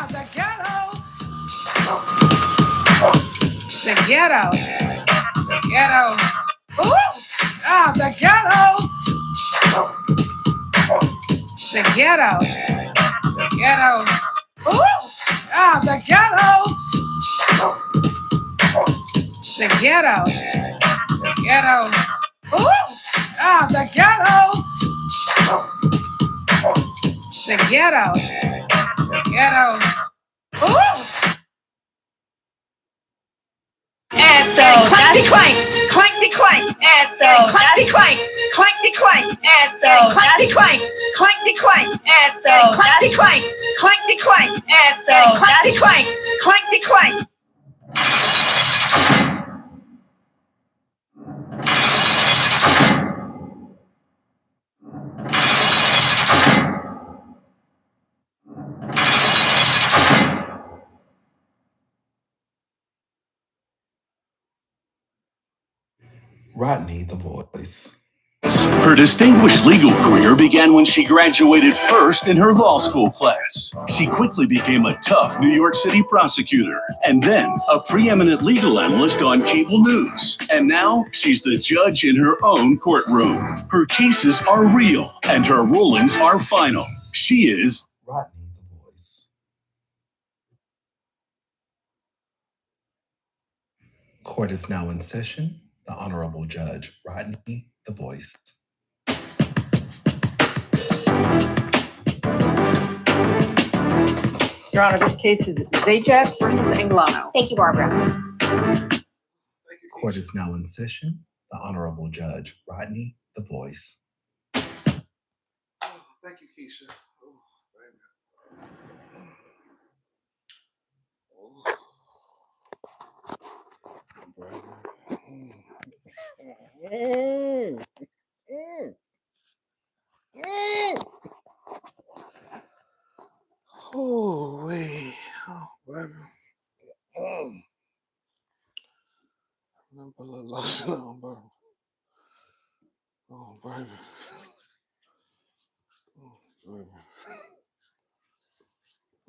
the ghetto. The ghetto. Ghetto. Ooh. The ghetto. The ghetto. Ghetto. Ooh. The ghetto. The ghetto. Ghetto. Ooh. The ghetto. The ghetto. Ghetto. Ooh. And so clank clank, clank clank, and so clank clank, clank clank, and so clank clank, clank clank, and so clank clank, clank clank, and so clank clank, clank clank. Rodney the Voice. Her distinguished legal career began when she graduated first in her law school class. She quickly became a tough New York City prosecutor and then a preeminent legal analyst on cable news. And now she's the judge in her own courtroom. Her cases are real and her rulings are final. She is Rodney the Voice. Court is now in session. The Honorable Judge Rodney the Voice. Your Honor, this case is Zajet versus Anglano. Thank you, Barbara. Court is now in session. The Honorable Judge Rodney the Voice. Thank you, Keisha. Oh, wait. Oh, baby. Let me put a little lotion on, baby. Oh, baby. Oh, baby.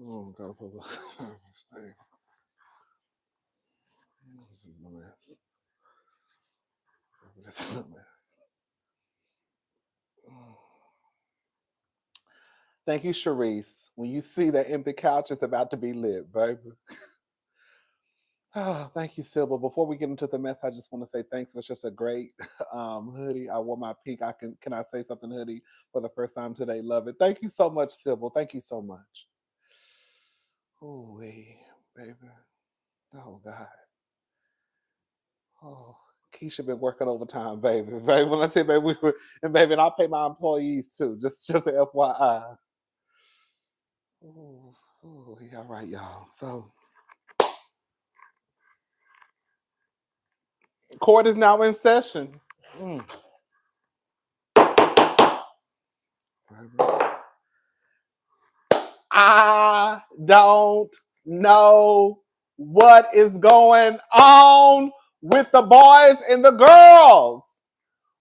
Oh, gotta put a little. This is a mess. This is a mess. Thank you, Sharice. When you see that empty couch, it's about to be lit, baby. Oh, thank you, Sybil. Before we get into the mess, I just want to say thanks for just a great hoodie. I wore my pink. Can I say something hoodie for the first time today? Love it. Thank you so much, Sybil. Thank you so much. Oh, baby. Oh, God. Oh, Keisha been working overtime, baby. Baby, when I say baby, and I'll pay my employees too. Just an FYI. Oh, yeah, all right, y'all. So, court is now in session. I don't know what is going on with the boys and the girls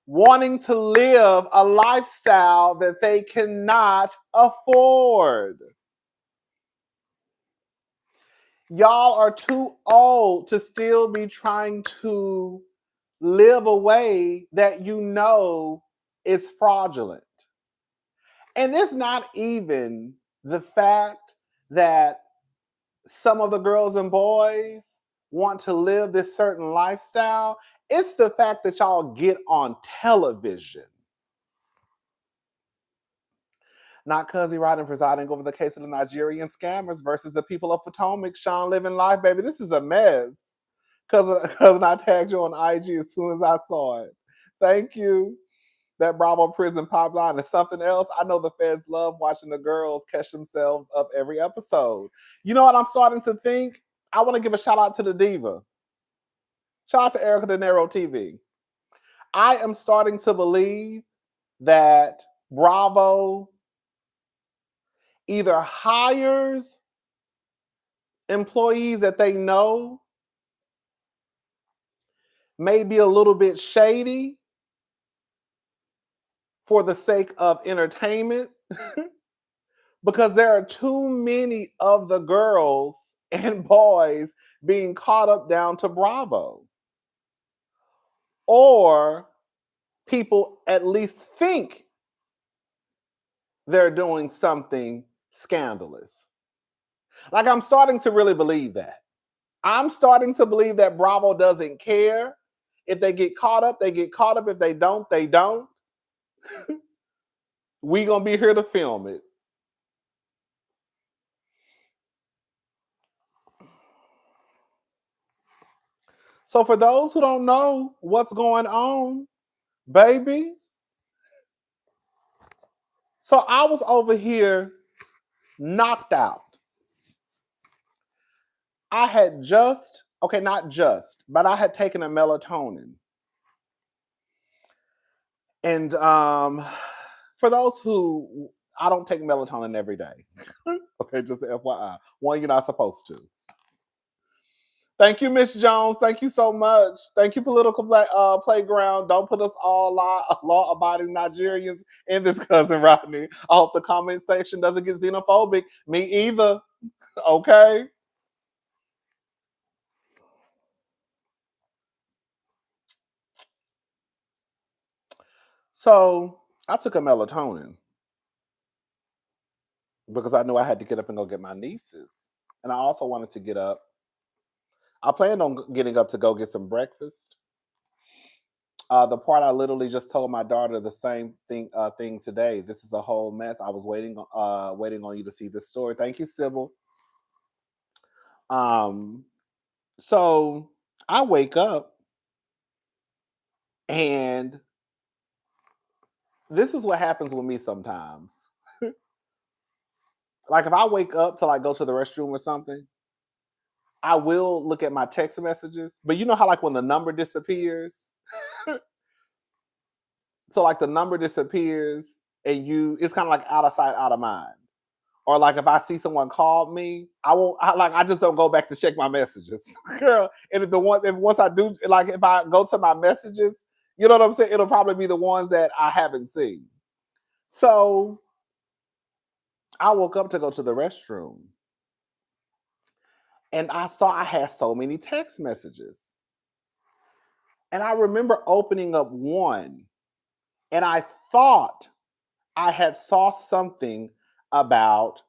wanting to live a lifestyle that they cannot afford. Y'all are too old to still be trying to live a way that you know is fraudulent. And it's not even the fact that some of the girls and boys want to live this certain lifestyle. It's the fact that y'all get on television. Not Cuzzy Rodden presiding over the case of the Nigerian scammers versus the people of Potomac. Sean living life, baby. This is a mess. Because I tagged you on IG as soon as I saw it. Thank you. That Bravo prison pipeline is something else. I know the feds love watching the girls catch themselves up every episode. You know what I'm starting to think? I want to give a shout out to the diva. Shout out to Erica De Niro TV. I am starting to believe that Bravo either hires employees that they know may be a little bit shady for the sake of entertainment, because there are too many of the girls and boys being caught up down to Bravo. Or people at least think they're doing something scandalous. Like, I'm starting to really believe that. I'm starting to believe that Bravo doesn't care. If they get caught up, they get caught up. If they don't, they don't. We gonna be here to film it. So for those who don't know what's going on, baby. So I was over here knocked out. I had just, okay, not just, but I had taken a melatonin. And for those who, I don't take melatonin every day. Okay, just FYI. One, you're not supposed to. Thank you, Miss Jones. Thank you so much. Thank you, Political Playground. Don't put us all law-abiding Nigerians in this, cousin Rodney. I hope the comment section doesn't get xenophobic. Me either. Okay? So I took a melatonin because I knew I had to get up and go get my nieces. And I also wanted to get up. I planned on getting up to go get some breakfast. The part I literally just told my daughter the same thing today. This is a whole mess. I was waiting on you to see this story. Thank you, Sybil. So I wake up and this is what happens with me sometimes. Like, if I wake up to like go to the restroom or something, I will look at my text messages. But you know how like when the number disappears? So like the number disappears and it's kind of like out of sight, out of mind. Or like if I see someone call me, I just don't go back to check my messages. Girl. And once I do, like if I go to my messages, you know what I'm saying? It'll probably be the ones that I haven't seen. So I woke up to go to the restroom. And I saw I had so many text messages. And I remember opening up one. And I thought I had saw something about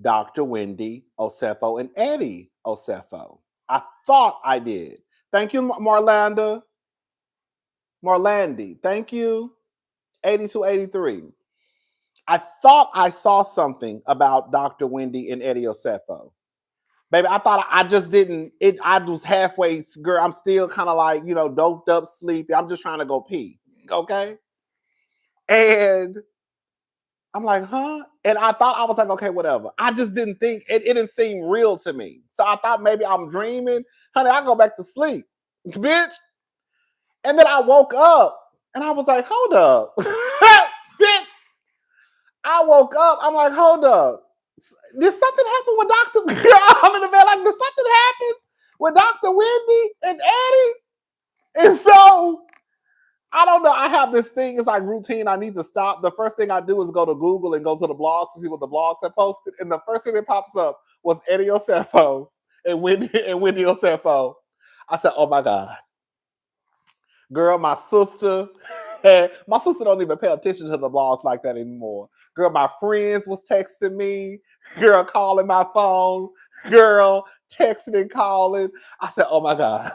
Dr. Wendy Osefo and Eddie Osefo. I thought I did. Thank you, Marlandi. Thank you. 8283. I thought I saw something about Dr. Wendy and Eddie Osefo. Baby, I thought I just didn't. I was halfway, girl. I'm still kind of like, doped up, sleepy. I'm just trying to go pee. Okay. And I'm like, huh? And I thought, I was like, okay, whatever. I just didn't think, it didn't seem real to me. So I thought maybe I'm dreaming. Honey, I go back to sleep, bitch. And then I woke up and I was like, hold up. Bitch. I woke up. I'm like, hold up. Did something happen with Dr. I'm in the bed like, did something happen with Dr. Wendy and Eddie? And so I don't know. I have this thing. It's like routine. I need to stop. The first thing I do is go to Google and go to the blogs to see what the blogs have posted. And the first thing that pops up was Eddie Osefo and Wendy Osefo. I said, oh my God. Girl, my sister don't even pay attention to the blogs like that anymore. Girl, my friends was texting me. Girl, calling my phone. Girl, texting and calling. I said, oh my God.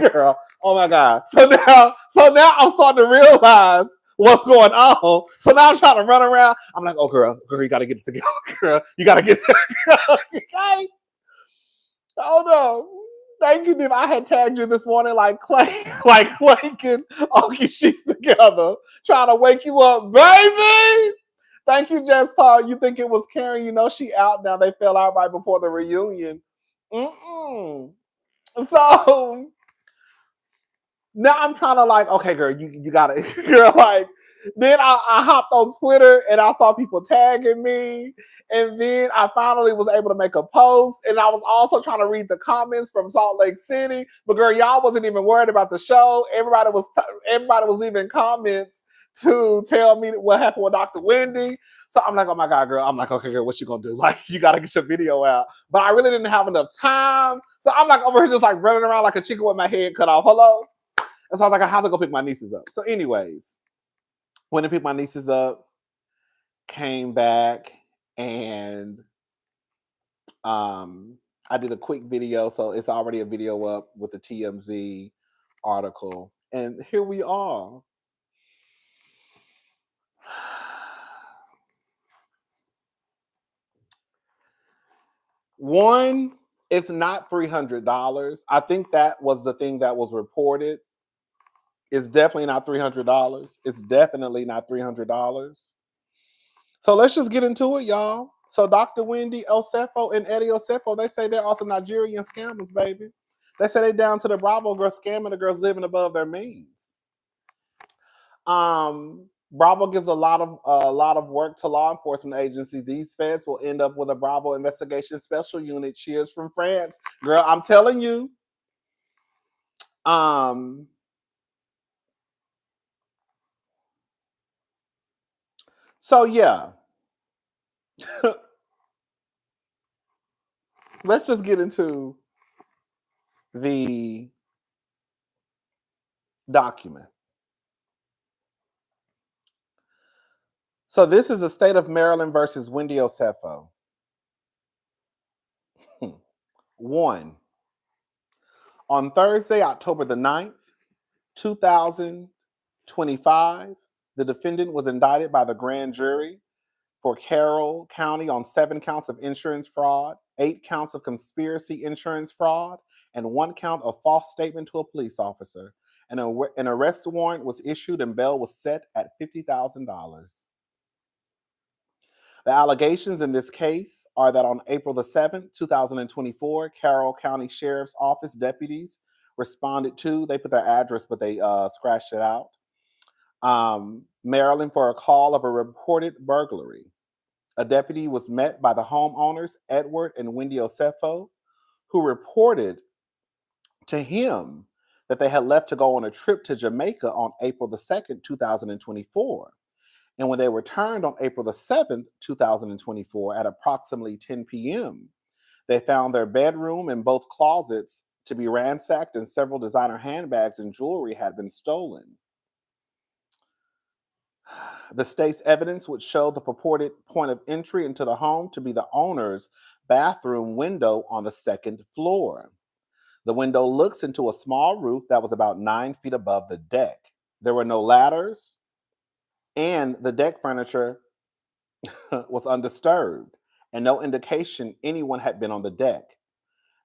Girl, oh my God. So now I'm starting to realize what's going on. So now I'm trying to run around. I'm like, oh girl, you gotta get it together. Girl, you gotta get it together. Okay? Oh no. Thank you, Div. I had tagged you this morning like clanking Okie sheets together, trying to wake you up, baby. Thank you, Jess Tar. You think it was Karen? She out now. They fell out right before the reunion. So now I'm trying to like, okay, girl, you gotta, girl, like. Then I hopped on Twitter and I saw people tagging me. And then I finally was able to make a post. And I was also trying to read the comments from Salt Lake City. But girl, y'all wasn't even worried about the show. Everybody was leaving comments to tell me what happened with Dr. Wendy. So I'm like, oh my God, girl. I'm like, okay, girl, what you gonna do? Like, you gotta get your video out. But I really didn't have enough time. So I'm like over here just like running around like a chicken with my head cut off. Hello? And so I was like, I have to go pick my nieces up. So anyways, went to pick my nieces up, came back, and I did a quick video. So it's already a video up with the TMZ article. And here we are. One, it's not $300. I think that was the thing that was reported. It's definitely not $300. It's definitely not $300. So let's just get into it, y'all. So Dr. Wendy Osefo and Eddie Osefo, they say they're also Nigerian scammers, baby. They say they down to the Bravo girls scamming the girls living above their means. Bravo gives a lot of work to law enforcement agencies. These feds will end up with a Bravo investigation special unit. Cheers from France, girl. I'm telling you. So yeah, let's just get into the document. So this is the state of Maryland versus Wendy Osefo. 1. On Thursday, October the 9th, 2025, the defendant was indicted by the grand jury for Carroll County on 7 counts of insurance fraud, 8 counts of conspiracy insurance fraud, and 1 count of false statement to a police officer. And an arrest warrant was issued and bail was set at $50,000. The allegations in this case are that on April the 7th, 2024, Carroll County Sheriff's Office deputies responded to, they put their address, but they scratched it out, Maryland for a call of a reported burglary. A deputy was met by the homeowners, Edward and Wendy Osefo, who reported to him that they had left to go on a trip to Jamaica on April the 2nd, 2024. And when they returned on April the 7th, 2024, at approximately 10 p.m., they found their bedroom and both closets to be ransacked and several designer handbags and jewelry had been stolen. The state's evidence would show the purported point of entry into the home to be the owner's bathroom window on the 2nd floor. The window looks into a small roof that was about 9 feet above the deck. There were no ladders, and the deck furniture was undisturbed, and no indication anyone had been on the deck.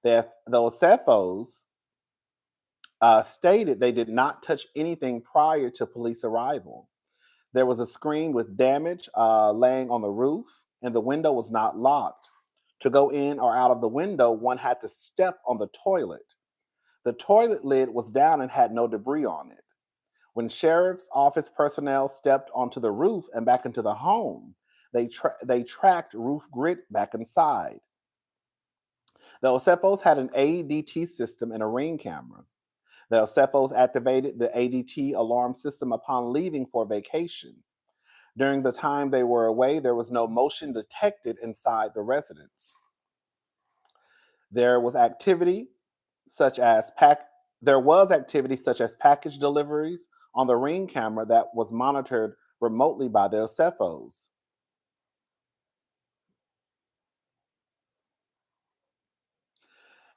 The Osefos stated they did not touch anything prior to police arrival. There was a screen with damage laying on the roof, and the window was not locked. To go in or out of the window, one had to step on the toilet. The toilet lid was down and had no debris on it. When sheriff's office personnel stepped onto the roof and back into the home, they tracked roof grit back inside. The Osefos had an ADT system and a Ring camera. The Osefos activated the ADT alarm system upon leaving for vacation. During the time they were away, there was no motion detected inside the residence. There was activity such as package deliveries on the Ring camera that was monitored remotely by the Osefos.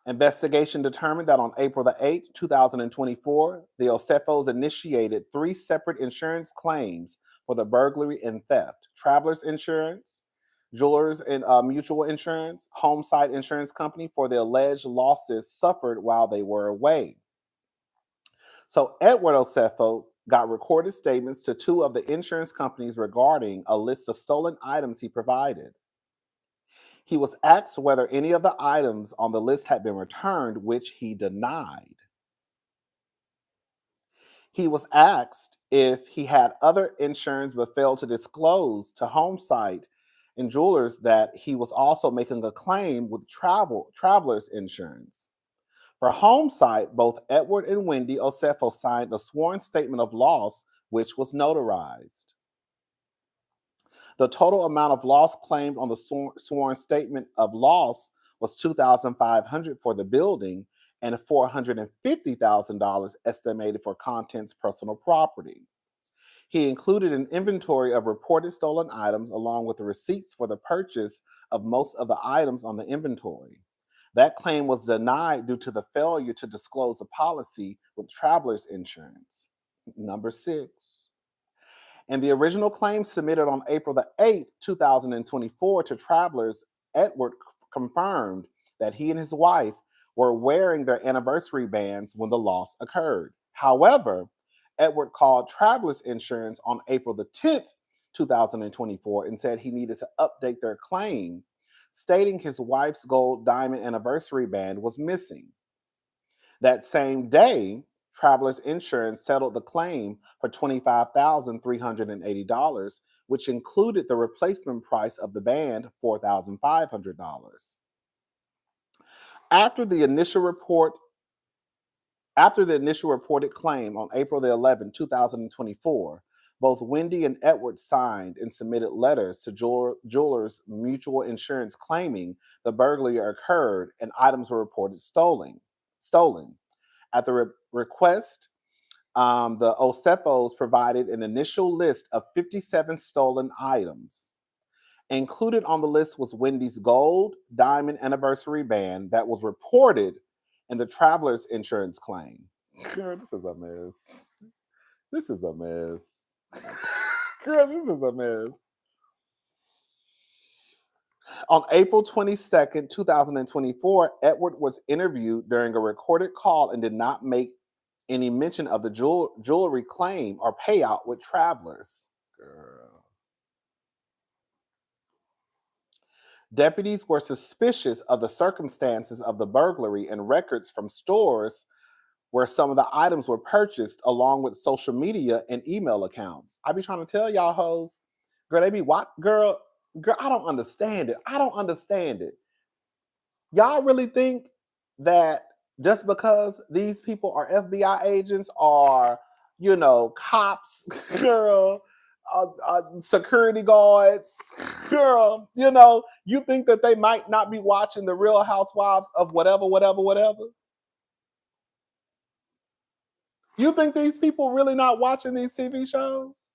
Investigation determined that on April the 8th, 2024, the Osefos initiated 3 separate insurance claims for the burglary and theft: traveler's insurance, jewelers and mutual insurance, homesite insurance company for the alleged losses suffered while they were away. So Edward Osefo got recorded statements to 2 of the insurance companies regarding a list of stolen items he provided. He was asked whether any of the items on the list had been returned, which he denied. He was asked if he had other insurance but failed to disclose to Homesite and Jewelers that he was also making a claim with traveler's insurance. For Homesite, both Edward and Wendy Osefo signed a sworn statement of loss which was notarized. The total amount of loss claimed on the sworn statement of loss was $2,500 for the building and $450,000 estimated for contents personal property. He included an inventory of reported stolen items along with the receipts for the purchase of most of the items on the inventory. That claim was denied due to the failure to disclose a policy with traveler's insurance. Number 6. And the original claim submitted on April the 8th, 2024 to travelers, Edward confirmed that he and his wife were wearing their anniversary bands when the loss occurred. However, Edward called travelers insurance on April the 10th, 2024 and said he needed to update their claim, stating his wife's gold diamond anniversary band was missing. That same day, Travelers Insurance settled the claim for $25,380, which included the replacement price of the band, $4,500. After the initial reported claim on April the 11th, 2024, both Wendy and Edward signed and submitted letters to Jewelers Mutual Insurance claiming the burglary occurred and items were reported stolen. At the request, the Osefos provided an initial list of 57 stolen items. Included on the list was Wendy's gold diamond anniversary band that was reported in the traveler's insurance claim. Girl, this is a mess. This is a mess. Girl, this is a mess. On April 22nd, 2024, Edward was interviewed during a recorded call and did not make any mention of the jewelry claim or payout with travelers. Girl. Deputies were suspicious of the circumstances of the burglary and records from stores where some of the items were purchased, along with social media and email accounts. I be trying to tell y'all hoes, girl, they be what? Girl, I don't understand it. I don't understand it. Y'all really think that just because these people are FBI agents or, cops, girl, security guards, girl, you think that they might not be watching the Real Housewives of whatever? You think these people really not watching these TV shows?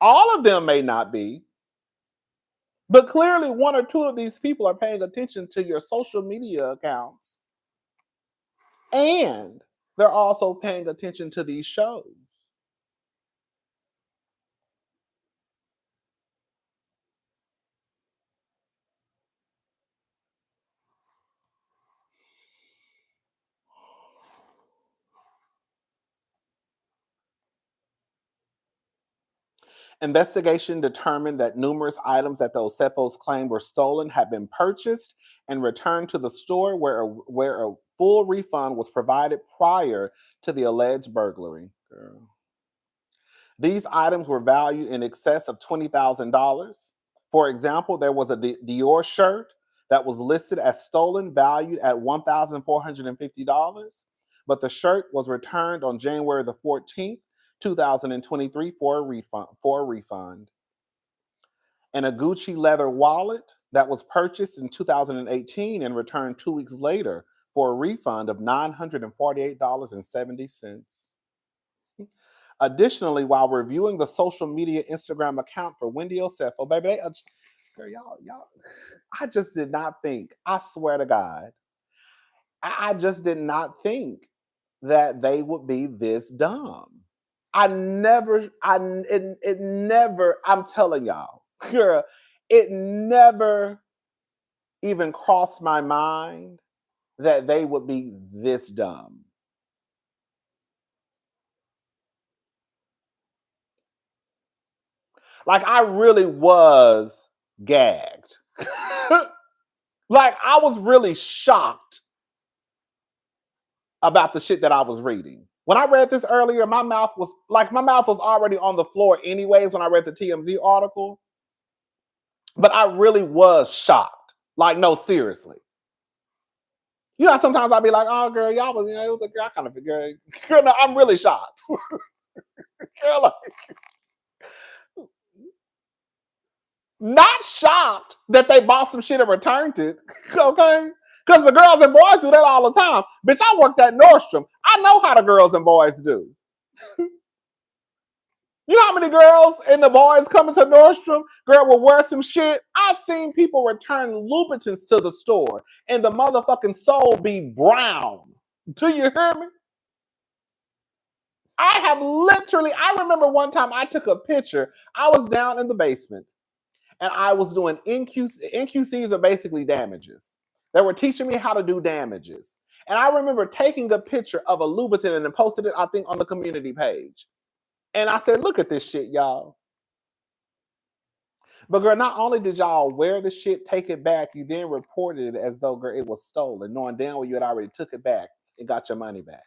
All of them may not be. But clearly, one or two of these people are paying attention to your social media accounts. And they're also paying attention to these shows. Investigation determined that numerous items that the Osefos claimed were stolen had been purchased and returned to the store where a full refund was provided prior to the alleged burglary. Girl. These items were valued in excess of $20,000. For example, there was a Dior shirt that was listed as stolen, valued at $1,450, but the shirt was returned on January the 14th, 2023 for a refund. And a Gucci leather wallet that was purchased in 2018 and returned 2 weeks later for a refund of $948.70. Additionally, while reviewing the social media Instagram account for Wendy Osefo, baby, y'all, I just did not think, I swear to God, I just did not think that they would be this dumb. I'm telling y'all, girl, it never even crossed my mind that they would be this dumb. Like, I really was gagged. Like, I was really shocked about the shit that I was reading. When I read this earlier, my mouth was already on the floor anyways when I read the TMZ article. But I really was shocked. Like, no, seriously. Sometimes I'll be like, oh, girl, y'all was, it was a girl, I kind of figured, girl, no, I'm really shocked. Girl, like, not shocked that they bought some shit and returned it. Okay? Because the girls and boys do that all the time. Bitch, I worked at Nordstrom. I know how the girls and boys do. You know how many girls and the boys coming to Nordstrom, girl, will wear some shit? I've seen people return lubricants to the store and the motherfucking sole be brown. Do you hear me? I remember one time I took a picture. I was down in the basement and I was doing NQC. NQCs are basically damages. They were teaching me how to do damages. And I remember taking a picture of a lubricant and then posted it, I think, on the community page. And I said, look at this shit, y'all. But girl, not only did y'all wear the shit, take it back, you then reported it as though, girl, it was stolen, knowing damn well you had already took it back and got your money back.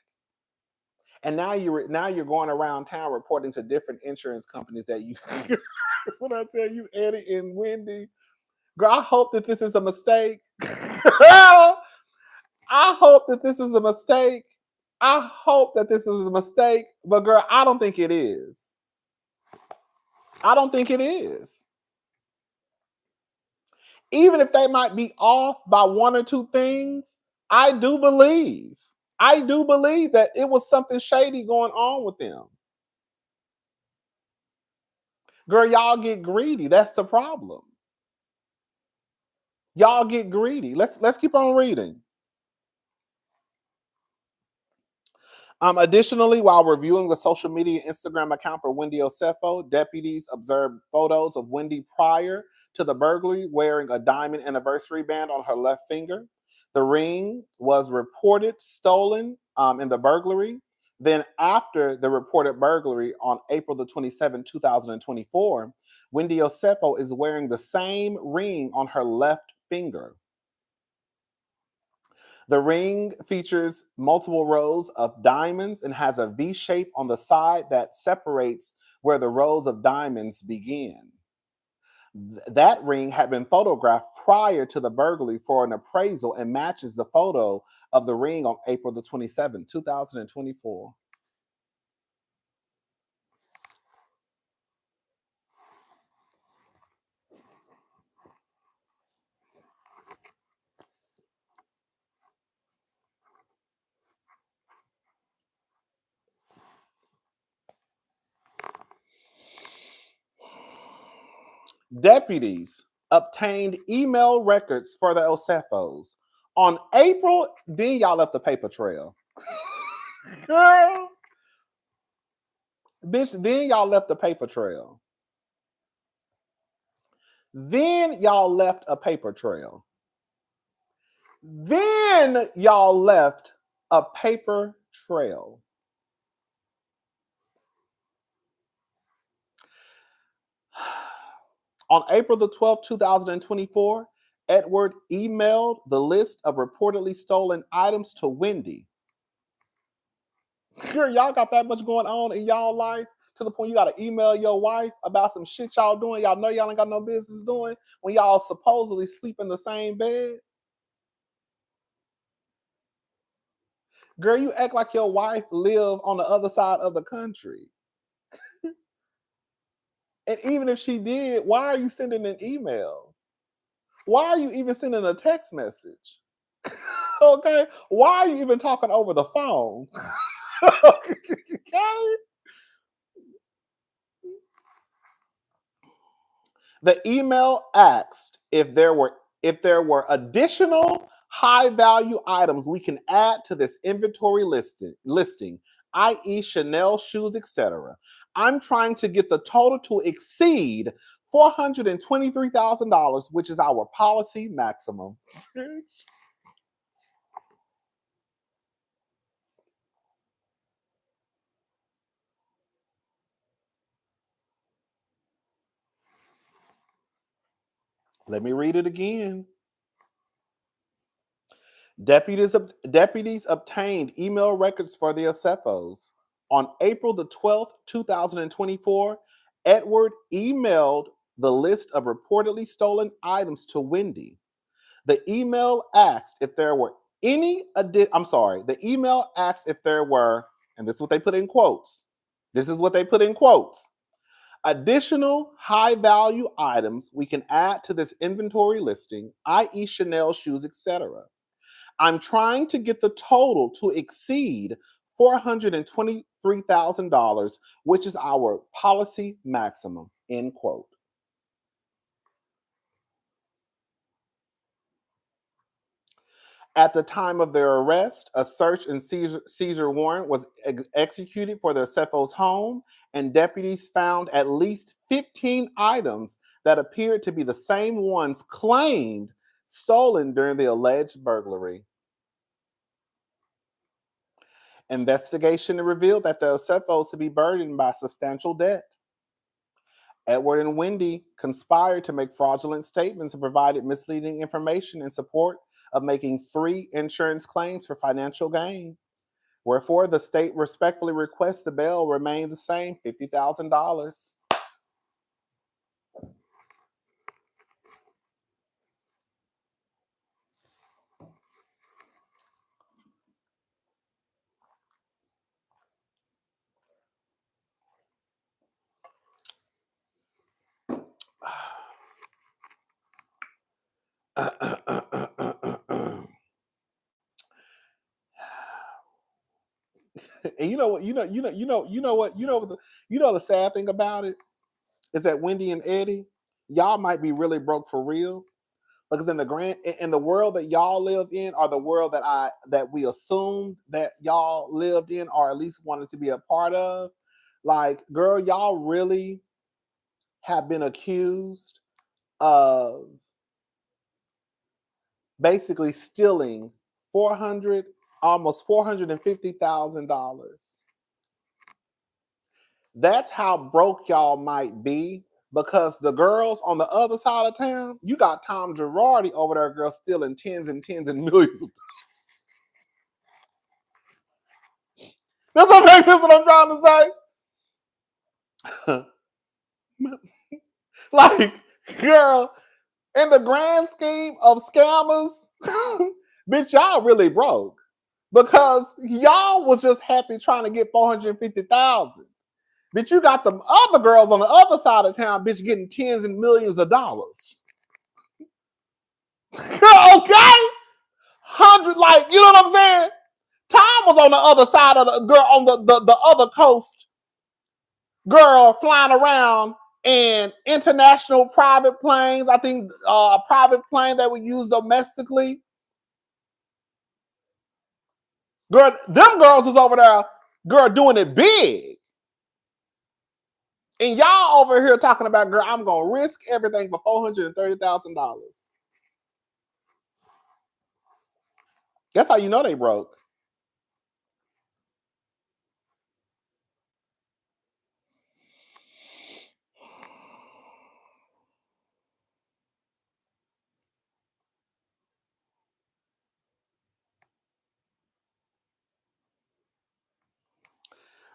And now you're going around town reporting to different insurance companies that you. When I tell you, Eddie and Wendy, girl, I hope that this is a mistake. I hope that this is a mistake. I hope that this is a mistake. But girl, I don't think it is. I don't think it is. Even if they might be off by one or two things, I do believe that it was something shady going on with them. Girl, y'all get greedy. That's the problem. Y'all get greedy. Let's keep on reading. Additionally, while reviewing the social media Instagram account for Wendy Osefo, deputies observed photos of Wendy prior to the burglary wearing a diamond anniversary band on her left finger. The ring was reported stolen in the burglary. Then after the reported burglary on April the 27th, 2024, Wendy Osefo is wearing the same ring on her left finger. The ring features multiple rows of diamonds and has a V shape on the side that separates where the rows of diamonds begin. That ring had been photographed prior to the burglary for an appraisal and matches the photo of the ring on April the 27th, 2024. Deputies obtained email records for the Osefos. On April, then y'all left the paper trail. Girl. Bitch, then y'all left the paper trail. Then y'all left a paper trail. Then y'all left a paper trail. On April the 12th, 2024, Edward emailed the list of reportedly stolen items to Wendy. Sure, y'all got that much going on in y'all life to the point you got to email your wife about some shit y'all doing. Y'all know y'all ain't got no business doing when y'all supposedly sleep in the same bed. Girl, you act like your wife live on the other side of the country. And even if she did, why are you sending an email? Why are you even sending a text message? Okay? Why are you even talking over the phone? Okay? The email asked if there were additional high value items we can add to this inventory listing, i.e. Chanel shoes, etc. I'm trying to get the total to exceed $423,000, which is our policy maximum. Let me read it again. Deputies obtained email records for the Osefos. On April the 12th, 2024, Edward emailed the list of reportedly stolen items to Wendy. The email asked if there were the email asked if there were, and this is what they put in quotes, This is what they put in quotes. Additional high-value items we can add to this inventory listing, i.e. Chanel shoes, etc. I'm trying to get the total to exceed $423,000, which is our policy maximum, end quote. At the time of their arrest, a search and seizure warrant was executed for the Osefo's home, and deputies found at least 15 items that appeared to be the same ones claimed stolen during the alleged burglary. Investigation revealed that the Osefos to be burdened by substantial debt. Edward and Wendy conspired to make fraudulent statements and provided misleading information in support of making free insurance claims for financial gain. Wherefore, the state respectfully requests the bail remain the same, $50,000. And the sad thing about it is that Wendy and Eddie, y'all might be really broke for real, because in the world that y'all live in, or the world that we assumed that y'all lived in, or at least wanted to be a part of, like, girl, y'all really have been accused of basically stealing almost $450,000. That's how broke y'all might be, because the girls on the other side of town, you got Tom Girardi over there, girl, stealing tens and millions of dollars. Does that make sense what I'm trying to say? Like, girl, in the grand scheme of scammers, bitch, y'all really broke, because y'all was just happy trying to get $450,000. Bitch, you got the other girls on the other side of town, bitch, getting tens and millions of dollars. Okay? Like, you know what I'm saying? Tom was on the other side of the girl, on the other coast, girl, flying around in international private planes. I think a private plane that we use domestically. Girl, them girls was over there, girl, doing it big. And y'all over here talking about, girl, I'm going to risk everything for $430,000. That's how you know they broke.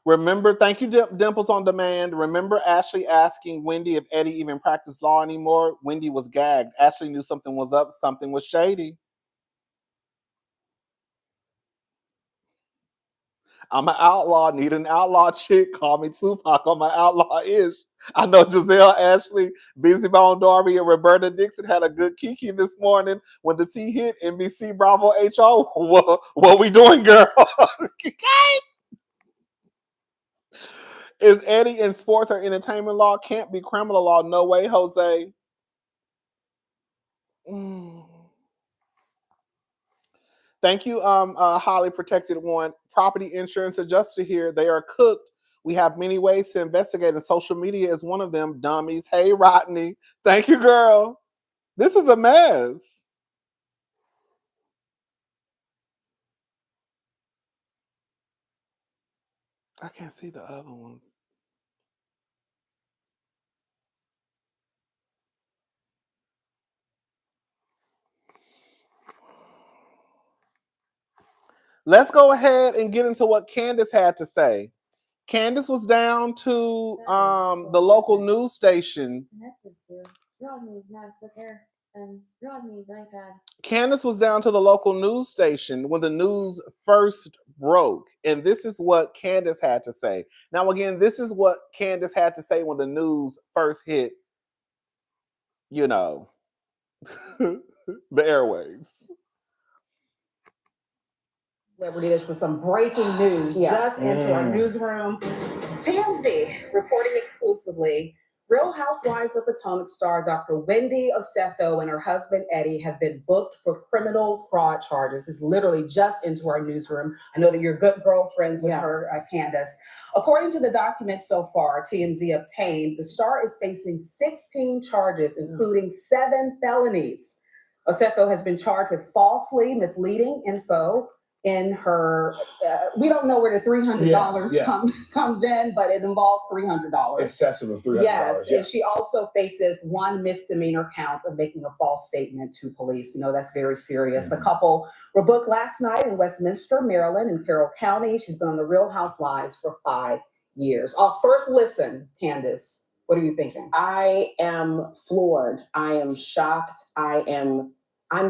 Remember, thank you, Dimples on Demand. Remember Ashley asking Wendy if Eddie even practiced law anymore? Wendy was gagged. Ashley knew something was up. Something was shady. I'm an outlaw. Need an outlaw chick. Call me Tupac on my outlaw-ish. I know Giselle, Ashley, Busy Bone Darby, and Roberta Dixon had a good kiki this morning when the T hit. NBC Bravo HO. What we doing, girl? Is Eddie in sports or entertainment law? Can't be criminal law. No way, Jose. Thank you, highly protected one. Property insurance adjuster here. They are cooked. We have many ways to investigate, and social media is one of them. Dummies. Hey, Rodney. Thank you, girl. This is a mess. I can't see the other ones. Let's go ahead and get into what Candace had to say. Candace was down to the local news station. and Rodney's iPad. Candace was down to the local news station when the news first broke. And this is what Candace had to say. Now, again, this is what Candace had to say when the news first hit, you know, the airwaves. Liberty Dish with some breaking news just into our newsroom. TMZ reporting exclusively. Real Housewives of Potomac star Dr. Wendy Osefo and her husband Eddie have been booked for criminal fraud charges. It's literally just into our newsroom. I know that you're good girlfriends with her, Candace. According to the documents so far, TMZ obtained, the star is facing 16 charges, including 7 felonies. Osefo has been charged with falsely misleading info in her, we don't know where the $300 comes in, but it involves $300. Excessive of $300. Yes, and she also faces 1 misdemeanor count of making a false statement to police. We know that's very serious. The couple were booked last night in Westminster, Maryland, in Carroll County. She's been on The Real Housewives for 5 years. First listen, Candace, what are you thinking? I am floored. I am shocked. I'm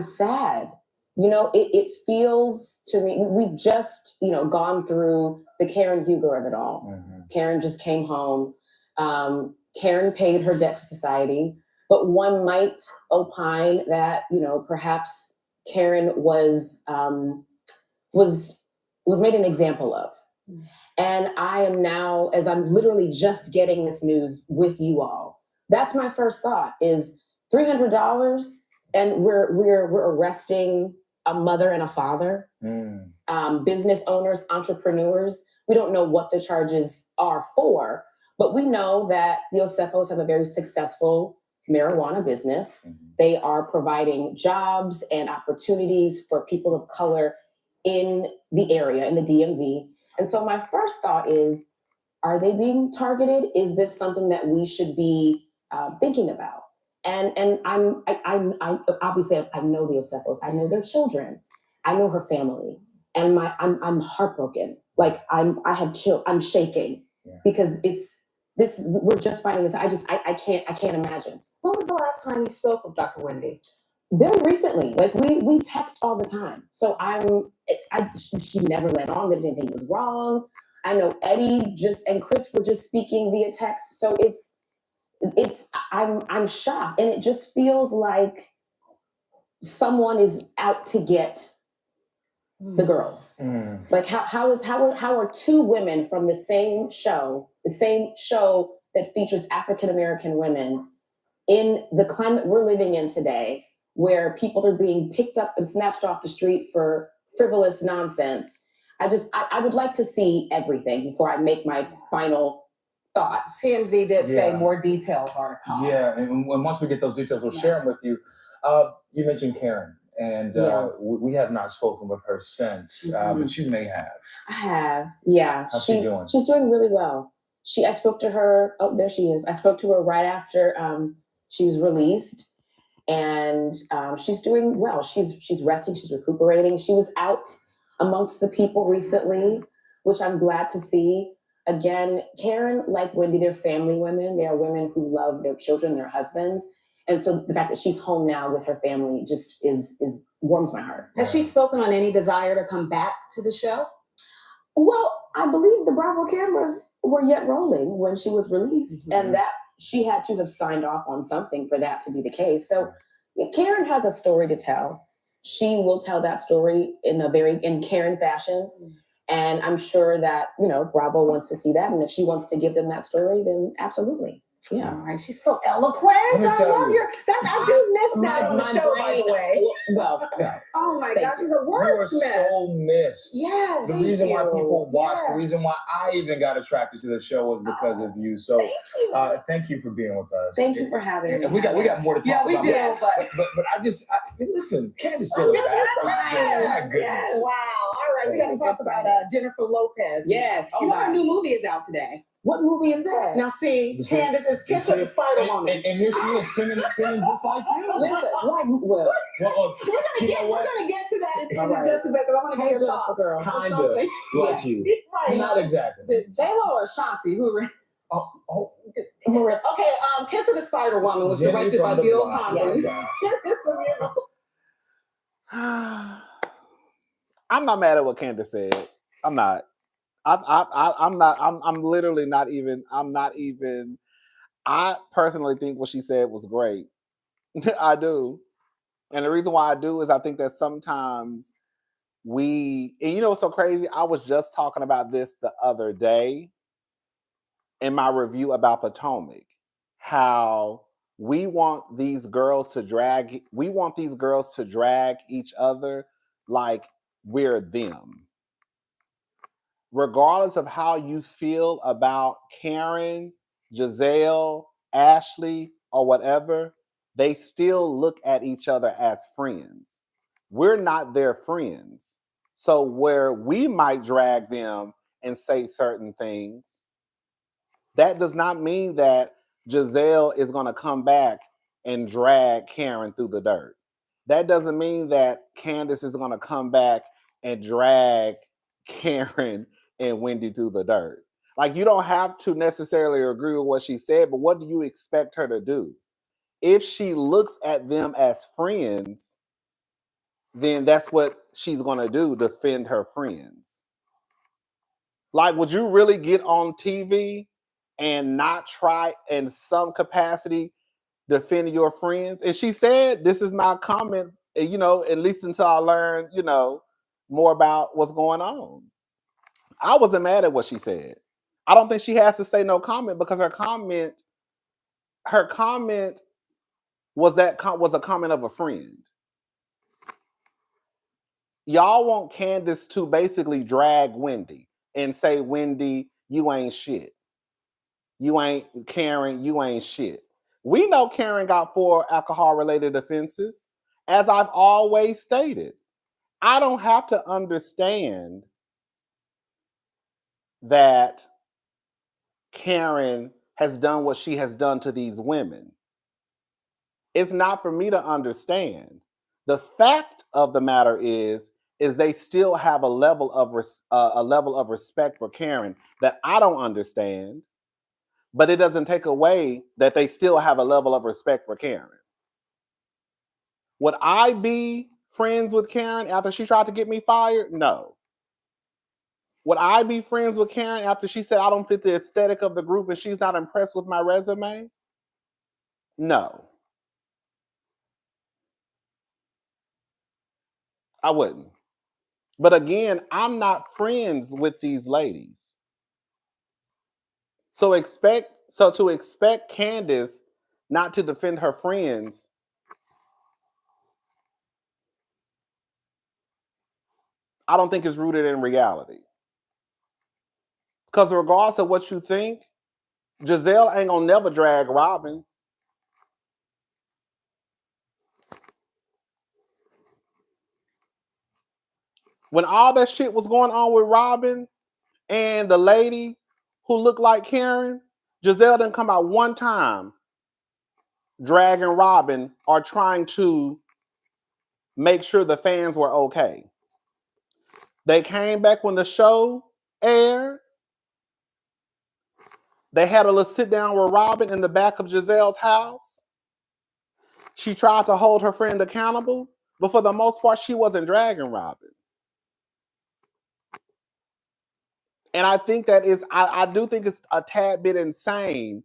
sad. You know, it feels to me, we've just, gone through the Karen Huger of it all. Mm-hmm. Karen just came home. Karen paid her debt to society, but one might opine that, perhaps Karen was made an example of. Mm-hmm. And I am now, as I'm literally just getting this news with you all, that's my first thought is $300 and we're arresting a mother and a father, business owners, entrepreneurs. We don't know what the charges are for, but we know that the Osefos have a very successful marijuana business. Mm-hmm. They are providing jobs and opportunities for people of color in the area, in the DMV. And so my first thought is, are they being targeted? Is this something that we should be thinking about? And I'm obviously I know the Osefos. I know their children. I know her family, and I'm heartbroken. Like I'm shaking because we're just finding this. I can't imagine. When was the last time you spoke with Dr. Wendy? Very recently. Like we text all the time. So she never let on that anything was wrong. I know Eddie and Chris were just speaking via text. So I'm shocked, and it just feels like someone is out to get the girls. Like how are 2 women from the same show that features African American women in the climate we're living in today, where people are being picked up and snatched off the street for frivolous nonsense? I would like to see everything before I make my final thoughts. TMZ did say more details are coming. Yeah, and once we get those details, we'll share them with you. You mentioned Karen, and we have not spoken with her since, but you may have. I have, yeah. How's she doing? She's doing really well. I spoke to her, oh, there she is. I spoke to her right after she was released, and she's doing well. She's resting, she's recuperating. She was out amongst the people recently, which I'm glad to see. Again, Karen, like Wendy, they're family women. They are women who love their children, their husbands. And so the fact that she's home now with her family just warms my heart. Has she spoken on any desire to come back to the show? Well, I believe the Bravo cameras were yet rolling when she was released, and that she had to have signed off on something for that to be the case. So Karen has a story to tell. She will tell that story in Karen fashion. And I'm sure that, Bravo wants to see that. And if she wants to give them that story, then absolutely. Yeah. All right. She's so eloquent. I love your, I do miss that on the show, by the way. Well, oh my gosh, she's a wordsmith. You are so missed. Yes. The reason why people watch, the reason why I even got attracted to the show was because of you. So thank you for being with us. Thank you for having me. We got more to talk about. Yeah, we do. But listen, Candace did it. My goodness. Wow. All right, we got to talk about Jennifer Lopez. Yes. You know her new movie is out today. What movie is that? Now see, Candace is Kiss with the Spider-Woman. And here she is singing just like you. Listen, we're gonna get to that in just a bit because I want to hear your thoughts. Girl. Kind of like you. Right. Not exactly. J-Lo or Shanti? Marissa. Okay, Kiss of the Spider Woman was Jenny directed by from the Bill Block. Condon. Yeah. It's a musical. I'm not mad at what Candace said. I'm not. I'm not. I'm literally not even. I'm not even. I personally think what she said was great. I do, and the reason why I do is I think that sometimes and you know what's so crazy? I was just talking about this the other day in my review about Potomac, how we want these girls to drag each other like we're them. Regardless of how you feel about Karen, Giselle, Ashley, or whatever, they still look at each other as friends. We're not their friends. So where we might drag them and say certain things, that does not mean that Giselle is going to come back and drag Karen through the dirt. That doesn't mean that Candace is going to come back and drag Karen and Wendy through the dirt. Like, you don't have to necessarily agree with what she said, but what do you expect her to do? If she looks at them as friends, then that's what she's going to do, defend her friends. Like, would you really get on TV and not try in some capacity defend your friends? And she said, this is my comment, you know, at least until I learn, you know, more about what's going on. I wasn't mad at what she said. I don't think she has to say no comment, because her comment was a comment of a friend. Y'all want Candace to basically drag Wendy and say, Wendy, you ain't shit. You ain't Karen, you ain't shit. We know Karen got 4 alcohol-related offenses. As I've always stated, I don't have to understand that Karen has done what she has done to these women. It's not for me to understand. The fact of the matter is they still have a level of respect for Karen that I don't understand. But it doesn't take away that they still have a level of respect for Karen. Would I be friends with Karen after she tried to get me fired? No. Would I be friends with Karen after she said I don't fit the aesthetic of the group and she's not impressed with my resume? No. I wouldn't. But again, I'm not friends with these ladies. So to expect Candace not to defend her friends, I don't think is rooted in reality. Because regardless of what you think, Giselle ain't gonna never drag Robin. When all that shit was going on with Robin and the lady who looked like Karen, Giselle didn't come out one time dragging Robin or trying to make sure the fans were okay. They came back when the show aired. They had a little sit down with Robin in the back of Giselle's house. She tried to hold her friend accountable, but for the most part, she wasn't dragging Robin. And I think that I do think it's a tad bit insane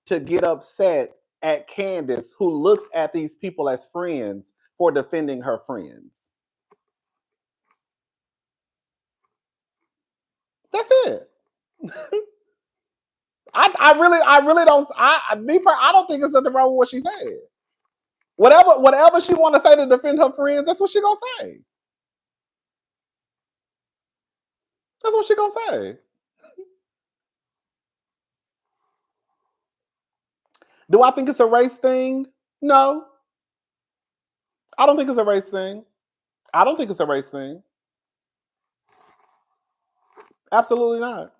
to get upset at Candace, who looks at these people as friends, for defending her friends. That's it. I really don't. I don't think it's nothing wrong with what she said. Whatever she want to say to defend her friends, that's what she gonna say. That's what she gonna say. Do I think it's a race thing? No. I don't think it's a race thing. I don't think it's a race thing. Absolutely not.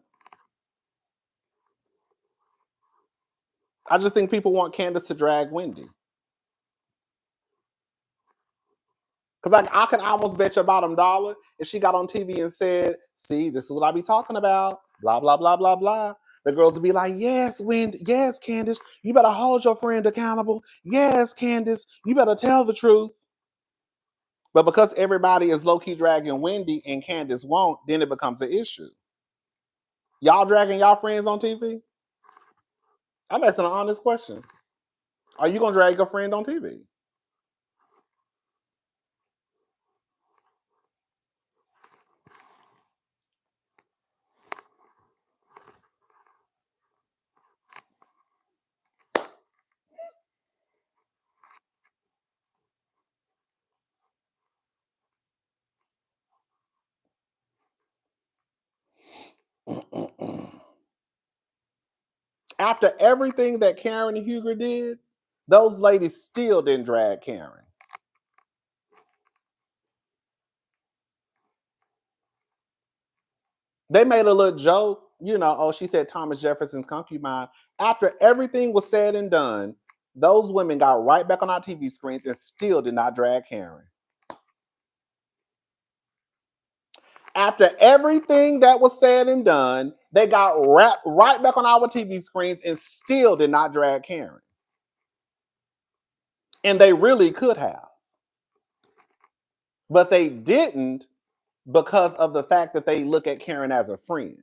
I just think people want Candace to drag Wendy. Because I can almost bet your bottom dollar if she got on TV and said, see, this is what I be talking about, blah, blah, blah, blah, blah. The girls would be like, yes, Wendy, yes, Candace, you better hold your friend accountable. Yes, Candace, you better tell the truth. But because everybody is low-key dragging Wendy and Candace won't, then it becomes an issue. Y'all dragging y'all friends on TV? I'm asking an honest question. Are you going to drag your friend on TV? After everything that Karen and Huger did, those ladies still didn't drag Karen. They made a little joke, oh, she said Thomas Jefferson's concubine. After everything was said and done, those women got right back on our TV screens and still did not drag Karen. After everything that was said and done, they got right back on our TV screens and still did not drag Karen. And they really could have. But they didn't because of the fact that they look at Karen as a friend.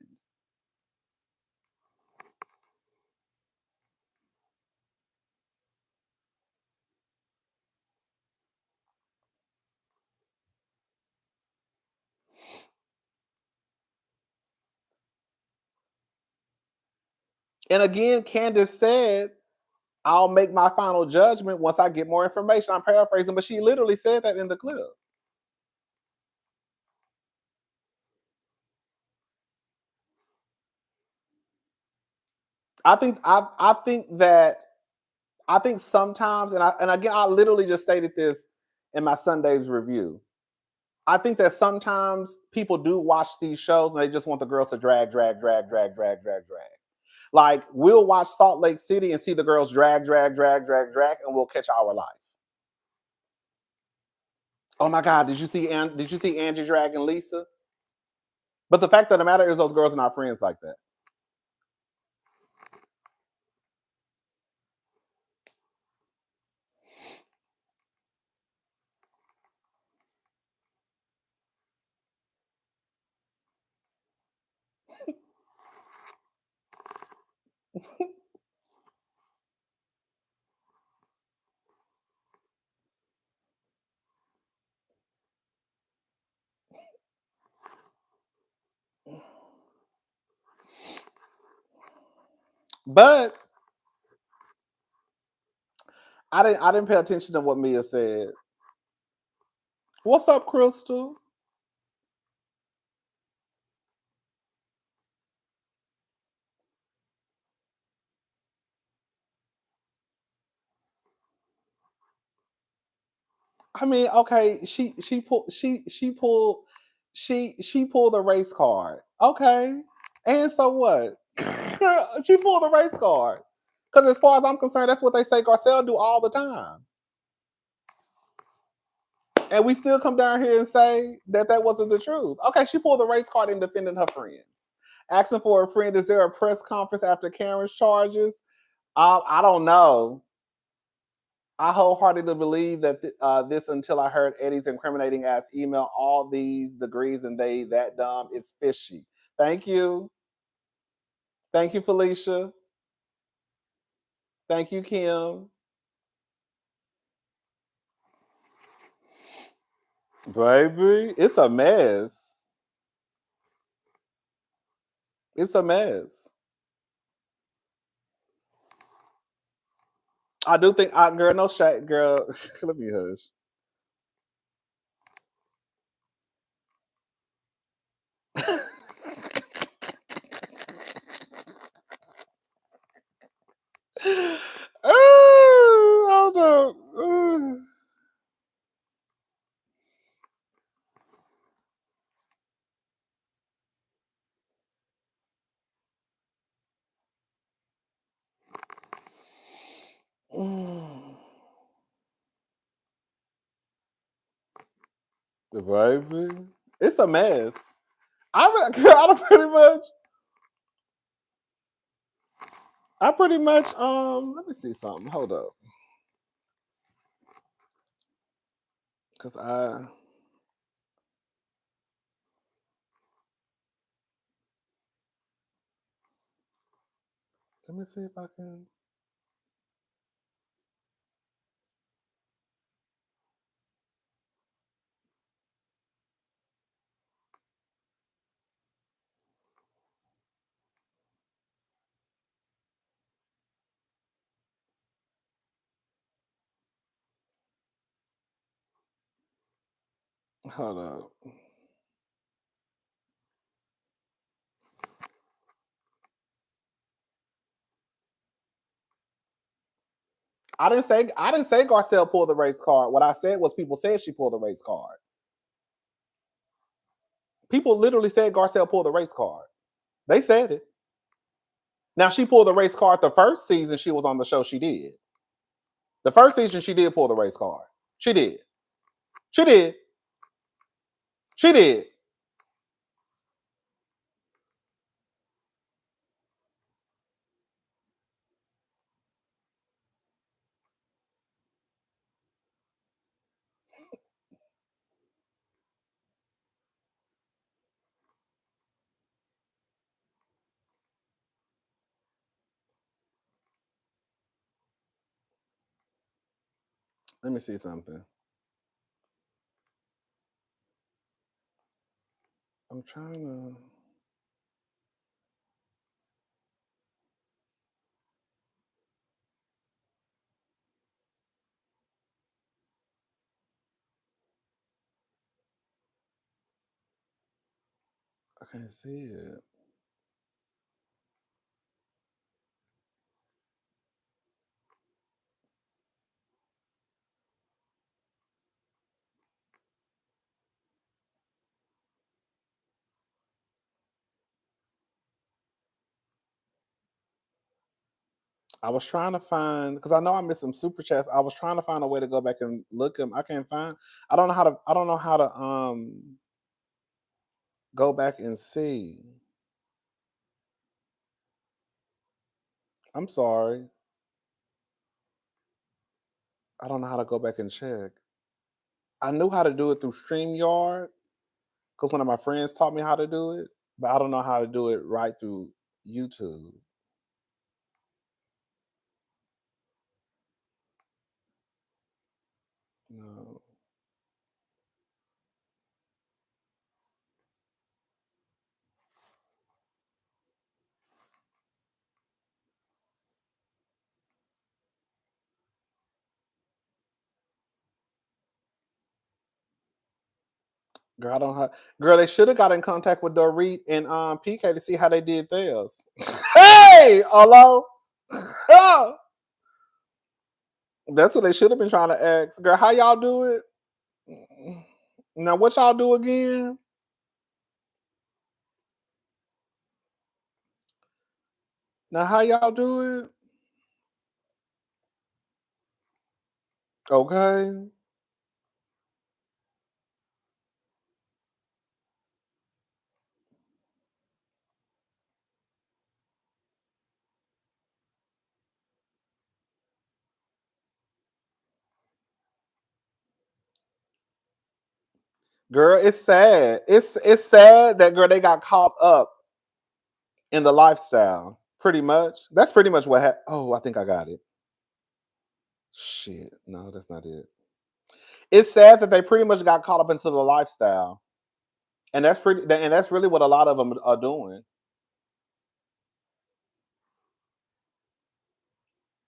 And again, Candace said, I'll make my final judgment once I get more information. I'm paraphrasing, but she literally said that in the clip. I think sometimes, and again, I literally just stated this in my Sunday's review. I think that sometimes people do watch these shows and they just want the girls to drag. Like, we'll watch Salt Lake City and see the girls drag, and we'll catch our life. Oh my God, did you see Angie dragging Lisa? But the fact of the matter is those girls are not friends like that. But I didn't pay attention to what Mia said. What's up, Crystal? I mean, okay, she pulled the race card. Okay. And so what? She pulled the race card. Because as far as I'm concerned, that's what they say Garcelle do all the time. And we still come down here and say that wasn't the truth. Okay, she pulled the race card and defended her friends. Asking for a friend, is there a press conference after Karen's charges? I don't know. I wholeheartedly believe that this until I heard Eddie's incriminating ass email, all these degrees and they that dumb. It's fishy. Thank you. Thank you, Felicia. Thank you, Kim. Baby, it's a mess. It's a mess. I do think, girl, no shade, girl. Let me hush. Oh, no. Baby, it's a mess. I pretty much. I pretty much let me see something. Hold up. Cause let me see if I can. Hold up. I didn't say Garcelle pulled the race card. What I said was people said she pulled the race card. People literally said Garcelle pulled the race card. They said it. Now she pulled the race card the first season she was on the show. She did. The first season she did pull the race card. She did. She did. She did. Let me see something. I'm trying to. I can't see it. I was trying to find because I know I missed some super chats. I was trying to find a way to go back and look them. I can't find. I don't know how to. I don't know how to go back and see. I'm sorry. I don't know how to go back and check. I knew how to do it through StreamYard because one of my friends taught me how to do it, but I don't know how to do it right through YouTube. No. Girl, I don't have. Girl, they should have got in contact with Dorit and PK to see how they did theirs. Hey, hello. Oh, that's what they should have been trying to ask. Girl, how y'all do it? Now, what y'all do again? Now, how y'all do it? Okay. Girl, it's sad. It's sad that girl they got caught up in the lifestyle. Pretty much. That's pretty much what happened. Oh, I think I got it. Shit. No, that's not it. It's sad that they pretty much got caught up into the lifestyle. And that's really what a lot of them are doing.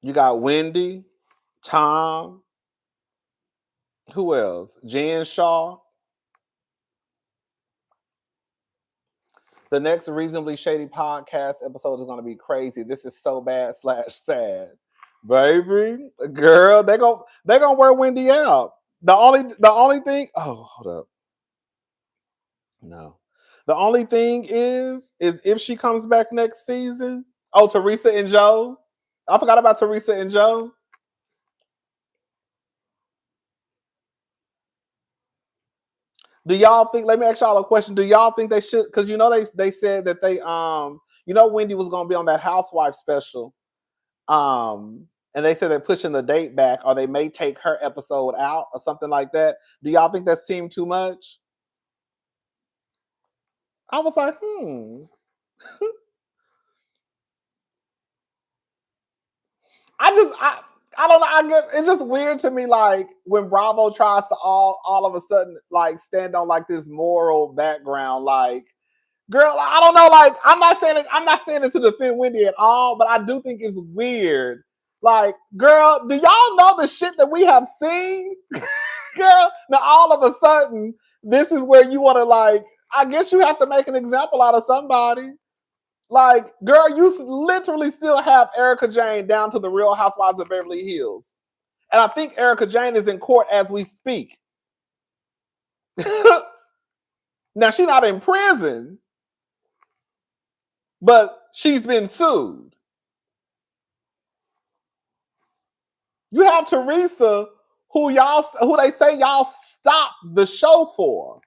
You got Wendy, Tom, who else? Jan Shaw. The next Reasonably Shady podcast episode is going to be crazy. This is so bad / sad. Baby, girl, they gonna wear Wendy out. The only thing. Oh, hold up. No. The only thing is if she comes back next season. Oh, Teresa and Joe. I forgot about Teresa and Joe. Do y'all think? Let me ask y'all a question. Do y'all think they should? Because you know they said that they Wendy was gonna be on that Housewife special, And they said they're pushing the date back, or they may take her episode out or something like that. Do y'all think that seemed too much? I was like, I don't know. I guess it's just weird to me, like when Bravo tries to all of a sudden like stand on like this moral background, like, girl, I don't know, like I'm not saying it to defend Wendy at all, but I do think it's weird. Like, girl, do y'all know the shit that we have seen? Girl, now all of a sudden, this is where you want to, like, I guess you have to make an example out of somebody. Like, girl, you literally still have Erica Jane down to the Real Housewives of Beverly Hills. And I think Erica Jane is in court as we speak. Now, she's not in prison, but she's been sued. You have Teresa, who they say y'all stopped the show for.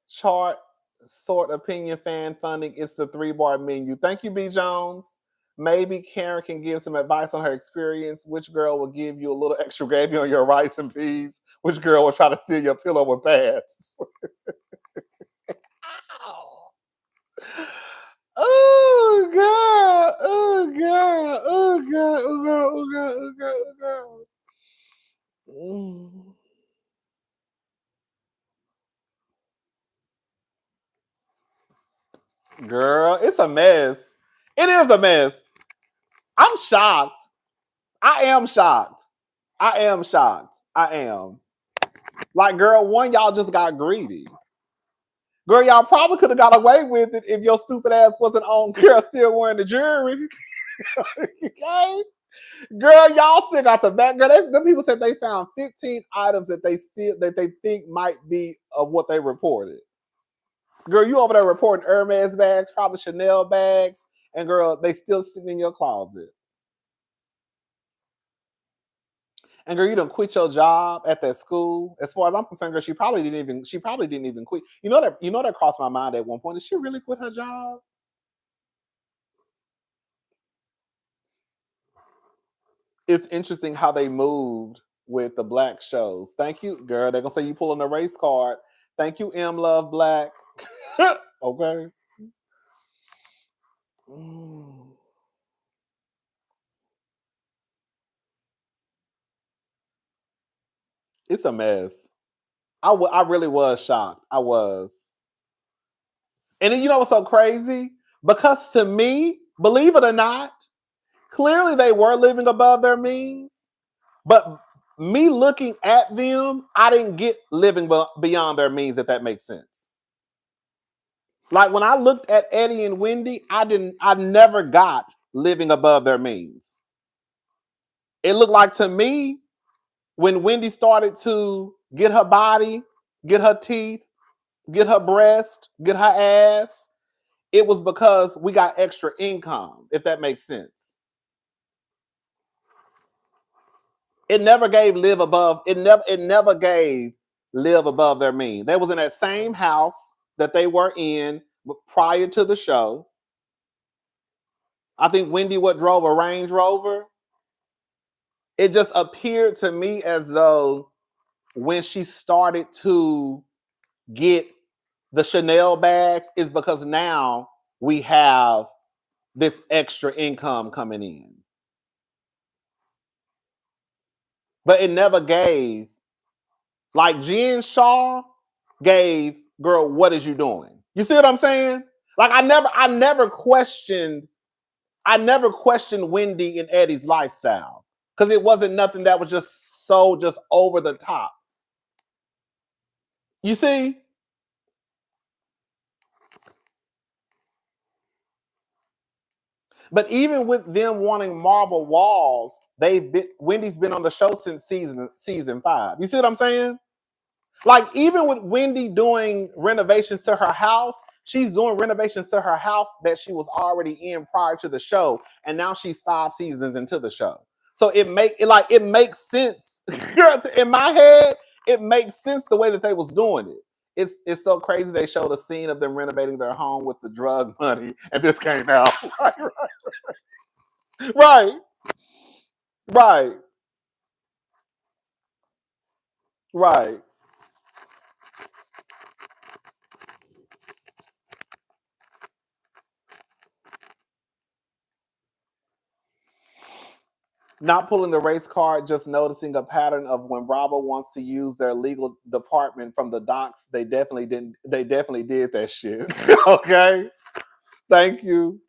Chart, sort, opinion, fan funding. It's the 3-bar menu. Thank you, B. Jones. Maybe Karen can give some advice on her experience. Which girl will give you a little extra gravy on your rice and peas? Which girl will try to steal your pillow with pads? Oh, God. Oh, God. Oh, God. Oh, God. Oh, God. Oh, God. Oh, God. Girl, it's a mess. It is a mess. I'm shocked. I am shocked. I am shocked. I am. Like, girl, y'all just got greedy. Girl, y'all probably could have got away with it if your stupid ass wasn't on girl still wearing the jewelry. Okay? Girl, y'all still got the back. Girl, them people said they found 15 items that they think might be of what they reported. Girl, you over there reporting Hermes bags, probably Chanel bags, and girl, they still sitting in your closet. And girl, you done quit your job at that school. As far as I'm concerned, girl, she probably didn't even quit. You know that crossed my mind at one point. Did she really quit her job? It's interesting how they moved with the black shows. Thank you, girl. They're gonna say you pulling a race card. Thank you, M Love Black. Okay. It's a mess. I really was shocked. I was. And then you know what's so crazy? Because to me, believe it or not, clearly they were living above their means. But me looking at them, I didn't get living beyond their means, if that makes sense. Like when I looked at Eddie and Wendy, I never got living above their means. It looked like to me, when Wendy started to get her body, get her teeth, get her breast, get her ass, it was because we got extra income, if that makes sense. It never gave live above, it never gave live above their means. They was in that same house that they were in prior to the show. I think Wendy drove a Range Rover. It just appeared to me as though when she started to get the Chanel bags is because now we have this extra income coming in. But it never gave, like Jen Shaw gave, girl, what is you doing? You see what I'm saying? Like I never questioned Wendy and Eddie's lifestyle because it wasn't nothing that was just over the top. You see? But even with them wanting marble walls, Wendy's been on the show since season 5. You see what I'm saying? Like even with Wendy doing renovations to her house, she's doing renovations to her house that she was already in prior to the show, and now she's 5 seasons into the show. So it makes sense. In my head, it makes sense the way that they was doing it. it's so crazy. They showed a scene of them renovating their home with the drug money, and this came out. Right. Not pulling the race card, just noticing a pattern of when Bravo wants to use their legal department from the docs. They definitely didn't. They definitely did that shit. Okay. Thank you.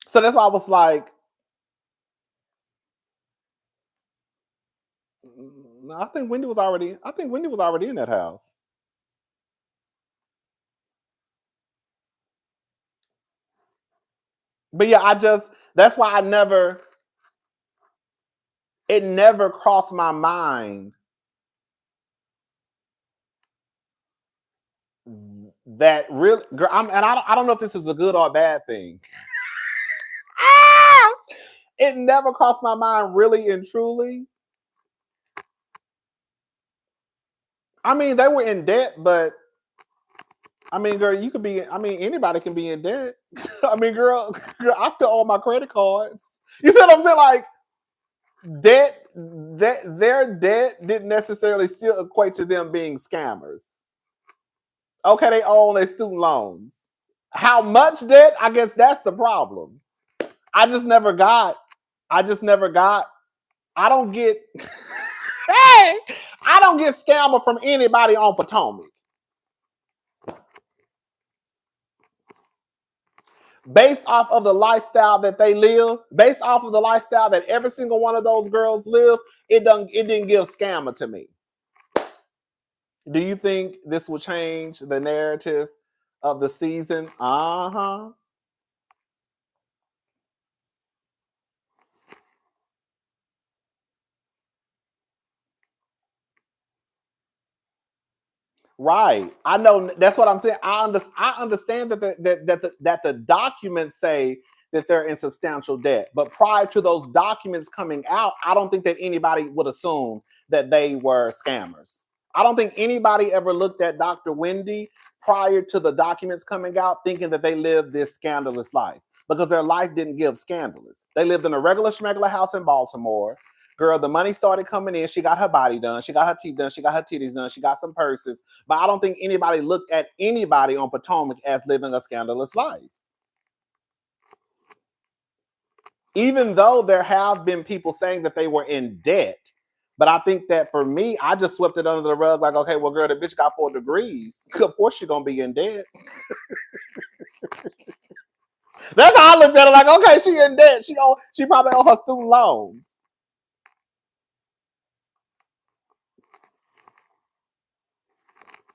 So that's why I was like, I think Wendy was already in that house. But yeah, that's why it never crossed my mind that really, girl, I don't know if this is a good or a bad thing. It never crossed my mind, really and truly. I mean, they were in debt, but I mean, girl, you could be. I mean, anybody can be in debt. I mean, girl, I still owe my credit cards. You see what I'm saying? Like, their debt didn't necessarily still equate to them being scammers. Okay, they own their student loans. How much debt? I guess that's the problem. I don't get hey, I don't get scammer from anybody on Potomac. Based off of the lifestyle that they live, based off of the lifestyle that every single one of those girls live, it didn't give scammer to me. Do you think this will change the narrative of the season? Uh-huh. Right. I know. That's what I'm saying. I understand that the documents say that they're in substantial debt, but prior to those documents coming out, I don't think that anybody would assume that they were scammers. I don't think anybody ever looked at Dr. Wendy prior to the documents coming out thinking that they lived this scandalous life, because their life didn't give scandalous. They lived in a regular schmegular house in Baltimore. Girl, the money started coming in. She got her body done. She got her teeth done. She got her titties done. She got some purses. But I don't think anybody looked at anybody on Potomac as living a scandalous life. Even though there have been people saying that they were in debt. But I think that for me, I just swept it under the rug like, okay, well, girl, the bitch got 4 degrees. Of course she's going to be in debt. That's how I looked at it. Like, okay, she in debt. She probably owe her student loans.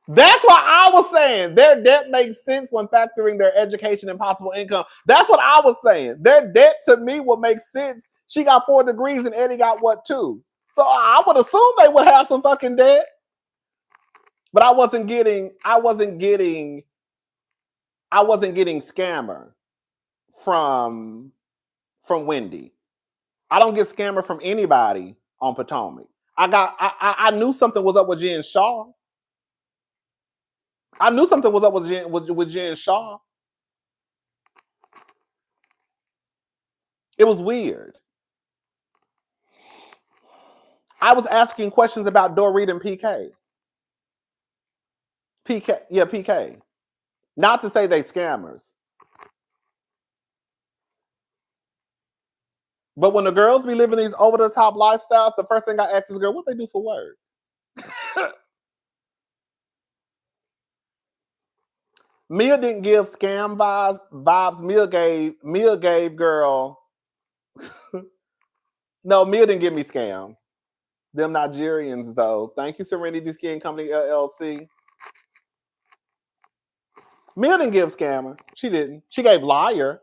That's why I was saying their debt makes sense when factoring their education and possible income. That's what I was saying. Their debt to me would make sense. She got 4 degrees and Eddie got what, 2? So I would assume they would have some fucking debt. But I wasn't getting scammer from Wendy. I don't get scammer from anybody on Potomac. I knew something was up with Jen Shaw. I knew something was up with Jen Shaw. It was weird. I was asking questions about Dorit and PK. PK. Not to say they scammers. But when the girls be living these over-the-top lifestyles, the first thing I ask is, girl, what they do for work? Mia didn't give scam vibes. Mia gave girl. No, Mia didn't give me scam. Them Nigerians, though. Thank you, Serenity Skin Company, LLC. Mia didn't give scammer. She didn't. She gave liar.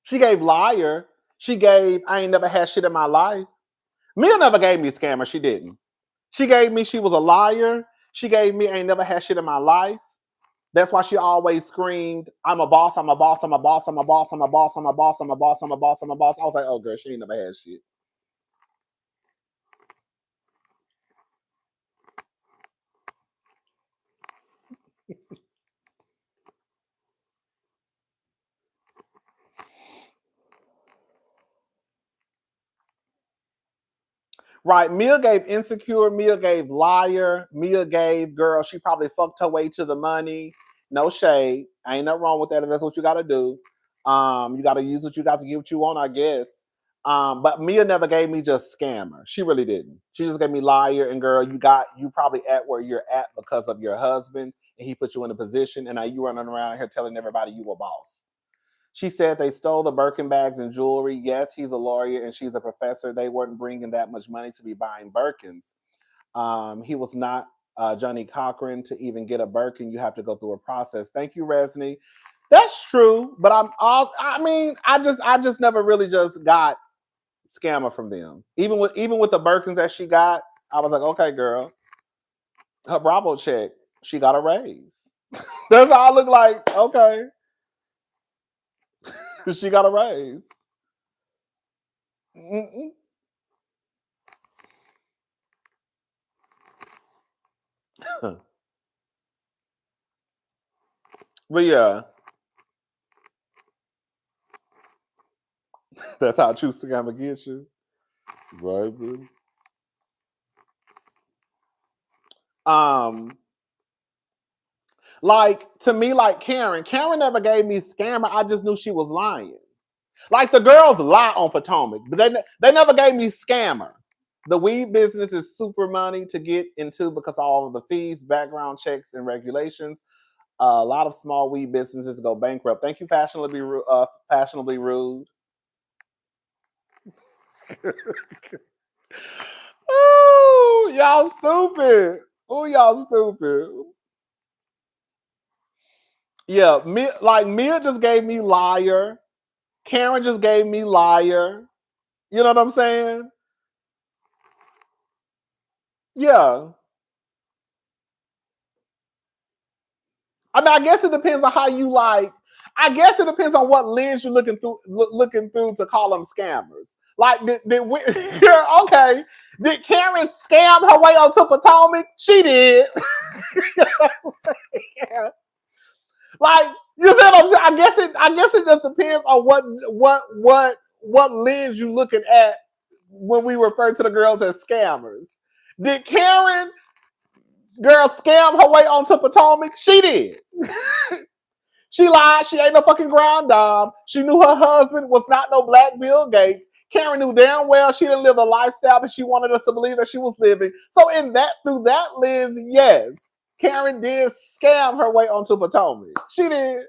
She gave I ain't never had shit in my life. Mia never gave me scammer. She didn't. She gave me she was a liar. She gave me I ain't never had shit in my life. That's why she always screamed, I'm a boss, I'm a boss, I'm a boss, I'm a boss, I'm a boss, I'm a boss, I'm a boss, I'm a boss, I'm a boss. I was like, oh girl, she ain't never had shit. Right. Mia gave insecure, Mia gave liar, Mia gave girl, she probably fucked her way to the money. No shade. Ain't nothing wrong with that if that's what you gotta do. You gotta use what you got to get what you want, I guess. But Mia never gave me just scammer. She really didn't. She just gave me liar and girl, you probably at where you're at because of your husband and he put you in a position and now you running around here telling everybody you a boss. She said they stole the Birkin bags and jewelry. Yes, he's a lawyer and she's a professor. They weren't bringing that much money to be buying Birkins. He was not Johnny Cochran to even get a Birkin. You have to go through a process. Thank you, Resney. That's true, but I just never really just got scammer from them. Even with the Birkins that she got, I was like, okay, girl. Her Bravo check, she got a raise. That's how I look like. Okay. She got a raise. Mm-mm. But yeah, that's how true scammer gets you, baby. Like to me, like Karen never gave me scammer. I just knew she was lying. Like the girls lie on Potomac, but they never gave me scammer. The weed business is super money to get into because of all of the fees, background checks, and regulations. A lot of small weed businesses go bankrupt. Thank you, fashionably rude. Oh, y'all stupid. Oh, y'all stupid. Yeah, Mia just gave me liar. Karen just gave me liar. You know what I'm saying? Yeah. I mean, I guess it depends on how you like. I guess it depends on what lens you're looking through to call them scammers. Like, okay, did Karen scam her way onto Potomac? She did. Like, you see what I'm saying? I guess it just depends on what lens you looking at when we refer to the girls as scammers. Did Karen girl scam her way onto Potomac? She did. She lied. She ain't no fucking ground dom. She knew her husband was not no black Bill Gates. Karen knew damn well she didn't live the lifestyle that she wanted us to believe that she was living. So through that lens, yes, Karen did scam her way onto Potomac. She did.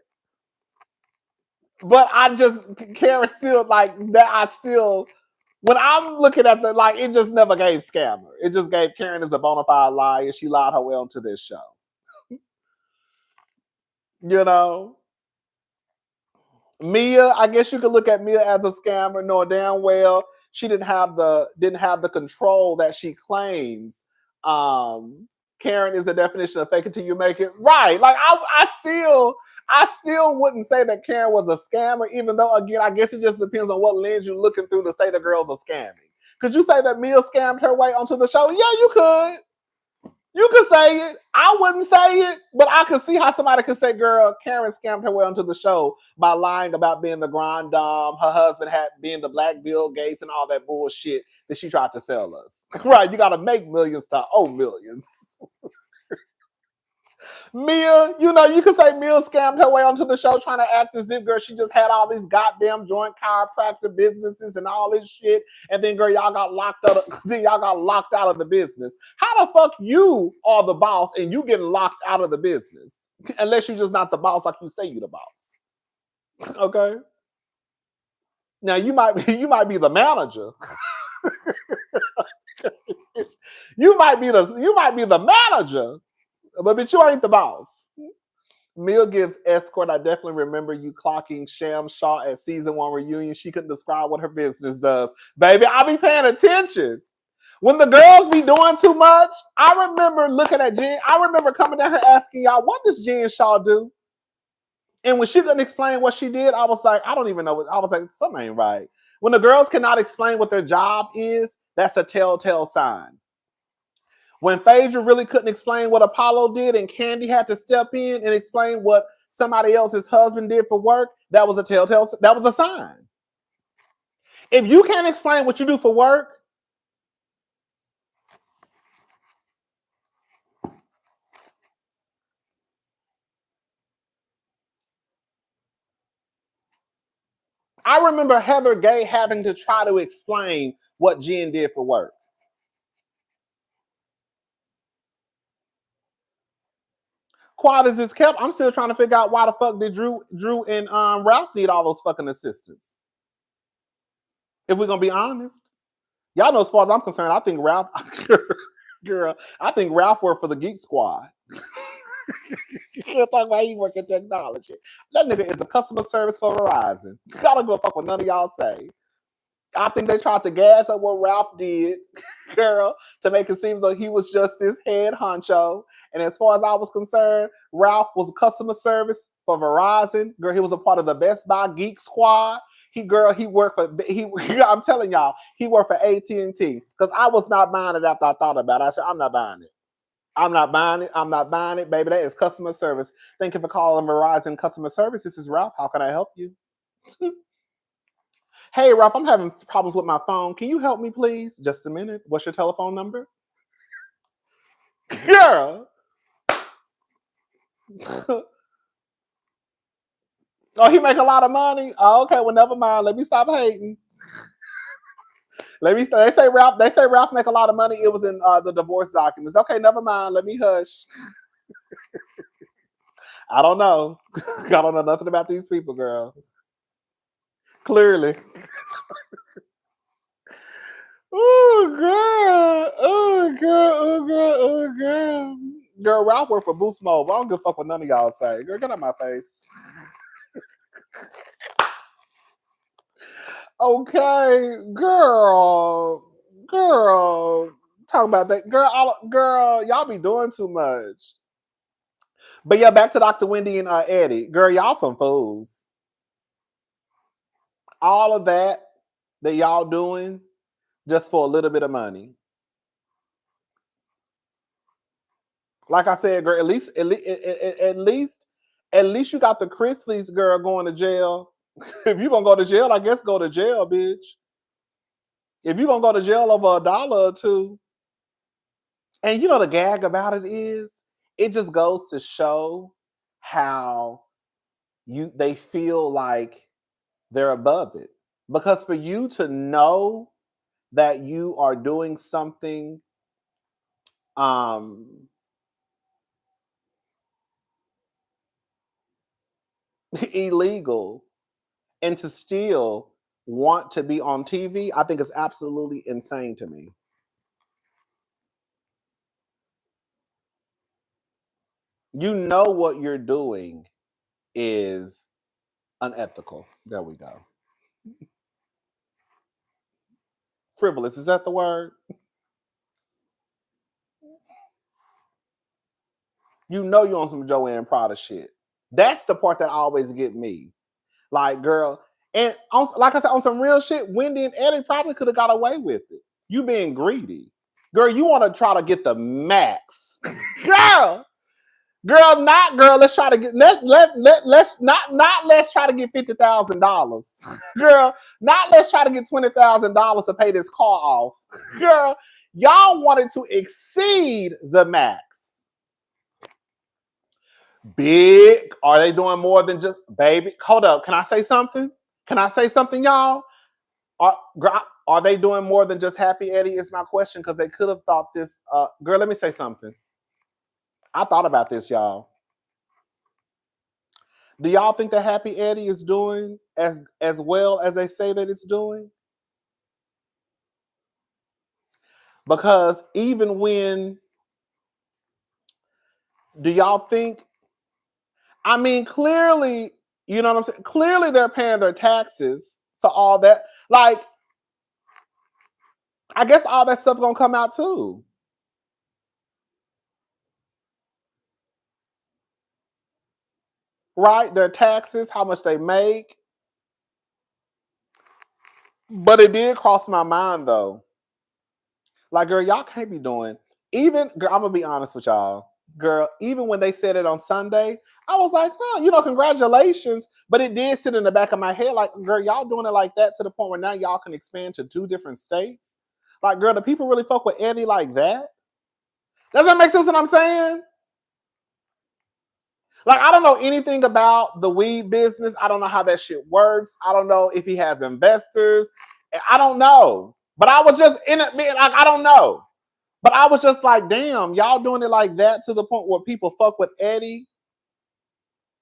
But Karen still like that. When I'm looking at it just never gave scammer. It just gave Karen as a bona fide liar. She lied her way onto this show. You know? Mia, I guess you could look at Mia as a scammer, knowing damn well she didn't have the control that she claims. Karen is the definition of fake it till you make it right. Like I still wouldn't say that Karen was a scammer, even though again, I guess it just depends on what lens you're looking through to say the girls are scamming. Could you say that Mia scammed her way onto the show? Yeah, you could. You could say it. I wouldn't say it, but I could see how somebody could say, girl, Karen scammed her way onto the show by lying about being the grand dame, her husband had being the black Bill Gates and all that bullshit that she tried to sell us. Right, you got to make millions to owe millions. Mia, you could say Mia scammed her way onto the show trying to act as if, girl, she just had all these goddamn joint chiropractor businesses and all this shit. And then, girl, y'all got locked out of the business. How the fuck you are the boss and you getting locked out of the business? Unless you're just not the boss like you say you the boss. Okay? Now, you might be the manager. You might be the manager. But you ain't the boss. Mia gives escort. I definitely remember you clocking Sham Shaw at season 1 reunion. She couldn't describe what her business does. Baby, I be paying attention. When the girls be doing too much, I remember looking at Jen. I remember coming down here asking y'all, what does Jen Shaw do? And when she couldn't explain what she did, I was like, I don't even know what. I was like, something ain't right. When the girls cannot explain what their job is, that's a telltale sign. When Phaedra really couldn't explain what Apollo did and Candy had to step in and explain what somebody else's husband did for work, that was a telltale, that was a sign. If you can't explain what you do for work, I remember Heather Gay having to try to explain what Jen did for work. Quiet as it's kept, I'm still trying to figure out why the fuck did Drew and Ralph need all those fucking assistants. If we're gonna be honest, y'all know as far as I'm concerned, I think Ralph, girl, I think Ralph worked for the Geek Squad. You talk about he work in technology. That nigga is a customer service for Verizon. I don't give a fuck what none of y'all say. I think they tried to gas up what Ralph did, girl, to make it seem like he was just this head honcho. And as far as I was concerned, Ralph was customer service for Verizon. Girl, he was a part of the Best Buy Geek Squad. He worked for, I'm telling y'all, he worked for AT&T. Because I was not buying it after I thought about it. I said, I'm not buying it. I'm not buying it. I'm not buying it, baby. That is customer service. Thank you for calling Verizon customer service. This is Ralph. How can I help you? Hey, Ralph, I'm having problems with my phone. Can you help me, please? Just a minute. What's your telephone number? Girl. Oh, he make a lot of money? Oh, okay, well, never mind. Let me stop hating. They say Ralph make a lot of money. It was in the divorce documents. Okay, never mind. Let me hush. I don't know. I don't know nothing about these people, girl. Clearly. Oh, girl. Oh, girl. Oh, girl. Oh, girl. Girl, Ralph worked for Boost Mobile. I don't give a fuck what none of y'all say. Girl, get out my face. Okay, girl. Talk about that. Girl, y'all be doing too much. But yeah, back to Dr. Wendy and Eddie. Girl, y'all some fools. All of that y'all doing just for a little bit of money. Like I said, girl, at least you got the Chrisleys, girl, going to jail. If you're gonna go to jail, I guess go to jail, bitch. If you're gonna go to jail over $1 or $2. And you know the gag about it is, it just goes to show how they feel like they're above it. Because for you to know that you are doing something illegal and to still want to be on TV, I think it's absolutely insane to me. You know what you're doing is unethical. There we go. Frivolous, is that the word? You know you're on some Joanne Prada shit. That's the part that always get me. Like, girl, and like I said, on some real shit, Wendy and Eddie probably could have got away with it. You being greedy. Girl, you want to try to get the max. Girl, let's try to get let's try to get $50,000. Girl, let's try to get $20,000 to pay this car off. Girl, y'all wanted to exceed the max. Big, are they doing more than just, baby? Hold up, can I say something? Y'all? Are they doing more than just Happy Eddie is my question, because they could have thought this. Girl, let me say something. I thought about this, y'all. Do y'all think that Happy Eddie is doing as well as they say that it's doing? Because even when, do y'all think, I mean, clearly, you know what I'm saying? Clearly they're paying their taxes. So all that, like, I guess all that stuff gonna come out too. Right? Their taxes, how much they make. But it did cross my mind though. Like, girl, y'all can't be doing, even, girl, I'm gonna be honest with y'all. Girl, even when they said it on Sunday, I was like, congratulations. But it did sit in the back of my head, like, girl, y'all doing it like that to the point where now y'all can expand to 2 different states. Like, girl, do people really fuck with Eddie like that? Does that make sense what I'm saying? Like, I don't know anything about the weed business. I don't know how that shit works. I don't know if he has investors. I don't know. But I was just in it, like, I don't know. But I was just like, damn, y'all doing it like that to the point where people fuck with Eddie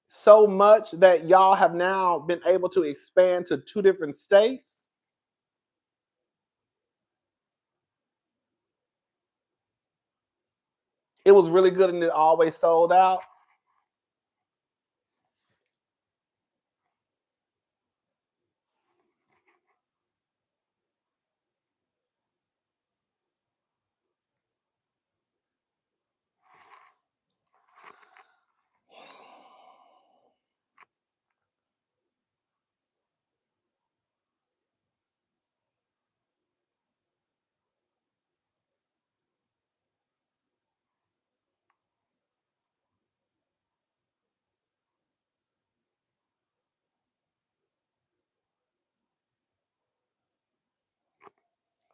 so much that y'all have now been able to expand to 2 different states. It was really good and it always sold out.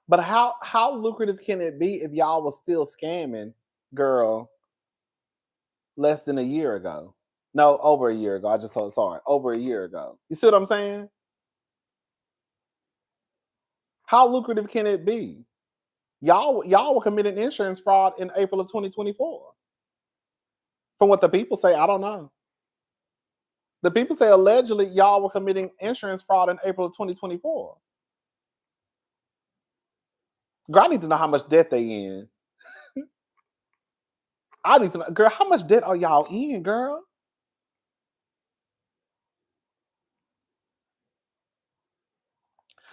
But how lucrative can it be if y'all was still scamming, girl, less than a year ago? No, over a year ago. I just told, sorry, over a year ago. You see what I'm saying? How lucrative can it be? Y'all were committing insurance fraud in April of 2024. From what the people say, I don't know. The people say allegedly y'all were committing insurance fraud in April of 2024. Girl, I need to know how much debt they in. I need to know, girl, how much debt are y'all in, girl?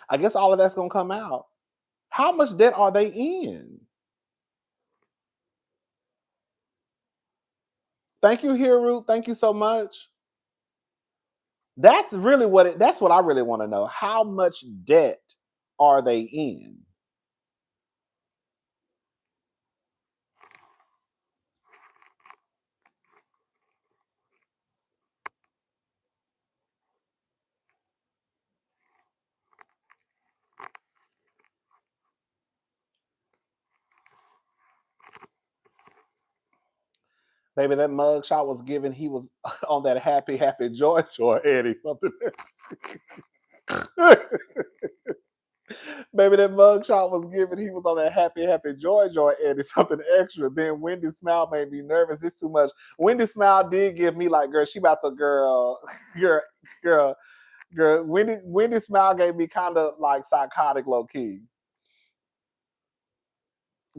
I guess all of that's gonna come out. How much debt are they in? Thank you, Hiru. Thank you so much. That's really that's what I really want to know. How much debt are they in? Baby, that mug shot was given. He was on that happy, happy, joy, Eddie. Something. Baby, that mug shot was given. He was on that happy, happy, joy, Eddie. Something extra. Then Wendy's smile made me nervous. It's too much. Wendy's smile did give me like, girl, she about to girl. Wendy's smile gave me kind of like psychotic low key.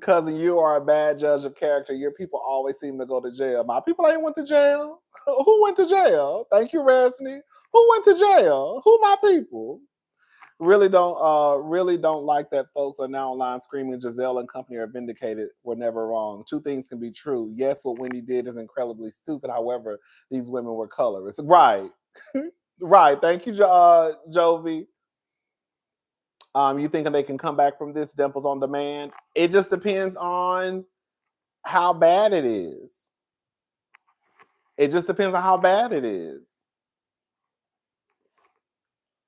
Cousin, you are a bad judge of character. Your people always seem to go to jail. My people ain't went to jail. Who went to jail? Thank you, Resney. Who went to jail? Who my people? Really don't like that folks are now online screaming Giselle and company are vindicated. We're never wrong. 2 things can be true. Yes, what Wendy did is incredibly stupid. However, these women were colorists. Right. Right. Thank you, Jovi. You thinking they can come back from this? Dimples on demand. It just depends on how bad it is. It just depends on how bad it is.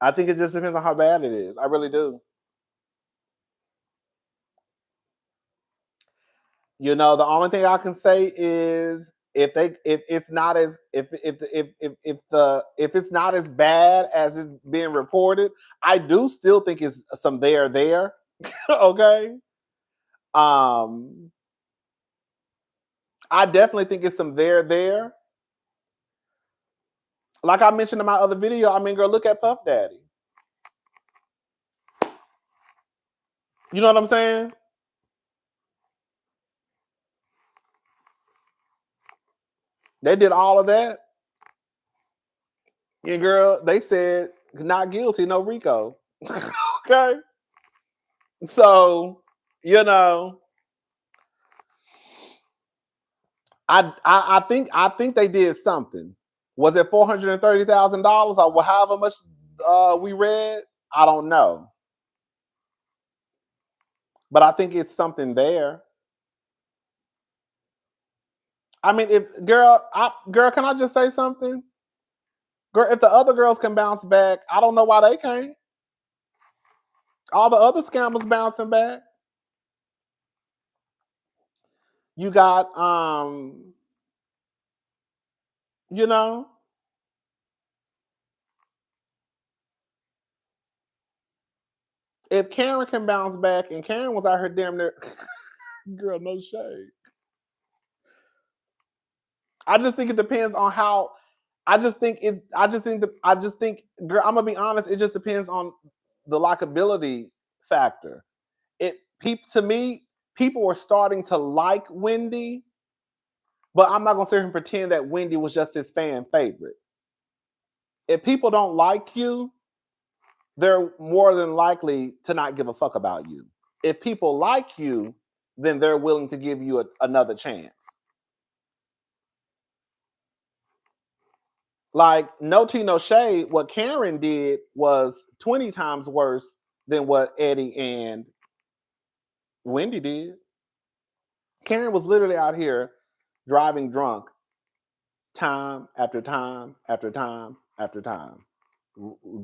I think it just depends on how bad it is. I really do. You know, the only thing I can say is if it's not as bad as it's being reported, I do still think it's some there. Okay. I definitely think it's some there. Like I mentioned in my other video, I mean, girl, look at Puff Daddy. You know what I'm saying? They did all of that. And girl, they said not guilty, no RICO. Okay. So You know, I think they did something. Was it $430,000 or however much we read? I don't know, but I think it's something there. I mean, girl, can I just say something? Girl, if the other girls can bounce back, I don't know why they can't. All the other scammers bouncing back. You got, you know, if Karen can bounce back, and Karen was out here damn near, girl, no shade. I just think it depends on how. Girl, I'm gonna be honest. It just depends on the likability factor. To me, people were starting to like Wendy, but I'm not gonna sit here and pretend that Wendy was just his fan favorite. If people don't like you, they're more than likely to not give a fuck about you. If people like you, then they're willing to give you another chance. Like, no tea, no shade. What Karen did was 20 times worse than what Eddie and Wendy did. Karen was literally out here driving drunk time after time after time after time,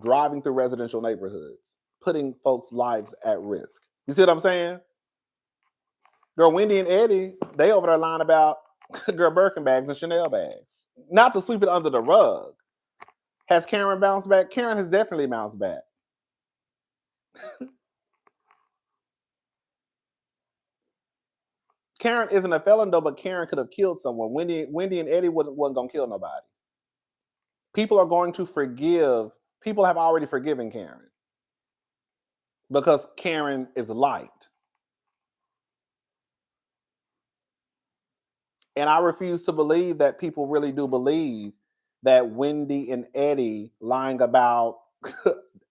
driving through residential neighborhoods, putting folks' lives at risk. You see what I'm saying? Girl, Wendy and Eddie, they over there lying about girl Birkin bags and Chanel bags. Not to sweep it under the rug. Has Karen bounced back? Karen has definitely bounced back. Karen isn't a felon though, but Karen could have killed someone. Wendy and Eddie wasn't gonna kill nobody. People are going to forgive. People have already forgiven Karen because Karen is liked. And I refuse to believe that people really do believe that Wendy and Eddie lying about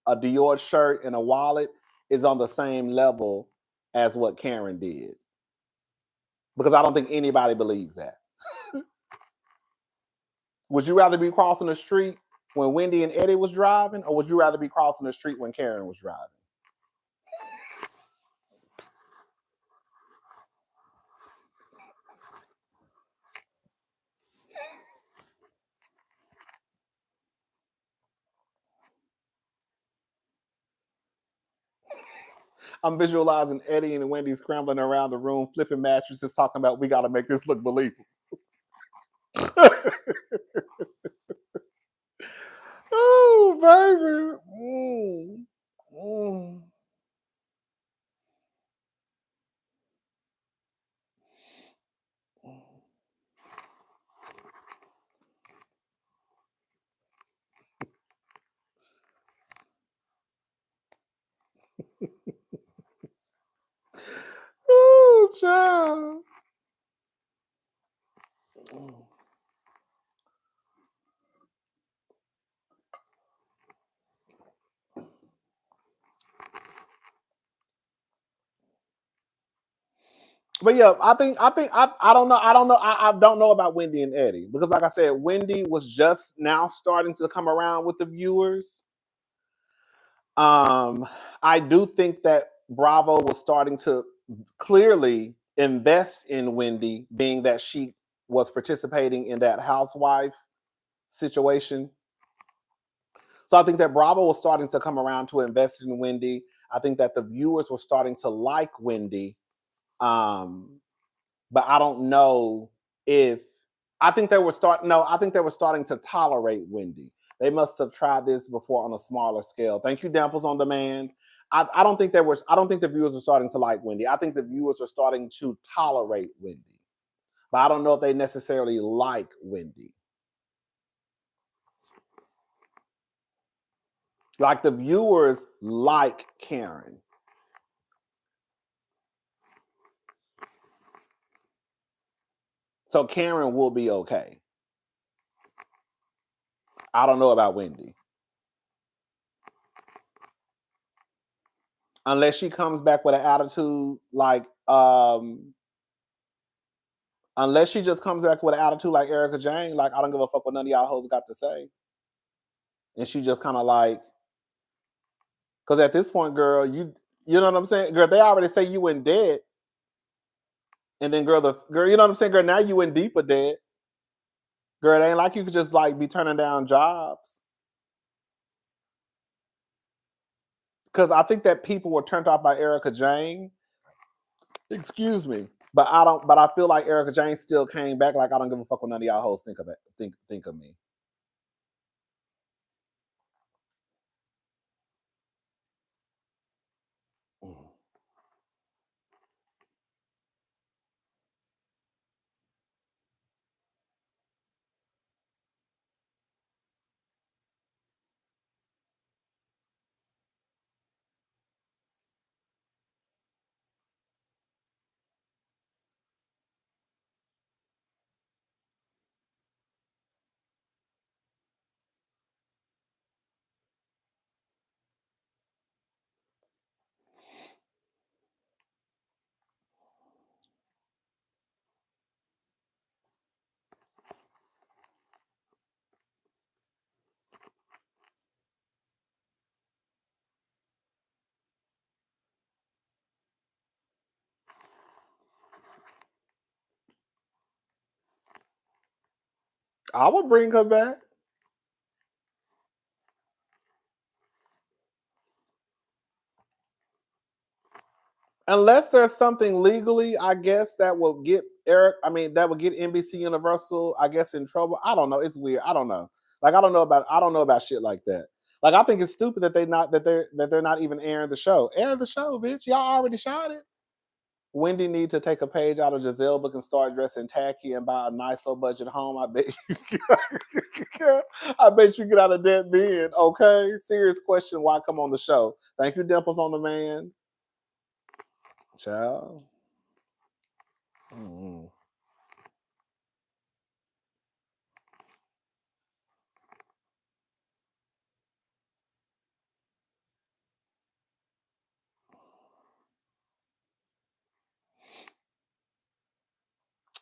a Dior shirt and a wallet is on the same level as what Karen did. Because I don't think anybody believes that. Would you rather be crossing the street when Wendy and Eddie was driving, or would you rather be crossing the street when Karen was driving? I'm visualizing Eddie and Wendy scrambling around the room, flipping mattresses, talking about we got to make this look believable. Oh, baby. Oh, child. But yeah, I don't know. I don't know about Wendy and Eddie because, like I said, Wendy was just now starting to come around with the viewers. I do think that Bravo was starting to clearly invest in Wendy, being that she was participating in that housewife situation. So I think that Bravo was starting to come around to invest in Wendy. I think that the viewers were starting to like Wendy. But I don't know if I think they were starting to tolerate Wendy. They must have tried this before on a smaller scale. Thank you, Damples on Demand. I don't think the viewers are starting to like Wendy. I think the viewers are starting to tolerate Wendy. But I don't know if they necessarily like Wendy. Like the viewers like Karen. So Karen will be okay. I don't know about Wendy. unless she comes back with an attitude like unless she just comes back with an attitude like Erica Jane, like I don't give a fuck what none of y'all hoes got to say. And she just kind of like, because at this point, girl, you know what I'm saying? Girl, they already say you in debt. And then girl, you know what I'm saying? Girl, now you in deeper debt. Girl, it ain't like you could just like be turning down jobs. Because I think that people were turned off by Erica Jane. Excuse me. But I feel like Erica Jane still came back like I don't give a fuck what none of y'all hoes think of it. Think of me. I would bring her back. Unless there's something legally, I guess that will get that would get NBC Universal, I guess, in trouble. I don't know. It's weird. I don't know. Like I don't know about shit like that. Like I think it's stupid that they're not even airing the show. Air the show, bitch. Y'all already shot it. Wendy needs to take a page out of Giselle book and start dressing tacky and buy a nice low budget home. I bet you get out of debt then. Okay. Serious question. Why come on the show? Thank you, Dimples on the Man. Child. Mm-hmm.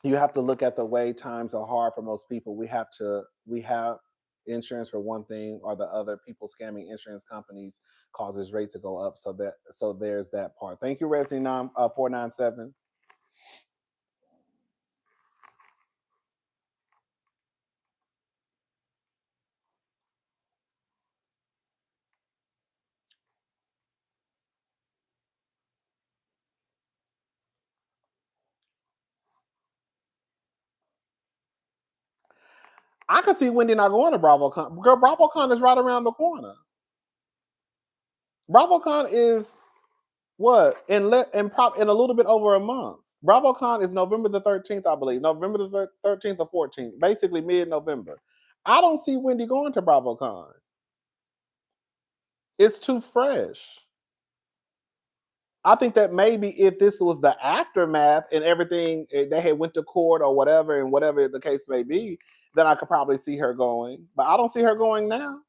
You have to look at the way times are hard for most people. We have insurance for one thing or the other. People scamming insurance companies causes rates to go up. So there's that part. Thank you, Resi 497. I can see Wendy not going to BravoCon. Girl, BravoCon is right around the corner. BravoCon is what in a little bit over a month. BravoCon is November the 13th, I believe. November the 13th or 14th, basically mid-November. I don't see Wendy going to BravoCon. It's too fresh. I think that maybe if this was the aftermath and everything, they had went to court or whatever, and whatever the case may be, then I could probably see her going. But I don't see her going now.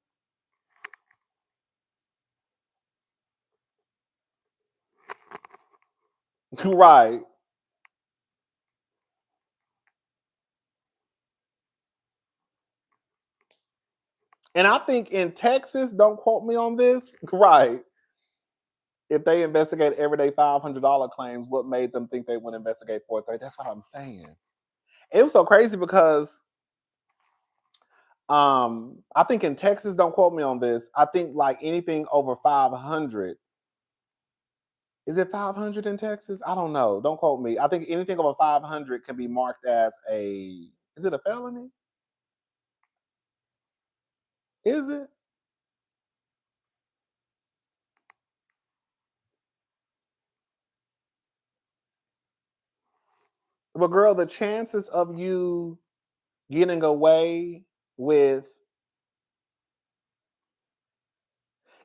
Right. And I think in Texas, don't quote me on this, right? If they investigate everyday $500 claims, what made them think they would investigate $430? That's what I'm saying. It was so crazy because I think in Texas, don't quote me on this, I think like anything over 500. Is it 500 in Texas? I don't know. Don't quote me. I think anything over 500 can be marked as is it a felony? Is it? But girl, the chances of you getting away with,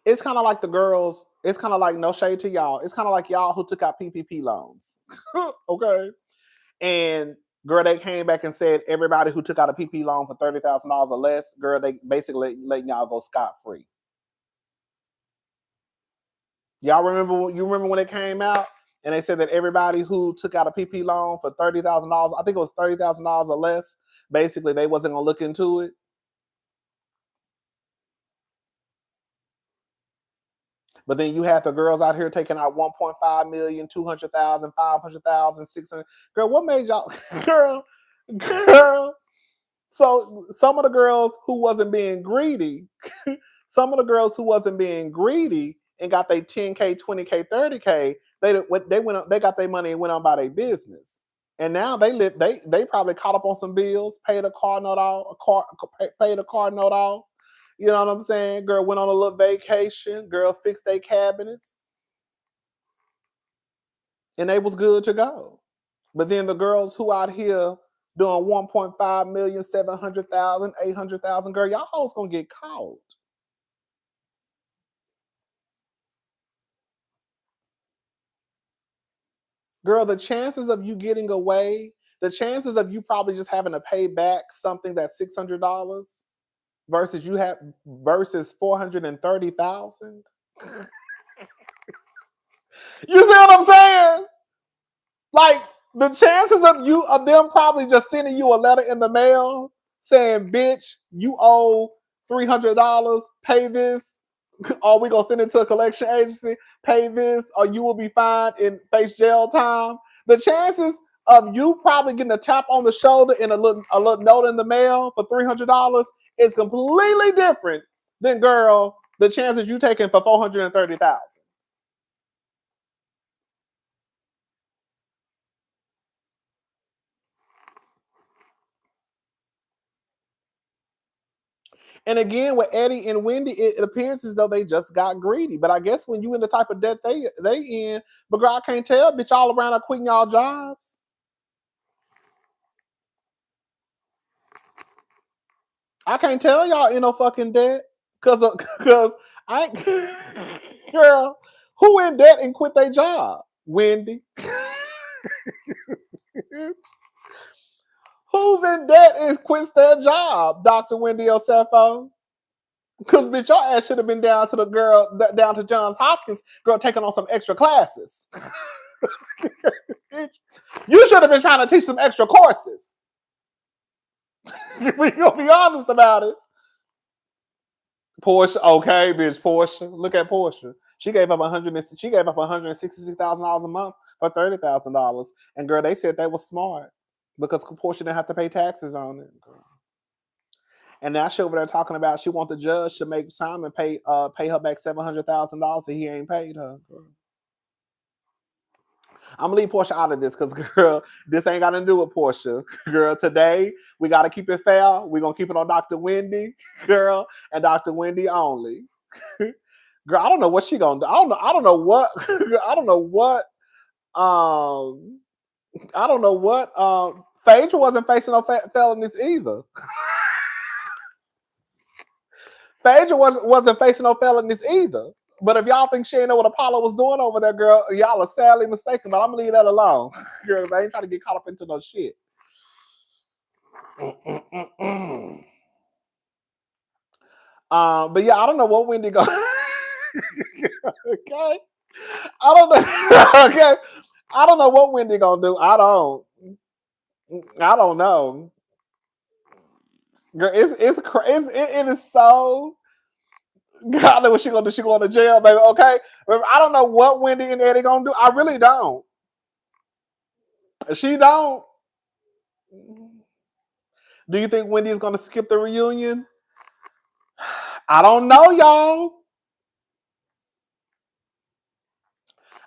it's kind of like the girls, it's kind of like, no shade to y'all, it's kind of like y'all who took out PPP loans. Okay. And girl, they came back and said everybody who took out a PPP loan for $30,000 or less, girl, they basically letting y'all go scot-free. Y'all remember? You remember when it came out and they said that everybody who took out a PP loan for $30,000, I think it was $30,000 or less, basically they wasn't gonna look into it. But then you have the girls out here taking out 1.5 million, 200,000, 500,000, 600. Girl, what made y'all? Girl. So some of the girls who wasn't being greedy, some of the girls who wasn't being greedy and got their 10K, 20K, 30K, they got their money and went on by their business. And now they probably caught up on some bills, paid a car note off, paid a car note off. You know what I'm saying? Girl went on a little vacation. Girl fixed their cabinets. And they was good to go. But then the girls who out here doing 1.5 million, 700,000, 800,000, girl, y'all hoes gonna get caught. Girl, the chances of you getting away, the chances of you probably just having to pay back something that's $600 versus 430,000. You see what I'm saying? Like the chances of them probably just sending you a letter in the mail saying, "Bitch, you owe $300. Pay this, or we gonna send it to a collection agency. Pay this, or you will be fined and face jail time." The chances of you probably getting a tap on the shoulder and a little note in the mail for $300 is completely different than, girl, the chances you taking for 430,000. And again, with Eddie and Wendy, it appears as though they just got greedy. But I guess when you in the type of debt they in, but girl, I can't tell, bitch, all around are quitting y'all jobs. I can't tell y'all in no fucking debt. Cause I ain't, girl, who in debt and quit their job? Wendy. Who's in debt and quits their job? Dr. Wendy Osefo. Because bitch, your ass should have been down to Johns Hopkins, girl, taking on some extra classes. You should have been trying to teach some extra courses. We gonna be honest about it. Portia, okay, bitch, Portia. Look at Portia. She gave up $166,000 a month for $30,000. And girl, they said they was smart because Portia didn't have to pay taxes on it. Girl. And now she over there talking about she want the judge to make Simon pay her back $700,000 and he ain't paid her. Girl. I'm gonna leave Portia out of this because, girl, this ain't got to do with Portia. Girl, today we gotta keep it fair. We're gonna keep it on Dr. Wendy, girl, and Dr. Wendy only. Girl, I don't know what she gonna do. I don't know what Phaedra wasn't facing no felonies either. Phaedra wasn't facing no felonies either. But if y'all think she ain't know what Apollo was doing over there, girl, y'all are sadly mistaken. But I'm gonna leave that alone. Girl, I ain't trying to get caught up into no shit. But yeah, I don't know what Wendy goes. Okay. I don't know. Okay. I don't know what Wendy gonna do. I don't know. Girl, it is so. God, I know what she gonna do. She going to jail, baby. Okay. I don't know what Wendy and Eddie gonna do. I really don't. She don't. Do you think Wendy is gonna skip the reunion? I don't know, y'all.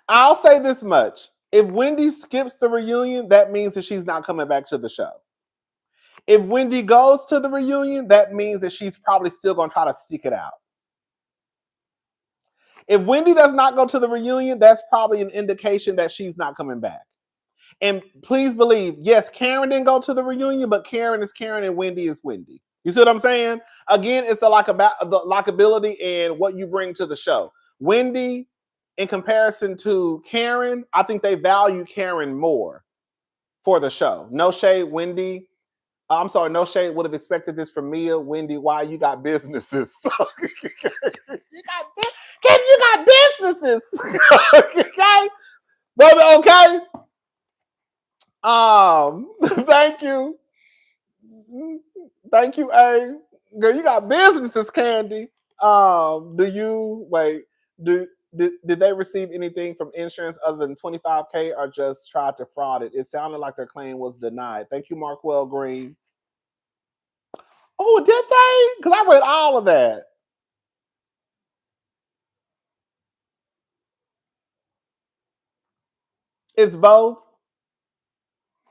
I'll say this much. If Wendy skips the reunion, that means that she's not coming back to the show. If Wendy goes to the reunion, that means that she's probably still going to try to stick it out. If Wendy does not go to the reunion, that's probably an indication that she's not coming back. And please believe, yes, Karen didn't go to the reunion, but Karen is Karen and Wendy is Wendy. You see what I'm saying? Again, it's the likability and what you bring to the show. Wendy, in comparison to Karen, I think they value Karen more for the show. No shade, Wendy. I'm sorry, no shade would have expected this from Mia. Wendy, why you got businesses? you got businesses. Okay? Baby, okay? Thank you. Thank you, A. Girl, you got businesses, Candy. Did they receive anything from insurance other than $25K or just tried to fraud it? It sounded like their claim was denied. Thank you, Markwell Green. Oh, did they? Because I read all of that. It's both.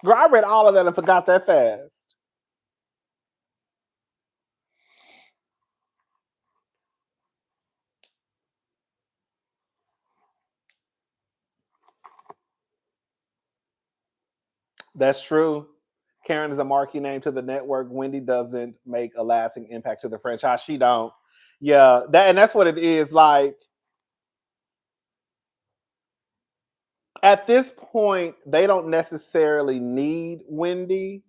Girl, I read all of that and forgot that fast. That's true. Karen is a marquee name to the network. Wendy doesn't make a lasting impact to the franchise. She don't. Yeah, that's what it is. Like, at this point, they don't necessarily need Wendy.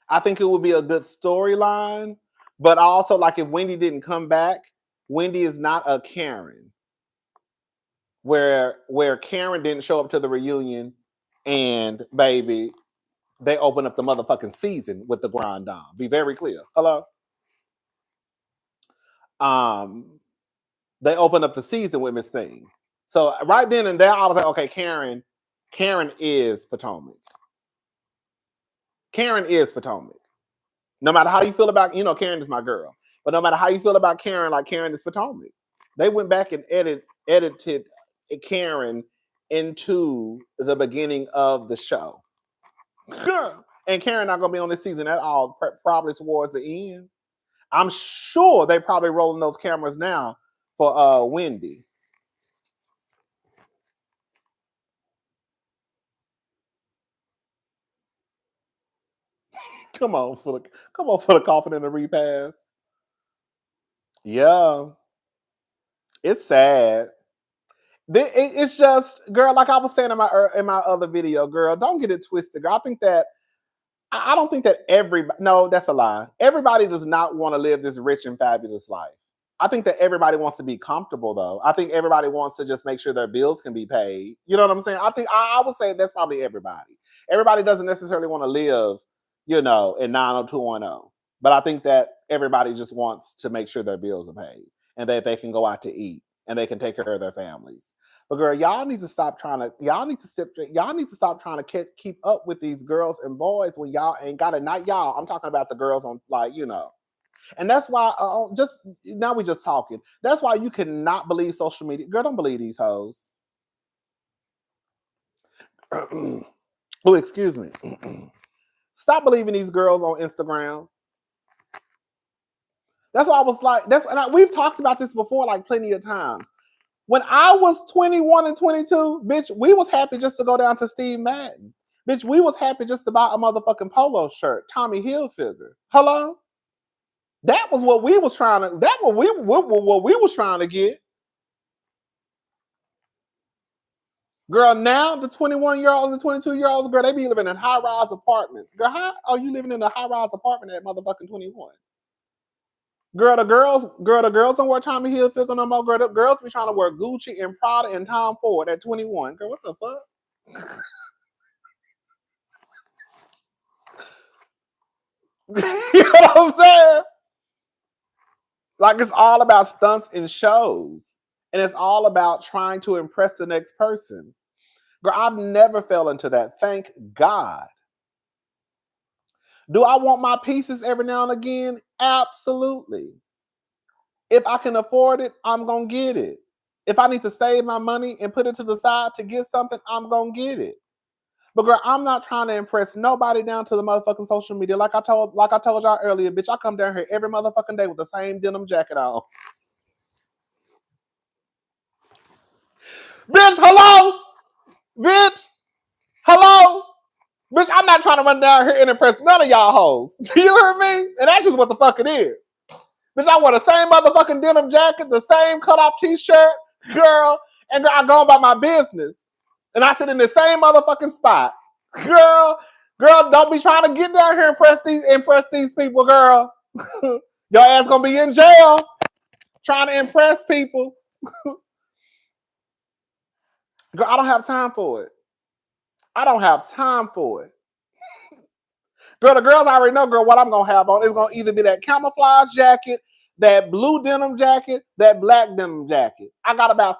I think it would be a good storyline, but also, like, if Wendy didn't come back, Wendy is not a Karen. Where Karen didn't show up to the reunion, and baby, they open up the motherfucking season with the grind on. Be very clear. Hello. They opened up the season with Miss Thing. So right then and there, I was like, okay, Karen is Potomac. Karen is Potomac. No matter how you feel about, Karen is my girl. But no matter how you feel about Karen, like, Karen is Potomac. They went back and edited Karen into the beginning of the show. And Karen not gonna be on this season at all, probably towards the end. I'm sure they probably rolling those cameras now for Wendy. Come on for the coffin and the repass. Yeah, it's sad. It's just, girl, like I was saying in my other video, girl, don't get it twisted. Girl, I don't think that everybody. No, that's a lie. Everybody does not want to live this rich and fabulous life. I think that everybody wants to be comfortable, though. I think everybody wants to just make sure their bills can be paid. You know what I'm saying? I think I would say that's probably everybody. Everybody doesn't necessarily want to live, in 90210. But I think that everybody just wants to make sure their bills are paid and that they can go out to eat and they can take care of their families. But girl, y'all need to stop trying to keep up with these girls and boys when y'all ain't got it. Not y'all. I'm talking about the girls on, And that's why, we just talking. That's why you cannot believe social media. Girl, don't believe these hoes. Oh, excuse me. Stop believing these girls on Instagram. That's why I was like, we've talked about this before, like, plenty of times. When I was 21 and 22, bitch, we was happy just to go down to Steve Madden. Bitch, we was happy just to buy a motherfucking polo shirt, Tommy Hilfiger. Hello? That was what we was trying to. What we was trying to get. Girl, now the 21-year-olds and the 22-year-olds, girl, they be living in high-rise apartments. Girl, how are you living in a high-rise apartment at motherfucking 21? Girl, the girls don't wear Tommy Hilfiger no more. Girl, the girls be trying to wear Gucci and Prada and Tom Ford at 21. Girl, what the fuck? You know what I'm saying? Like, it's all about stunts and shows. And it's all about trying to impress the next person. Girl, I've never fell into that. Thank God. Do I want my pieces every now and again? Absolutely. If I can afford it, I'm going to get it. If I need to save my money and put it to the side to get something, I'm going to get it. But girl, I'm not trying to impress nobody down to the motherfucking social media. Like I told y'all earlier, bitch, I come down here every motherfucking day with the same denim jacket on. Bitch, hello? Bitch, hello? Bitch, I'm not trying to run down here and impress none of y'all hoes. You hear me? And that's just what the fuck it is. Bitch, I wear the same motherfucking denim jacket, the same cut-off t-shirt, girl, and girl, I go about my business. And I sit in the same motherfucking spot. Girl, Girl, don't be trying to get down here and impress these people, girl. Your ass gonna be in jail trying to impress people. Girl, I don't have time for it. I don't have time for it. Girl, the girls already know, girl, what I'm gonna have on is gonna either be that camouflage jacket, that blue denim jacket, that black denim jacket. I got about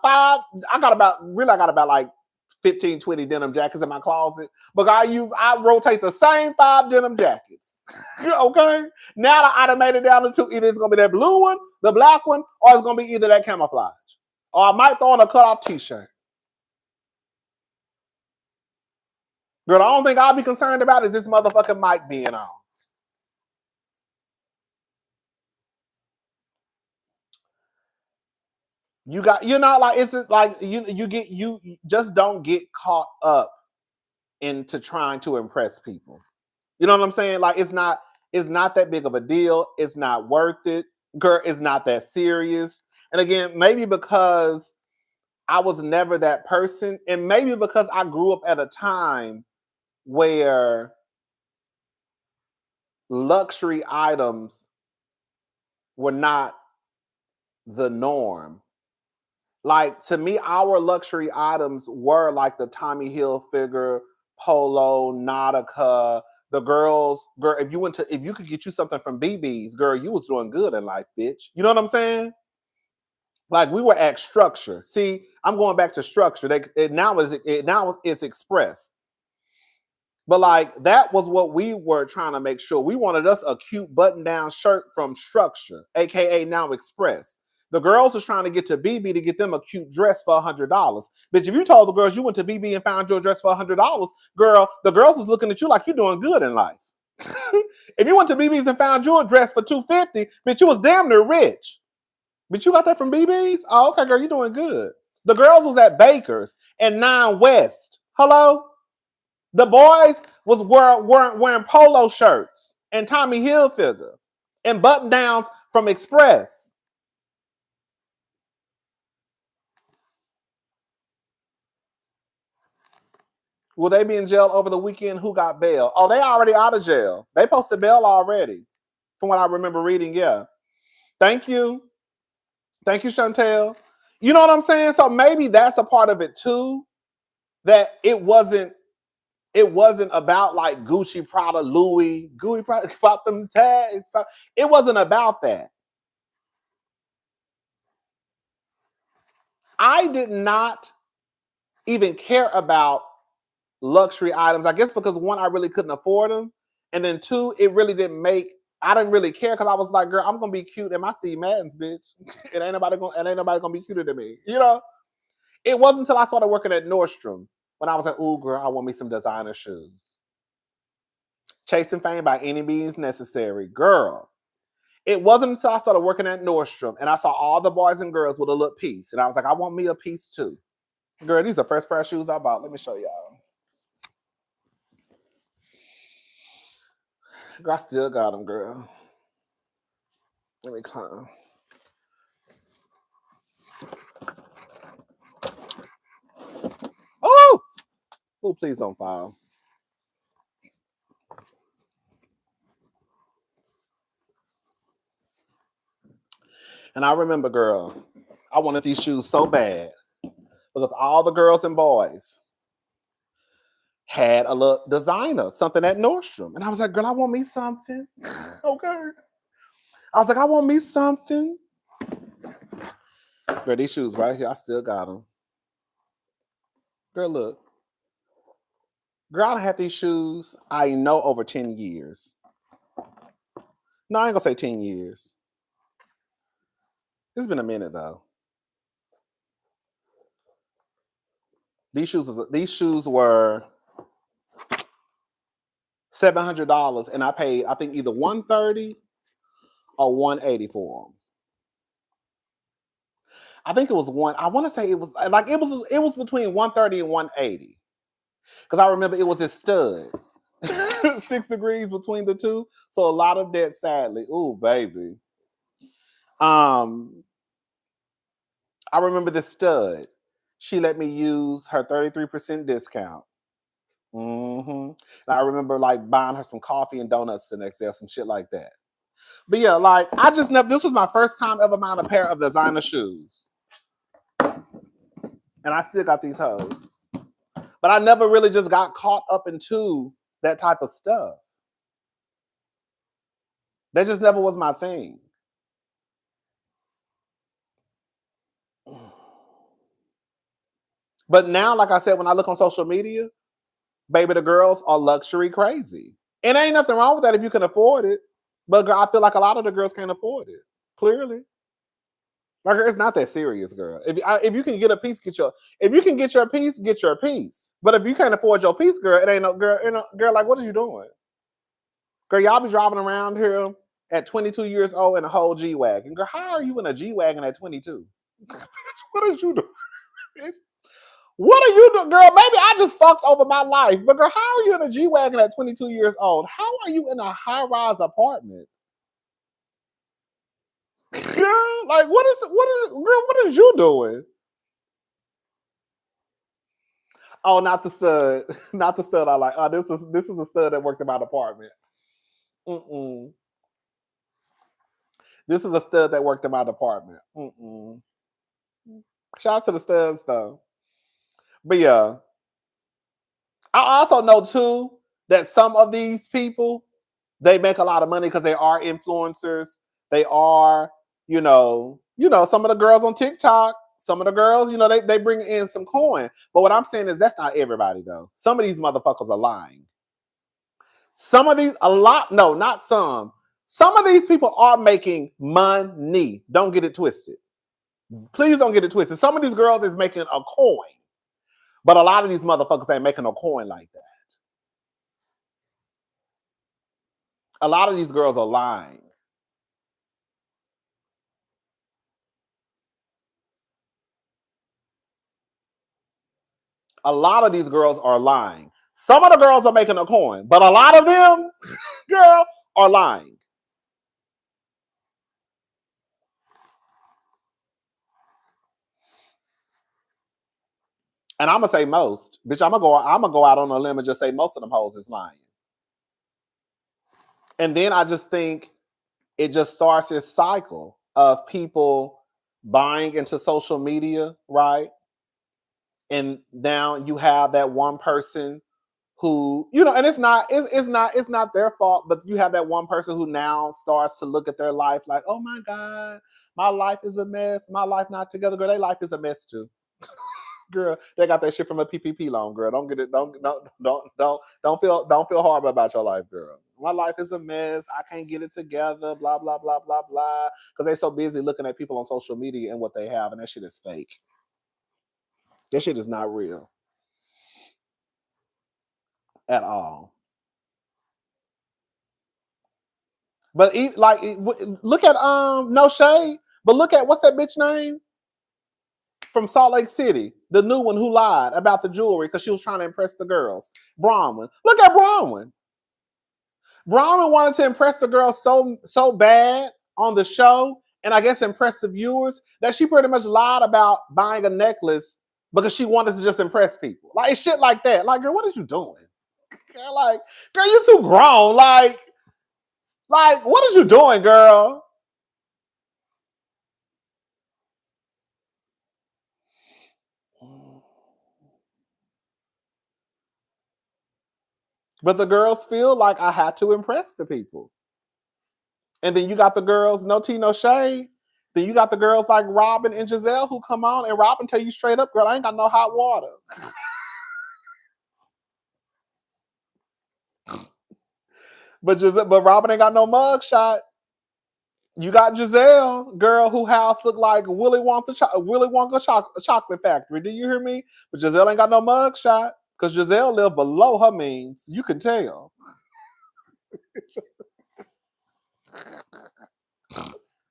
like 15, 20 denim jackets in my closet. But I rotate the same 5 denim jackets. Okay? Now I automated down to 2. Either it's gonna be that blue one, the black one, or it's gonna be either that camouflage. Or I might throw on a cutoff t-shirt. Girl, the only thing I'll be concerned about is this motherfucking mic being on. You just don't get caught up into trying to impress people. You know what I'm saying? Like it's not that big of a deal. It's not worth it. Girl, it's not that serious. And again, maybe because I was never that person, and maybe because I grew up at a time where luxury items were not the norm. Like to me, our luxury items were like the Tommy Hilfiger, Polo, Nautica. The girls, girl, if you could get you something from BB's, girl, you was doing good in life, bitch. You know what I'm saying? Like we were at Structure. See, I'm going back to Structure. Now it's Express. But like that was what we were trying to make sure. We wanted us a cute button-down shirt from Structure, aka now Express. The girls was trying to get to BB to get them a cute dress for $100. Bitch, if you told the girls you went to BB and found your dress for $100, girl, the girls was looking at you like you're doing good in life. If you went to BB's and found your dress for $250, bitch, you was damn near rich. Bitch, you got that from BB's? Oh, okay, girl, you doing good. The girls was at Baker's and 9 West. Hello? The boys was wearing polo shirts and Tommy Hilfiger and button downs from Express. Will they be in jail over the weekend? Who got bail? Oh, they already out of jail. They posted bail already, from what I remember reading. Yeah. Thank you. Thank you, Chantel. You know what I'm saying? So maybe that's a part of it too. That it wasn't about like Gucci, Prada, Louis, Gucci, Prada, about them tags. It wasn't about that. I did not even care about luxury items. I guess because 1, I really couldn't afford them. And then 2, I didn't really care because I was like, girl, I'm gonna be cute in my Steve Maddens, bitch. It ain't nobody gonna be cuter than me. You know? It wasn't until I started working at Nordstrom when I was like, ooh, girl, I want me some designer shoes. Chasing fame by any means necessary. Girl. It wasn't until I started working at Nordstrom and I saw all the boys and girls with a little piece. And I was like, I want me a piece too. Girl, these are the first pair of shoes I bought. Let me show y'all. Girl, I still got them, girl. Let me climb. Oh! Oh, please don't fall. And I remember, girl, I wanted these shoes so bad because all the girls and boys had a little designer, something at Nordstrom. And I was like, girl, I want me something. Okay. I was like, I want me something. Girl, these shoes right here, I still got them. Girl, look. Girl, I had these shoes, I know, over 10 years. No, I ain't gonna say 10 years. It's been a minute though. These shoes were $700, and I paid, I think, either $130 or $180 for them. I think it was I want to say it was between $130 and $180. Because I remember it was a stud. 6 degrees between the two. So a lot of that, sadly. Ooh, baby. I remember the stud. She let me use her 33% discount. And I remember like buying her some coffee and donuts the next day, or some shit like that. But yeah, like I just never. This was my first time ever buying a pair of designer shoes, and I still got these hoes. But I never really just got caught up into that type of stuff. That just never was my thing. But now, like I said, when I look on social media, baby, the girls are luxury crazy. And ain't nothing wrong with that if you can afford it. But girl, I feel like a lot of the girls can't afford it. Clearly. Like, it's not that serious, girl. If you can get a piece, get your piece. But if you can't afford your piece, girl, it ain't no girl. Girl, like, what are you doing? Girl, y'all be driving around here at 22 years old in a whole G-Wagon. Girl, how are you in a G-Wagon at 22? What are you doing? What are you doing, girl? Maybe I just fucked over my life. But girl, how are you in a G-Wagon at 22 years old? How are you in a high-rise apartment? Girl, like what is you doing? Oh, not the stud. Not the stud I like. Oh, this is a stud that worked in my department. This is a stud that worked in my department. Shout out to the studs though. But yeah. I also know too that some of these people, they make a lot of money because they are influencers. They are, some of the girls on TikTok, some of the girls, they bring in some coin. But what I'm saying is that's not everybody though. Some of these motherfuckers are lying. Some of these, not some. Some of these people are making money. Don't get it twisted. Please don't get it twisted. Some of these girls is making a coin. But a lot of these motherfuckers ain't making a coin like that. A lot of these girls are lying. A lot of these girls are lying. Some of the girls are making a coin, but a lot of them, girl, are lying. And I'm gonna say most, bitch. I'm gonna go out on a limb and just say most of them hoes is lying. And then I just think it just starts this cycle of people buying into social media, right? And now you have that one person who, and it's not their fault, but you have that one person who now starts to look at their life like, oh my God, my life is a mess. My life not together. Girl, their life is a mess too. Girl, they got that shit from a PPP loan, girl. Don't get it. Don't feel horrible about your life, girl. My life is a mess. I can't get it together. Blah blah blah blah blah. Because they're so busy looking at people on social media and what they have, and that shit is fake. That shit is not real at all. But look at no shade, but look at what's that bitch name from Salt Lake City, the new one who lied about the jewelry because she was trying to impress the girls. Bronwyn, look at Bronwyn. Bronwyn wanted to impress the girls so bad on the show, and I guess impress the viewers, that she pretty much lied about buying a necklace because she wanted to just impress people. Like shit like that. Like, girl, what are you doing? Girl, you too grown. Like, what are you doing, girl? But the girls feel like I had to impress the people. And then you got the girls, no tea, no shade. Then you got the girls like Robin and Giselle who come on, and Robin tell you straight up, girl, I ain't got no hot water. But Robin ain't got no mug shot. You got Giselle, girl, who house look like Willy Wonka chocolate factory. Do you hear me? But Giselle ain't got no mug shot because Giselle live below her means. You can tell.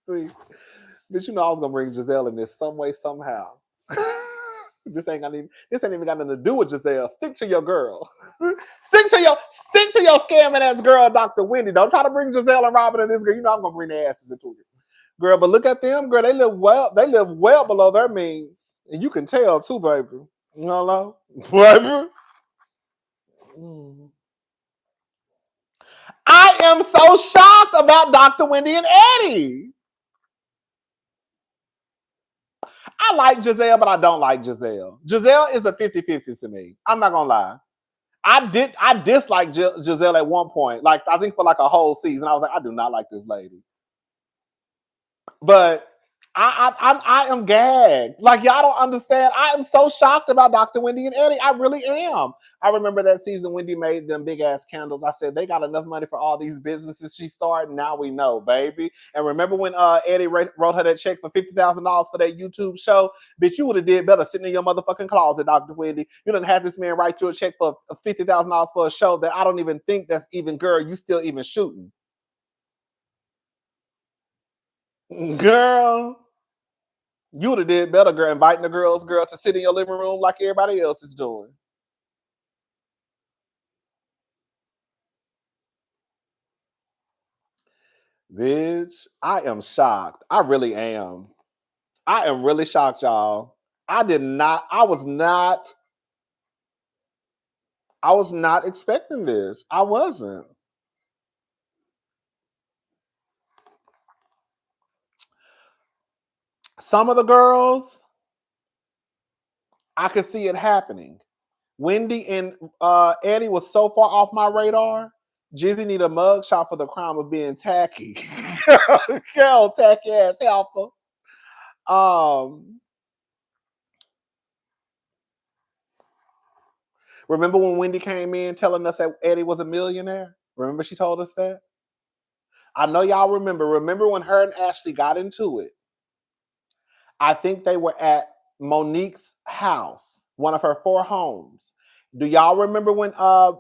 See, but I was gonna bring Giselle in this some way, somehow. This ain't even got nothing to do with Giselle. Stick to your girl. Stick to your scamming ass girl, Dr. Wendy. Don't try to bring Giselle and Robin in this girl. I'm gonna bring their asses into it. Girl, but look at them, girl. They live well below their means. And you can tell too, baby. Hello? Baby. I am so shocked about Dr. Wendy and Eddie. I like Giselle, but I don't like Giselle. Giselle is a 50-50 to me. I'm not gonna lie. I disliked Giselle at one point. Like, I think for like a whole season. I was like, I do not like this lady. But I am gagged. Like, y'all don't understand. I am so shocked about Dr. Wendy and Eddie. I really am. I remember that season Wendy made them big ass candles. I said, they got enough money for all these businesses she started. Now we know, baby. And remember when Eddie wrote her that check for $50,000 for that YouTube show? Bitch, you would have did better sitting in your motherfucking closet, Dr. Wendy. You didn't have this man write you a check for $50,000 for a show that I don't even think that's even, girl, you still even shooting. Girl. You would have did better, girl, inviting the girl, to sit in your living room like everybody else is doing. Bitch, I am shocked. I really am. I am really shocked, y'all. I was not expecting this. I wasn't. Some of the girls, I could see it happening. Wendy and Eddie was so far off my radar. Jizzy need a mugshot for the crime of being tacky. Girl, tacky ass helper. Remember when Wendy came in telling us that Eddie was a millionaire? Remember she told us that? I know y'all remember. Remember when her and Ashley got into it? I think they were at Monique's house, one of her 4 homes. Do y'all remember when I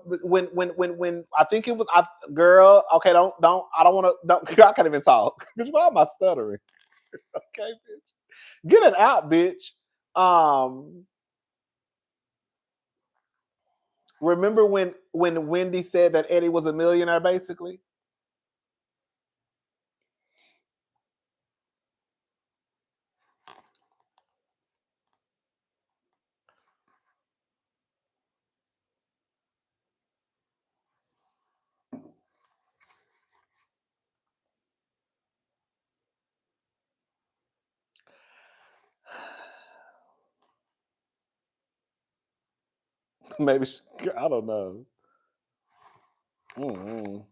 think it was girl? Okay, I don't want to. I can't even talk. Bitch, why am I stuttering? Okay, bitch, get it out, bitch. Remember when Wendy said that Eddie was a millionaire, basically? Maybe I don't know. Mm-hmm.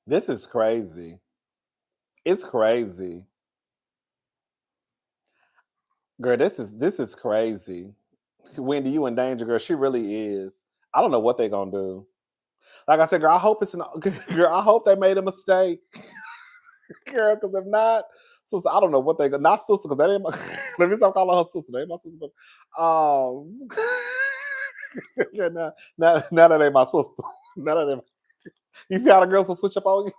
This is crazy. It's crazy. Girl, this is crazy. Wendy, you in danger, girl. She really is. I don't know what they're gonna do. Like I said, girl, I hope girl, I hope they made a mistake. Girl, because if not, sister, I don't know what they got. Not sister, because that ain't my let me stop calling her sister. That ain't my sister. Yeah, now that ain't my sister. Now that ain't you see how the girls will switch up on you?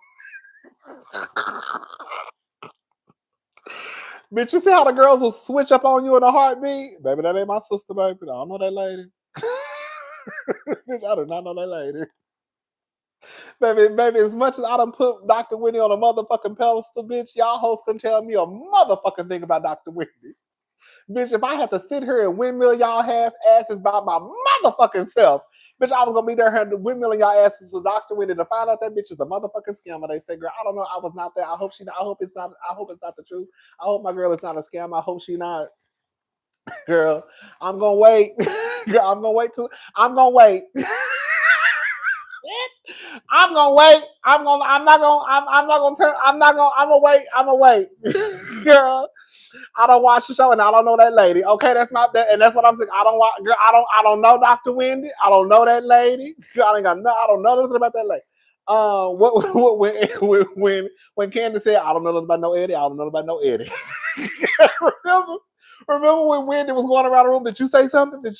Bitch, you see how the girls will switch up on you in a heartbeat? Baby, that ain't my sister, baby. I don't know that lady. Bitch, I do not know that lady. Baby, as much as I done put Dr. Wendy on a motherfucking pedestal, bitch, y'all hosts can tell me a motherfucking thing about Dr. Wendy. Bitch, if I had to sit here and windmill y'all asses by my motherfucking self, bitch, I was gonna be there windmilling y'all asses to Dr. Wendy to find out that bitch is a motherfucking scammer. They say, girl, I don't know, I was not there. I hope it's not the truth. I hope my girl is not a scam. I hope she not. Girl, I'm gonna wait. Girl, I'm gonna wait. I'm gonna wait. I'm gonna wait. I'm gonna wait. Girl, I don't watch the show and I don't know that lady. Okay, that's not that, and that's what I'm saying. I don't watch. Girl, I don't know Dr. Wendy. I don't know that lady. I don't know nothing about that lady. When Candace said, I don't know nothing about no Eddie. I don't know about no Eddie. Remember when Wendy was going around the room? Did you say something? And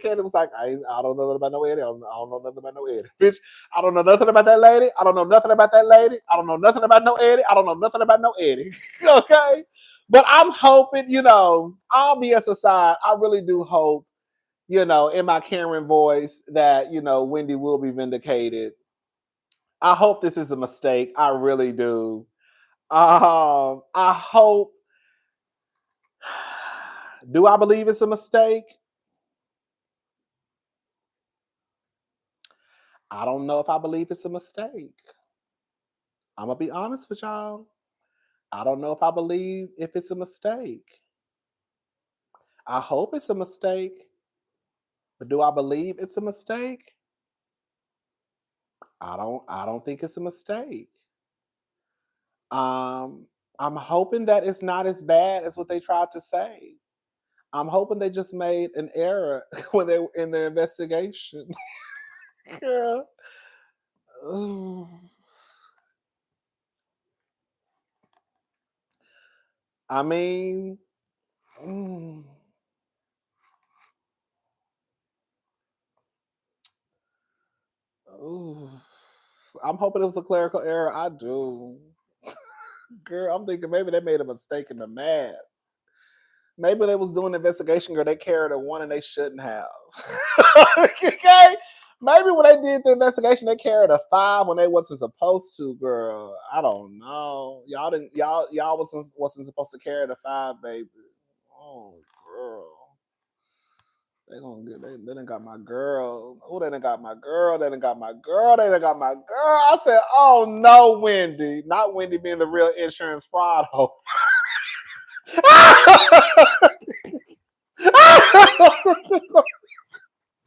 Candace was like, I don't know nothing about no Eddie. I don't know nothing about no Eddie. Bitch, I don't know nothing about that lady. I don't know nothing about that lady. I don't know nothing about no Eddie. I don't know nothing about no Eddie. Okay? But I'm hoping, all BS aside, I really do hope, in my Karen voice that, Wendy will be vindicated. I hope this is a mistake. I really do. I hope. Do I believe it's a mistake? I don't know if I believe it's a mistake. I'm going to be honest with y'all. I don't know if I believe if it's a mistake. I hope it's a mistake. But do I believe it's a mistake? I don't think it's a mistake. I'm hoping that it's not as bad as what they tried to say. I'm hoping they just made an error when they were in their investigation. Girl. Ooh. I mean, ooh. I'm hoping it was a clerical error. I do. Girl, I'm thinking maybe they made a mistake in the math. Maybe they was doing an investigation, girl. They carried a 1 and they shouldn't have. Okay? Maybe when they did the investigation, they carried a 5 when they wasn't supposed to, girl. I don't know. Y'all wasn't supposed to carry the 5, baby. Oh, girl. They done got my girl. Oh, they done got my girl. They done got my girl. They done got my girl. I said, oh no, Wendy. Not Wendy being the real insurance fraud hoe.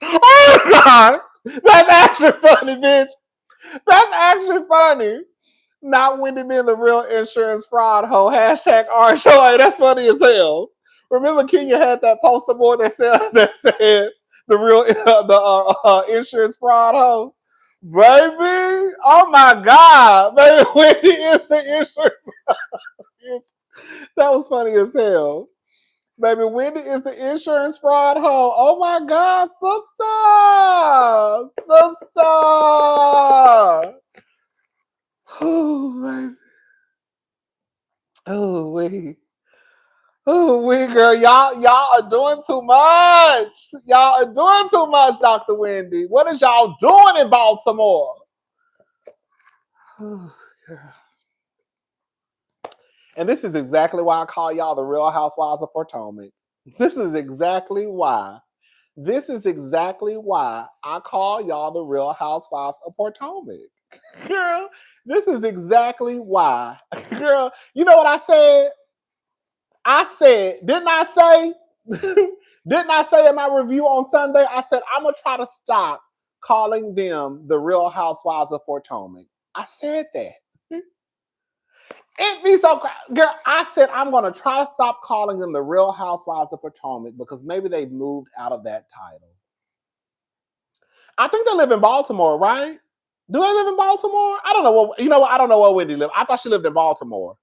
Oh God. That's actually funny, bitch. That's actually funny. Not Wendy being the real insurance fraud hoe. Hashtag RHOA. That's funny as hell. Remember Kenya had that poster board that said the real insurance fraud hoe? Baby, oh my God. Baby, Wendy is the insurance. That was funny as hell. Baby, Wendy is the insurance fraud hoe. Oh my God, sister. Oh, baby. Oh, wait. Oh, we girl, y'all are doing too much. Y'all are doing too much, Dr. Wendy. What is y'all doing in Baltimore? Oh, and this is exactly why I call y'all the Real Housewives of Potomac. This is exactly why I call y'all the Real Housewives of Potomac. Girl, this is exactly why. Girl, you know what I said? Didn't I say in my review on Sunday, I said, I'm going to try to stop calling them the Real Housewives of Potomac. I said that. It be so, girl, I said, I'm going to try to stop calling them the Real Housewives of Potomac because maybe they've moved out of that title. I think they live in Baltimore, right? Do they live in Baltimore? I don't know what, I don't know where Wendy lived. I thought she lived in Baltimore.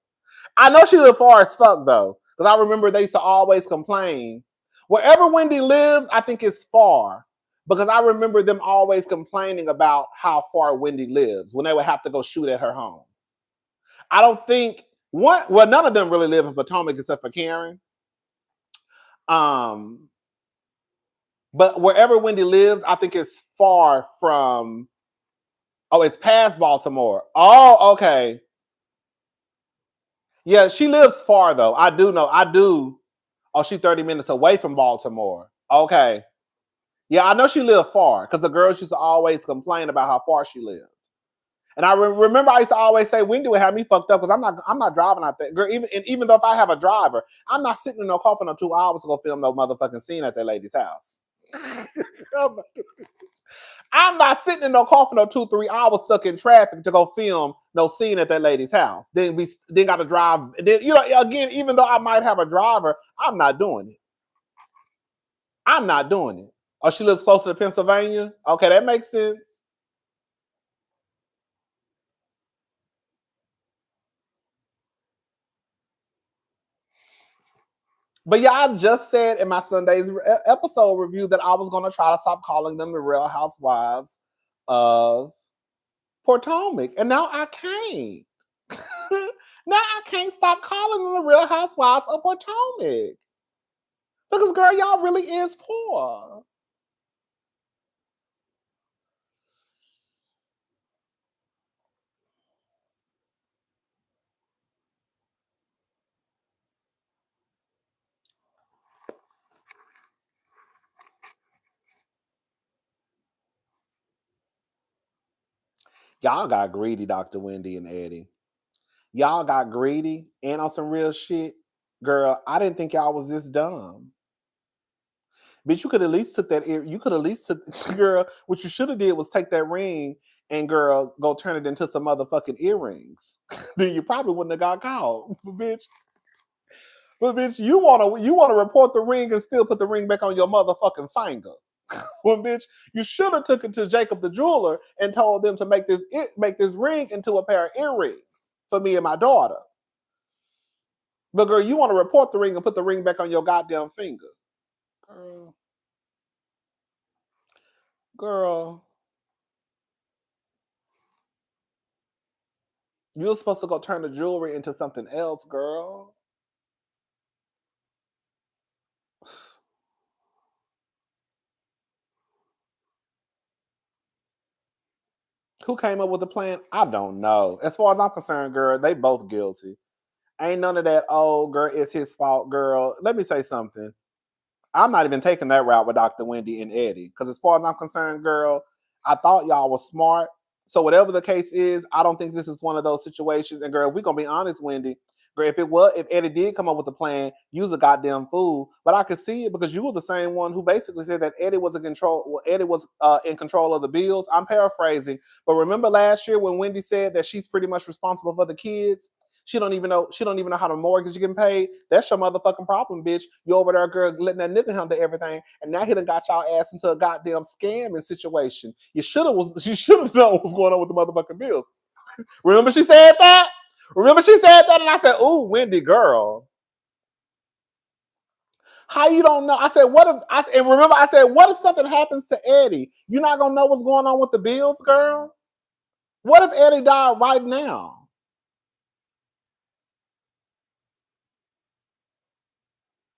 I know she lived far as fuck though. Because I remember they used to always complain. Wherever Wendy lives, I think it's far. Because I remember them always complaining about how far Wendy lives when they would have to go shoot at her home. I don't think none of them really live in Potomac except for Karen. But wherever Wendy lives, I think it's far from. Oh, it's past Baltimore. Oh, okay. Yeah, she lives far though. I do know. Oh, she's 30 minutes away from Baltimore. Okay. Yeah, I know she lived far because the girls used to always complain about how far she lived. And I remember I used to always say, Wendy would have me fucked up because I'm not driving out there. Girl, even though if I have a driver, I'm not sitting in no car for no 2 hours to go film no motherfucking scene at that lady's house. I'm not sitting in no car for no 2-3 hours stuck in traffic to go film no scene at that lady's house. Then got to drive. Then, again, even though I might have a driver, I'm not doing it. I'm not doing it. Oh, she lives closer to Pennsylvania? Okay, that makes sense. But yeah, I just said in my Sunday's episode review that I was going to try to stop calling them the Real Housewives of Potomac. And now I can't. Now I can't stop calling them the Real Housewives of Potomac. Because, girl, y'all really is poor. Y'all got greedy, Dr. Wendy and Eddie. Y'all got greedy and on some real shit. Girl, I didn't think y'all was this dumb. Bitch, you could at least took that. You could at least took, girl. What you should have did was take that ring and, girl, go turn it into some motherfucking earrings. Then you probably wouldn't have got caught, bitch. But bitch, you wanna report the ring and still put the ring back on your motherfucking finger. Well, bitch, you should have took it to Jacob the jeweler and told them to make this ring into a pair of earrings for me and my daughter. But girl, you want to report the ring and put the ring back on your goddamn finger. Girl. You're supposed to go turn the jewelry into something else, girl. Who came up with the plan? I don't know. As far as I'm concerned, girl, they both guilty. Ain't none of that, oh, girl, it's his fault, girl. Let me say something. I'm not even taking that route with Dr. Wendy and Eddie. Because as far as I'm concerned, girl, I thought y'all was smart. So whatever the case is, I don't think this is one of those situations. And girl, if we're gonna be honest, Wendy, girl, if Eddie did come up with a plan, you was a goddamn fool. But I could see it because you were the same one who basically said that Eddie was in control of the bills. I'm paraphrasing. But remember last year when Wendy said that she's pretty much responsible for the kids? She don't even know how the mortgage is getting paid. That's your motherfucking problem, bitch. You over there, girl, letting that nigga handle everything, and now he done got y'all ass into a goddamn scamming situation. You should have known what was going on with the motherfucking bills. Remember she said that? And I said, "Ooh, Wendy, girl, how you don't know?" I said, "What if something happens to Eddie? You're not gonna know what's going on with the bills, girl. What if Eddie died right now?"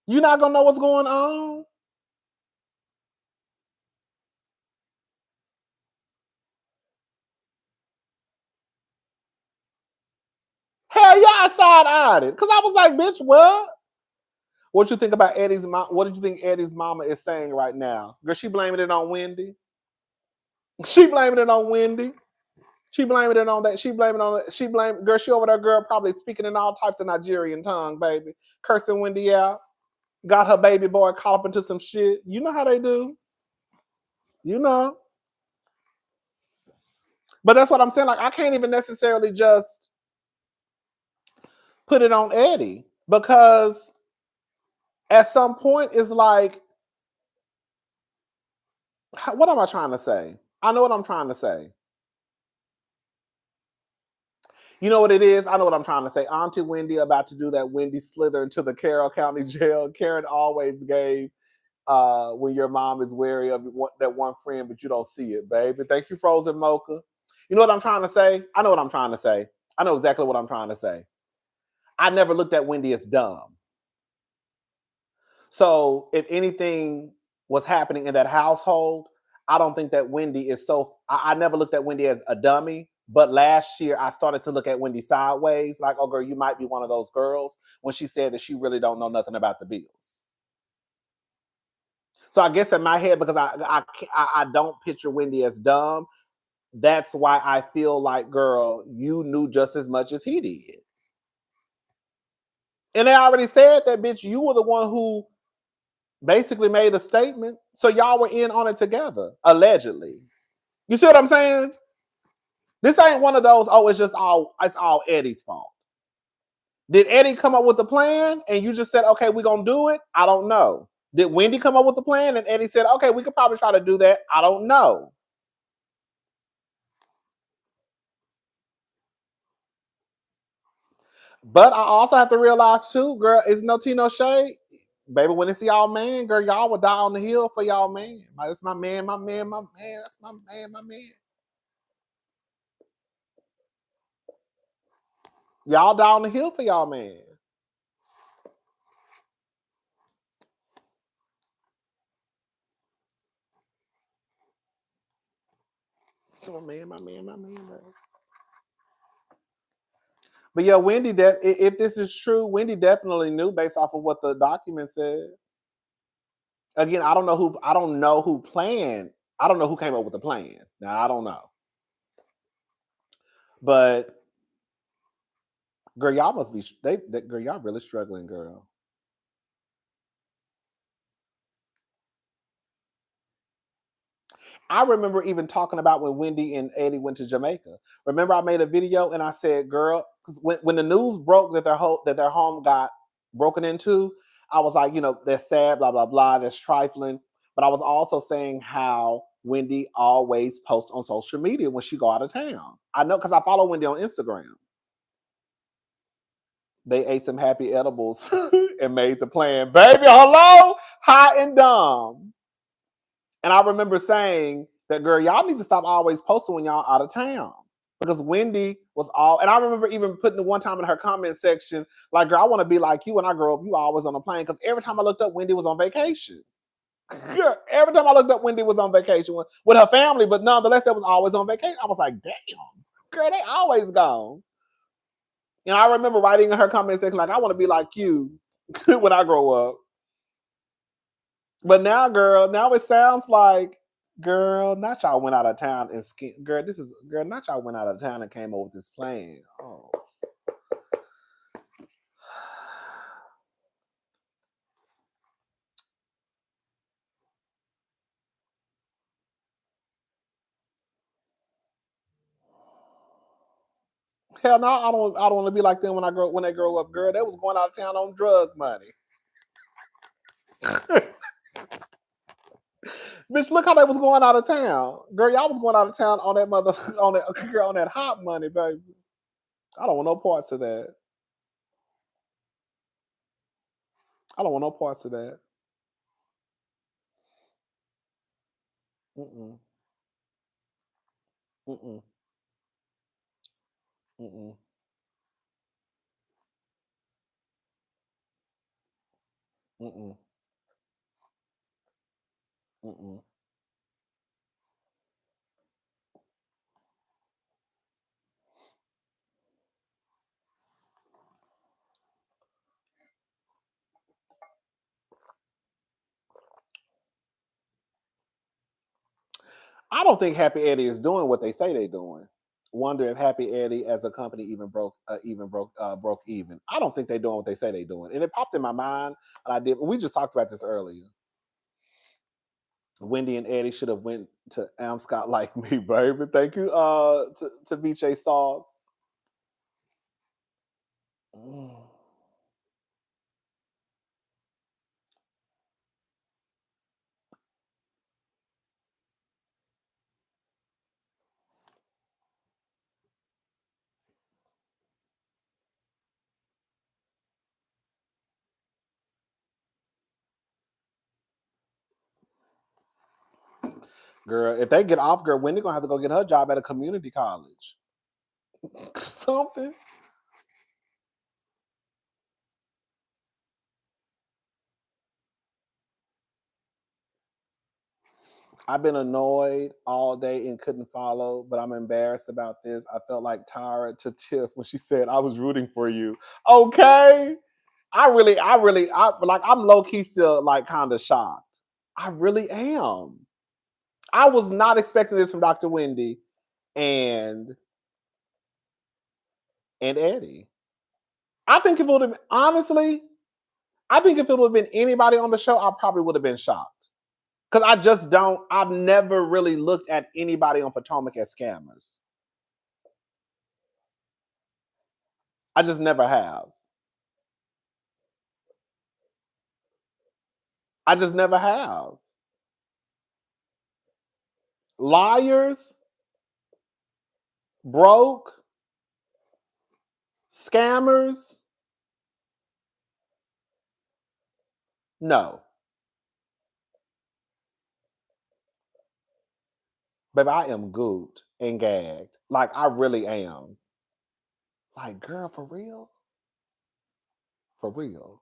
You're not gonna know what's going on. Hell yeah, I side-eyed it. Because I was like, bitch, what? What you think about Eddie's mom? What did you think Eddie's mama is saying right now? Girl, she blaming it on Wendy. She blaming it on Wendy. She blaming it on that. Girl, she over there, girl, probably speaking in all types of Nigerian tongue, baby. Cursing Wendy out. Got her baby boy caught up into some shit. You know how they do. You know. But that's what I'm saying. Like, I can't even necessarily just put it on Eddie. Because at some point, it's like, what am I trying to say? I know what I'm trying to say. You know what it is? I know what I'm trying to say. Auntie Wendy about to do that Wendy slither into the Carroll County Jail. Karen always gave when your mom is wary of that one friend, but you don't see it, baby. Thank you, Frozen Mocha. You know what I'm trying to say? I know what I'm trying to say. I know exactly what I'm trying to say. I never looked at Wendy as dumb. So if anything was happening in that household, I don't think that Wendy is so. I never looked at Wendy as a dummy. But last year, I started to look at Wendy sideways, like, oh, girl, you might be one of those girls, when she said that she really don't know nothing about the bills. So I guess in my head, because I don't picture Wendy as dumb, that's why I feel like, girl, you knew just as much as he did. And they already said that, bitch, you were the one who basically made a statement. So y'all were in on it together, allegedly. You see what I'm saying? This ain't one of those, oh, it's all Eddie's fault. Did Eddie come up with the plan and you just said, okay, we're going to do it? I don't know. Did Wendy come up with the plan and Eddie said, okay, we could probably try to do that? I don't know. But I also have to realize too, girl, it's no tea, no shade. Baby, when it's y'all man, girl, y'all would die on the hill for y'all man. That's my man, my man, my man. That's my man, my man. Y'all down the hill for y'all, man. So my man. But yeah, Wendy, if this is true, Wendy definitely knew based off of what the document said. Again, I don't know who planned. I don't know who came up with the plan. Now I don't know. But girl, y'all must be girl, y'all really struggling, girl. I remember even talking about when Wendy and Eddie went to Jamaica. Remember, I made a video and I said, "Girl," because when the news broke that their home got broken into, I was like, that's sad, blah blah blah, that's trifling. But I was also saying how Wendy always posts on social media when she go out of town. I know because I follow Wendy on Instagram. They ate some happy edibles and made the plan, baby. Hello, high and dumb. And I remember saying that, girl, y'all need to stop always posting when y'all out of town. Because Wendy was all, and I remember even putting the one time in her comment section, like, girl, I want to be like you when I grow up. You always on a plane. Because every time I looked up, Wendy was on vacation. Every time I looked up, Wendy was on vacation with her family, but nonetheless, it was always on vacation. I was like, damn, girl, they always gone. And I remember writing in her comment section, like, I want to be like you when I grow up. But now, girl, now it sounds like, girl, not y'all went out of town and not y'all went out of town and came over with this plan. Oh. Hell no, I don't want to be like them when they grow up, girl. They was going out of town on drug money. Bitch, look how they was going out of town. Girl, y'all was going out of town on that on that hot money, baby. I don't want no parts of that. I don't want no parts of that. Mm-mm. Mm-mm. Mm-mm. Mm-mm. Mm-mm. I don't think Happy Eddie is doing what they say they're doing. Wonder if Happy Eddie as a company even broke even. I don't think they're doing what they say they're doing. And it popped in my mind, and I did. We just talked about this earlier. Wendy and Eddie should have went to Scott like me, baby. Thank you, to BJ Sauce. Mm. Girl, if they get off, girl, Wendy gonna have to go get her job at a community college. Something. I've been annoyed all day and couldn't follow, but I'm embarrassed about this. I felt like Tara to Tiff when she said I was rooting for you. Okay. I'm low key still like kind of shocked. I really am. I was not expecting this from Dr. Wendy and Eddie. I think if it would have honestly, I think if it would have been anybody on the show, I probably would have been shocked. Because I've never really looked at anybody on Potomac as scammers. I just never have. I just never have. Liars, broke, scammers. No. Baby, I am gooped and gagged. Like, I really am. Like, girl, for real? For real?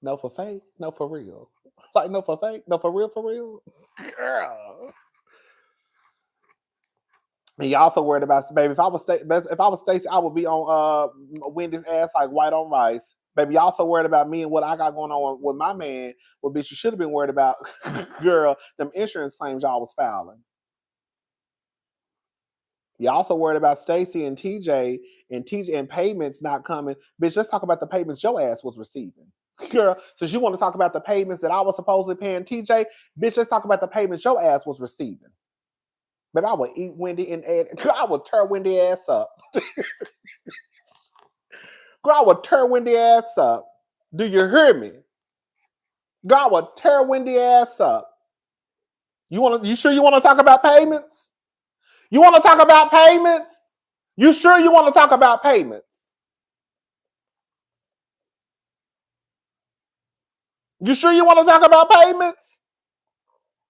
No for fake? No for real? Like, no for fake? No for real? For real? Girl. And you also worried about, baby, if I was Stacey, I would be on Wendy's ass like white on rice. Baby, you also worried about me and what I got going on with my man. Well, bitch, you should have been worried about, girl, them insurance claims y'all was filing. You also worried about Stacey and TJ and payments not coming. Bitch, let's talk about the payments your ass was receiving. Girl, since you want to talk about the payments that I was supposedly paying TJ, bitch, let's talk about the payments your ass was receiving. But I would eat Wendy and Ed. Girl, I would tear Wendy ass up. Girl, I would tear Wendy ass up. Do you hear me? Girl, I would tear Wendy ass up. You sure you want to talk about payments? You want to talk about payments? You sure you want to talk about payments? You sure you want to talk about payments?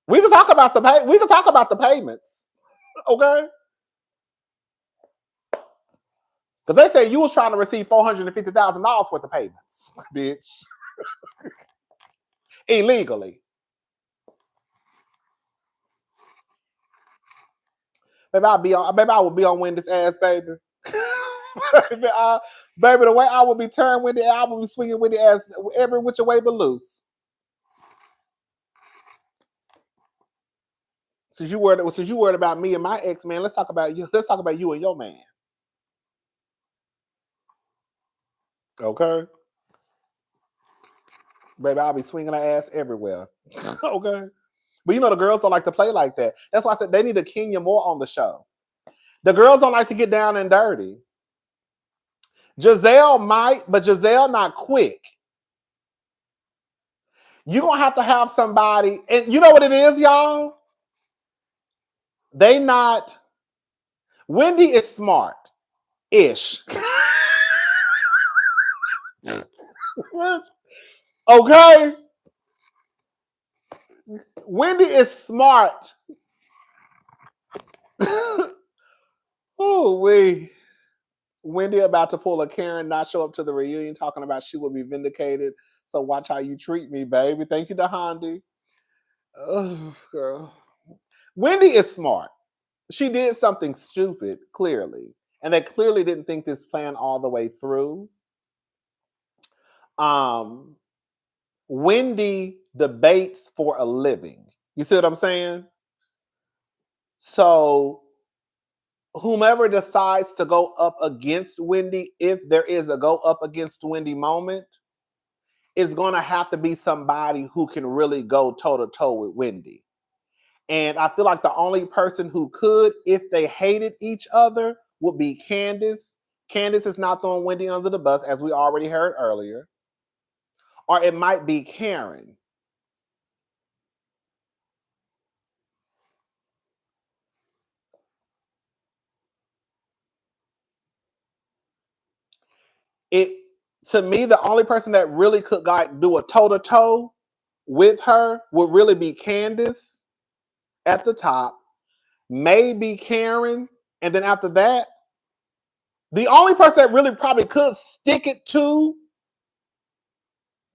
We can talk about we can talk about the payments. Okay? Because they say you was trying to receive $450,000 worth of payments, bitch. Illegally. Baby, I would be on Wendy's ass, baby. baby, the way I would be turning Wendy, I would be swinging Wendy ass every which way but loose. Since you worried about me and my ex man, let's talk about you. Let's talk about you and your man. Okay, baby, I'll be swinging her ass everywhere. Okay, but you know the girls don't like to play like that. That's why I said they need to Kenya more on the show. The girls don't like to get down and dirty. Giselle might, but Giselle not quick. You're gonna have to have somebody, and you know what it is, y'all? Wendy is smart-ish. Okay? Wendy is smart. Oh, Wendy about to pull a Karen, not show up to the reunion, talking about she will be vindicated. So watch how you treat me, baby. Thank you, Dahandi. Oh, girl. Wendy is smart. She did something stupid, clearly. And they clearly didn't think this plan all the way through. Wendy debates for a living. You see what I'm saying? So whomever decides to go up against Wendy, if there is a go up against Wendy moment, is going to have to be somebody who can really go toe to toe with Wendy. And I feel like the only person who could, if they hated each other, would be Candace. Candace is not throwing Wendy under the bus, as we already heard earlier. Or it might be Karen. To me, the only person that really could do a toe to toe with her would really be Candace at the top, maybe Karen, and then after that, the only person that really probably could stick it to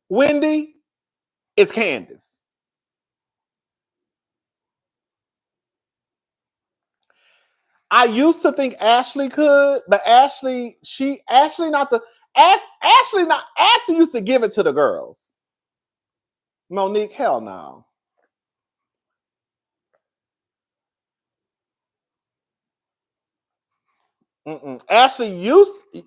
Wendy is Candace. I used to think Ashley could, but Ashley used to give it to the girls. Monique, hell no.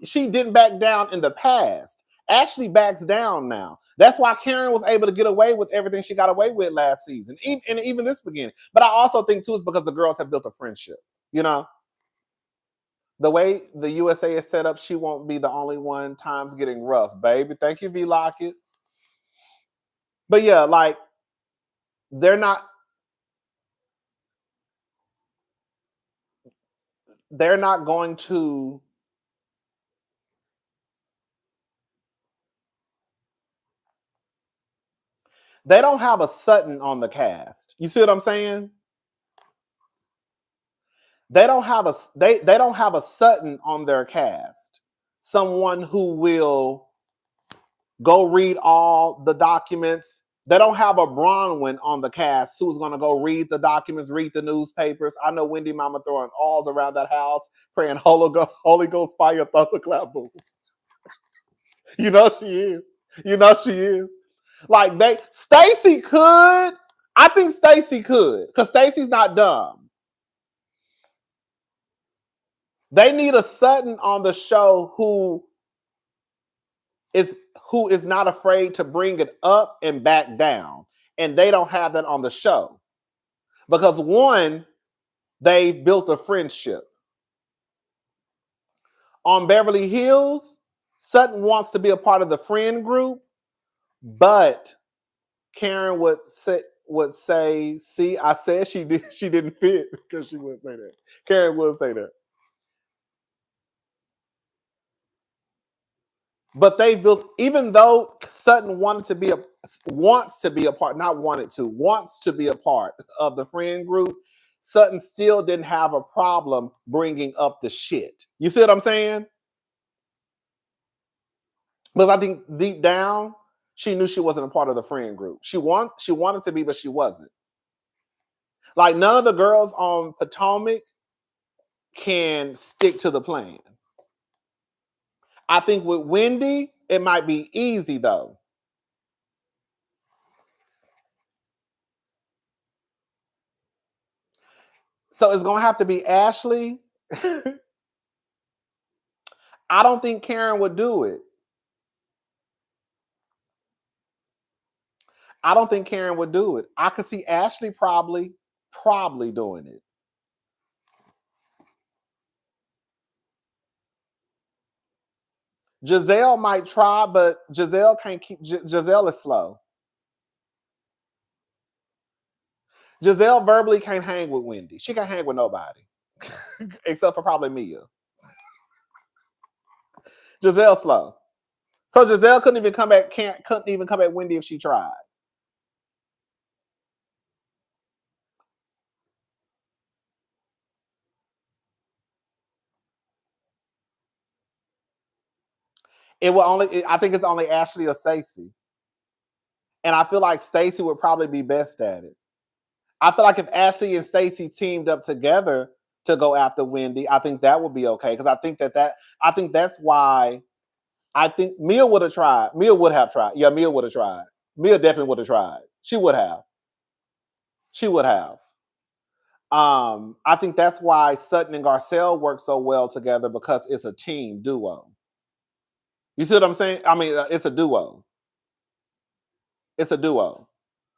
She didn't back down in the past. Ashley backs down now. That's why Karen was able to get away with everything she got away with last season, and even this beginning. But I also think too, it's because the girls have built a friendship. You know, the way the USA is set up, she won't be the only one. Time's getting rough, baby. Thank you, V Lockett. But yeah, like they're not going to. They don't have a Sutton on the cast. You see what I'm saying? they don't have a Sutton on their cast. Someone who will go read all the documents. They don't have a Bronwyn on the cast who's going to go read the documents, read the newspapers. I know Wendy Mama throwing alls around that house, praying Holy Ghost fire, thunderclap, boom. You know she is. You know she is. Like Stacey could. I think Stacey could, because Stacey's not dumb. They need a Sutton on the show who is not afraid to bring it up and back down. And they don't have that on the show. Because one, they built a friendship. On Beverly Hills, Sutton wants to be a part of the friend group, but Karen would say, see, I said she didn't fit, because she would say that. Karen would say that. But they built, even though Sutton wants to be a part of the friend group, Sutton still didn't have a problem bringing up the shit. You see what I'm saying? Because I think deep down, she knew she wasn't a part of the friend group. She wanted to be, but she wasn't. Like, none of the girls on Potomac can stick to the plan. I think with Wendy, it might be easy, though. So it's going to have to be Ashley. I don't think Karen would do it. I don't think Karen would do it. I could see Ashley probably doing it. Giselle might try, but Giselle can't keep. Giselle is slow. Giselle verbally can't hang with Wendy. She can't hang with nobody, except for probably Mia. Giselle slow. So Giselle couldn't even come at Wendy if she tried. I think it's only Ashley or Stacey. And I feel like Stacey would probably be best at it. I feel like if Ashley and Stacey teamed up together to go after Wendy, I think that would be okay. Because I think that's why I think Mia would have tried. Mia would have tried. Yeah, Mia would have tried. Mia definitely would have tried. She would have. I think that's why Sutton and Garcelle work so well together, because it's a team duo. You see what I'm saying? I mean, it's a duo. It's a duo.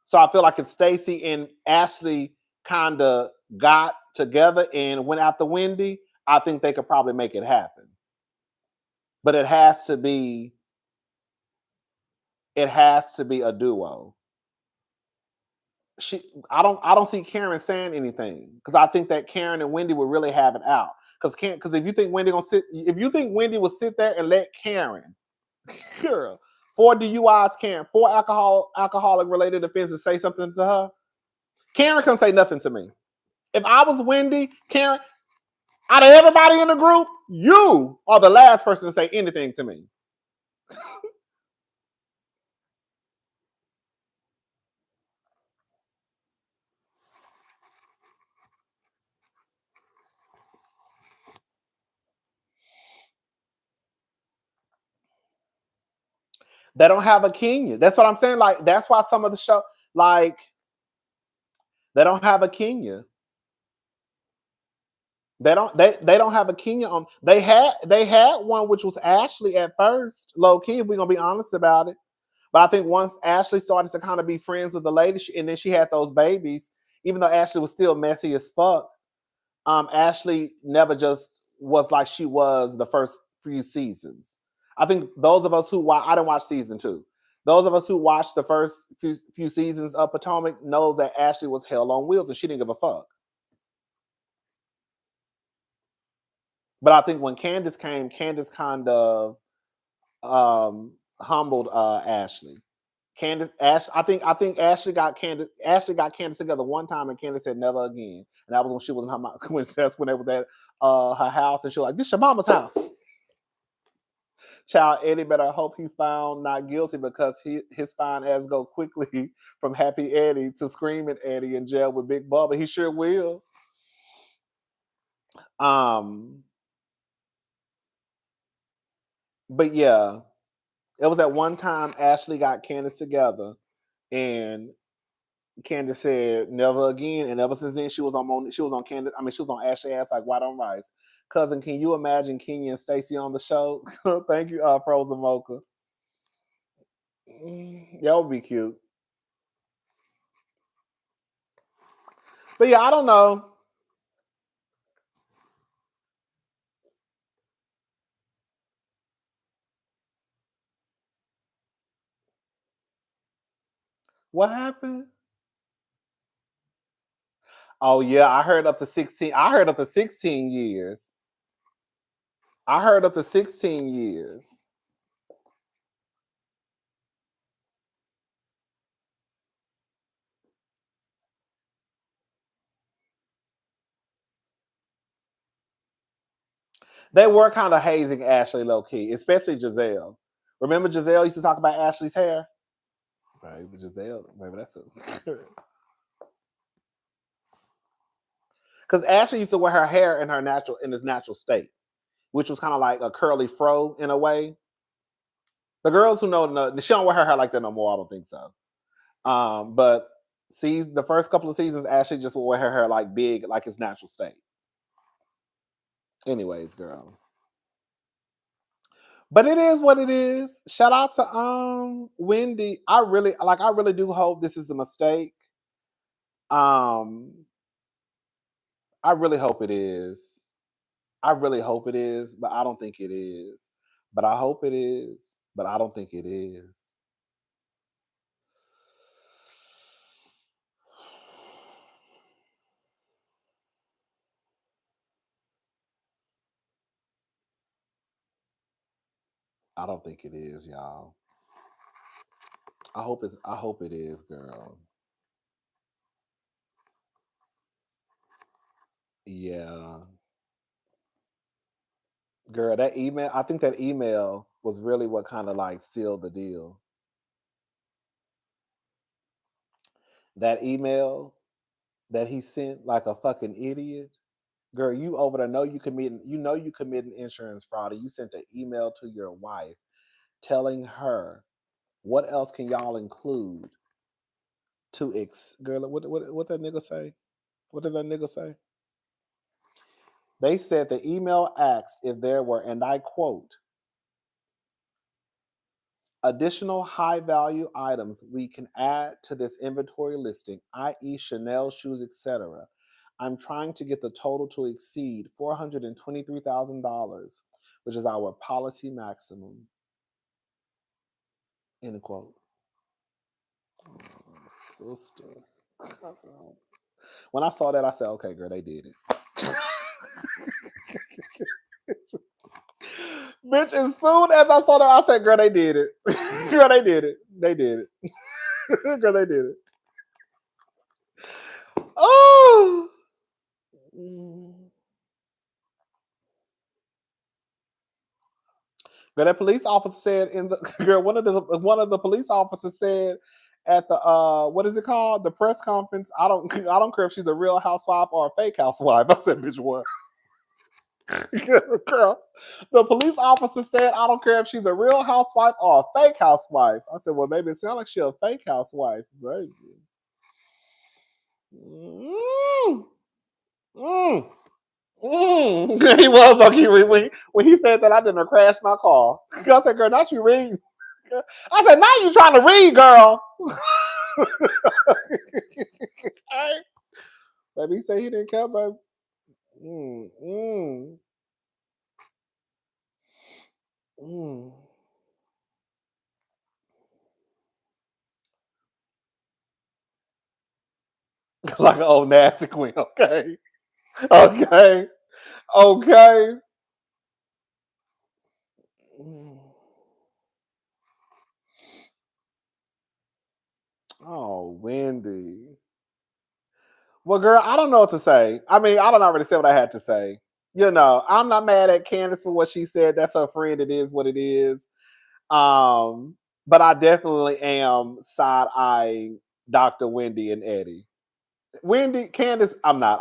So I feel like if Stacey and Ashley kind of got together and went after Wendy, I think they could probably make it happen. But it has to be a duo. I don't see Karen saying anything, because I think that Karen and Wendy would really have it out. Because if you think Wendy will sit there and let Karen, girl, 4 DUIs, Karen, 4 alcoholic related offenses, say something to her, Karen couldn't say nothing to me. If I was Wendy, Karen, out of everybody in the group, you are the last person to say anything to me. They don't have a Kenya. That's what I'm saying. Like, that's why some of the show, like, they don't have a Kenya. They don't have a Kenya on. They had one, which was Ashley at first, low key, if we're gonna be honest about it. But I think once Ashley started to kind of be friends with the lady, and then she had those babies, even though Ashley was still messy as fuck, Ashley never just was like she was the first few seasons. I think those of us who I didn't watch season 2. Those of us who watched the first few seasons of Potomac knows that Ashley was hell on wheels and she didn't give a fuck. But I think when Candace came, Candace kind of humbled Ashley. Candace, Ash, I think Ashley got Candace together one time, and Candace said never again. And that was when she was in her mom. That's when they was at her house, and she was like, "This your mama's house." Child, Eddie better hope he found not guilty, because his fine ass go quickly from Happy Eddie to Screaming Eddie in jail with Big Bubba. He sure will. But yeah, it was at one time Ashley got Candace together, and Candace said never again, and ever since then she was on Candace. I mean, she was on Ashley ass like white on rice. Cousin, can you imagine Kenya and Stacy on the show? Thank you, Frozen Mocha. That would be cute. But yeah, I don't know. What happened? Oh yeah, I heard up to 16. I heard up to 16 years. I heard up to 16 years. They were kind of hazing Ashley low key, especially Giselle. Remember Giselle used to talk about Ashley's hair? Baby, Giselle, maybe that's it. Because Ashley used to wear her hair in its natural state, which was kind of like a curly fro in a way. The girls who know, she don't wear her hair like that no more. I don't think so. But see, the first couple of seasons, Ashley just would wear her hair like big, like its natural state. Anyways, girl. But it is what it is. Shout out to Wendy. I really do hope this is a mistake. I really hope it is. I really hope it is, but I don't think it is. But I hope it is, but I don't think it is. I don't think it is, y'all. I hope it is, girl. Yeah. Girl, that email, I think that email was really what kind of like sealed the deal. That email that he sent like a fucking idiot. Girl, you over there know you committing insurance fraud. And you sent an email to your wife telling her what else can y'all include to girl, what that nigga say? What did that nigga say? They said the email asked if there were, and I quote, additional high value items we can add to this inventory listing, i.e. Chanel shoes, etc. I'm trying to get the total to exceed $423,000, which is our policy maximum. End quote. Oh, sister. When I saw that, I said, okay, girl, they did it. Bitch, as soon as I saw that, I said, girl, they did it. Girl, they did it. They did it. Girl, they did it. Oh. But that police officer said one of the police officers said at the what is it called? The press conference. I don't care if she's a real housewife or a fake housewife. I said, bitch, what? Girl, the police officer said, I don't care if she's a real housewife or a fake housewife. I said, well, maybe it sounds like she's a fake housewife. Baby. He was okay when he said that. I didn't crash my car. I said, girl, not you read. I said, now you trying to read, girl. Baby, he said he didn't care, baby. Like an old nasty queen. Okay. Okay. Okay. Oh, Wendy. Well, girl, I don't know what to say. I mean, I don't already say what I had to say. You know, I'm not mad at Candace for what she said. That's her friend. It is what it is. But I definitely am side eyeing Dr. Wendy and Eddie. Wendy, Candace, I'm not.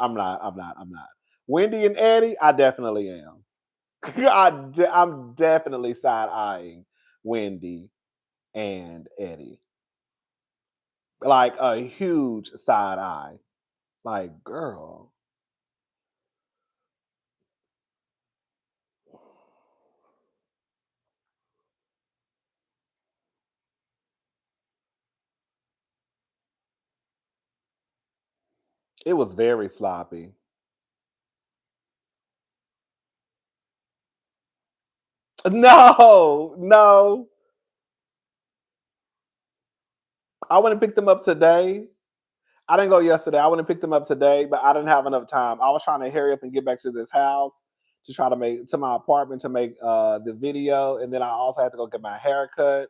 Wendy and Eddie, I definitely am. I'm definitely side eyeing Wendy and Eddie. Like a huge side eye. Like, girl. It was very sloppy. No, no. I went and picked them up today. I didn't go yesterday. I went and picked them up today, but I didn't have enough time. I was trying to hurry up and get back to this house to try to make to my apartment to make the video, and then I also had to go get my hair cut.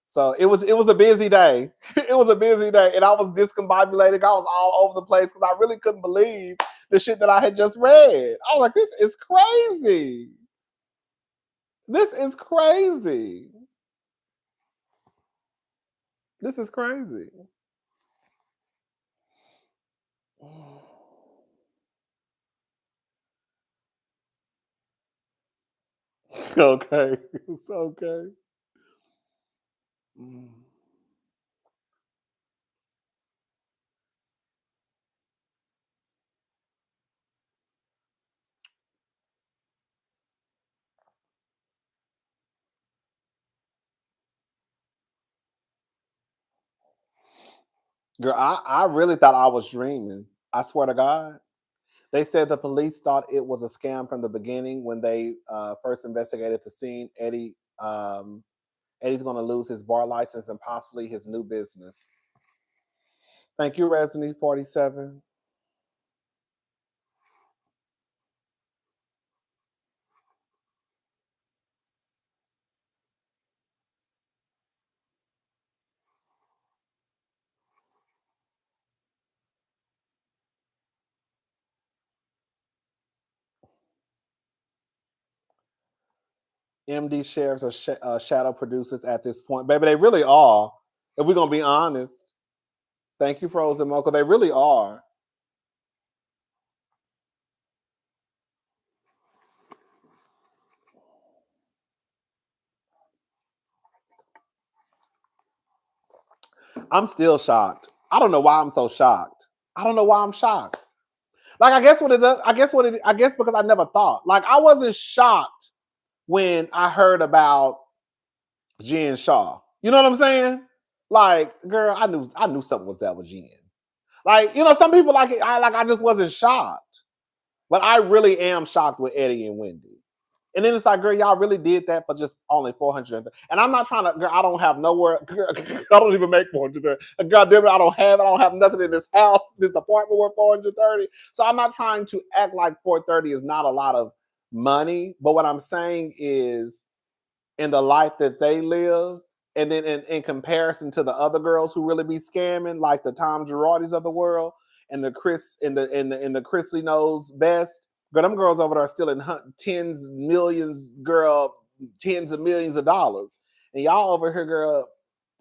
So it was a busy day. It was a busy day, and I was discombobulated. I was all over the place because I really couldn't believe the shit that I had just read. I was like, this is crazy. This is crazy. This is crazy. Okay. It's okay. Mm. Girl, I really thought I was dreaming. I swear to God. They said the police thought it was a scam from the beginning when they first investigated the scene. Eddie's going to lose his bar license and possibly his new business. Thank you, Resney 47. MD sheriffs are shadow producers at this point. Baby, they really are. If we're going to be honest. Thank you, Frozen Mocha. They really are. I'm still shocked. I don't know why I'm so shocked. I don't know why I'm shocked. Like, I guess what it does, I guess because I never thought. Like, I wasn't shocked when I heard about Jen Shaw. You know what I'm saying? Like, girl, I knew something was that with Jen. Like, you know, some people like it, I just wasn't shocked. But I really am shocked with Eddie and Wendy. And then it's like, girl, y'all really did that for just only 400. And I'm not trying to, girl, I don't have nowhere. Girl, I don't even make 430. God damn it, I don't have nothing in this house, this apartment worth 430. So I'm not trying to act like 430 is not a lot of money. But what I'm saying is, in the life that they live, and then in comparison to the other girls who really be scamming, like the Tom Girardis of the world, and the Chris and the Chrisley knows best. But them girls over there are still in tens of millions of dollars, and y'all over here, girl,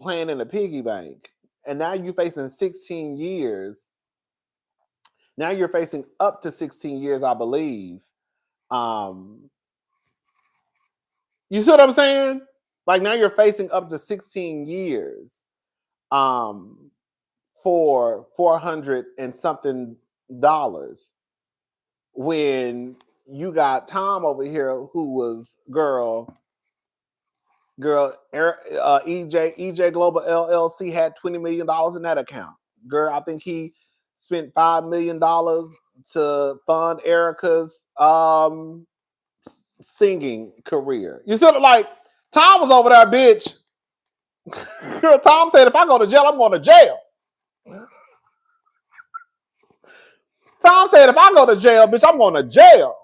playing in a piggy bank. And now you're facing 16 years. Now you're facing up to 16 years, I believe. You see what I'm saying? Like, now you're facing up to 16 years for 400 and something dollars, when you got Tom over here who was EJ Global LLC had $20 million in that account. Girl, I think he spent $5 million to fund Erica's singing career. You said, like, Tom was over there, bitch. Girl, Tom said, if I go to jail, I'm going to jail. Tom said, if I go to jail, bitch, I'm going to jail.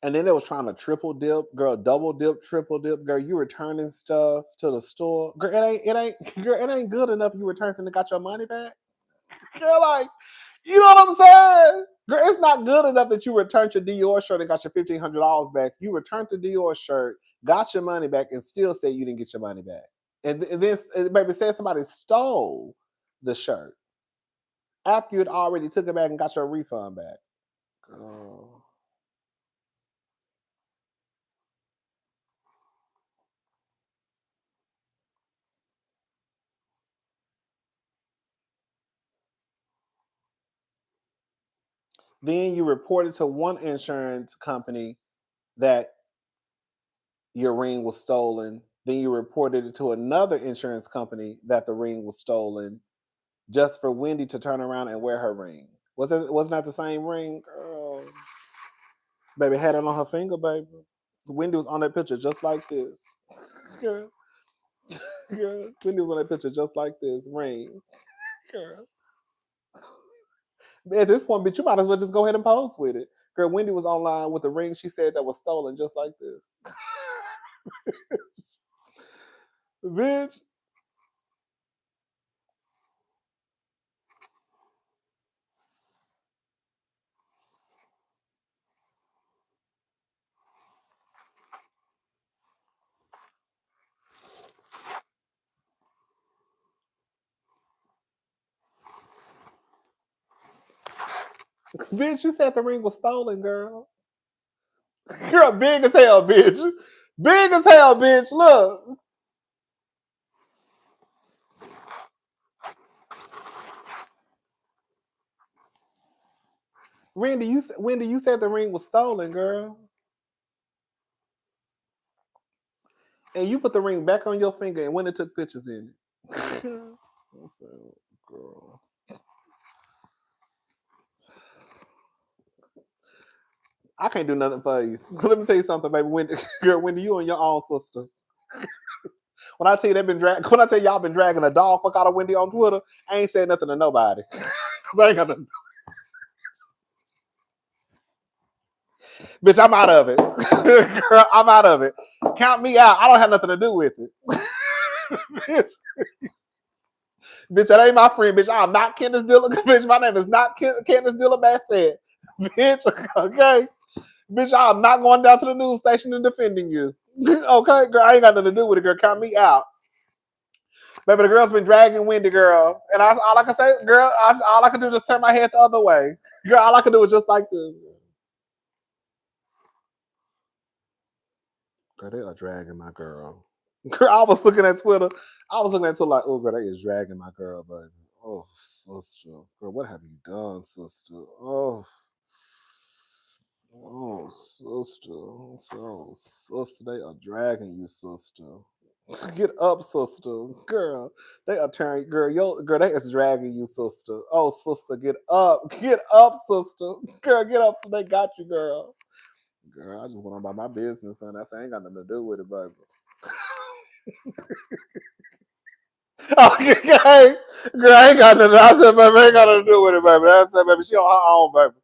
And then they was trying to triple dip, girl, double dip, triple dip, girl. You returning stuff to the store, girl. It ain't good enough. You returned and got your money back, girl. Like, you know what I'm saying, girl? It's not good enough that you returned your Dior shirt and got your $1,500 back. You returned the Dior shirt, got your money back, and still say you didn't get your money back. And then, baby, said somebody stole the shirt after you had already took it back and got your refund back, girl. Then you reported to one insurance company that your ring was stolen. Then you reported it to another insurance company that the ring was stolen, just for Wendy to turn around and wear her ring. Wasn't that the same ring? Girl. Baby had it on her finger, baby. Wendy was on that picture just like this. Girl. Girl. Wendy was on that picture just like this. Ring. Girl. At this point, bitch, you might as well just go ahead and pose with it. Girl, Wendy was online with the ring she said that was stolen just like this. Bitch. Bitch, you said the ring was stolen, girl. Girl, big as hell, bitch. Big as hell, bitch. Look. Wendy, you said the ring was stolen, girl. And you put the ring back on your finger and went and took pictures in it. Girl. I can't do nothing for you. Let me tell you something, baby. Wendy, girl, Wendy, you and your own sister. When I tell you y'all been dragging a dog fuck out of Wendy on Twitter, I ain't said nothing to nobody. I ain't got nothing. Bitch, I'm out of it. Girl, I'm out of it. Count me out. I don't have nothing to do with it. Bitch, that ain't my friend, bitch. I'm not Candace Dilla. Bitch, my name is not Candace Dilla Bassett. Bitch, okay? Bitch, I'm not going down to the news station and defending you. Okay, girl, I ain't got nothing to do with it, girl. Count me out. Baby, the girl's been dragging Wendy, girl. And all I can say, girl, all I can do is just turn my head the other way. Girl, all I can do is just like this. Girl, they are dragging my girl. Girl, I was looking at Twitter. Like, oh, girl, they is dragging my girl, baby. Oh, sister. Girl, what have you done, sister? Oh, sister. Oh, sister, they are dragging you, sister. Get up, sister. Girl, they are turning, girl, they is dragging you, sister. Oh, sister, get up. Get up, sister. Girl, get up so they got you, girl. Girl, I just went on about my business, and I ain't got nothing to do with it, baby. Okay, girl, I ain't got nothing. I said, baby, I ain't got nothing to do with it, baby. I said, baby, she on her own, baby.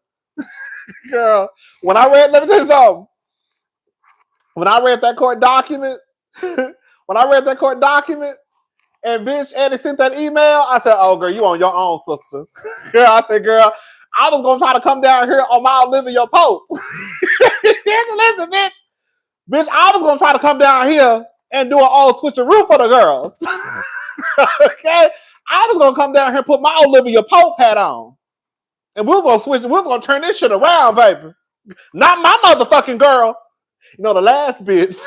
Girl, let me tell you something. When I read that court document, and bitch Eddie sent that email, I said, oh, girl, you on your own, sister. Girl, I said, girl, I was going to try to come down here on my Olivia Pope. Listen, bitch. Bitch, I was going to try to come down here and do an old switcheroo for the girls. Okay? I was going to come down here and put my Olivia Pope hat on. And we was going to turn this shit around, baby. Not my motherfucking girl. You know, the last bitch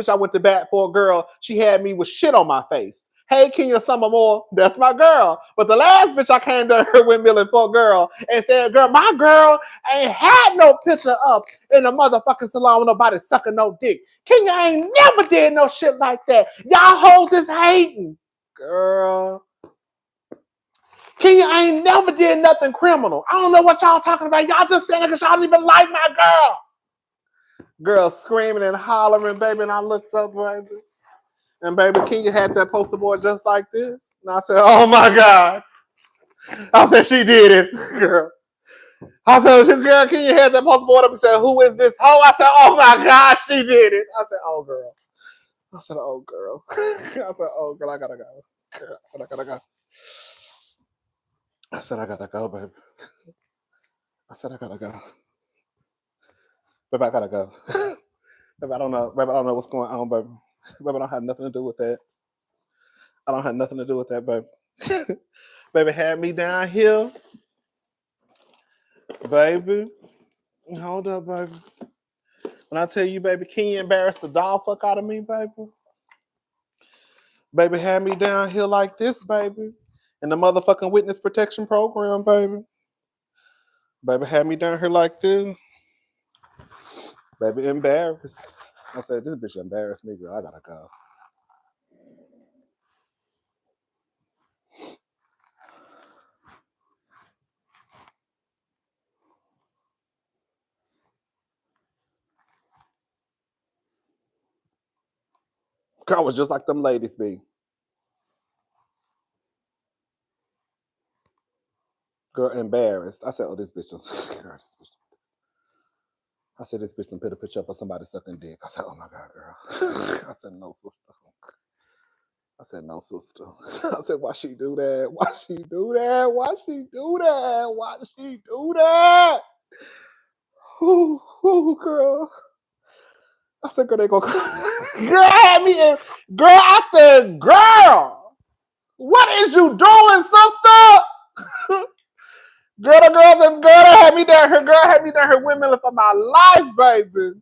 I went to bat for, girl, she had me with shit on my face. Hey, Kenya Summermore, that's my girl. But the last bitch I came to her windmilling for, girl, and said, girl, my girl ain't had no picture up in the motherfucking salon with nobody sucking no dick. Kenya ain't never did no shit like that. Y'all hoes is hating. Girl. Kenya ain't never did nothing criminal. I don't know what y'all talking about. Y'all just saying it because y'all don't even like my girl. Girl screaming and hollering, baby, and I looked up, baby. And baby, Kenya had that poster board just like this. And I said, oh my God. I said, she did it, girl. I said, girl, can you have that possible up? He said, who is this hoe? I said, oh my gosh, she did it. I said, oh girl. I said, oh girl. I said, oh girl, I gotta go. Girl, I said, I gotta go. I said, I gotta go, baby. I said, I gotta go. Baby, I gotta go. Baby, I don't know. Baby, I don't know what's going on, baby. Baby, I don't have nothing to do with that. I don't have nothing to do with that, baby. Baby had me down here. Baby. Hold up, baby. When I tell you, baby, can you embarrass the dog fuck out of me, baby? Baby had me down here like this, baby. In the motherfucking witness protection program, baby. Baby had me down here like this. Baby embarrassed. I said, this bitch embarrassed me, girl. I gotta go. Girl was just like them ladies be. Girl embarrassed. I said, oh, this bitch just... Girl, this bitch. I said, this bitch done put a picture up of somebody sucking dick. I said, oh my God, girl. I said, no, sister. I said, no, sister. I said, why she do that? Why she do that? Why she do that? Why she do that? Ooh, girl. I said, girl, they go. Girl, had me in. Girl, I said, girl, what is you doing, sister? Girl, the girl said, girl, that had me down here. Girl had me down here windmilling for my life, baby.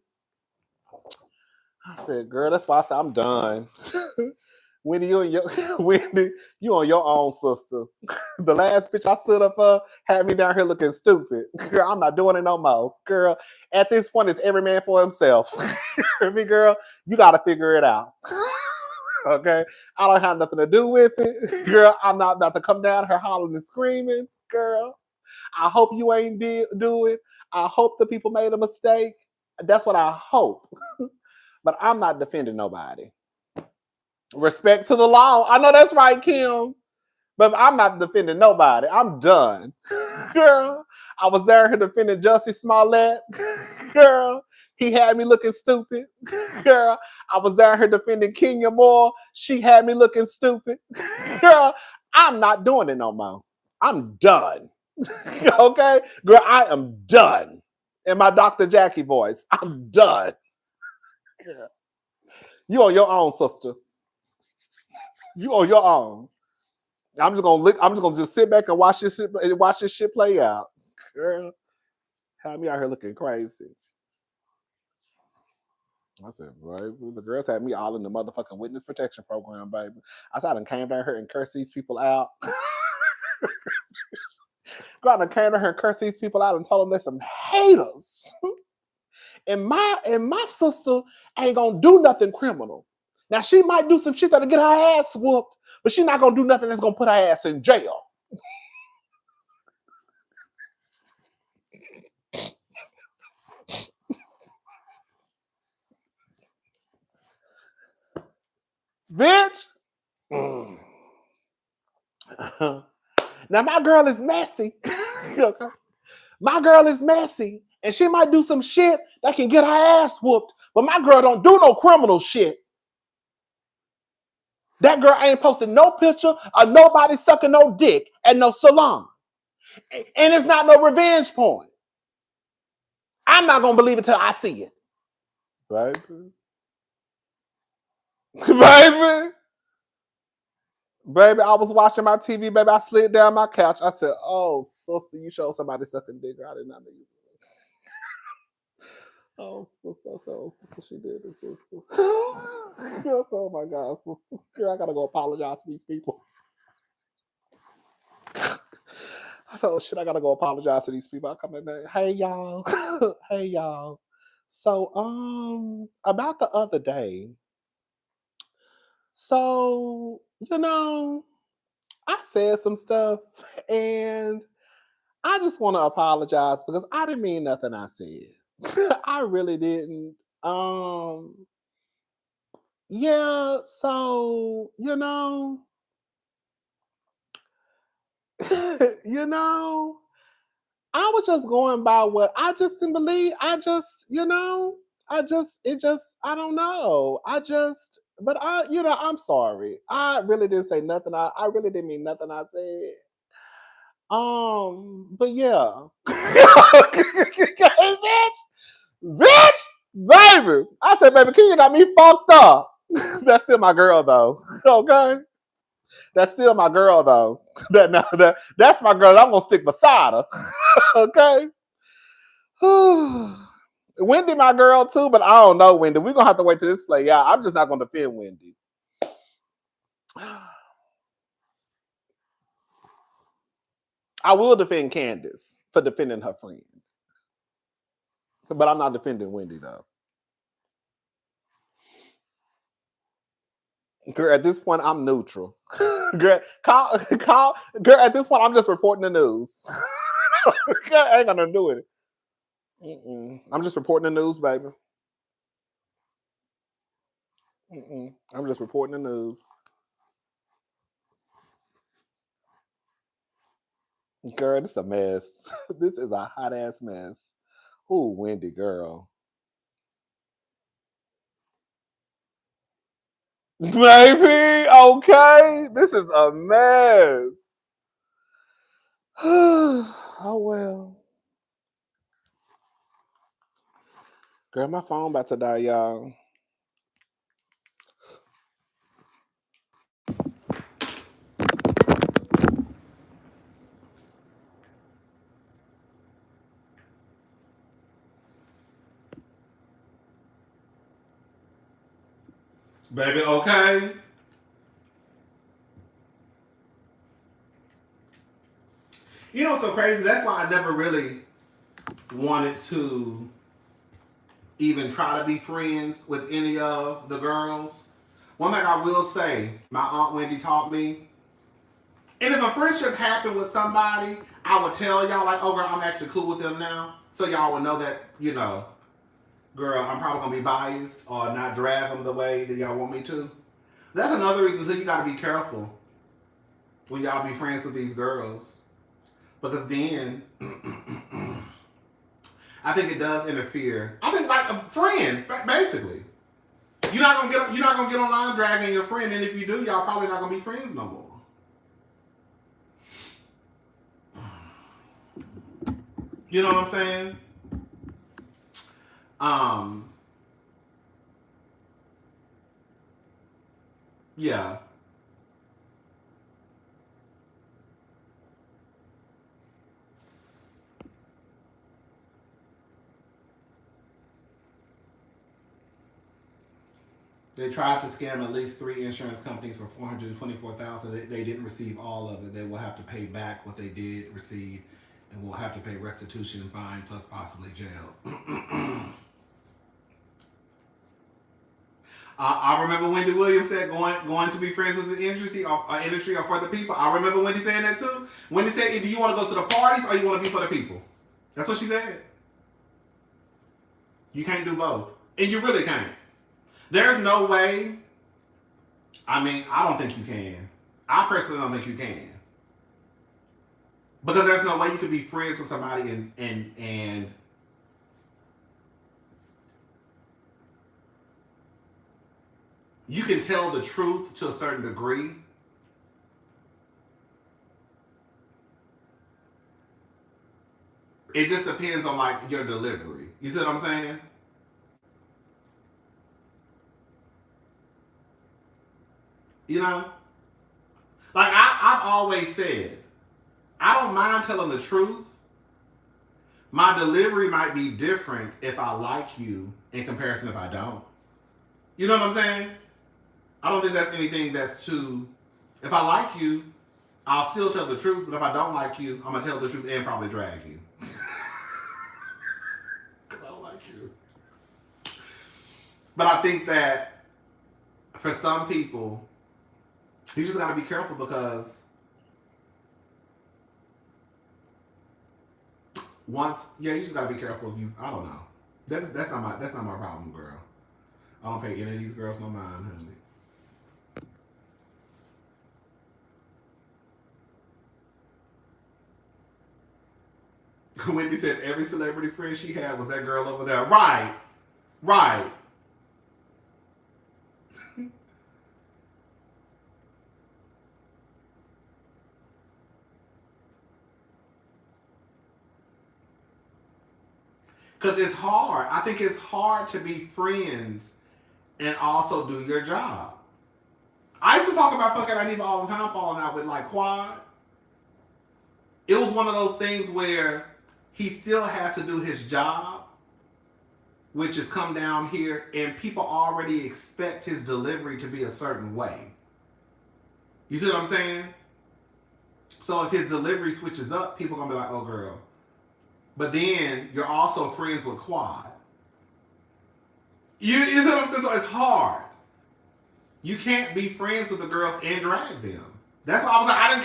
I said, girl, that's why I said I'm done. Wendy, you on your own, sister. The last bitch I stood up for had me down here looking stupid. Girl, I'm not doing it no more. Girl, at this point, it's every man for himself. Me, girl, you got to figure it out. Okay? I don't have nothing to do with it. Girl, I'm not about to come down here hollering and screaming. Girl, I hope you ain't do it. I hope the people made a mistake. That's what I hope. But I'm not defending nobody. Respect to the law. I know that's right, Kim. But I'm not defending nobody. I'm done. Girl, I was there here defending Jussie Smollett. Girl, he had me looking stupid. Girl, I was down here defending Kenya Moore. She had me looking stupid. Girl, I'm not doing it no more. I'm done. Okay? Girl, I am done. In my Dr. Jackie voice, I'm done. Girl. You on your own, sister. You on your own. I'm just gonna sit back and watch this shit play out. Girl, have me out here looking crazy. I said, right, the girls had me all in the motherfucking witness protection program, baby. I said I done came down here and cursed these people out. Girl, I done came down here and cursed these people out and told them they're some haters. And my sister ain't gonna do nothing criminal. Now she might do some shit that'll get her ass whooped, but she's not gonna do nothing that's gonna put her ass in jail. Bitch. Now my girl is messy. My girl is messy. And she might do some shit that can get her ass whooped. But my girl don't do no criminal shit. That girl ain't posted no picture of nobody sucking no dick at no salon. And it's not no revenge porn. I'm not going to believe it till I see it. Baby. Baby, I was watching my TV, baby. I slid down my couch. I said, oh, sister, you showed somebody sucking dick. I did not know you. Oh, sister, she did it, sister. Oh my God, sister. Girl, I gotta go apologize to these people. I said, oh shit, I gotta go apologize to these people. I come in there, hey y'all. Hey y'all. So, about the other day. So, I said some stuff and I just want to apologize because I didn't mean nothing I said. I really didn't. Yeah, so, I was just going by what I just didn't believe. I don't know. But I'm sorry. I really didn't say nothing. I really didn't mean nothing I said. But yeah. Bitch, baby. I said, baby, Kenya got me fucked up. That's still my girl though. Okay. That's still my girl though. That's my girl. I'm gonna stick beside her. Okay. Wendy, my girl too, but I don't know Wendy. We're gonna have to wait till this play out. I'm just not gonna defend Wendy. I will defend Candace for defending her friend. But I'm not defending Wendy though. Girl, at this point, I'm neutral. Girl, girl, at this point, I'm just reporting the news. I ain't got nothing to do with it. I'm just reporting the news, baby. I'm just reporting the news. Girl, this is a mess. This is a hot ass mess. Ooh, Wendy, girl. Baby, okay. This is a mess. Oh well. Girl, my phone about to die, y'all. Baby, okay. You know what's so crazy? That's why I never really wanted to even try to be friends with any of the girls. One thing I will say, my Aunt Wendy taught me, and if a friendship happened with somebody, I would tell y'all, like, oh, girl, I'm actually cool with them now. So y'all would know that, girl, I'm probably going to be biased or not drag them the way that y'all want me to. That's another reason, too, you got to be careful when y'all be friends with these girls. Because then, I think it does interfere. I think, like, friends, basically. You're not gonna get online dragging your friend, and if you do, y'all probably not gonna be friends no more. You know what I'm saying? Yeah. They tried to scam at least 3 insurance companies for $424,000. They didn't receive all of it. They will have to pay back what they did receive, and will have to pay restitution, fine, plus possibly jail. I remember Wendy Williams said going to be friends with the industry or for the people. I remember Wendy saying that too. Wendy said, do you want to go to the parties or you want to be for the people? That's what she said. You can't do both. And you really can't. There's no way. I mean, I don't think you can. I personally don't think you can. Because there's no way you could be friends with somebody and you can tell the truth to a certain degree. It just depends on like your delivery. You see what I'm saying? You know? Like I've always said, I don't mind telling the truth. My delivery might be different if I like you in comparison if I don't. You know what I'm saying? I don't think that's anything that's too. If I like you, I'll still tell the truth, but if I don't like you, I'm gonna tell the truth and probably drag you. Because I don't like you. But I think that for some people, you just gotta be careful because you just gotta be careful if you. I don't know. That's not my problem, girl. I don't pay any of these girls no mind, honey. Wendy said every celebrity friend she had was that girl over there. Right. Right. Because it's hard. I think it's hard to be friends and also do your job. I used to talk about fucking Anita all the time, falling out with like Quad. It was one of those things where he still has to do his job, which is come down here, and people already expect his delivery to be a certain way. You see what I'm saying? So if his delivery switches up, people are gonna be like, oh girl. But then you're also friends with Quad. You see what I'm saying? So it's hard. You can't be friends with the girls and drag them. That's why I was like, I didn't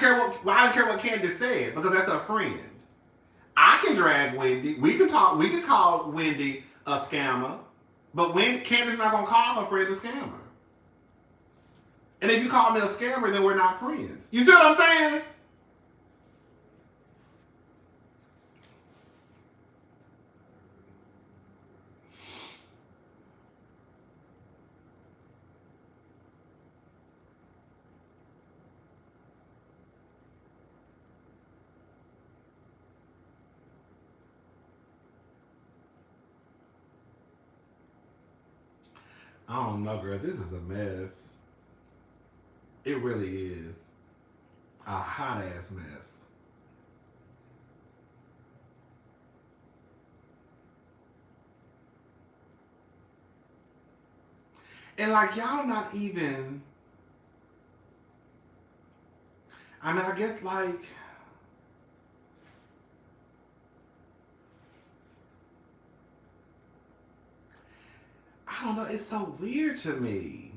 care what Candace said, because that's her friend. I can drag Wendy. We could call Wendy a scammer, but Candace not gonna call her friend a scammer. And if you call me a scammer, then we're not friends. You see what I'm saying? I don't know, girl. This is a mess. It really is. A hot ass mess. And like, y'all not even, I mean, I guess like, I don't know, it's so weird to me.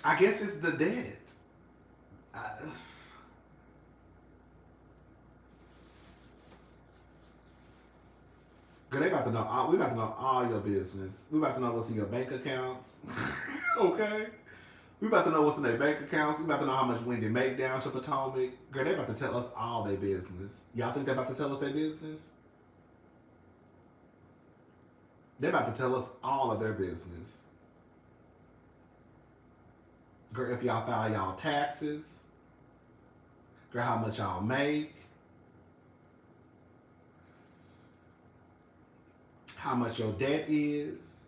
I guess it's the debt. Girl, they about to know. We about to know all your business. We about to know what's in your bank accounts. Okay. We about to know what's in their bank accounts. We about to know how much Wendy make down to Potomac. Girl, they about to tell us all their business. Y'all think they about to tell us their business? They about to tell us all of their business. Girl, if y'all file y'all taxes. Girl, how much y'all make. How much your debt is.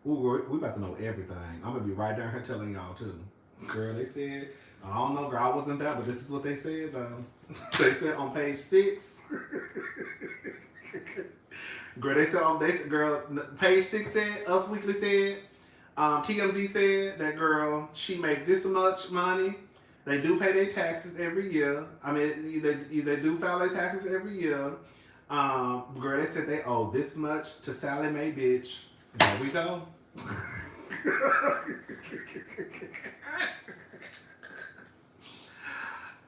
Ooh, we about to know everything. I'm going to be right down here telling y'all too. Girl, they said, I don't know, girl, I wasn't there, but this is what they said. They said on page 6. Girl, they said page 6 said, Us Weekly said, TMZ said that girl, she make this much money. They do pay their taxes every year. I mean, they do file their taxes every year. Girl, they said they owe this much to Sally Mae, bitch. There we go.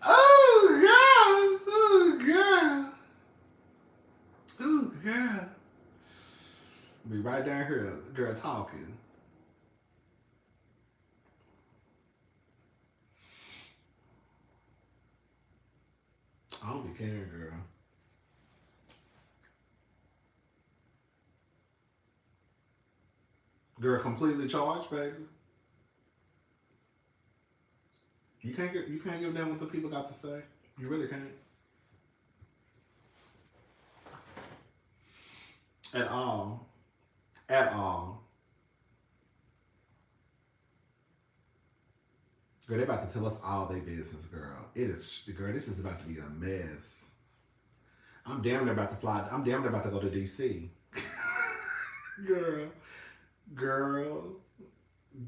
Oh, God. Oh, God. Oh, God. Be right down here, girl, talking. I don't be caring, girl. Girl, completely charged, baby. You can't give them what the people got to say. You really can't. At all. At all. Girl, they about to tell us all their business, girl. Girl, this is about to be a mess. I'm damn near about to fly. I'm damn near about to go to DC. Girl,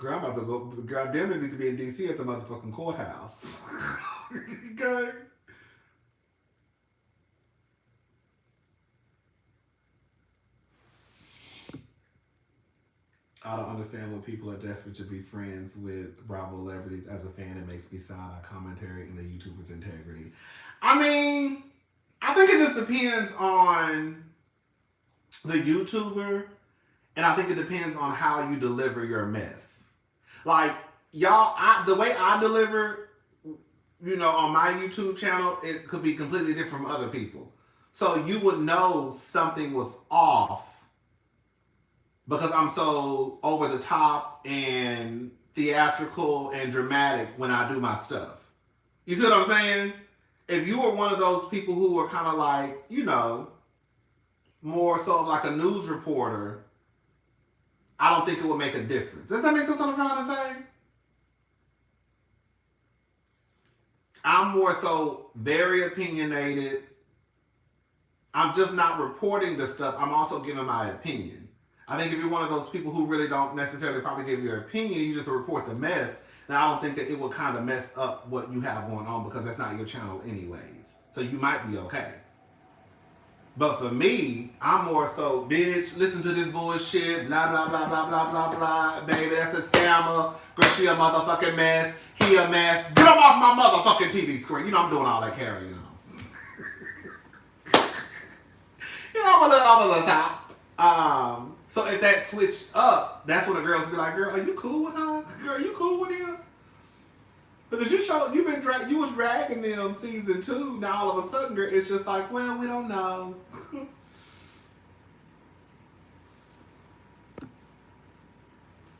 I'm about to go. Girl, I damn near need to be in DC at the motherfucking courthouse. Okay. I don't understand when people are desperate to be friends with rival celebrities. As a fan, it makes me sigh a commentary in the YouTuber's integrity. I mean, I think it just depends on the YouTuber, and I think it depends on how you deliver your mess. Like, y'all, the way I deliver, on my YouTube channel, it could be completely different from other people. So you would know something was off because I'm so over the top and theatrical and dramatic when I do my stuff. You see what I'm saying? If you were one of those people who were kind of like, more so like a news reporter, I don't think it would make a difference. Does that make sense what I'm trying to say? I'm more so very opinionated. I'm just not reporting the stuff. I'm also giving my opinion. I think if you're one of those people who really don't necessarily probably give your opinion, you just report the mess, then I don't think that it will kind of mess up what you have going on because that's not your channel anyways. So you might be okay. But for me, I'm more so, bitch, listen to this bullshit, blah, blah, blah, blah, blah, blah, blah. Baby, that's a scammer. Girl, she a motherfucking mess. He a mess. Get him off my motherfucking TV screen. I'm doing all that carrying on. I'm a little top. So if that switched up, that's when the girls be like, girl, are you cool with her? Girl, are you cool with him? Because you was dragging them season 2. Now all of a sudden, girl, it's just like, well, we don't know.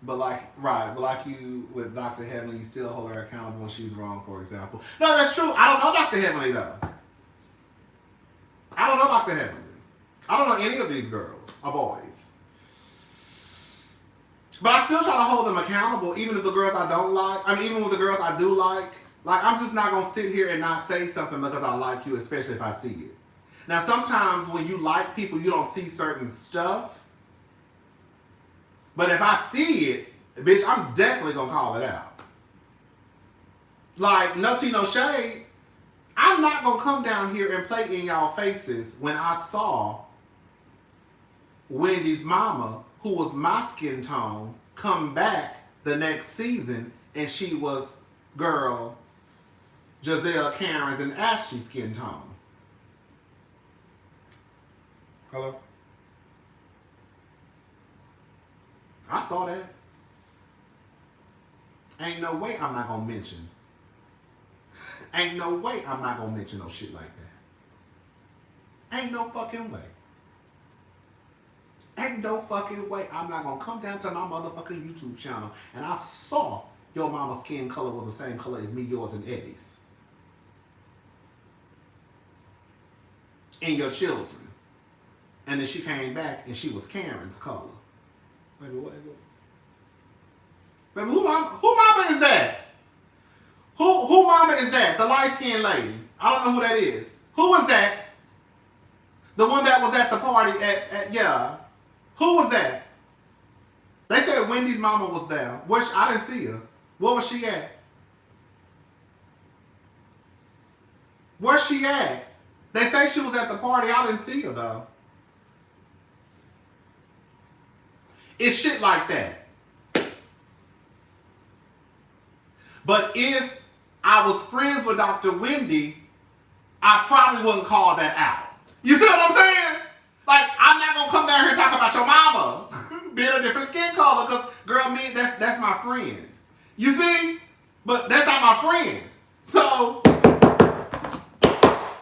But like you with Dr. Heavenly, you still hold her accountable when she's wrong, for example. No, that's true. I don't know Dr. Heavenly though. I don't know Dr. Heavenly. I don't know any of these girls or boys. But I still try to hold them accountable, even if the girls I don't like. I mean, even with the girls I do like. Like, I'm just not going to sit here and not say something because I like you, especially if I see it. Now, sometimes when you like people, you don't see certain stuff. But if I see it, bitch, I'm definitely going to call it out. Like, no tea, no shade. I'm not going to come down here and play in y'all faces when I saw Wendy's mama, who was my skin tone, come back the next season and she was, girl, Giselle, Karen's, and Ashley's skin tone. Hello? I saw that. Ain't no way I'm not gonna mention. Ain't no way I'm not gonna mention no shit like that. Ain't no fucking way. Ain't no fucking way I'm not gonna come down to my motherfucking YouTube channel and I saw your mama's skin color was the same color as me, yours, and Eddie's. And your children. And then she came back and she was Karen's color. Baby, what? Baby, who mama is that? Who mama is that? The light-skinned lady. I don't know who that is. Who was that? The one that was at the party yeah. Who was that? They said Wendy's mama was there. I didn't see her. Where was she at? Where's she at? They say she was at the party. I didn't see her though. It's shit like that. But if I was friends with Dr. Wendy, I probably wouldn't call that out. You see what I'm saying? Like, I'm not gonna come down here and talk about your mama being a different skin color, because girl, me, that's my friend. You see? But that's not my friend. So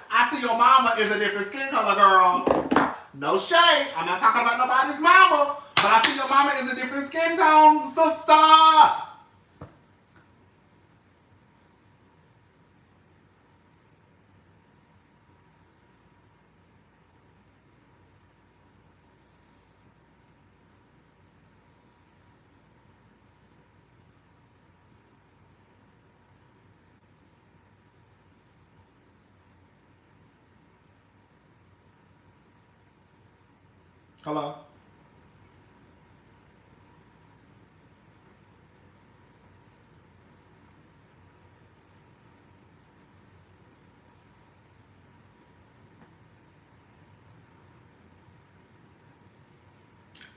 I see your mama is a different skin color, girl. No shade. I'm not talking about nobody's mama, but I see your mama is a different skin tone, sister. Hello?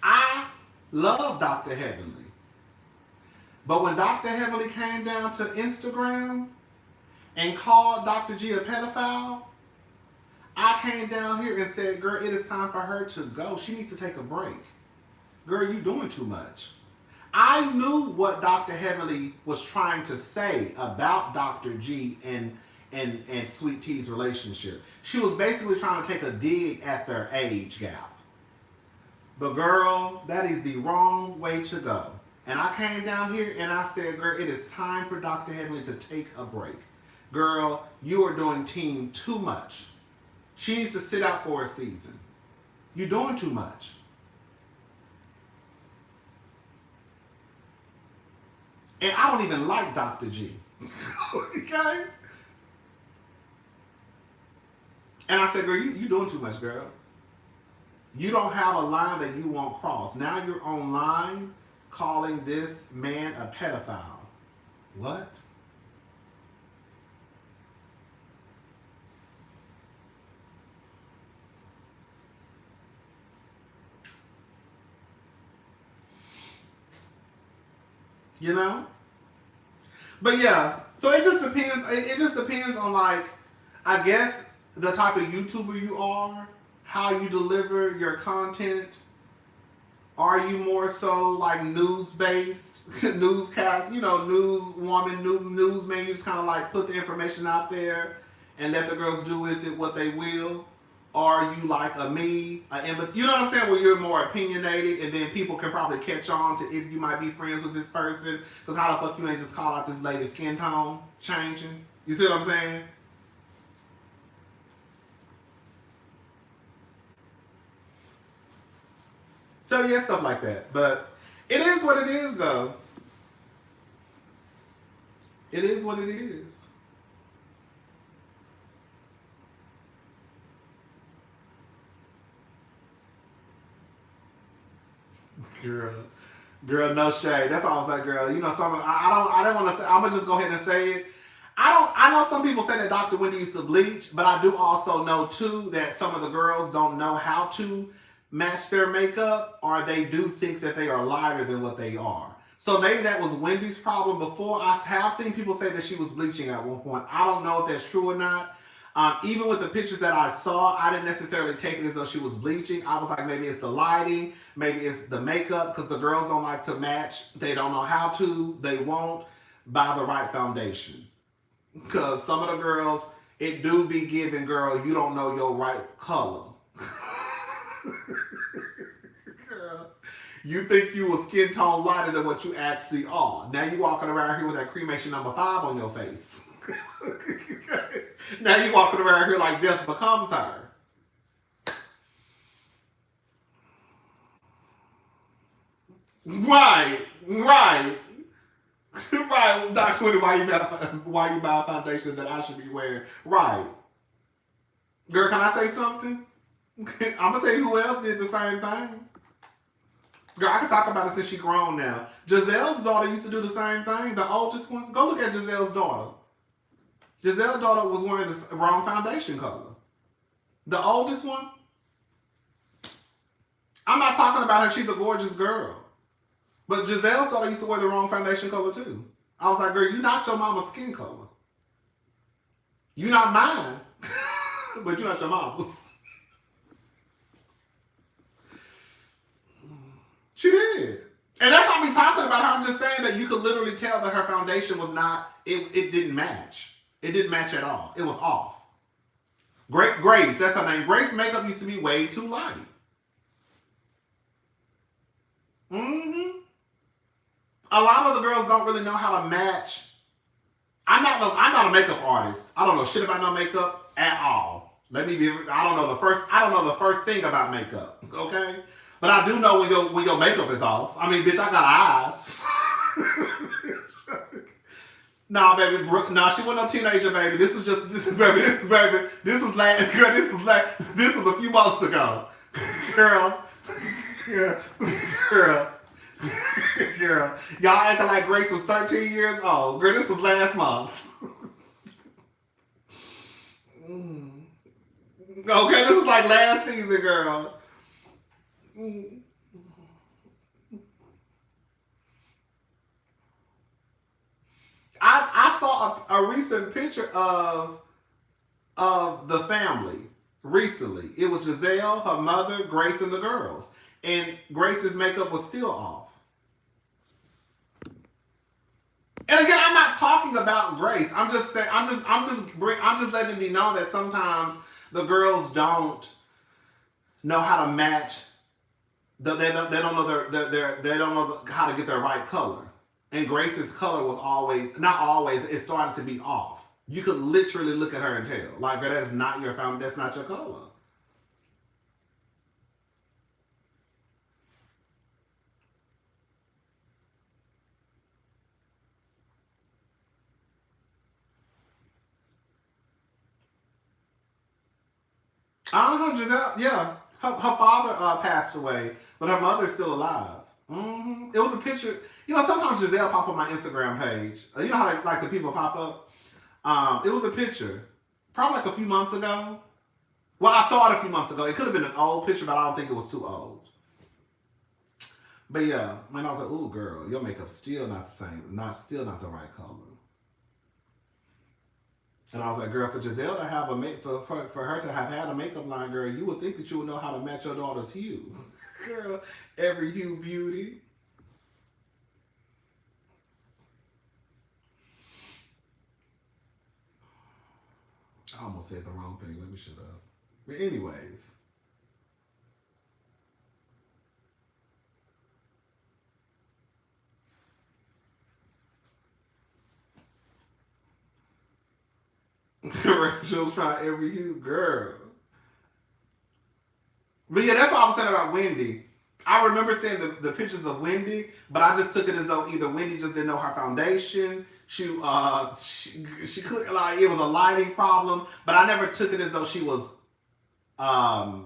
I love Dr. Heavenly. But when Dr. Heavenly came down to Instagram and called Dr. G a pedophile, I came down here and said, girl, it is time for her to go. She needs to take a break. Girl, you doing too much. I knew what Dr. Heavenly was trying to say about Dr. G and Sweet T's relationship. She was basically trying to take a dig at their age gap. But girl, that is the wrong way to go. And I came down here and I said, girl, it is time for Dr. Heavenly to take a break. Girl, you are doing team too much. She needs to sit out for a season. You're doing too much. And I don't even like Dr. G. Okay? And I said, girl, you doing too much, girl. You don't have a line that you won't cross. Now you're online calling this man a pedophile. What? You know? But yeah, so it just depends. It just depends on, like, I guess the type of YouTuber you are, how you deliver your content. Are you more so like news-based, newscast, newswoman, newsman? You just kind of like put the information out there and let the girls do with it what they will. Or are you like you know what I'm saying? Where you're more opinionated and then people can probably catch on to if you might be friends with this person. Because how the fuck you ain't just call out this lady's skin tone changing? You see what I'm saying? So yeah, stuff like that. But it is what it is, though. It is what it is. Girl, no shade. That's all I was like, girl. You know, I don't want to say. I'm gonna just go ahead and say it. I know some people say that Dr. Wendy used to bleach, but I do also know too that some of the girls don't know how to match their makeup, or they do think that they are lighter than what they are. So maybe that was Wendy's problem before. I have seen people say that she was bleaching at one point. I don't know if that's true or not. Even with the pictures that I saw, I didn't necessarily take it as though she was bleaching. I was like, maybe it's the lighting, maybe it's the makeup, because the girls don't like to match. They don't know how to. They won't buy the right foundation. Because some of the girls, it do be giving, girl, you don't know your right color. Girl, you think you a skin tone lighter than what you actually are. Now you walking around here with that cremation number 5 on your face. Now you walking around here like death becomes her. Right. Right, Dr. Wendy, why you buy a foundation that I should be wearing? Right. Girl, can I say something? I'm gonna tell you who else did the same thing. Girl, I can talk about it since she's grown now. Giselle's daughter used to do the same thing. The oldest one. Go look at Giselle's daughter. Giselle's daughter was wearing the wrong foundation color. The oldest one. I'm not talking about her. She's a gorgeous girl. But Giselle's daughter used to wear the wrong foundation color too. I was like, girl, you're not your mama's skin color. You're not mine. But you're not your mama's. She did. And that's not me talking about her. I'm just saying that you could literally tell that her foundation was not, it didn't match. It didn't match at all. It was off. Grace, that's her name. Grace makeup used to be way too light. Mm-hmm. A lot of the girls don't really know how to match. I'm not a makeup artist. I don't know shit about no makeup at all. I don't know the first thing about makeup. Okay? But I do know when your makeup is off. I mean, bitch, I got eyes. Nah, baby. Nah, she wasn't no teenager, baby. This was a few months ago. Girl. Y'all acting like Grace was 13 years old. Girl, this was last month. Okay, this was like last season, girl. I saw a recent picture of the family recently. It was Giselle, her mother, Grace, and the girls. And Grace's makeup was still off. And again, I'm not talking about Grace. I'm just saying. I'm just letting it be known that sometimes the girls don't know how to match. They don't know they don't know how to get their right color. And Grace's color was always, not always, it started to be off. You could literally look at her and tell, like, girl, that's not your found. That's not your color. I don't know, Giselle. Yeah, her father passed away, but her mother's still alive. It was a picture. You know, sometimes Giselle pop up my Instagram page. You know how like the people pop up. It was a picture, probably like a few months ago. Well, I saw it a few months ago. It could have been an old picture, but I don't think it was too old. But yeah, man, I was like, "Ooh, girl, your makeup's still not the same. Still not the right color." And I was like, "Girl, for Giselle to have for her to have had a makeup line, girl, you would think that you would know how to match your daughter's hue, girl. Every hue beauty." I almost said the wrong thing. Let me shut up. But anyways. Rachel's trying every hue, girl. But yeah, that's what I was saying about Wendy. I remember seeing the pictures of Wendy, but I just took it as though either Wendy just didn't know her foundation. She could, like, it was a lighting problem, but I never took it as though she was I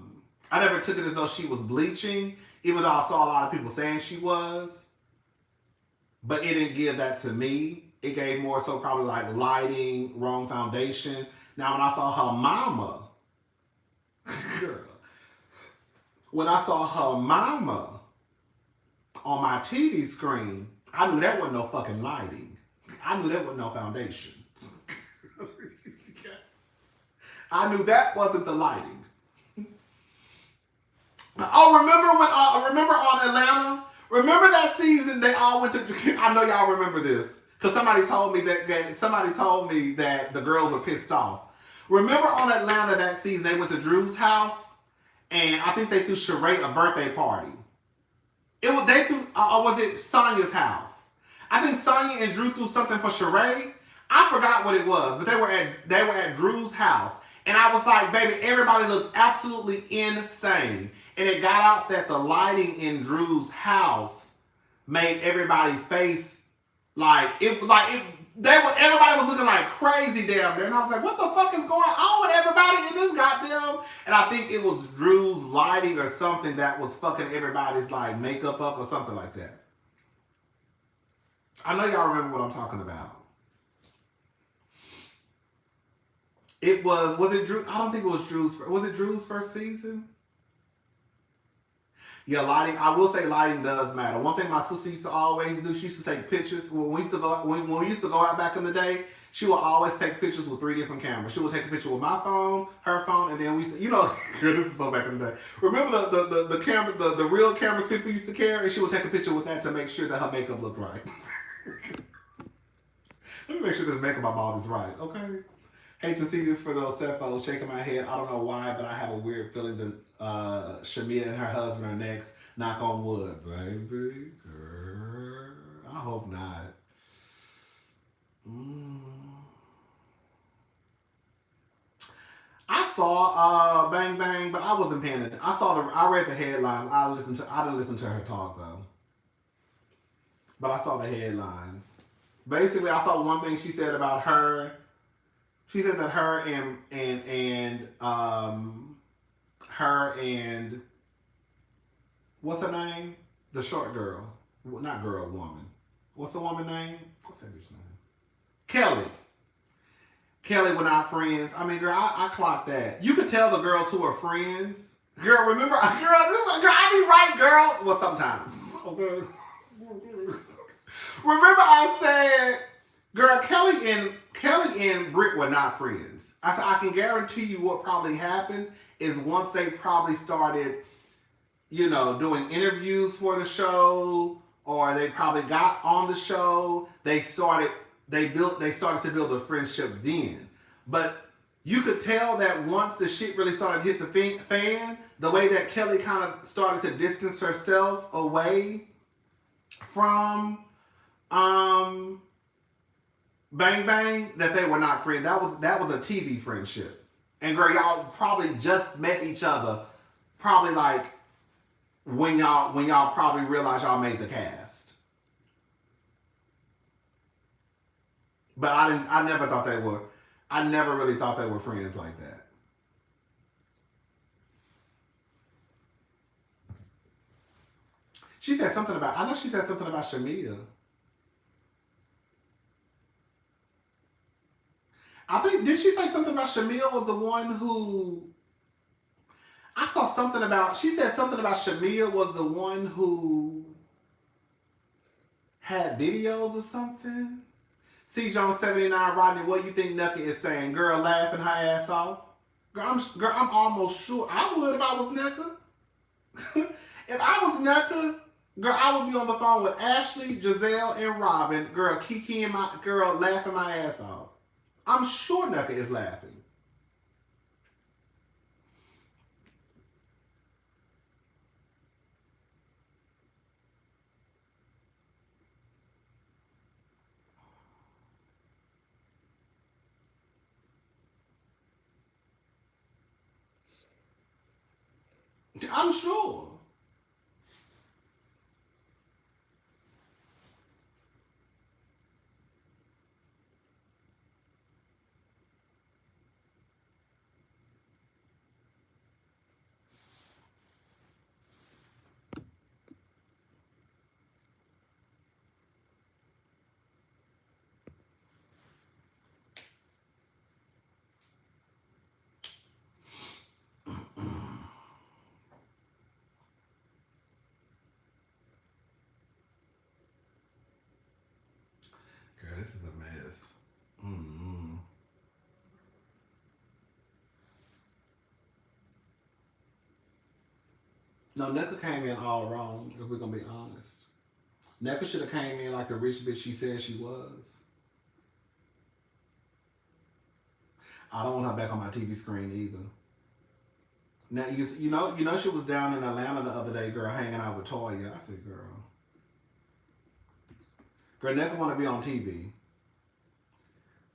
never took it as though she was bleaching, even though I saw a lot of people saying she was. But it didn't give that to me. It gave more so probably like lighting, wrong foundation. Now when I saw her mama, girl, when I saw her mama on my TV screen, I knew that wasn't no fucking lighting. I knew that wasn't no foundation. I knew that wasn't the lighting. Oh, remember on Atlanta? Remember that season they all went to, I know y'all remember this, because somebody told me that the girls were pissed off. Remember on Atlanta that season they went to Drew's house, and I think they threw Sheree a birthday party. Was it Sonya's house? I think Sonya and Drew threw something for Sheree. I forgot what it was, but they were at Drew's house. And I was like, baby, everybody looked absolutely insane. And it got out that the lighting in Drew's house made everybody face everybody was looking like crazy down there. And I was like, what the fuck is going on with everybody in this goddamn? And I think it was Drew's lighting or something that was fucking everybody's like makeup up or something like that. I know y'all remember what I'm talking about. Was it Drew? I don't think it was Drew's. Was it Drew's first season? Yeah, lighting. I will say lighting does matter. One thing my sister used to always do, she used to take pictures. When we used to go out back in the day, she would always take pictures with 3 different cameras. She would take a picture with my phone, her phone, and then we used to, this is so back in the day. Remember the camera, the real cameras people used to carry, and she would take a picture with that to make sure that her makeup looked right. Let me make sure this makeup I bought is right, okay? Hate to see this for those Osefo, shaking my head. I don't know why, but I have a weird feeling that Shamia and her husband are next. Knock on wood, baby. Girl. I hope not. I saw Bang Bang, but I wasn't paying attention. I read the headlines. I didn't listen to her talk though. But I saw the headlines. Basically, I saw one thing she said about her. She said that her and what's her name? The short girl. Not girl, woman. What's the woman name? What's that bitch name? Kelly. Kelly were not friends. I mean, girl, I clocked that. You could tell the girls who are friends. Girl, remember, I be right, girl. Well, sometimes. Okay. Remember I said, girl, Kelly and Britt were not friends. I said, I can guarantee you what probably happened is once they probably started, doing interviews for the show or they probably got on the show. They started to build a friendship then. But you could tell that once the shit really started to hit the fan, the way that Kelly kind of started to distance herself away from Bang Bang, that they were not friends. That was a TV friendship. And girl, y'all probably just met each other, probably like when y'all probably realized y'all made the cast. But I never really thought they were friends like that. I know she said something about Shamia. Did she say something about Shamia was the one who, I saw something about, she said something about Shamia was the one who had videos or something? C. Jones 79, Rodney, what do you think Nucky is saying? Girl laughing her ass off? Girl, I'm almost sure I would if I was Nucky. If I was Nucky, girl, I would be on the phone with Ashley, Giselle, and Robin. Girl, Kiki and laughing my ass off. I'm sure Nucky is laughing. I'm sure. Girl, this is a mess. Mm-hmm. No, Nucky came in all wrong, if we're going to be honest. Nucky should have came in like the rich bitch she said she was. I don't want her back on my TV screen either. Now, you know she was down in Atlanta the other day, girl, hanging out with Toya. I said, girl, Nucky want to be on TV.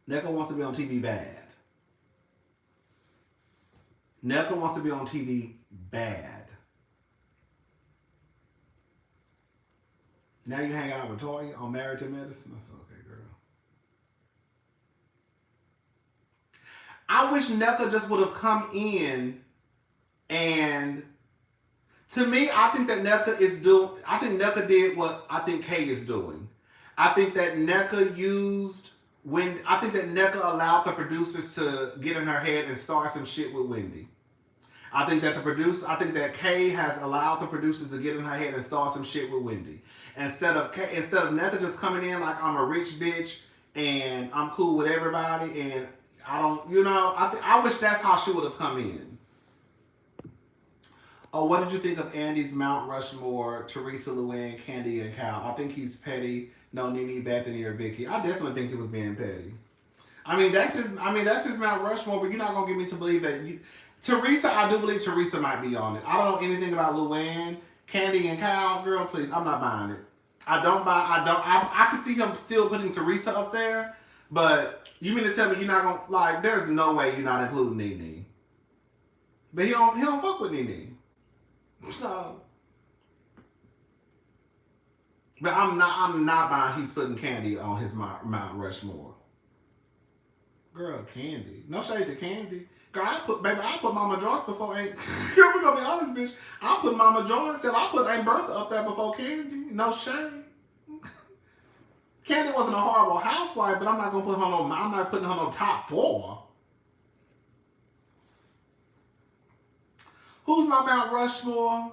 Nucky wants to be on TV bad. Nucky wants to be on TV bad. Now you hanging out with Toya on Married to Medicine? I said, okay, girl. I wish Nucky just would have come in, and to me, I think that Nucky did what I think Kay is doing. I think that Nucky allowed the producers to get in her head and start some shit with Wendy. I think that Kay has allowed the producers to get in her head and start some shit with Wendy. Instead of Nucky just coming in like I'm a rich bitch and I'm cool with everybody and I don't, I wish that's how she would have come in. Oh, what did you think of Andy's Mount Rushmore, Teresa, Luann, Candy, and Cal? I think he's petty. No, Nene, Bethany, or Vicky. I definitely think he was being petty. That's his Mount Rushmore, but you're not gonna get me to believe that Teresa, I do believe Teresa might be on it. I don't know anything about Luann, Candy, and Kyle. Girl, please, I'm not buying it. I can see him still putting Teresa up there, but you mean to tell me you're not gonna, like, there's no way you're not including Nene. But he don't fuck with Nene. So, but I'm not buying he's putting Candy on his Mount Rushmore. Girl, Candy. No shade to Candy. Girl, I put Mama Joyce before Aunt. We're gonna be honest, bitch. I put Mama Joyce and I put Aunt Bertha up there before Candy. No shame. Candy wasn't a horrible housewife, but I'm not putting her on top 4. Who's my Mount Rushmore?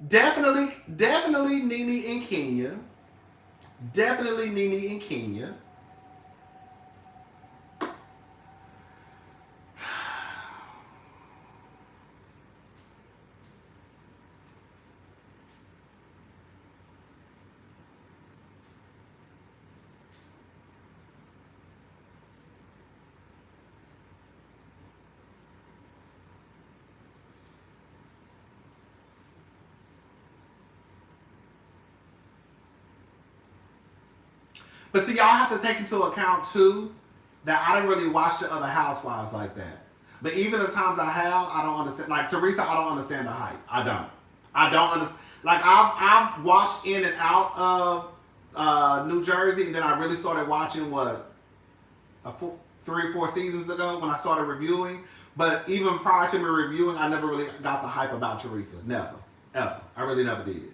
Definitely Nene and Kenya. Definitely Nene and Kenya. But see, y'all have to take into account too that I didn't really watch the other housewives like that. But even the times I have, I don't understand. Like Teresa, I don't understand the hype. I don't understand. Like I've watched in and out of New Jersey, and then I really started watching 3 or 4 seasons ago when I started reviewing. But even prior to me reviewing, I never really got the hype about Teresa. Never, ever. I really never did.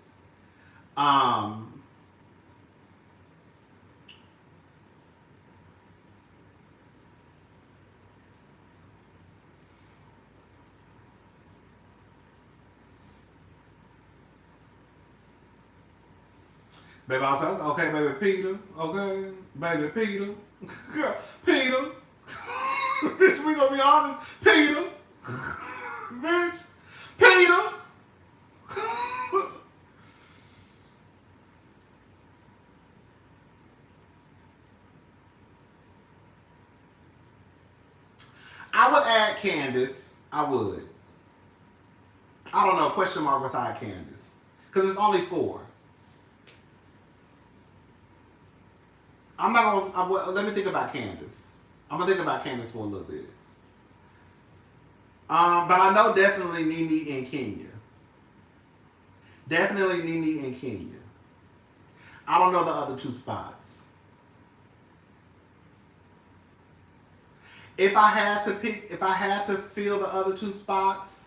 Baby, I was supposed to, okay, baby Peter, okay, baby Peter, Peter, bitch, we gonna be honest, Peter, bitch, Peter. I would add Candace, I would. I don't know, question mark beside Candace, because it's only 4. I'm not gonna. Let me think about Candace. I'm gonna think about Candace for a little bit. But I know definitely Nene and Kenya. Definitely Nene and Kenya. I don't know the other 2 spots. If I had to fill the other 2 spots,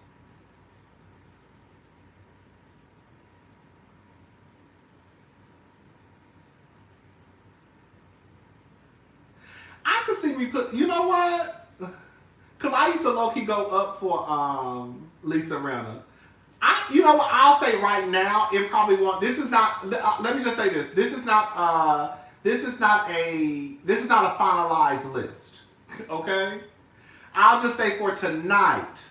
I could see me put. You know what? Because I used to low key go up for Lisa Rinna. You know what? I'll say right now, it probably won't. This is not. Let me just say this. This is not a finalized list. Okay. I'll just say for tonight.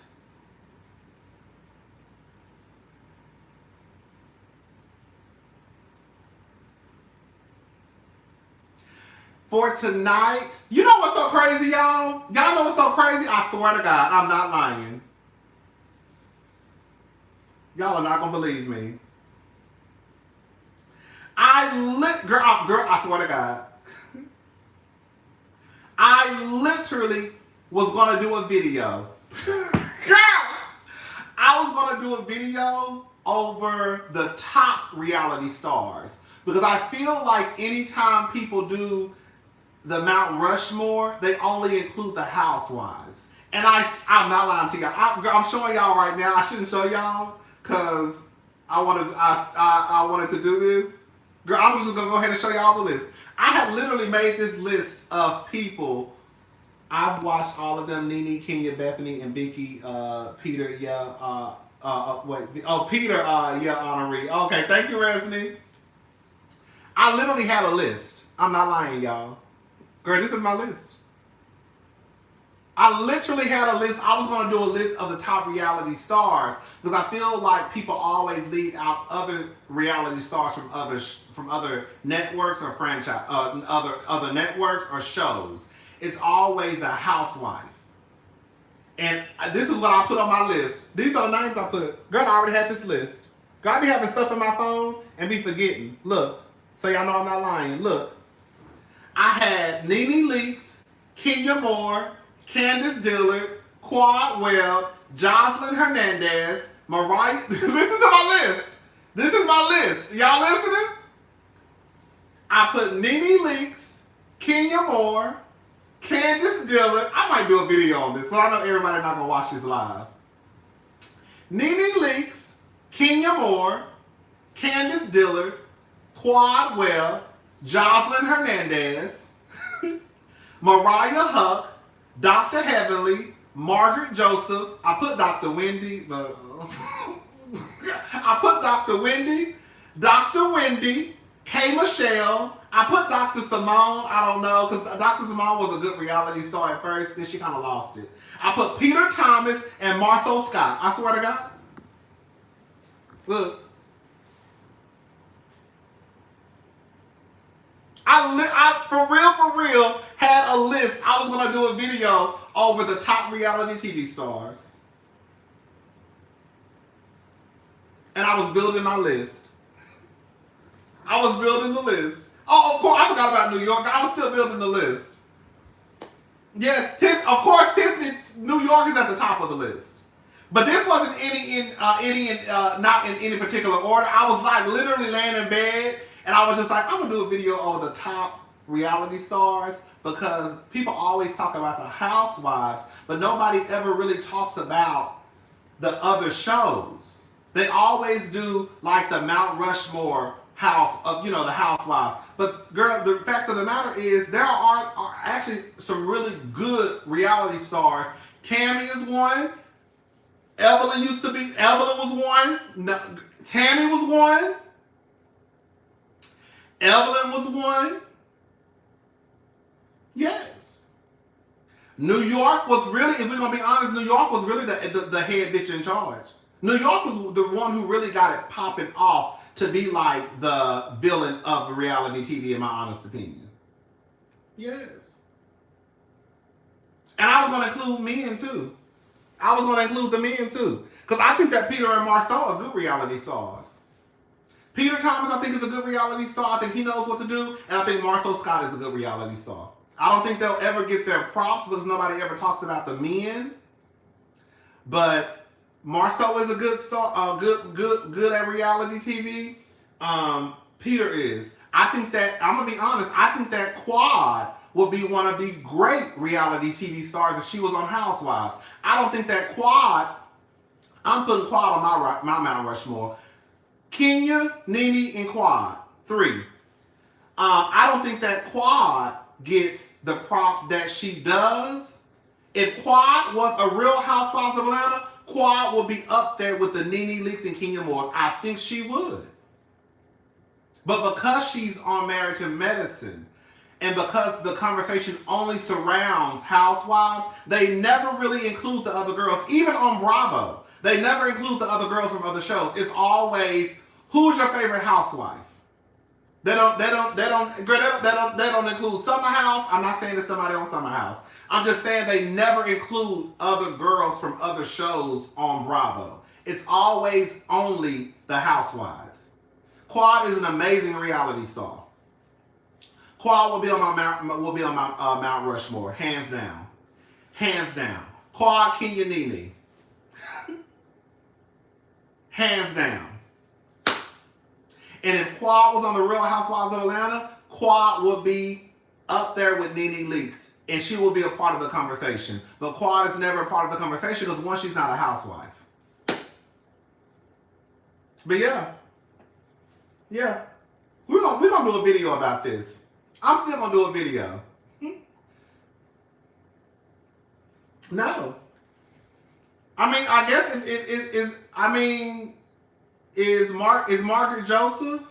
For tonight, you know what's so crazy, y'all? Y'all know what's so crazy? I swear to God, I'm not lying. Y'all are not gonna believe me. Girl, I swear to God. I literally was gonna do a video. Girl! I was gonna do a video over the top reality stars. Because I feel like anytime people do the Mount Rushmore, they only include the housewives. And I'm not lying to y'all. I'm showing y'all right now. I shouldn't show y'all because I wanted to do this. Girl, I'm just gonna go ahead and show y'all the list. I had literally made this list of people. I've watched all of them: Nene, Kenya, Bethany, and Vicky, Peter. Yeah. Peter. Yeah, honoree. Okay, thank you, Resney. I literally had a list. I'm not lying, y'all. Girl, this is my list. I literally had a list. I was going to do a list of the top reality stars because I feel like people always leave out other reality stars from other networks or franchise, other networks or shows. It's always a housewife. And this is what I put on my list. These are the names I put. Girl, I already had this list. Girl, I be having stuff in my phone and be forgetting. Look, so y'all know I'm not lying. Look. I had Nene Leakes, Kenya Moore, Candace Dillard, Quad Webb, Jocelyn Hernandez, Mariah. Listen to my list. This is my list. Y'all listening? I put Nene Leakes, Kenya Moore, Candace Dillard. I might do a video on this, but I know everybody's not gonna watch this live. Nene Leakes, Kenya Moore, Candace Dillard, Quad Webb, Jocelyn Hernandez, Mariah Huck, Dr. Heavenly, Margaret Josephs. I put Dr. Wendy, but I put Dr. Wendy, K. Michelle. I put Dr. Simone. I don't know, because Dr. Simone was a good reality star at first, then she kind of lost it. I put Peter Thomas and Marcel Scott. I swear to God. Look. I for real, had a list. I was going to do a video over the top reality TV stars. And I was building my list. I was building the list. Oh, of course, I forgot about New York. I was still building the list. Yes, of course, Tiffany, New York is at the top of the list. But this wasn't not in any particular order. I was like literally laying in bed, and I was just like, I'm gonna do a video over the top reality stars because people always talk about the housewives, but nobody ever really talks about the other shows. They always do like the Mount Rushmore house of the housewives. But girl, the fact of the matter is there are actually some really good reality stars. Tammy is one. Evelyn was one. No, Tammy was one. Evelyn was one. Yes. New York was really, if we're going to be honest, New York was really the head bitch in charge. New York was the one who really got it popping off to be like the villain of reality TV, in my honest opinion. Yes. And I was going to include men too. I was going to include the men too. Because I think that Peter and Marceau are good reality stars. Peter Thomas, I think, is a good reality star. I think he knows what to do. And I think Marceau Scott is a good reality star. I don't think they'll ever get their props because nobody ever talks about the men. But Marceau is a good star, good at reality TV. Peter is. I think that, I'm going to be honest, I think that Quad would be one of the great reality TV stars if she was on Housewives. I don't think that Quad, I'm putting Quad on my Mount Rushmore. Kenya, Nene, and Quad. 3. I don't think that Quad gets the props that she does. If Quad was a real Housewives of Atlanta, Quad would be up there with the Nene Leakes and Kenya Moores. I think she would. But because she's on Married to Medicine, and because the conversation only surrounds Housewives, they never really include the other girls. Even on Bravo, they never include the other girls from other shows. It's always, who's your favorite housewife? They don't include Summer House. I'm not saying it's somebody on Summer House. I'm just saying they never include other girls from other shows on Bravo. It's always only the housewives. Quad is an amazing reality star. Quad will be on my Mount Rushmore, hands down. Hands down. Quad, Kenya, Nene. Hands down. And if Quad was on the Real Housewives of Atlanta, Quad would be up there with Nene Leakes, and she will be a part of the conversation. But Quad is never a part of the conversation because, one, she's not a housewife. But yeah. We're gonna do a video about this. I'm still gonna do a video. No. I mean, I guess it is. I mean, is Margaret Joseph?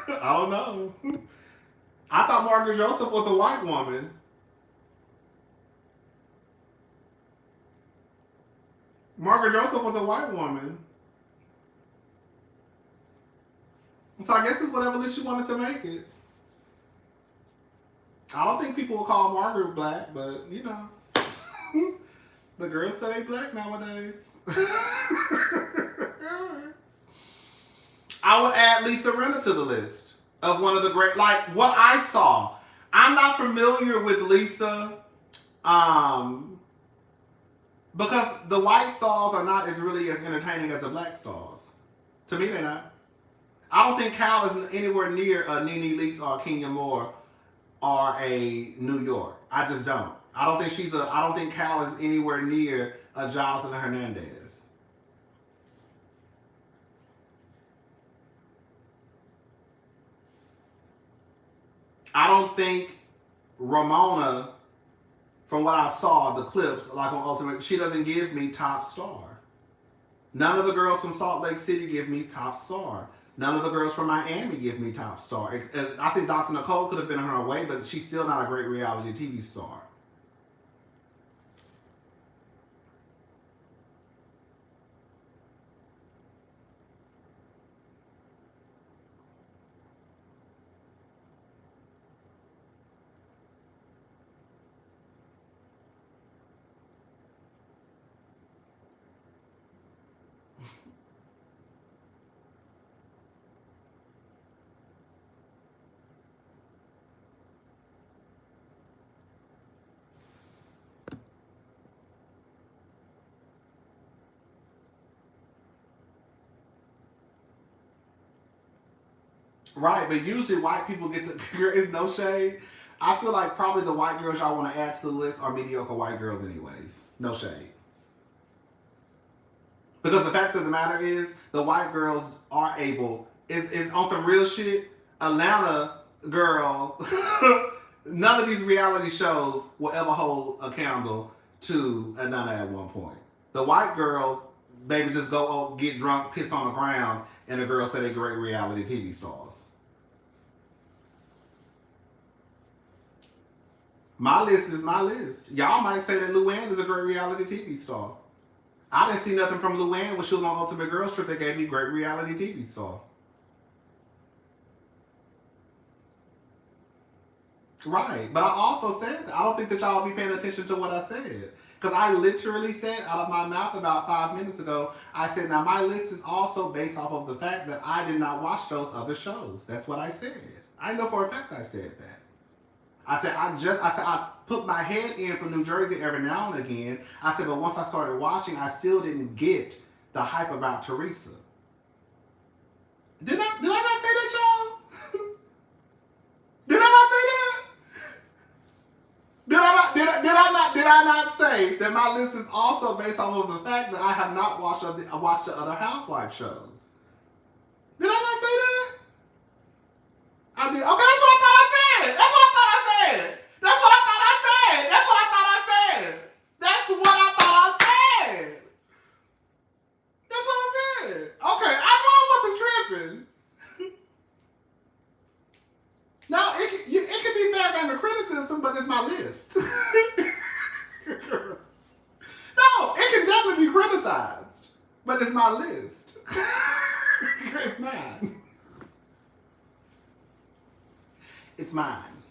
I don't know. I thought Margaret Joseph was a white woman. Margaret Joseph was a white woman. So I guess it's whatever list you wanted to make it. I don't think people will call Margaret black, but you know. The girls say they black nowadays. I would add Lisa Rinna to the list of one of the great, like what I saw. I'm not familiar with Lisa because the white stars are not as really as entertaining as the black stars. To me, they're not. I don't think Kyle is anywhere near a Nene Leakes or Kenya Moore or a New York. I just don't. I don't think Kyle is anywhere near a Jocelyn Hernandez. I don't think Ramona, from what I saw, the clips, like on Ultimate, she doesn't give me top star. None of the girls from Salt Lake City give me top star. None of the girls from Miami give me top star. I think Dr. Nicole could have been on her way, but she's still not a great reality TV star. Right, but usually white people get to. It's no shade. I feel like probably the white girls y'all want to add to the list are mediocre white girls, anyways. No shade. Because the fact of the matter is, the white girls are able. Is on some real shit. Atlanta girl. None of these reality shows will ever hold a candle to Atlanta at one point. The white girls, baby, just go get drunk, piss on the ground, and the girls say they're great reality TV stars. My list is my list. Y'all might say that Luann is a great reality TV star. I didn't see nothing from Luann when she was on Ultimate Girls Trip that gave me great reality TV star. Right, but I also said that I don't think that y'all be paying attention to what I said. Because I literally said out of my mouth about 5 minutes ago, I said, now my list is also based off of the fact that I did not watch those other shows. That's what I said. I know for a fact I said that. I said I put my head in from New Jersey every now and again. I said, but once I started watching, I still didn't get the hype about Teresa. Did I not say that, y'all? Did I not say that? Did I not say that my list is also based off of the fact that I have not watched the other Housewife shows? Did I not say that? I did. Okay, that's what I thought I said. That's what I thought I said. That's what I thought I said. That's what I thought I said. That's what I thought I said. That's what I said. Okay, I know I wasn't tripping. Now, it can be fair game of criticism, but it's my list. No, it can definitely be criticized, but it's my list. It's mine. It's mine.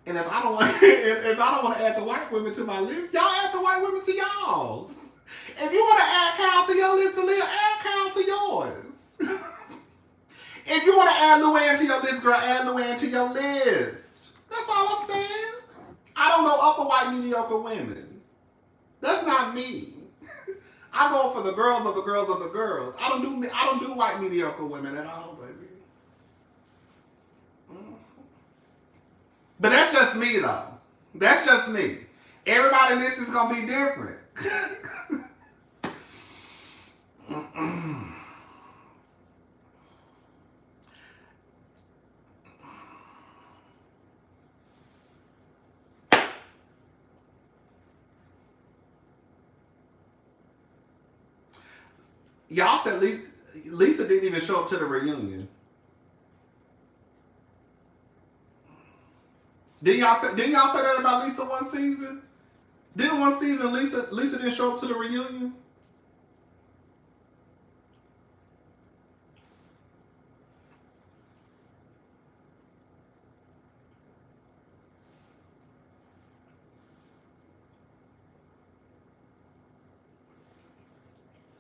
And if I don't want to add the white women to my list, y'all add the white women to y'all's. If you want to add Kyle to your list, Aaliyah, add Kyle to yours. If you want to add Luann to your list, girl, add Luann to your list. That's all I'm saying. I don't go upper white mediocre women. That's not me. I go for the girls of the girls of the girls. I don't do white mediocre women at all, baby. But that's just me, though. That's just me. Everybody's list is gonna be different. Y'all said Lisa didn't even show up to the reunion. Didn't y'all say that about Lisa one season? Didn't one season Lisa didn't show up to the reunion?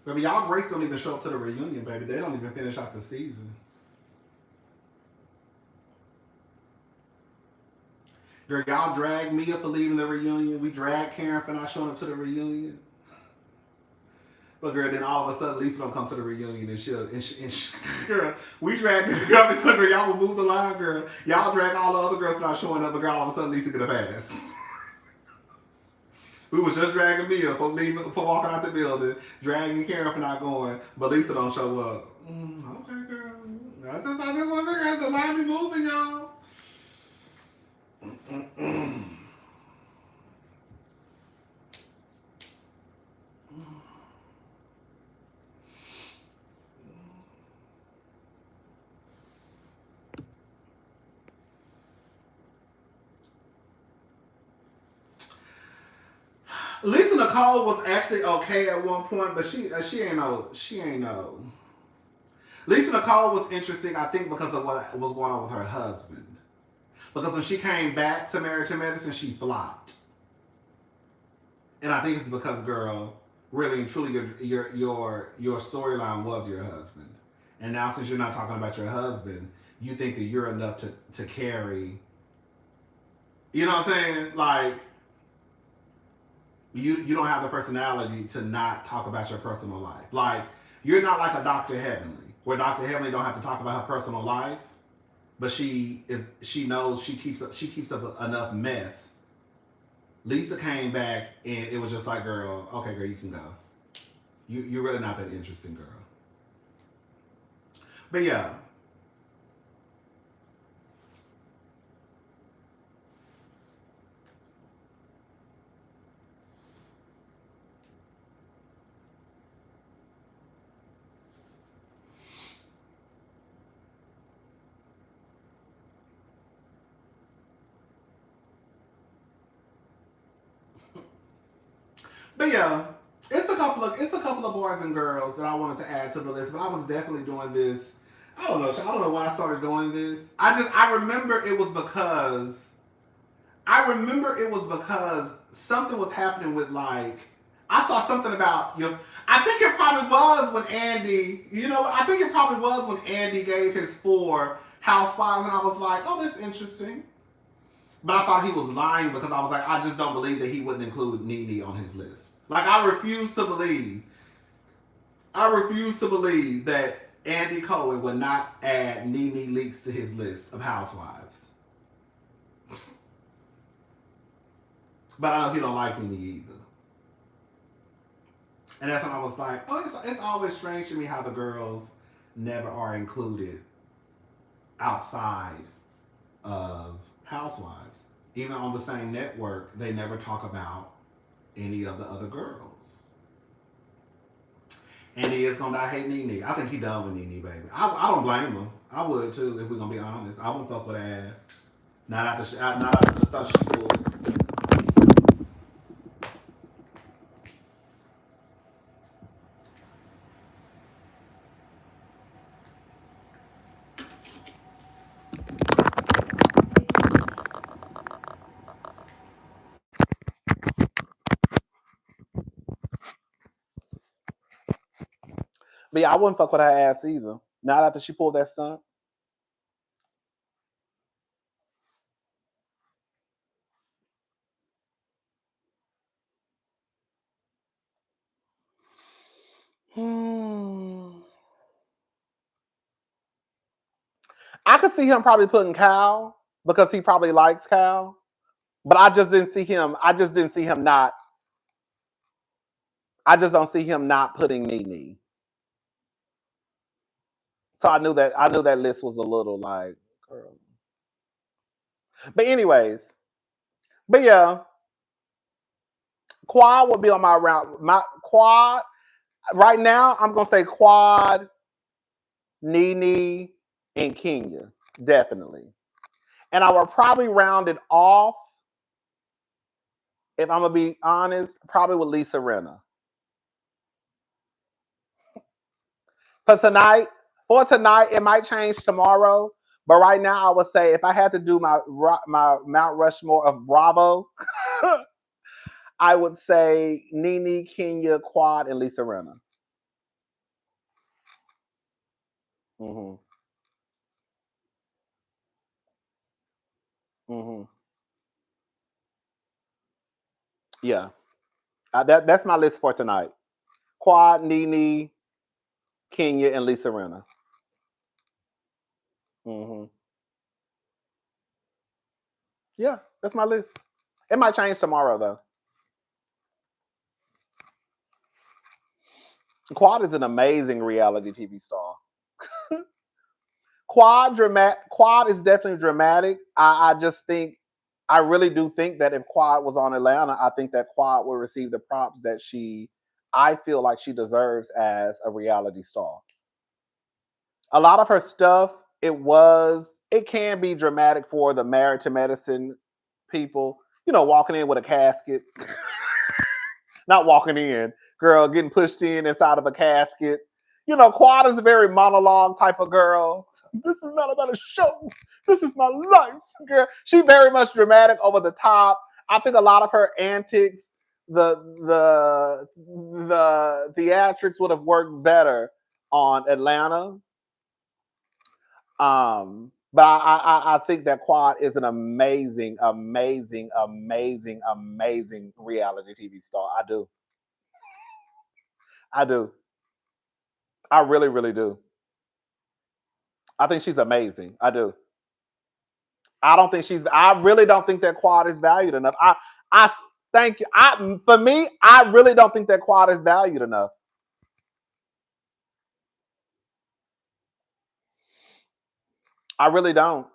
Baby, y'all Grace don't even show up to the reunion, baby. They don't even finish out the season. Girl, y'all dragged Mia for leaving the reunion. We dragged Karen for not showing up to the reunion. But girl, then all of a sudden Lisa don't come to the reunion and girl, we dragged this girl, girl, y'all will move the line, girl. Y'all drag all the other girls for not showing up, but girl, all of a sudden Lisa get a pass. We was just dragging Mia for walking out the building, dragging Karen for not going, but Lisa don't show up. Okay, girl. I just want to say, the line be moving, y'all. Lisa Nicole was actually okay at one point, but she ain't no. Lisa Nicole was interesting, I think, because of what was going on with her husband. Because when she came back to Married to Medicine, she flopped. And I think it's because, girl, really and truly, your storyline was your husband. And now since you're not talking about your husband, you think that you're enough to carry. You know what I'm saying? Like, you don't have the personality to not talk about your personal life. Like, you're not like a Dr. Heavenly, where Dr. Heavenly don't have to talk about her personal life, but she knows she keeps up enough mess. Lisa came back and it was just like, girl, okay, girl, you can go. You're really not that interesting, girl. But yeah. But yeah, it's a couple of boys and girls that I wanted to add to the list. But I was definitely doing this. I don't know why I started doing this. I remember it was because something was happening with like I saw something about you. I think it probably was when Andy. I think it probably was when Andy gave his 4 housewives, and I was like, oh, that's interesting. But I thought he was lying because I was like, I just don't believe that he wouldn't include Nene on his list. Like, I refuse to believe that Andy Cohen would not add Nene Leakes to his list of housewives. But I know he don't like Nene either. And that's when I was like, oh, it's always strange to me how the girls never are included outside of housewives. Even on the same network, they never talk about any of the other girls. And he is gonna die hate Nene. I think he done with Nene, baby. I don't blame him. I would too, if we're gonna be honest. I wouldn't fuck with her ass. Not after the stuff she pulled. But yeah, I wouldn't fuck with her ass either. Not after she pulled that stunt. I could see him probably putting Cal because he probably likes Cal. But I just didn't see him. I just don't see him not putting Nene. So I knew that list was a little like, girl. But anyways, but yeah, Quad would be on my round. My Quad right now, I'm gonna say Quad, Nene, and Kenya, definitely. And I would probably round it off, if I'm gonna be honest, probably with Lisa Rinna. For tonight, it might change tomorrow. But right now, I would say if I had to do my Mount Rushmore of Bravo, I would say Nene, Kenya, Quad, and Lisa Rinna. Mm-hmm. Mm-hmm. Yeah, that's my list for tonight. Quad, Nene, Kenya, and Lisa Rinna. Mm-hmm. Yeah, that's my list. It might change tomorrow though. Quad is an amazing reality TV star. Quad is definitely dramatic. I really do think that if Quad was on Atlanta, I think that Quad would receive the props that I feel like she deserves as a reality star. A lot of her stuff, it can be dramatic for the Married to Medicine people, walking in with a casket. Not walking in, girl, getting pushed inside of a casket. Quad is a very monologue type of girl. This is not about a show. This is my life, girl. She's very much dramatic, over the top. I think a lot of her antics, the theatrics would have worked better on Atlanta. But I think that Quad is an amazing, amazing, amazing, amazing reality TV star. I do. I really, really do. I think she's amazing. I do. I really don't think that quad is valued enough. I thank you. For me, I really don't think that quad is valued enough. I really don't.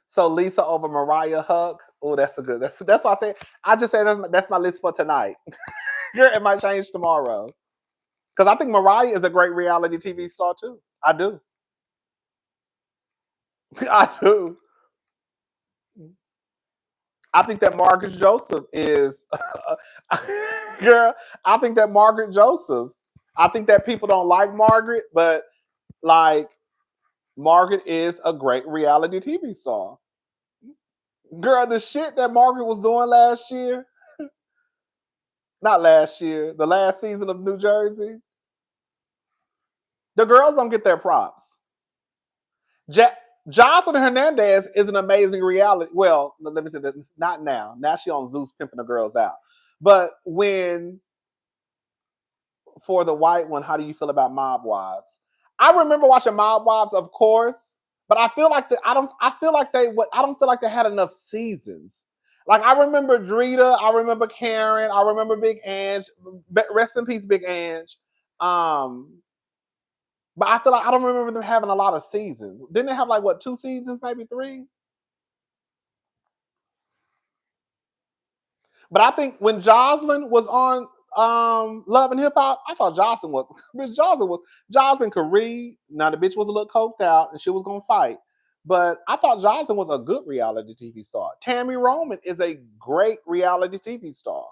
So Lisa over Mariah Huck. Oh, that's a good. That's why I say. I just say that's my list for tonight. It might change tomorrow because I think Mariah is a great reality TV star too. I do. I do. I think that Margaret Joseph is. Girl, I think that Margaret Joseph's. I think that people don't like Margaret, but like Margaret is a great reality TV star. Girl, the shit that Margaret was doing last year, not last year, the last season of New Jersey, the girls don't get their props. Johnson Hernandez is an amazing reality. Well, let me say this, not now. Now she on Zeus pimping the girls out. But when for the white one, how do you feel about Mob Wives? I remember watching Mob Wives, of course, but I feel like I don't feel like they had enough seasons. Like I remember Drita, I remember Karen, I remember Big Ange. Rest in peace, Big Ange. But I feel like I don't remember them having a lot of seasons. Didn't they have like what 2 seasons, maybe 3? But I think when Jocelyn was on Love and Hip Hop, I thought Jocelyn was Jocelyn could read. Now the bitch was a little coked out and she was gonna fight. But I thought Jocelyn was a good reality TV star. Tammy Roman is a great reality TV star.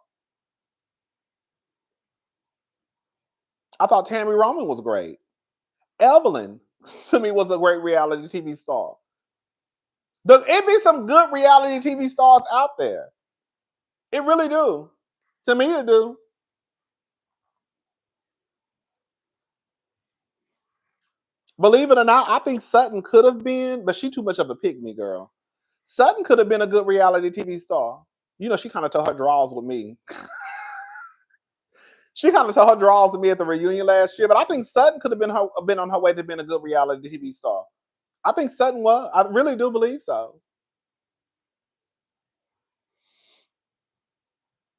I thought Tammy Roman was great. Evelyn, to me, was a great reality TV star. It be some good reality TV stars out there. It really do. To me, it do. Believe it or not, I think Sutton could have been, but she too much of a pick-me girl. Sutton could have been a good reality TV star. You know, she kind of told her draws with me. She kind of told her draws with me at the reunion last year, but I think Sutton could have been on her way to being a good reality TV star. I think Sutton was. I really do believe so.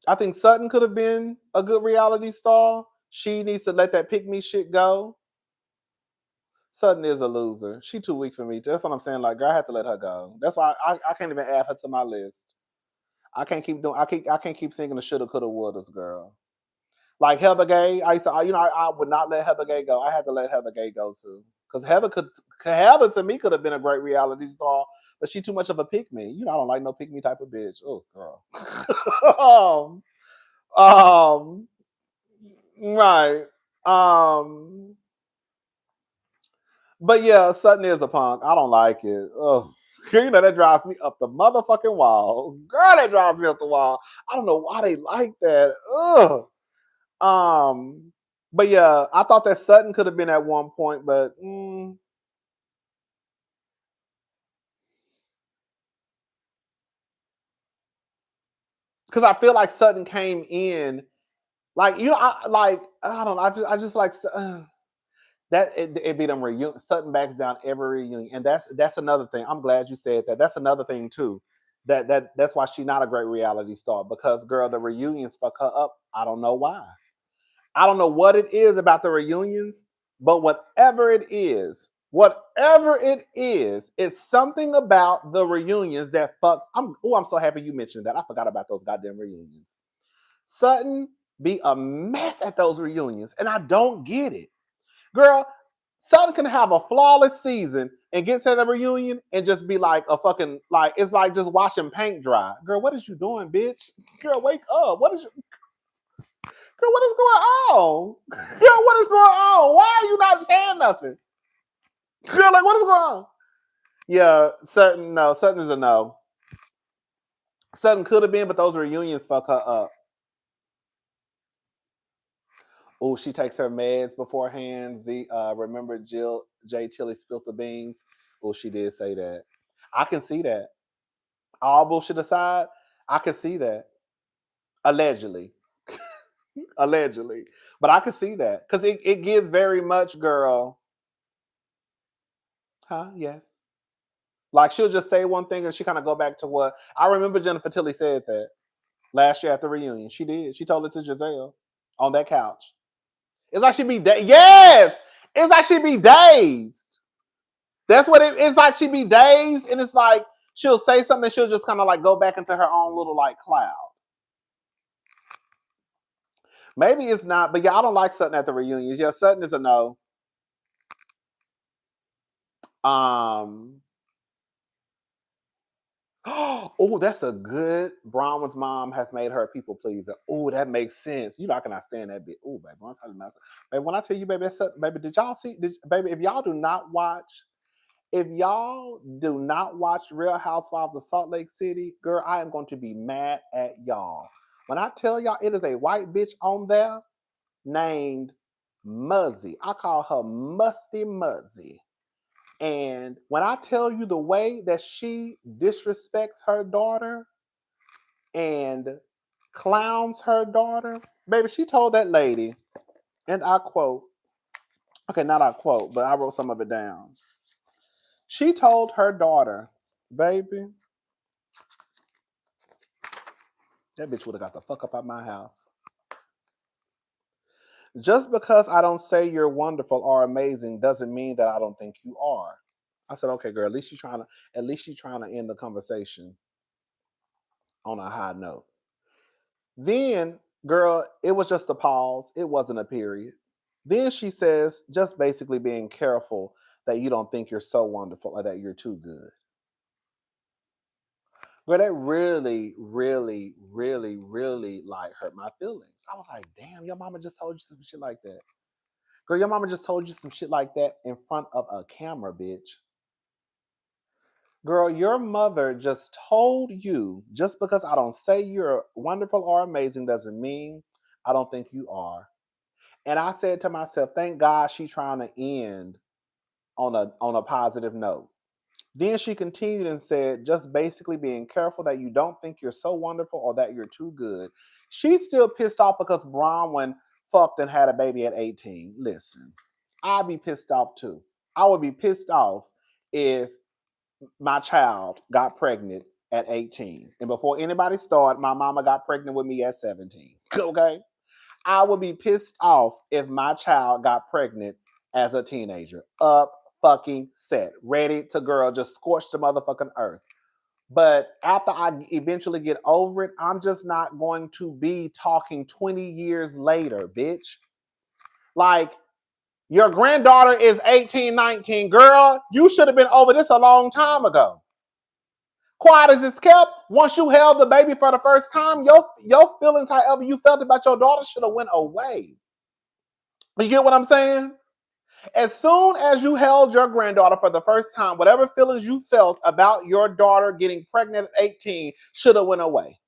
I think Sutton could have been a good reality star. She needs to let that pick-me shit go. Sutton is a loser. She too weak for me. That's what I'm saying. Like, girl, I have to let her go. That's why I can't even add her to my list. I can't keep singing the shoulda, coulda, wouldas, girl. Like Heather Gay, I would not let Heather Gay go. I had to let Heather Gay go too, because Heather to me could have been a great reality star, but she too much of a pick me. You know, I don't like no pick me type of bitch. Oh, girl. Right. But yeah, Sutton is a punk. I don't like it. Ugh. You know, that drives me up the motherfucking wall. Girl, that drives me up the wall. I don't know why they like that. Ugh. But yeah, I thought that Sutton could have been at one point, but because I feel like Sutton came in like I don't know. I just like that it be them reunion. Sutton backs down every reunion, and that's another thing. I'm glad you said that. That's another thing too. That's why she's not a great reality star, because girl, the reunions fuck her up. I don't know why. I don't know what it is about the reunions, but whatever it is, it's something about the reunions that fucks. I'm so happy you mentioned that. I forgot about those goddamn reunions. Sutton be a mess at those reunions, and I don't get it. Girl, Sutton can have a flawless season and get to the reunion and just be like a fucking, like, it's like just watching paint dry. Girl, what is you doing, bitch? Girl, wake up. Girl, what is going on? Girl, what is going on? Why are you not saying nothing? Girl, like, what is going on? Yeah, Sutton is a no. Sutton could have been, but those reunions fuck her up. Oh, she takes her meds beforehand. Remember J. Tilly spilt the beans? Oh, she did say that. I can see that. All bullshit aside, I can see that. Allegedly. Allegedly. But I could see that. Because it gives very much, girl. Huh? Yes. Like she'll just say one thing and she kind of go back to what I remember Jennifer Tilly said that last year at the reunion. She did. She told it to Giselle on that couch. It's like she be yes! It's like she be dazed. That's what it's like she be dazed, and it's like she'll say something and she'll just kind of like go back into her own little like cloud. Maybe it's not, but yeah, I don't like Sutton at the reunions. Yeah, Sutton is a no. Oh, that's a good. Bronwyn's mom has made her a people pleaser. Oh, that makes sense. You not gonna stand that bit. Oh, baby, I'm telling you, baby, when I tell you, baby, that's baby. Did y'all see? Baby, if y'all do not watch Real Housewives of Salt Lake City, girl, I am going to be mad at y'all. When I tell y'all, it is a white bitch on there named Muzzy. I call her Musty Muzzy. And when I tell you the way that she disrespects her daughter and clowns her daughter, baby, she told that lady, and I quote, okay, not I quote, but I wrote some of it down. She told her daughter, baby, that bitch would have got the fuck up out my house. Just because I don't say you're wonderful or amazing doesn't mean that I don't think you are. I said, okay, girl, at least you're trying to end the conversation on a high note. Then, girl, it was just a pause. It wasn't a period. Then she says, just basically being careful that you don't think you're so wonderful or that you're too good. Girl, that really, really, really, really like hurt my feelings. I was like, damn, your mama just told you some shit like that. Girl, your mama just told you some shit like that in front of a camera, bitch. Girl, your mother just told you, just because I don't say you're wonderful or amazing doesn't mean I don't think you are. And I said to myself, thank God she's trying to end on a positive note. Then she continued and said, just basically being careful that you don't think you're so wonderful or that you're too good. She's still pissed off because Bronwyn fucked and had a baby at 18. Listen, I'd be pissed off too. I would be pissed off if my child got pregnant at 18. And before anybody started, my mama got pregnant with me at 17. Okay? I would be pissed off if my child got pregnant as a teenager. Up fucking set. Ready to girl, just scorch the motherfucking earth. But after I eventually get over it, I'm just not going to be talking 20 years later, bitch. Like, your granddaughter is 18, 19. Girl, you should have been over this a long time ago. Quiet as it's kept, once you held the baby for the first time, your feelings, however you felt about your daughter, should have went away. You get what I'm saying? As soon as you held your granddaughter for the first time, whatever feelings you felt about your daughter getting pregnant at 18 should have went away.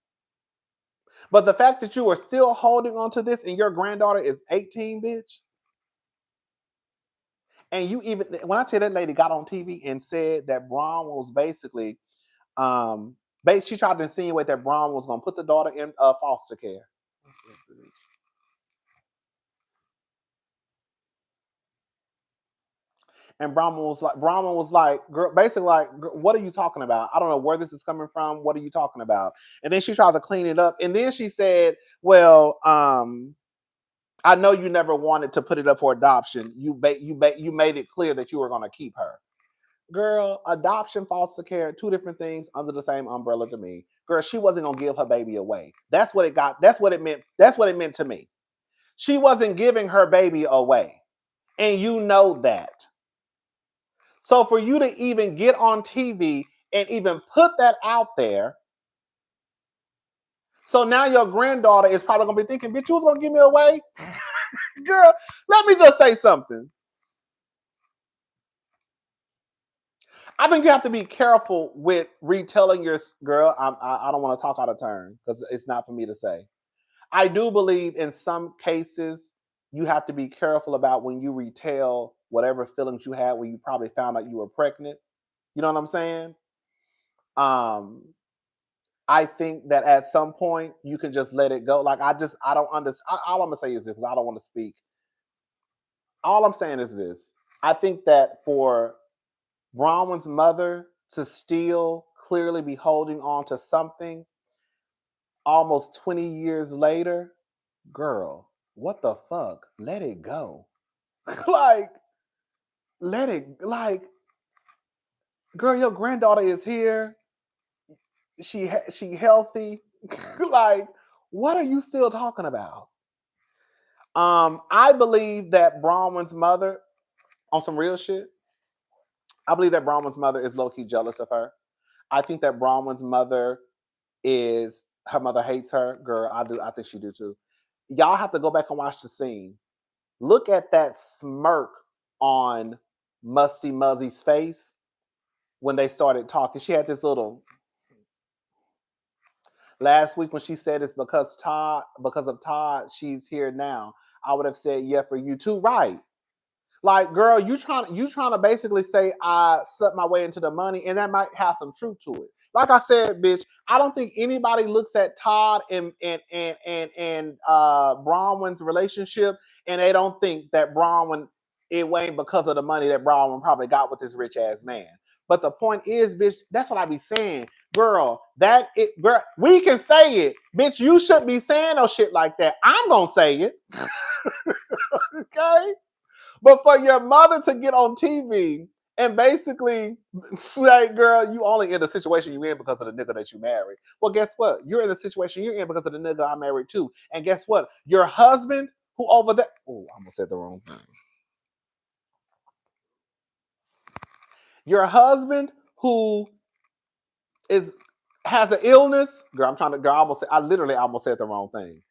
But the fact that you are still holding on to this and your granddaughter is 18, bitch, and you even, when I tell that lady got on TV and said that Braun was basically, she tried to insinuate that Braun was going to put the daughter in foster care. And Brahma was like, girl, basically like, what are you talking about? I don't know where this is coming from. What are you talking about? And then she tried to clean it up. And then she said, well, I know you never wanted to put it up for adoption. You made it clear that you were going to keep her. Girl, adoption, foster care, two different things under the same umbrella to me. Girl, she wasn't going to give her baby away. That's what it meant. That's what it meant to me. She wasn't giving her baby away. And you know that. So for you to even get on TV and even put that out there, so now your granddaughter is probably going to be thinking, bitch, you was going to give me away? Girl, let me just say something. I think you have to be careful with retelling your girl. I don't want to talk out of turn because it's not for me to say. I do believe in some cases you have to be careful about when you retell whatever feelings you had when you probably found out you were pregnant. You know what I'm saying? I think that at some point you can just let it go. Like I don't understand. All I'm gonna say is this, because I don't want to speak. All I'm saying is this. I think that for Bronwyn's mother to still clearly be holding on to something almost 20 years later, girl, what the fuck? Let it go. Like, girl, your granddaughter is here. She healthy. Like, what are you still talking about? I believe that Bronwyn's mother, on some real shit, I believe that Bronwyn's mother is low-key jealous of her. I think that Bronwyn's mother her mother hates her. Girl, I think she do too. Y'all have to go back and watch the scene. Look at that smirk on Musty Muzzy's face when they started talking. She had this little last week when she said it's because of Todd, she's here now. I would have said, yeah, for you too. Right. Like, girl, you trying to basically say I slept my way into the money, and that might have some truth to it. Like I said, bitch, I don't think anybody looks at Todd and Bronwyn's relationship and they don't think that Bronwyn, it ain't because of the money that Bronwyn probably got with this rich ass man. But the point is, bitch, that's what I be saying. Girl, girl, we can say it. Bitch, you shouldn't be saying no shit like that. I'm gonna say it. Okay? But for your mother to get on TV and basically say, girl, you only in the situation you're in because of the nigga that you married. Well, guess what? You're in the situation you're in because of the nigga I married too. And guess what? Your husband who over there, oh, I almost said the wrong thing. Your husband who has an illness, girl, I literally almost said the wrong thing.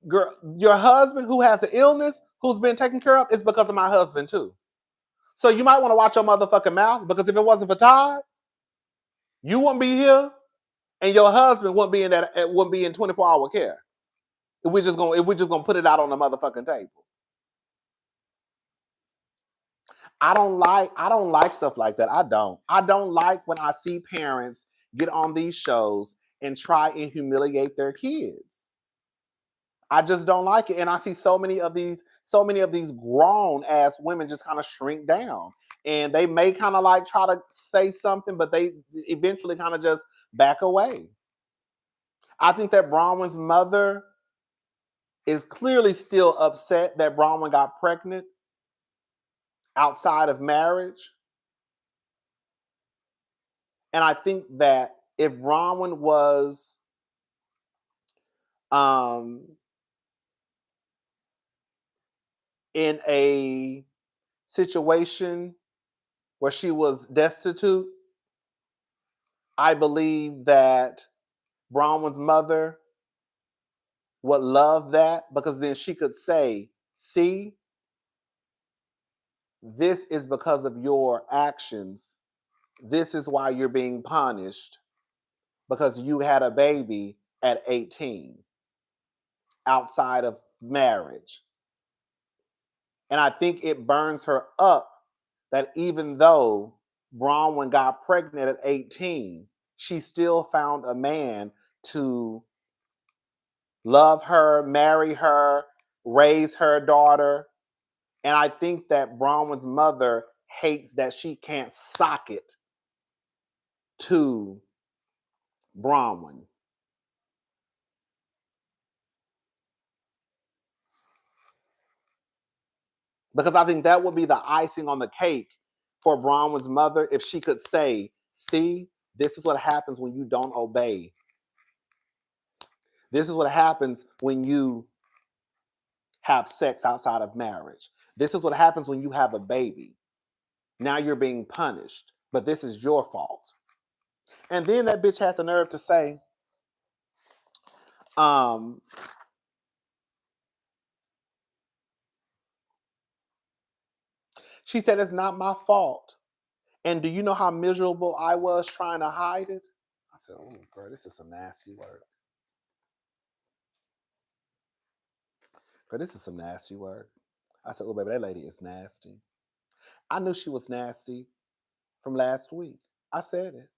Girl, your husband who has an illness, who's been taken care of, is because of my husband too. So you might want to watch your motherfucking mouth, because if it wasn't for Todd, you wouldn't be here, and your husband wouldn't be in 24-hour care. If we're just gonna put it out on the motherfucking table. I don't like stuff like that. I don't like when I see parents get on these shows and try and humiliate their kids. I just don't like it. And I see so many of these grown ass women just kind of shrink down. And they may kind of like try to say something, but they eventually kind of just back away. I think that Bronwyn's mother is clearly still upset that Bronwyn got pregnant outside of marriage. And I think that if Bronwyn was in a situation where she was destitute, I believe that Bronwyn's mother would love that, because then she could say, see, this is because of your actions. This is why you're being punished, because you had a baby at 18 outside of marriage. And I think it burns her up that even though Bronwyn got pregnant at 18, she still found a man to love her, marry her, raise her daughter. And I think that Bronwyn's mother hates that she can't sock it to Bronwyn. Because I think that would be the icing on the cake for Bronwyn's mother if she could say, see, this is what happens when you don't obey. This is what happens when you have sex outside of marriage. This is what happens when you have a baby. Now you're being punished, but this is your fault. And then that bitch had the nerve to say, she said, it's not my fault. And do you know how miserable I was trying to hide it? I said, oh, girl, this is some nasty work. Girl, this is some nasty work. I said, oh, baby, that lady is nasty. I knew she was nasty from last week. I said it.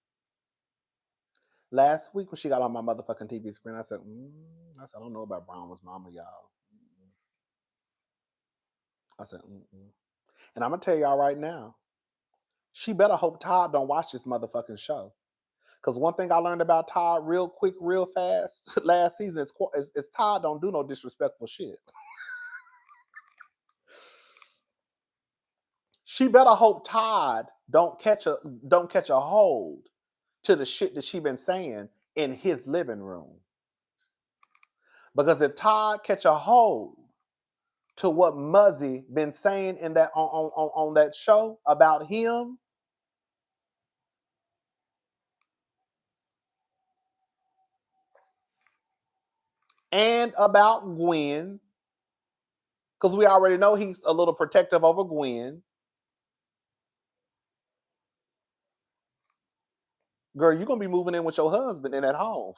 Last week when she got on my motherfucking TV screen, I said, I don't know about Brown's mama, y'all. I said, And I'm going to tell y'all right now, she better hope Todd don't watch this motherfucking show. Because one thing I learned about Todd real quick, real fast, last season is Todd don't do no disrespectful shit. She better hope Todd don't catch a hold to the shit that she been saying in his living room. Because if Todd catch a hold to what Muzzy been saying in that on that show about him, and about Gwen, because we already know he's a little protective over Gwen. Girl, you're gonna be moving in with your husband in that home.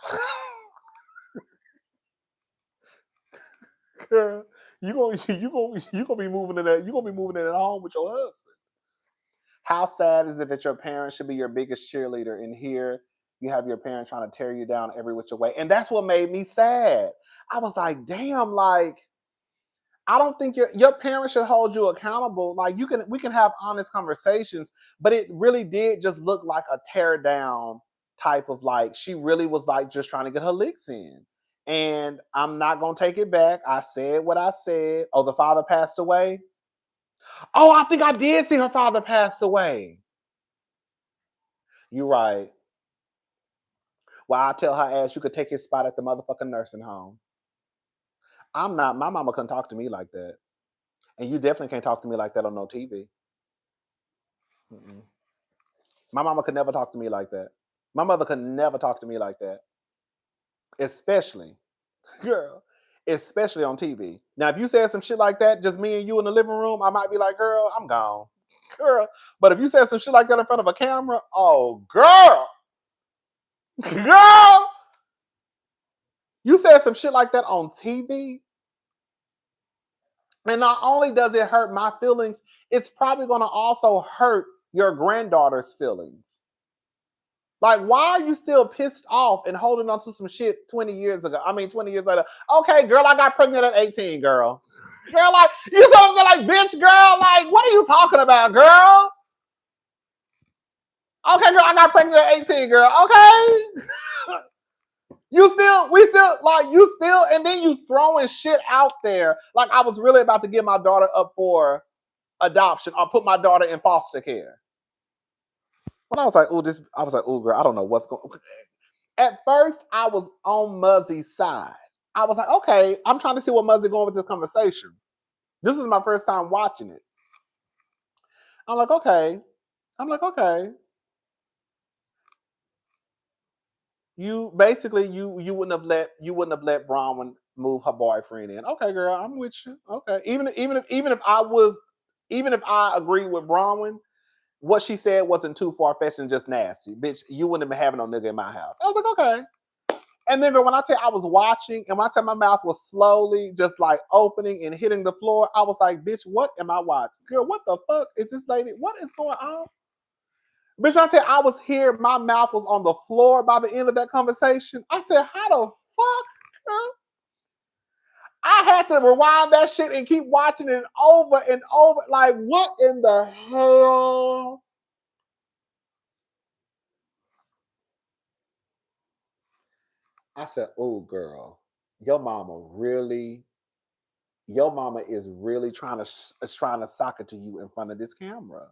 Girl, you gonna be moving in that home with your husband. How sad is it that your parents should be your biggest cheerleader, and here you have your parents trying to tear you down every which way? And that's what made me sad. I was like, damn, like, I don't think your parents should hold you accountable. Like, we can have honest conversations, but it really did just look like a tear down type of, like, she really was like just trying to get her licks in. And I'm not gonna take it back. I said what I said. Oh, the father passed away. Oh, I think I did see her father pass away. You're right. Well, I tell her ass you could take his spot at the motherfucking nursing home. I'm not. My mama couldn't talk to me like that, and you definitely can't talk to me like that on no TV. Mm-mm. My mama could never talk to me like that. My mother could never talk to me like that, especially, girl, especially on TV. Now, if you said some shit like that, just me and you in the living room, I might be like, girl, I'm gone, girl. But if you said some shit like that in front of a camera, oh, girl, girl, you said some shit like that on TV. And not only does it hurt my feelings, it's probably going to also hurt your granddaughter's feelings. Like, why are you still pissed off and holding on to some shit 20 years ago? I mean, 20 years later. Okay, girl, I got pregnant at 18, girl. Girl, like, you said something like, bitch, girl, like, what are you talking about, girl? Okay, girl, I got pregnant at 18, girl. Okay. And then you throwing shit out there. Like, I was really about to give my daughter up for adoption or put my daughter in foster care. When I was like, girl, I don't know what's going on. At first, I was on Muzzy's side. I was like, okay, I'm trying to see what Muzzy going with this conversation. This is my first time watching it. I'm like, okay. You basically you wouldn't have let Bronwyn move her boyfriend in. Okay, girl, I'm with you. Okay, even if I agree with Bronwyn, what she said wasn't too far-fetched and just nasty. Bitch, you wouldn't have been having no nigga in my house. I was like, okay. And then, girl, when I tell you I was watching, and when I tell my mouth was slowly just like opening and hitting the floor, I was like, bitch, what am I watching? Girl, what the fuck is this lady? What is going on? Bitch, when I tell you I was here, my mouth was on the floor by the end of that conversation. I said, how the fuck, girl? I had to rewind that shit and keep watching it over and over. Like, what in the hell? I said, oh, girl, your mama is really trying to sock it to you in front of this camera.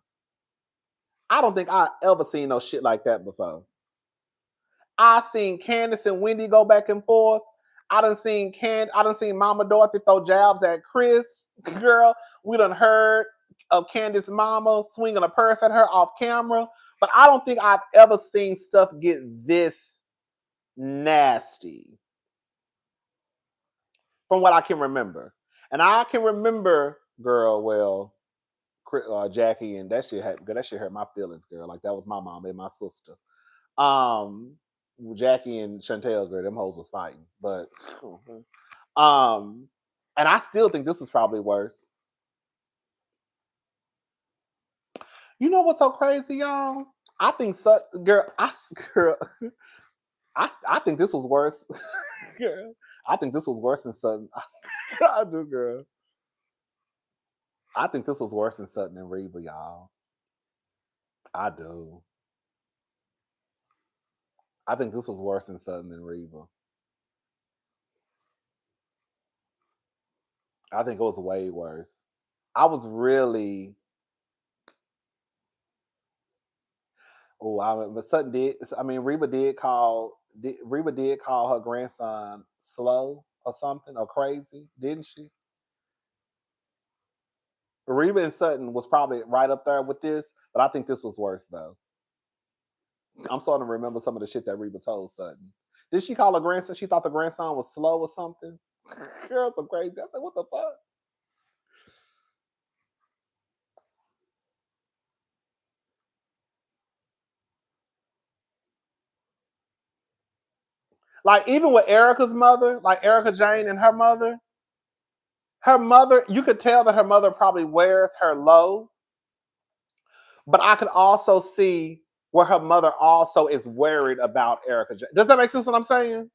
I don't think I ever seen no shit like that before. I seen Candace and Wendy go back and forth. I done seen Mama Dorothy throw jabs at Chris. Girl, we done heard of Candace's mama swinging a purse at her off camera. But I don't think I've ever seen stuff get this nasty. From what I can remember. And I can remember, girl, well, Jackie, and that shit hurt my feelings, girl. Like, that was my mom and my sister. Jackie and Chantel, girl, them hoes was fighting. But and I still think this was probably worse. You know what's so crazy, y'all? I think girl, I think this was worse. Girl, I think this was worse than Sutton. I do, girl. I think this was worse than Sutton and Reba, y'all. I do. I think this was worse than Sutton and Reba. I think it was way worse. I was really. But Sutton did. I mean, Reba did call her grandson slow or something or crazy, didn't she? Reba and Sutton was probably right up there with this, but I think this was worse though. I'm starting to remember some of the shit that Reba told Sutton. Did she call her grandson? She thought the grandson was slow or something. Girl, so crazy. I said, what the fuck? Like even with Erica's mother, like Erica Jane and her mother, you could tell that her mother probably wears her low, but I could also see where her mother also is worried about Erica Jane. Does that make sense what I'm saying?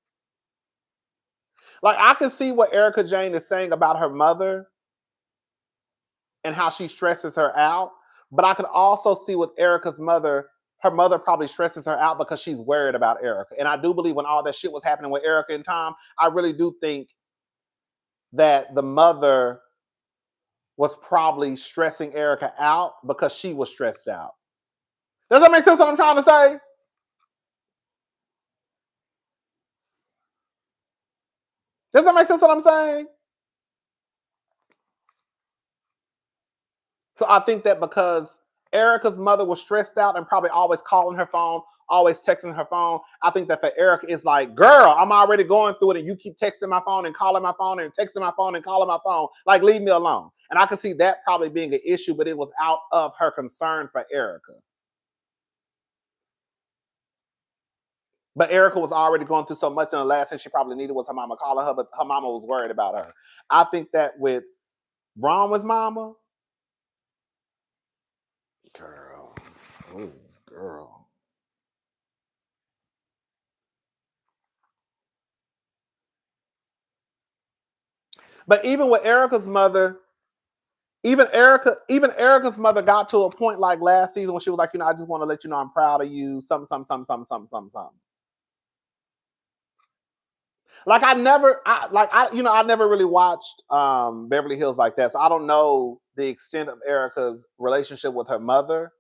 Like I can see what Erica Jane is saying about her mother and how she stresses her out, but I could also see with Erica's mother, her mother probably stresses her out because she's worried about Erica. And I do believe when all that shit was happening with Erica and Tom, I really do think that the mother was probably stressing Erica out because she was stressed out. Does that make sense what I'm trying to say? Does that make sense what I'm saying? So I think that because Erica's mother was stressed out and probably always calling her phone, always texting her phone, I think that for Erica it's like, girl, I'm already going through it and you keep texting my phone and calling my phone and texting my phone and calling my phone. Like, leave me alone. And I can see that probably being an issue, but it was out of her concern for Erica. But Erica was already going through so much, and the last thing she probably needed was her mama calling her, but her mama was worried about her. I think that with Bronwyn's mama, girl, oh, girl. But even with Erica's mother, even Erica's mother got to a point like last season when she was like, I just want to let you know I'm proud of you. Something. Like I never really watched Beverly Hills like that, so I don't know the extent of Erica's relationship with her mother.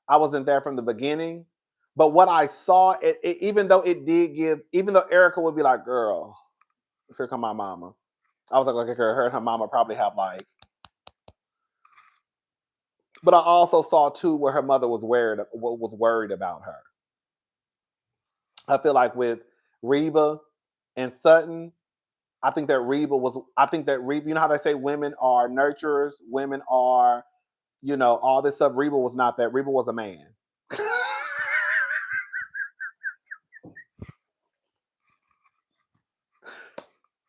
I wasn't there from the beginning, but what I saw, even though Erica would be like, "Girl, here come my mama," I was like, "Okay, her and her mama probably have like." But I also saw too where her mother was worried about her. I feel like with Reba and Sutton, I think that Reba, you know how they say women are nurturers, women are, all this stuff. Reba was not that. Reba was a man.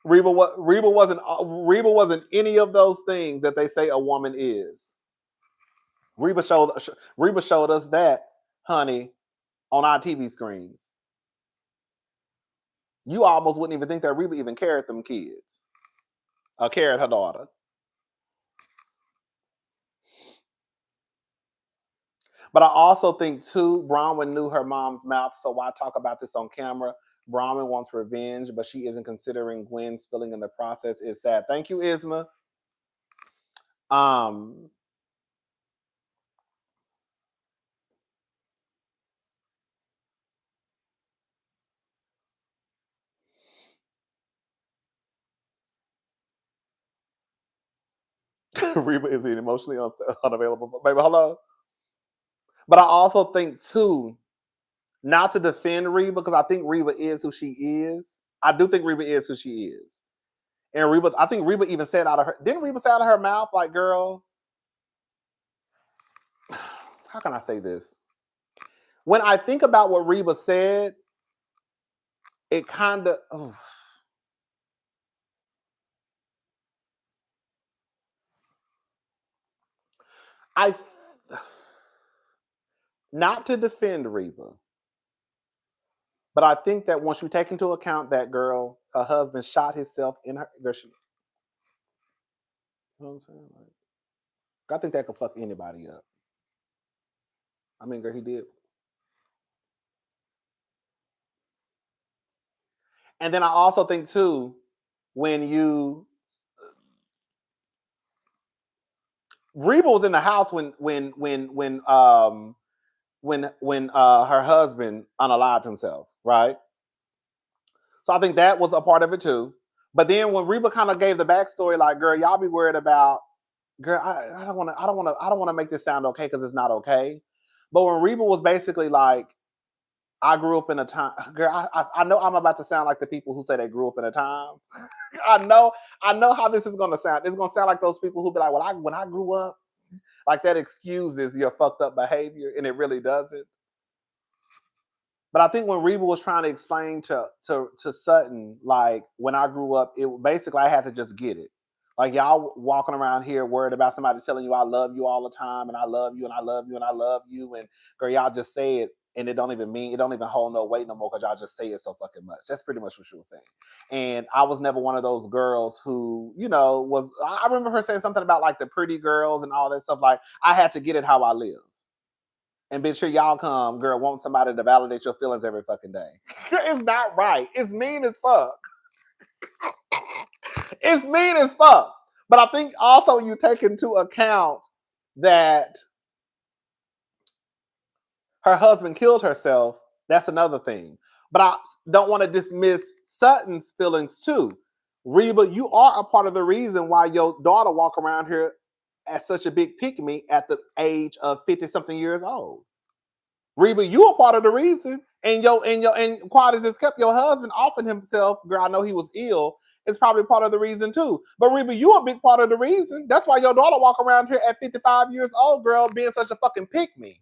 Reba wasn't any of those things that they say a woman is. Reba showed us that, honey, on our TV screens. You almost wouldn't even think that Reba even cared them kids. Or cared her daughter. But I also think too, Bronwyn knew her mom's mouth, so why talk about this on camera? Bronwyn wants revenge, but she isn't considering Gwen's feeling in the process is sad. Thank you, Isma. Reba is emotionally unavailable. Baby, hello. But I also think too, not to defend Reba, because I think Reba is who she is. I do think Reba is who she is. And Reba, I think Reba even said out of her, didn't Reba say out of her mouth, like, girl, how can I say this? When I think about what Reba said, it kind of, not to defend Reba, But I think that once you take into account that girl, her husband shot himself in her. You know what I'm saying? Like, I think that could fuck anybody up. I mean, girl, he did. And then I also think too, when Reba was in the house when her husband unalived himself, right? So I think that was a part of it too. But then when Reba kind of gave the backstory, like, girl, y'all be worried about, girl, I don't want to make this sound okay because it's not okay. But when Reba was basically like, I grew up in a time, girl, I know I'm about to sound like the people who say they grew up in a time. I know how this is gonna sound. It's gonna sound like those people who be like, well, when I grew up, like that excuses your fucked up behavior, and it really doesn't. But I think when Reba was trying to explain to Sutton, like, when I grew up, it basically I had to just get it. Like, y'all walking around here worried about somebody telling you I love you all the time, and I love you, and I love you, and I love you, and girl, y'all just say it, and it don't even hold no weight no more because y'all just say it so fucking much. That's pretty much what she was saying. And I was never one of those girls who, was. I remember her saying something about like the pretty girls and all that stuff. Like, I had to get it how I live. And bitch, here y'all come, girl, want somebody to validate your feelings every fucking day. It's not right. It's mean as fuck. It's mean as fuck. But I think also you take into account that her husband killed herself. That's another thing. But I don't want to dismiss Sutton's feelings too. Reba, you are a part of the reason why your daughter walk around here as such a big pick-me at the age of 50-something years old. Reba, you are part of the reason. And quiet as it's kept, your husband offered himself, girl, I know he was ill. It's probably part of the reason too. But Reba, you a big part of the reason. That's why your daughter walk around here at 55 years old, girl, being such a fucking pick-me.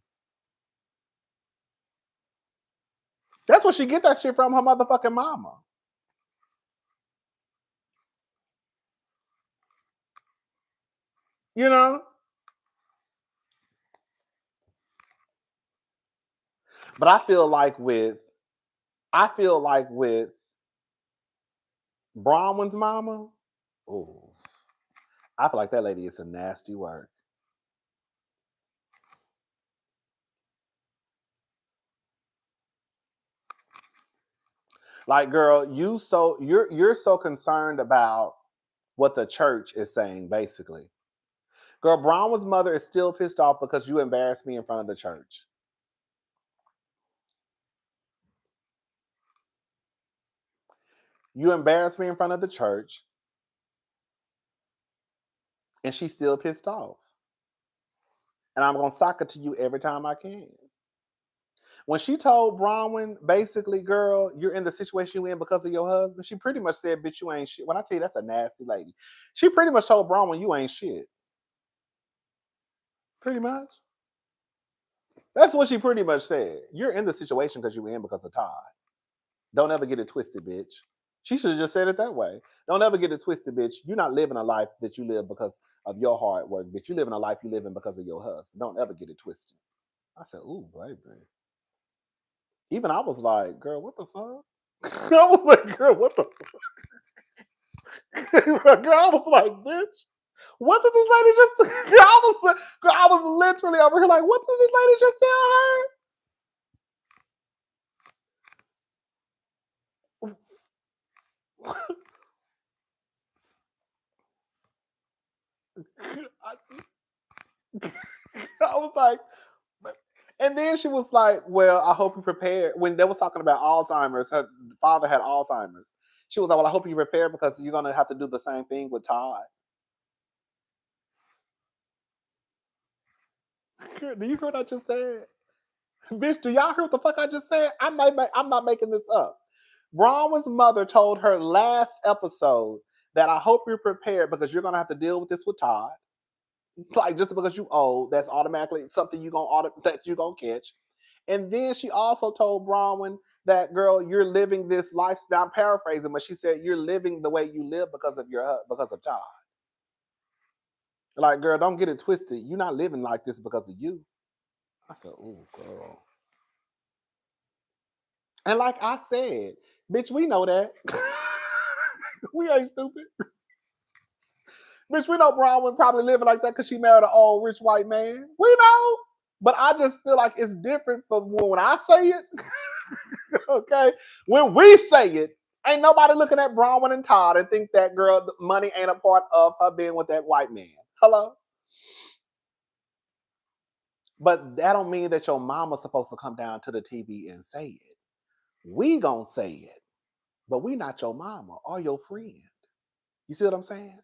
That's where she get that shit from, her motherfucking mama. You know? But I feel like with Bronwyn's mama, oh, I feel like that lady is some nasty work. Like, girl, you're so concerned about what the church is saying, basically. Girl, Bronwyn's mother is still pissed off because you embarrassed me in front of the church. You embarrassed me in front of the church, and she's still pissed off. And I'm gonna sock it to you every time I can. When she told Bronwyn, basically, girl, you're in the situation you're in because of your husband, she pretty much said, bitch, you ain't shit. When I tell you that's a nasty lady, she pretty much told Bronwyn, you ain't shit. Pretty much. That's what she pretty much said. You're in the situation because you're in because of Todd. Don't ever get it twisted, bitch. She should have just said it that way. Don't ever get it twisted, bitch. You're not living a life that you live because of your hard work, bitch. You're living a life you live in because of your husband. Don't ever get it twisted. I said, ooh, baby. Even I was like, girl, what the fuck? I was like, girl, what the fuck? Girl, I was like, bitch, what did this lady just girl, I was literally over here like, what did this lady just tell her? I was like, and then she was like, well, I hope you prepared. When they was talking about Alzheimer's, her father had Alzheimer's. She was like, well, I hope you prepared because you're going to have to do the same thing with Todd. Do you hear what I just said? Bitch, do y'all hear what the fuck I just said? I'm not making this up. Bronwyn's mother told her last episode that I hope you're prepared because you're going to have to deal with this with Todd. Like, just because you old, that's automatically something you're going to catch. And then she also told Bronwyn that, girl, you're living this lifestyle. I'm paraphrasing, but she said you're living the way you live because of Todd. Like, girl, don't get it twisted. You're not living like this because of you. I said, ooh, girl. And like I said, bitch, we know that. We ain't stupid. Bitch, we know Bronwyn probably living like that because she married an old rich white man. We know. But I just feel like it's different from when I say it. Okay? When we say it, ain't nobody looking at Bronwyn and Todd and think that girl money ain't a part of her being with that white man. Hello? But that don't mean that your mama's supposed to come down to the TV and say it. We gonna say it. But we not your mama or your friend. You see what I'm saying?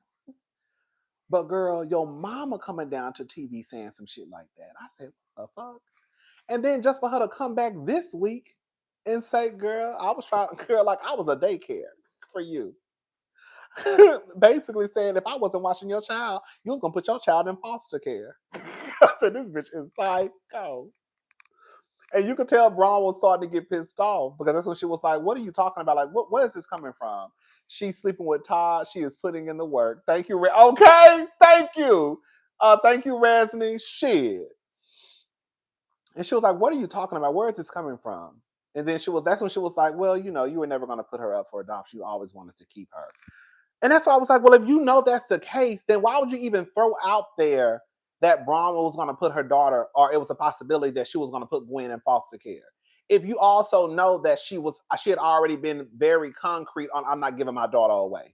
But girl, your mama coming down to TV saying some shit like that. I said, what the fuck? And then just for her to come back this week and say, girl, I was trying, girl, like I was a daycare for you. Basically saying if I wasn't watching your child, you was gonna put your child in foster care. I said, this bitch is psycho. And you could tell Braun was starting to get pissed off because that's when she was like, what are you talking about? Like, where is this coming from? She's sleeping with Todd. She is putting in the work. Thank you. Okay. Thank you. Thank you, Resney. Shit. And she was like, what are you talking about? Where is this coming from? And then that's when she was like, well, you know, you were never going to put her up for adoption. You always wanted to keep her. And that's why I was like, well, if you know that's the case, then why would you even throw out there that Braun was going to put her daughter, or it was a possibility that she was going to put Gwen in foster care? If you also know that she had already been very concrete on, I'm not giving my daughter away.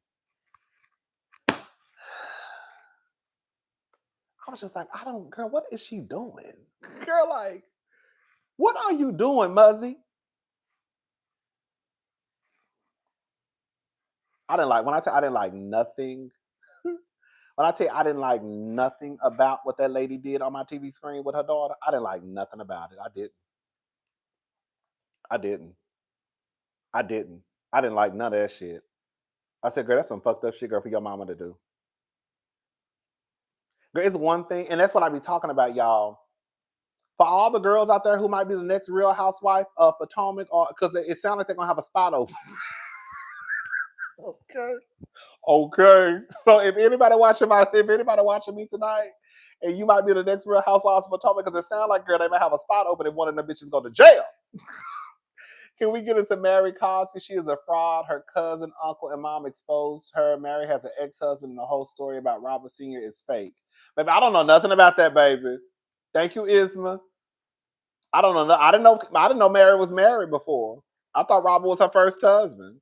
I was just like, girl, what is she doing? Girl, like, what are you doing, Muzzy? When I tell you I didn't like nothing. When I tell you I didn't like nothing about what that lady did on my TV screen with her daughter, I didn't like nothing about it. I didn't like none of that shit. I said, girl, that's some fucked up shit, girl, for your mama to do. Girl, it's one thing, and that's what I be talking about, y'all. For all the girls out there who might be the next Real Housewife of Potomac, or because it sounds like they're gonna have a spot open. Okay. So if anybody watching me tonight, and you might be the next Real Housewives of Potomac, because it sounds like, girl, they might have a spot open and one of them bitches go to jail. Can we get into Mary Cosby? She is a fraud. Her cousin, uncle, and mom exposed her. Mary has an ex-husband, and the whole story about Robert Sr. is fake. Baby, I don't know nothing about that, baby. Thank you, Isma. I don't know. I didn't know Mary was married before. I thought Robert was her first husband.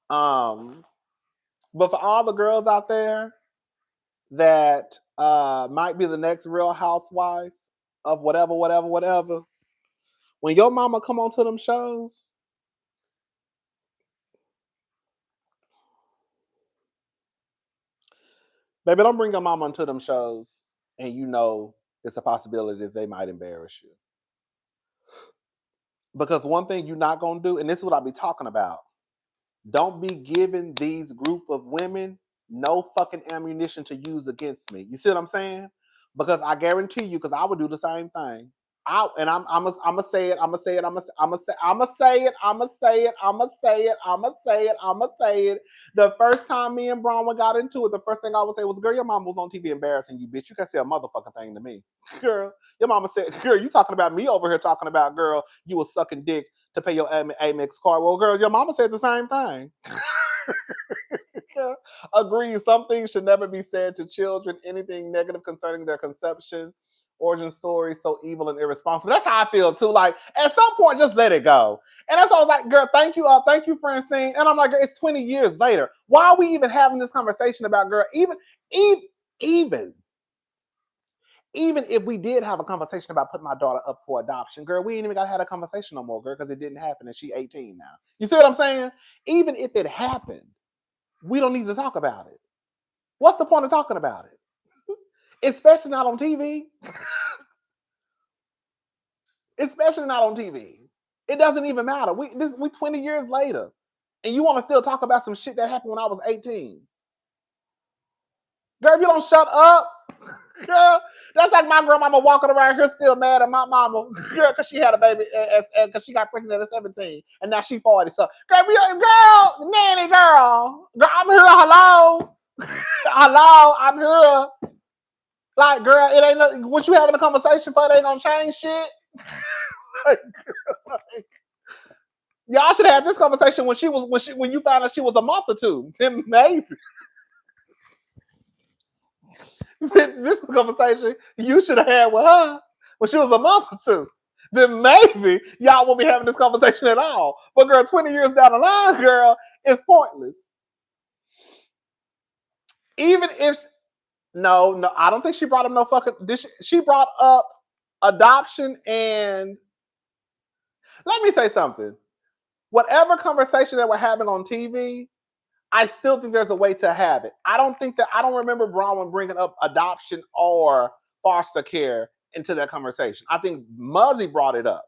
But for all the girls out there that might be the next Real Housewife of whatever, when your mama come onto them shows, baby, don't bring your mama onto them shows and you know it's a possibility that they might embarrass you. Because one thing you're not going to do, and this is what I be talking about, don't be giving these group of women no fucking ammunition to use against me. You see what I'm saying? Because I guarantee you, because I would do the same thing. I'm gonna say it. The first time me and Bronwyn got into it, the first thing I would say was, girl, your mama was on TV embarrassing you, bitch. You can't say a motherfucking thing to me. Girl, your mama said, girl, you talking about me over here talking about, girl, you was sucking dick to pay your Amex card. Well, girl, your mama said the same thing. Agree, some things should never be said to children. Anything negative concerning their conception, origin story, so evil and irresponsible. That's how I feel too. Like at some point, just let it go. And that's why I was like, girl, thank you, Francine. And I'm like, girl, it's 20 years later. Why are we even having this conversation about, girl? Even if we did have a conversation about putting my daughter up for adoption, girl, we ain't even got to have a conversation no more, girl, because it didn't happen and she's 18 now. You see what I'm saying? Even if it happened, we don't need to talk about it. What's the point of talking about it? Especially not on TV. Especially not on TV. It doesn't even matter. We 20 years later, and you want to still talk about some shit that happened when I was 18. Girl, if you don't shut up, girl, that's like my grandmama walking around here still mad at my mama, girl, because she had a baby, because she got pregnant at 17, and now she 40. So, girl, nanny girl, I'm here, hello, I'm here. Like, girl, it ain't what you having a conversation for. It ain't gonna change shit. Y'all should have this conversation when you found out she was a month or two. Then maybe. This conversation you should have had with her when she was a month or two. Then maybe y'all won't be having this conversation at all. But girl, 20 years down the line, girl, it's pointless. Even if no, I don't think she brought up no fucking. She brought up adoption and let me say something. Whatever conversation that we're having on TV, I still think there's a way to have it. I don't remember Bronwyn bringing up adoption or foster care into that conversation. I think Muzzy brought it up.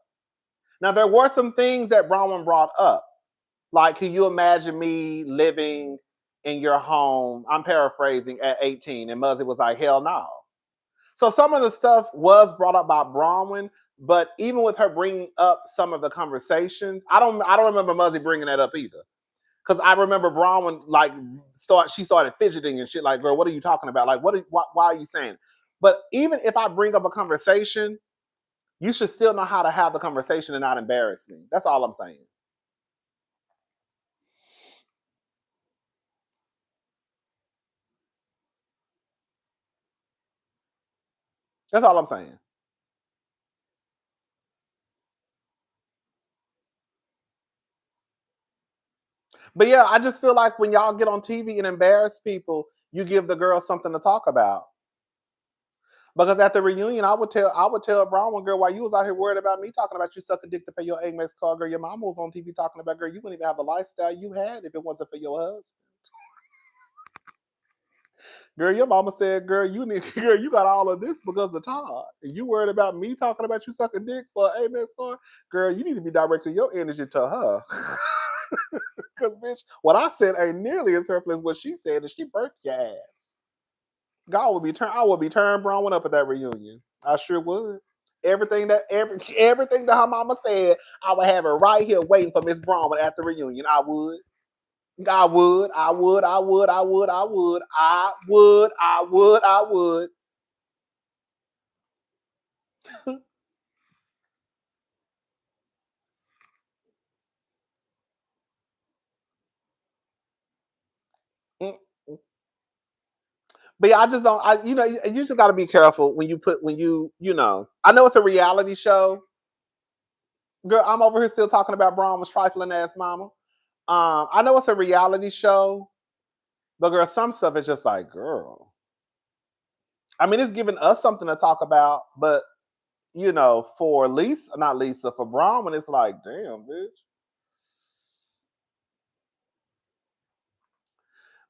Now, there were some things that Bronwyn brought up. Like, can you imagine me living in your home? I'm paraphrasing at 18. And Muzzy was like, hell no. So some of the stuff was brought up by Bronwyn, but even with her bringing up some of the conversations, I don't remember Muzzy bringing that up either. Because I remember Bronwyn she started fidgeting and shit. Like, girl, what are you talking about? Like, why are you saying? But even if I bring up a conversation, you should still know how to have the conversation and not embarrass me. That's all I'm saying. That's all I'm saying. But yeah, I just feel like when y'all get on TV and embarrass people, you give the girl something to talk about. Because at the reunion, I would tell Bronwyn, girl, while you was out here worried about me talking about you sucking dick to pay your Amex card, girl, your mama was on TV talking about, girl, you wouldn't even have the lifestyle you had if it wasn't for your husband. Girl, your mama said, girl, you got all of this because of Todd. And you worried about me talking about you sucking dick for Amex card? Girl, you need to be directing your energy to her. Because, bitch, what I said ain't nearly as hurtful as what she said, and she burnt your ass. I would be turned Bronwyn up at that reunion. I sure would. Everything that her mama said, I would have it right here waiting for Miss Bronwyn at the reunion. I would. But yeah, I just don't. You just got to be careful when you I know it's a reality show. Girl, I'm over here still talking about Bronwyn's trifling ass mama. I know it's a reality show, but girl, some stuff is just like, girl. I mean, it's giving us something to talk about, but for for Bronwyn, it's like, damn, bitch.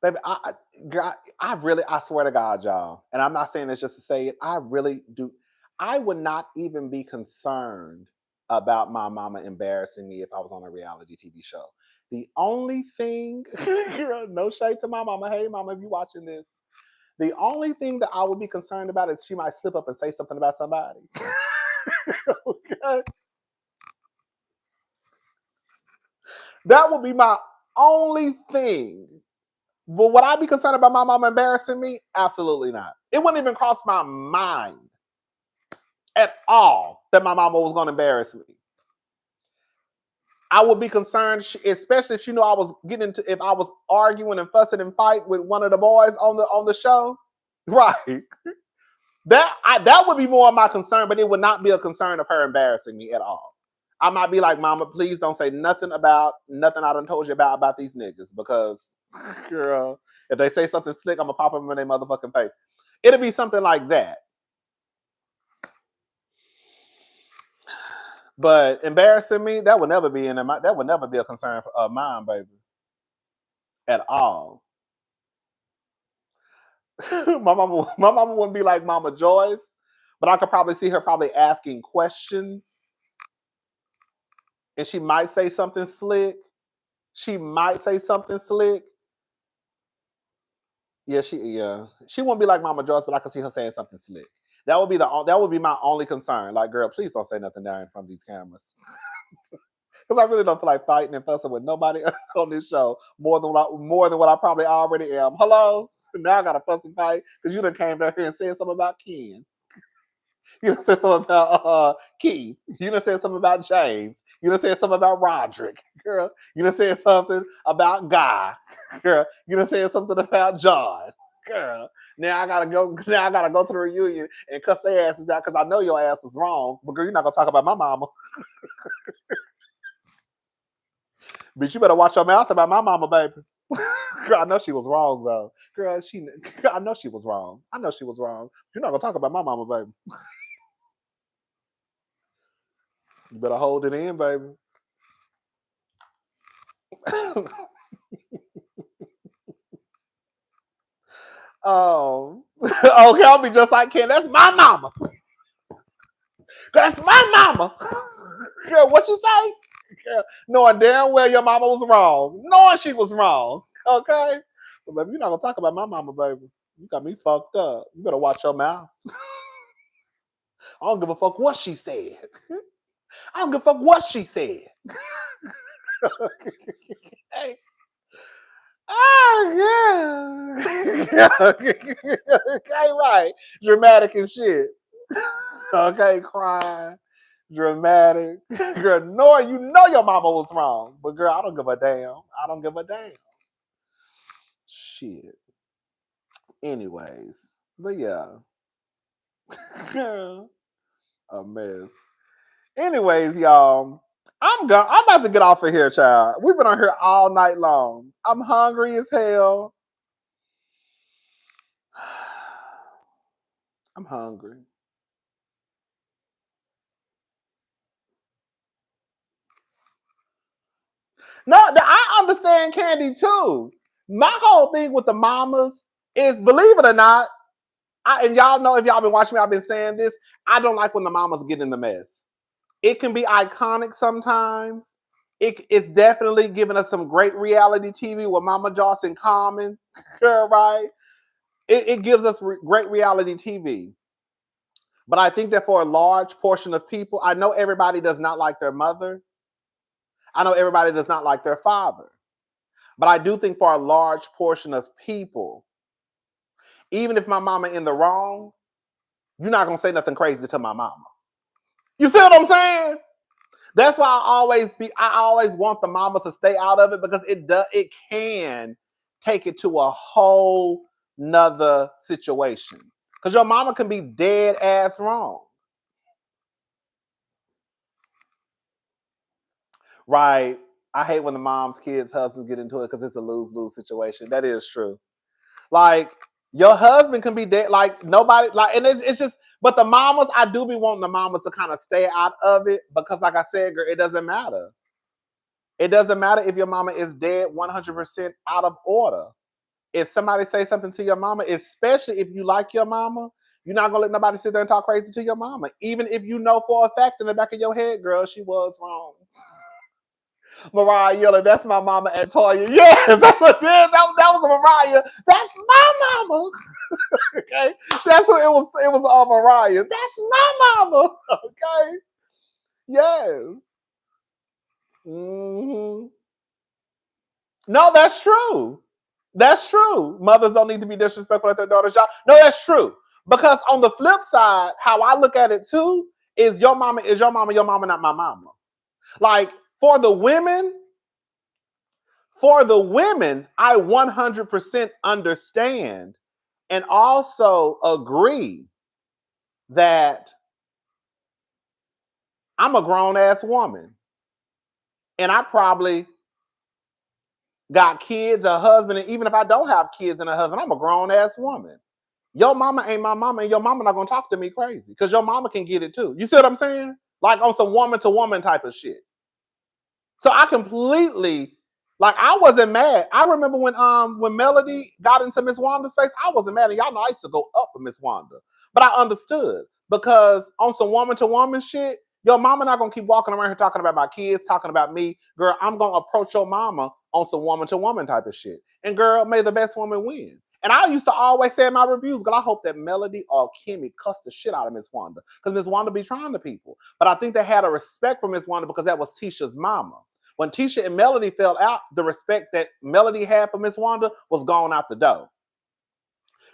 Baby, I swear to God, y'all, and I'm not saying this just to say it. I really do. I would not even be concerned about my mama embarrassing me if I was on a reality TV show. The only thing, girl, no shade to my mama. Hey, mama, if you watching this, the only thing that I would be concerned about is she might slip up and say something about somebody. Okay. That would be my only thing. But would I be concerned about my mama embarrassing me? Absolutely not. It wouldn't even cross my mind at all that my mama was going to embarrass me. I would be concerned, especially if she knew I was if I was arguing and fussing and fight with one of the boys on the show. Right. That would be more of my concern, but it would not be a concern of her embarrassing me at all. I might be like, mama, please don't say nothing I done told you about these niggas, because, girl, if they say something slick, I'm gonna pop them in their motherfucking face. It'll be something like that. But embarrassing me, that would never be a concern of mine, baby. At all. my mama wouldn't be like Mama Joyce, but I could probably see her asking questions. And she might say something slick. Yeah, she won't be like Mama Joyce, but I can see her saying something slick. That would be my only concern. Like, girl, please don't say nothing down in front of these cameras. Because I really don't feel like fighting and fussing with nobody on this show more than what I probably already am. Hello? Now I got to fuss and fight because you done came down here and said something about Ken. You done said something about Keith. You done said something about James. You done said something about Roderick, girl. You done said something about Guy, girl. You done said something about John, girl. Now I gotta go. Now I gotta go to the reunion and cuss their asses out because I know your ass was wrong. But girl, you're not gonna talk about my mama. Bitch, you better watch your mouth about my mama, baby. Girl, I know she was wrong though. Girl, I know she was wrong. I know she was wrong. You're not gonna talk about my mama, baby. You better hold it in, baby. Oh, okay, I'll be just like Ken. That's my mama. That's my mama. Girl, what you say? Girl, knowing damn well your mama was wrong. Knowing she was wrong. Okay? But baby, you're not gonna talk about my mama, baby. You got me fucked up. You better watch your mouth. I don't give a fuck what she said. I don't give a fuck what she said. Hey. Oh yeah. Okay, right. Dramatic and shit. Okay, crying. Dramatic. Girl, knowing you know your mama was wrong. But girl, I don't give a damn. I don't give a damn. Shit. Anyways. But yeah. A mess. Anyways, y'all. I'm about to get off of here, child. We've been on here all night long. I'm hungry as hell. I'm hungry. No, I understand Candy too. My whole thing with the mamas is, believe it or not, and y'all know if y'all been watching me, I've been saying this. I don't like when the mamas get in the mess. It can be iconic sometimes. It's definitely giving us some great reality TV with Mama Joss and Common, right? It gives us great reality TV. But I think that for a large portion of people, I know everybody does not like their mother. I know everybody does not like their father. But I do think for a large portion of people, even if my mama in the wrong, you're not going to say nothing crazy to my mama. You see what I'm saying? That's why I always want the mamas to stay out of it, because it can take it to a whole nother situation. Because your mama can be dead ass wrong. Right. I hate when the mom's kids' husbands get into it because it's a lose-lose situation. That is true. Like, your husband can be dead. Like, nobody, like, and it's just, but the mamas, I do be wanting the mamas to kind of stay out of it because, like I said, girl, it doesn't matter. It doesn't matter if your mama is dead 100% out of order. If somebody say something to your mama, especially if you like your mama, you're not going to let nobody sit there and talk crazy to your mama. Even if you know for a fact in the back of your head, girl, she was wrong. Mariah yelling, that's my mama at Toya. Yes, that's what it is. That was Mariah. That's my mama. Okay. That's what it was. It was all Mariah. That's my mama. Okay. Yes. Mm-hmm. No, that's true. That's true. Mothers don't need to be disrespectful at their daughter's job. No, that's true. Because on the flip side, how I look at it too is your mama, your mama, not my mama. Like, for the women, I 100% understand and also agree that I'm a grown-ass woman. And I probably got kids, a husband, and even if I don't have kids and a husband, I'm a grown-ass woman. Your mama ain't my mama, and your mama not gonna talk to me crazy because your mama can get it too. You see what I'm saying? Like on some woman-to-woman type of shit. So I completely, like, I wasn't mad. I remember when Melody got into Miss Wanda's face, I wasn't mad. And y'all know I used to go up with Miss Wanda. But I understood because on some woman-to-woman shit, your mama not going to keep walking around here talking about my kids, talking about me. Girl, I'm going to approach your mama on some woman-to-woman type of shit. And girl, may the best woman win. And I used to always say in my reviews, girl, I hope that Melody or Kimmy cuss the shit out of Miss Wanda. Because Miss Wanda be trying to people. But I think they had a respect for Miss Wanda because that was Tisha's mama. When Tisha and Melody fell out, the respect that Melody had for Miss Wanda was gone out the door.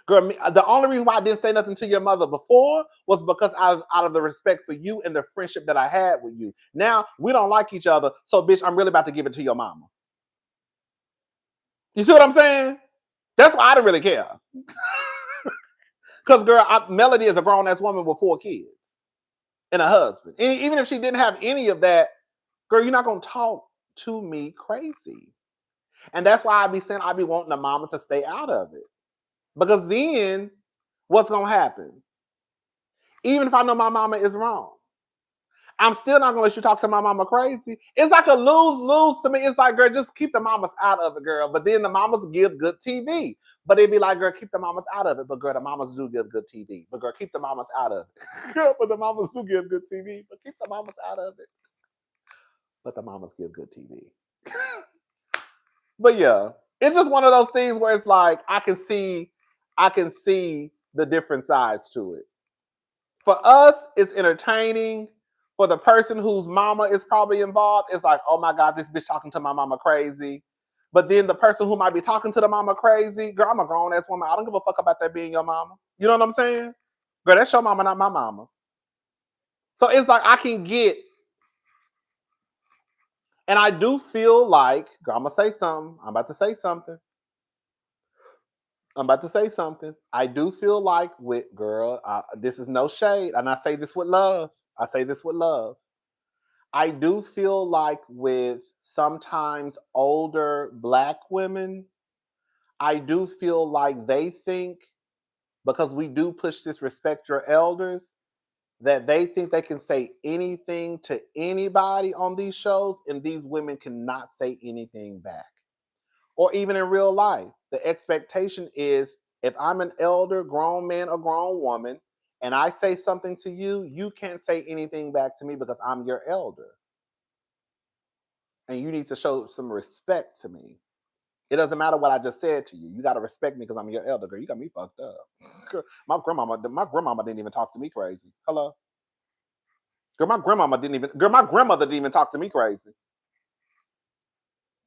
Girl, the only reason why I didn't say nothing to your mother before was because out of the respect for you and the friendship that I had with you. Now, we don't like each other, so bitch, I'm really about to give it to your mama. You see what I'm saying? That's why I didn't really care. Because, girl, Melody is a grown-ass woman with 4 kids and a husband. And even if she didn't have any of that, girl, you're not going to talk to me crazy. And that's why I be wanting the mamas to stay out of it. Because then, what's going to happen? Even if I know my mama is wrong, I'm still not going to let you talk to my mama crazy. It's like a lose-lose to me. It's like, girl, just keep the mamas out of it, girl. But then the mamas give good TV. But it'd be like, girl, keep the mamas out of it. But, girl, the mamas do give good TV. But, girl, keep the mamas out of it. Girl, but the mamas do give good TV. But keep the mamas out of it. But the mamas give good TV. But, yeah, it's just one of those things where it's like, I can see the different sides to it. For us, it's entertaining. For the person whose mama is probably involved, it's like, oh my God, this bitch talking to my mama crazy. But then the person who might be talking to the mama crazy, girl, I'm a grown-ass woman. I don't give a fuck about that being your mama. You know what I'm saying? Girl, that's your mama, not my mama. So it's like I can get, and I do feel like, girl, I'm going to say something. I'm about to say something. I do feel like with, girl, this is no shade. And I say this with love. I do feel like with sometimes older Black women, I do feel like they think, because we do push this respect your elders, that they think they can say anything to anybody on these shows, and these women cannot say anything back. Or even in real life, the expectation is, if I'm an elder, grown man or grown woman, and I say something to you, you can't say anything back to me because I'm your elder. And you need to show some respect to me. It doesn't matter what I just said to you. You got to respect me because I'm your elder. Girl, you got me fucked up. My grandmama didn't even talk to me crazy. Hello? Girl, my grandmother didn't even talk to me crazy.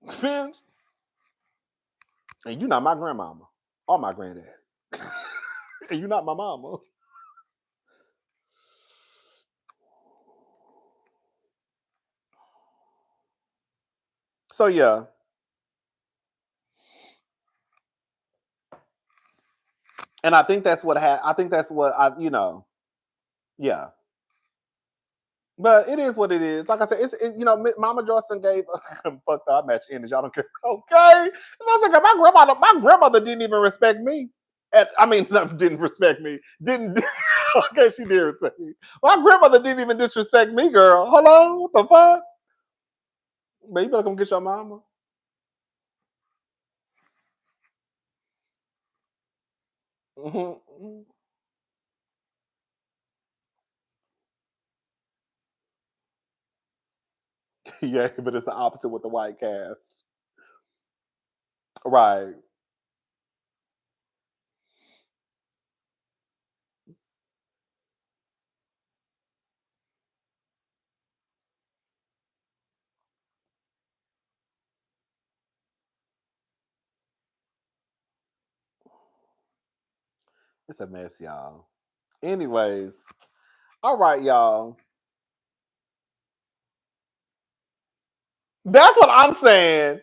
Bitch. And you not my grandmama or my granddad. And you not my mama. So yeah. And I think that's what yeah. But it is what it is. Like I said, it's Mama Joyson gave fuck the match energy. I don't care. Okay. I was like, my grandmother didn't even respect me. Didn't respect me. Didn't okay, she did respect me. My grandmother didn't even disrespect me, girl. Hello? What the fuck? But you better come get your mama. Mm-hmm. Yeah, but it's the opposite with the white cast. Right. It's a mess, y'all. Anyways, all right, y'all. That's what I'm saying.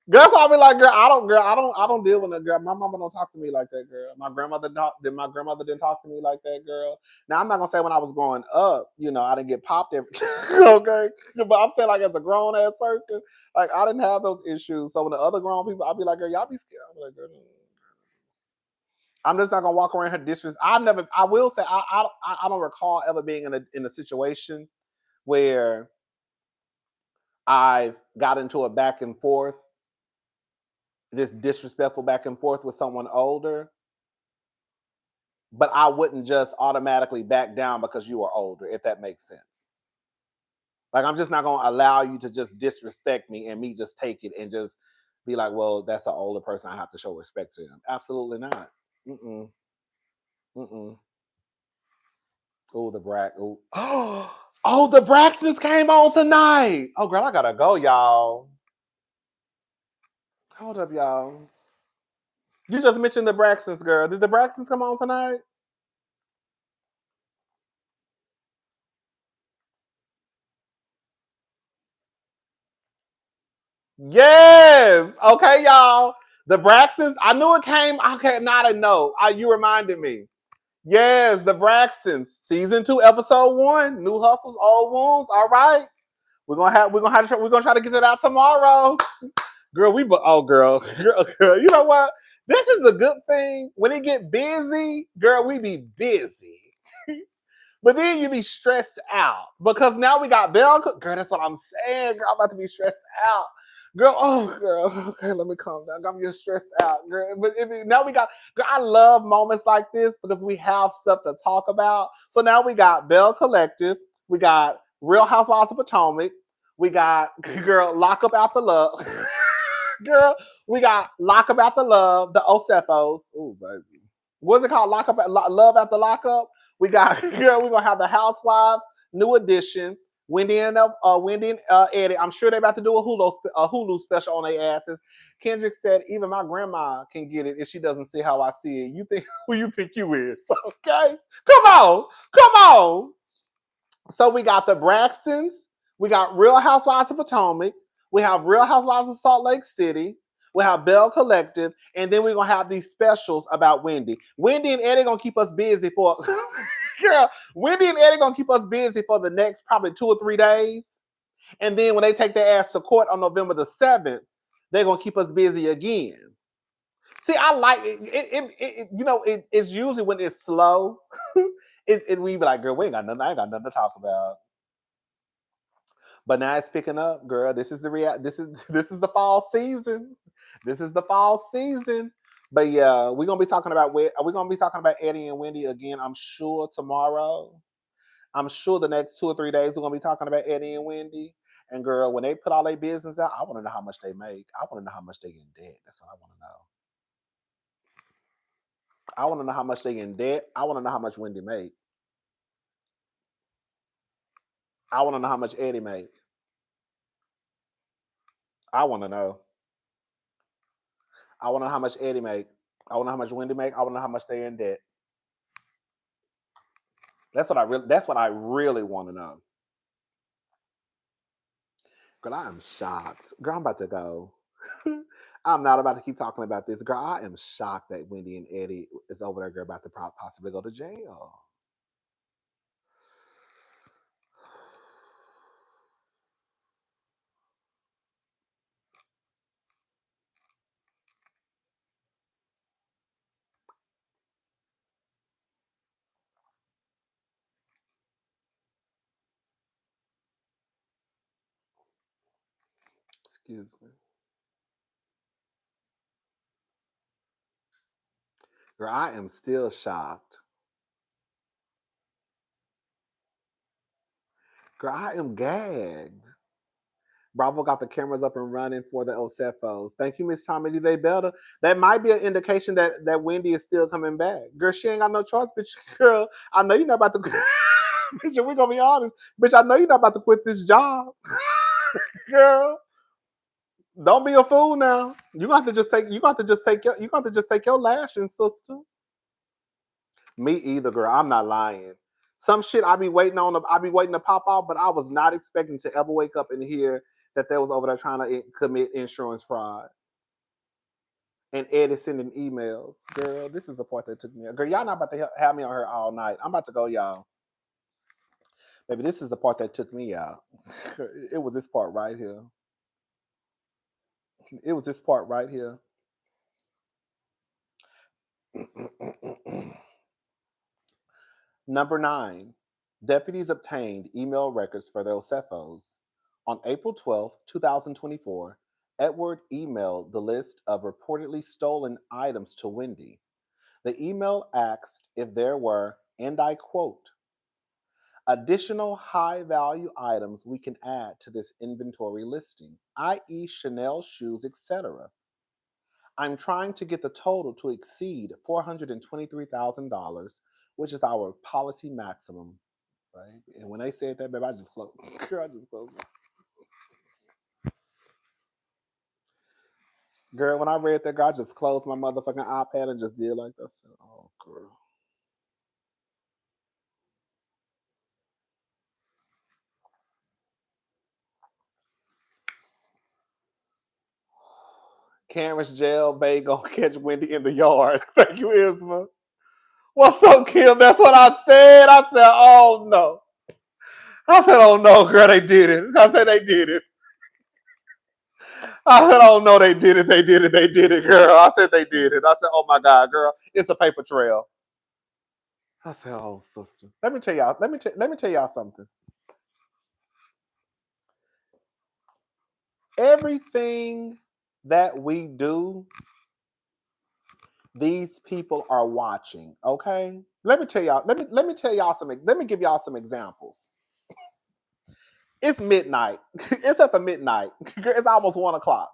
That's why I be like, girl, I don't deal with that, girl. My mama don't talk to me like that, girl. My grandmother didn't talk to me like that, girl. Now I'm not gonna say when I was growing up, I didn't get popped every okay. But I'm saying like as a grown ass person, like I didn't have those issues. So when the other grown people, I'll be like, girl, y'all be scared. I'm like, girl, I'm just not gonna walk around her disrespect. I will say I don't recall ever being in a situation where I've got into a back and forth, this disrespectful back and forth with someone older, but I wouldn't just automatically back down because you are older, if that makes sense. Like, I'm just not going to allow you to just disrespect me and me just take it and just be like, well, that's an older person. I have to show respect to them. Absolutely not. Mm-mm. Mm-mm. Oh, the Brack. Oh, the Braxtons came on tonight. Oh, girl, I got to go, y'all. Hold up, y'all. You just mentioned the Braxtons, girl. Did the Braxtons come on tonight? Yes. Okay, y'all. The Braxtons. I knew it came. Okay, now I know. You reminded me. Yes, the Braxtons. Season 2, episode 1. New hustles, old wounds. All right. We're gonna try to get it out tomorrow. Girl, girl, you know what? This is a good thing. When it get busy, girl, we be busy. But then you be stressed out because now we got Bell. Girl, that's what I'm saying. Girl, I'm about to be stressed out. Girl, okay, let me calm down. I'm just stressed out, girl. But now we got, girl, I love moments like this because we have stuff to talk about. So now we got Bell Collective. We got Real Housewives of Potomac. We got, girl, Lock Up After Love. Girl, we got Lock Up After Love, the Osefos. Ooh, baby. What's it called? Love After Lockup. We got, girl, we're gonna have the Housewives, new edition. Wendy and Eddie. I'm sure they're about to do a Hulu special on their asses. Kendrick said, even my grandma can get it if she doesn't see how I see it. You think who you think you is? Okay, come on. So we got the Braxtons. We got Real Housewives of Potomac. We have Real Housewives of Salt Lake City. We have Bell Collective, and then we're gonna have these specials about Wendy. Wendy and Eddie gonna keep us busy for girl. Wendy and Eddie gonna keep us busy for the next probably 2 or 3 days. And then when they take their ass to court on November the 7th, they're gonna keep us busy again. See, I like it. It's usually when it's slow, we be like, girl, I ain't got nothing to talk about. But now it's picking up, girl. This is the fall season. This is the fall season. But yeah, we're gonna be talking about Eddie and Wendy again. I'm sure tomorrow. I'm sure the next 2 or 3 days we're gonna be talking about Eddie and Wendy. And girl, when they put all their business out, I want to know how much they make. I want to know how much they in debt. That's what I want to know. I want to know how much they in debt. I want to know how much Wendy makes. I want to know how much Eddie makes. I want to know. I want to know how much Eddie make. I want to know how much Wendy make. I want to know how much they in debt. That's what I really want to know. Girl, I am shocked. Girl, I'm about to go. I'm not about to keep talking about this. Girl, I am shocked that Wendy and Eddie is over there, girl, about to possibly go to jail. Excuse me. Girl, I am still shocked. Girl, I am gagged. Bravo got the cameras up and running for the Osefos. Thank you, Miss Tommy. They better. That might be an indication that Wendy is still coming back. Girl, she ain't got no choice, bitch. Girl, I know you're not about to. Bitch, we're gonna be honest. Bitch, I know you're not about to quit this job. Girl, don't be a fool now. You got to just take your lashing, sister. Me either, girl. I'm not lying. Some shit I be waiting to pop off, but I was not expecting to ever wake up and hear that they was over there trying to commit insurance fraud. And Ed is sending emails. Girl, this is the part that took me. Girl, y'all not about to have me on her all night. I'm about to go, y'all. Baby, this is the part that took me out. It was this part right here. It was this part right here. Number 9, deputies obtained email records for the Osefos. On April 12, 2024, Edward emailed the list of reportedly stolen items to Wendy. The email asked if there were, and I quote, additional high-value items we can add to this inventory listing, i.e. Chanel shoes, etc. I'm trying to get the total to exceed $423,000, which is our policy maximum, right? And when they said that, baby, I just closed. Girl, I just closed. Girl, when I read that, girl, I just closed my motherfucking iPad and just did like that. I said, oh, girl. Karen's jail bagel catch Wendy in the yard. Thank you, Isma. What's up, Kim? That's what I said. I said, oh no. I said, oh no, girl, they did it. I said, they did it. I said, oh no, they did it. They did it. They did it, girl. I said, they did it. I said, oh my God, girl, it's a paper trail. I said, oh sister. Let me tell y'all, let me tell y'all something. Everything that we do, these people are watching. Okay, let me tell y'all. Let me tell y'all some. Let me give y'all some examples. It's midnight. It's at the midnight. It's almost 1 o'clock.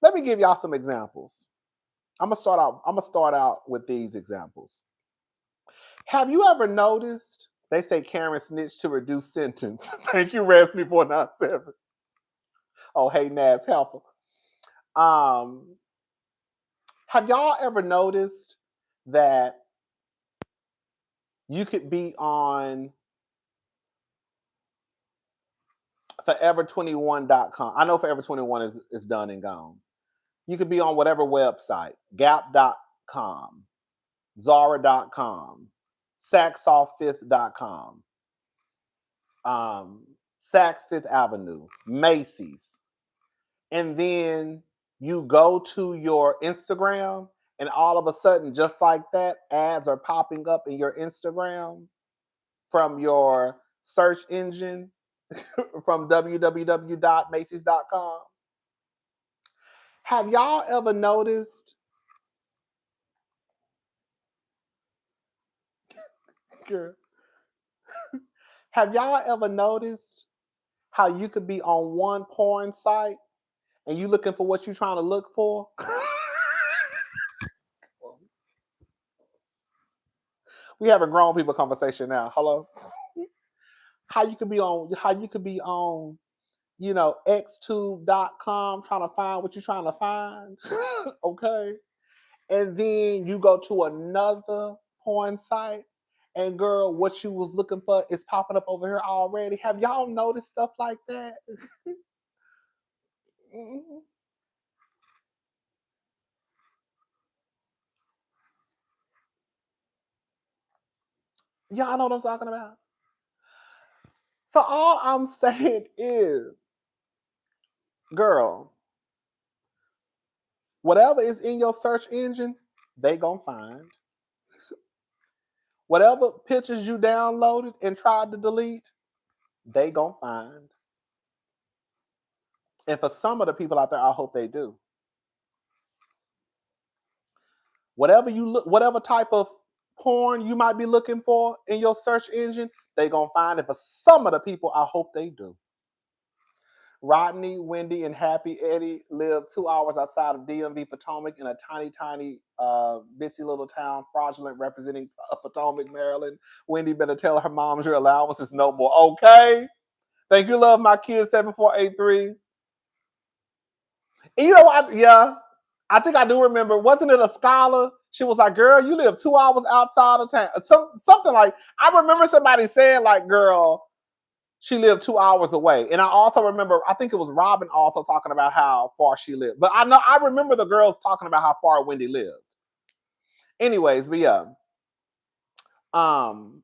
Let me give y'all some examples. I'm gonna start out with these examples. Have you ever noticed? They say Karen snitched to reduce sentence. Thank you, Resme 497. Oh, hey, Nas helper. Have y'all ever noticed that you could be on forever21.com? I know Forever 21 is done and gone. You could be on whatever website, gap.com, zara.com, saxoff5th.com, Saks Fifth Avenue, Macy's. And then you go to your Instagram, and all of a sudden, just like that, ads are popping up in your Instagram from your search engine from www.macys.com. Have y'all ever noticed? Girl, have y'all ever noticed how you could be on one porn site and you looking for what you're trying to look for? We have a grown people conversation now. Hello. How you could be on, you know, xtube.com trying to find what you're trying to find. Okay. And then you go to another porn site, and girl, what you was looking for is popping up over here already. Have y'all noticed stuff like that? Y'all know what I'm talking about? So all I'm saying is, girl, whatever is in your search engine, they gonna find. Whatever pictures you downloaded and tried to delete, they gonna find. And for some of the people out there, I hope they do. Whatever type of porn you might be looking for in your search engine, they gonna find it. For some of the people, I hope they do. Rodney, Wendy, and Happy Eddie live 2 hours outside of DMV Potomac in a tiny, busy little town, fraudulent representing Potomac, Maryland. Wendy better tell her mom your allowance is no more. Okay. Thank you, love my kids, 7483. And you know what? Yeah. I think I do remember. Wasn't it a scholar? She was like, girl, you live 2 hours outside of town. Something like, I remember somebody saying like, girl, she lived 2 hours away. And I also remember, I think it was Robin also talking about how far she lived. But I remember the girls talking about how far Wendy lived. Anyways, but yeah. I'm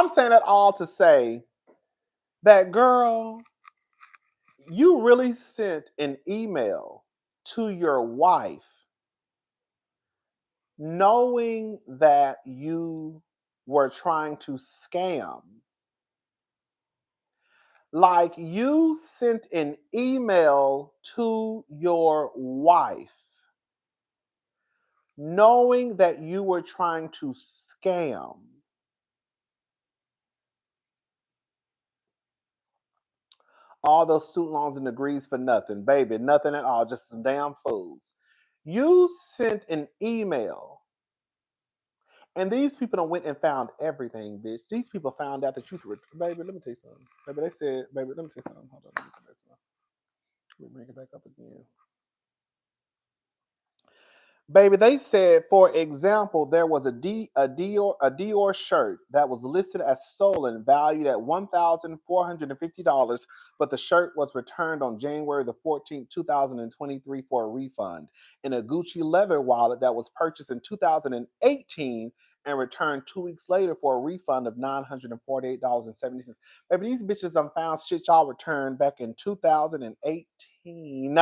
saying that all to say that, girl, you really sent an email to your wife knowing that you were trying to scam. Like, you sent an email to your wife knowing that you were trying to scam. All those student loans and degrees for nothing, baby, nothing at all, just some damn fools. You sent an email, and these people done went and found everything, bitch. These people found out that you were, baby, let me tell you something. Baby, they said, baby, let me tell you something. Hold on, let me bring it back up again. Baby, they said, for example, there was a Dior shirt that was listed as stolen, valued at $1,450, but the shirt was returned on January the 14th, 2023 for a refund. In a Gucci leather wallet that was purchased in 2018 and returned 2 weeks later for a refund of $948.70. Baby, these bitches done found shit y'all returned back in 2018.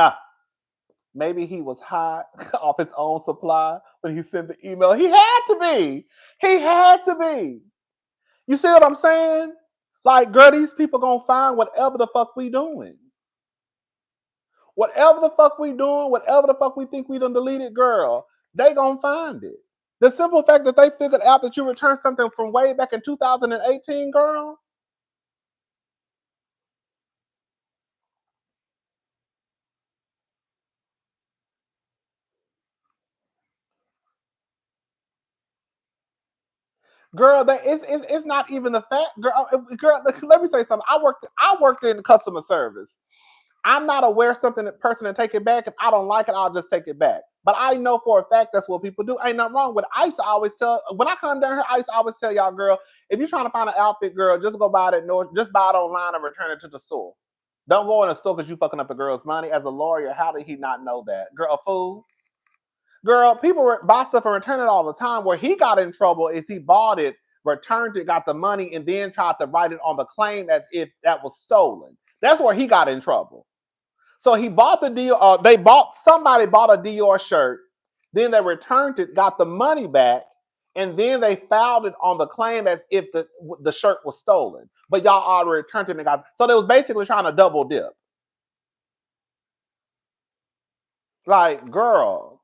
Maybe he was high off his own supply when he sent the email. He had to be. He had to be. You see what I'm saying? Like, girl, these people gonna find whatever the fuck we doing. Whatever the fuck we doing, whatever the fuck we think we done deleted, girl, they gonna find it. The simple fact that they figured out that you returned something from way back in 2018, girl. Girl, that it's not even the fact, girl. Girl, let me say something. I worked in customer service. I'm not aware something that person to take it back. If I don't like it, I'll just take it back. But I know for a fact that's what people do. Ain't nothing wrong with it. I used to always tell, when I come down here, I used to always tell y'all, girl, if you're trying to find an outfit, girl, just go buy it at North, just buy it online and return it to the store. Don't go in the store because you fucking up the girl's money. As a lawyer, how did he not know that? Girl, a fool. Girl, people buy stuff and return it all the time. Where he got in trouble is he bought it, returned it, got the money, and then tried to write it on the claim as if that was stolen. That's where he got in trouble. So he bought the deal. Somebody bought a Dior shirt, then they returned it, got the money back, and then they filed it on the claim as if the shirt was stolen. But y'all already returned it and got. So they was basically trying to double dip. Like, girl.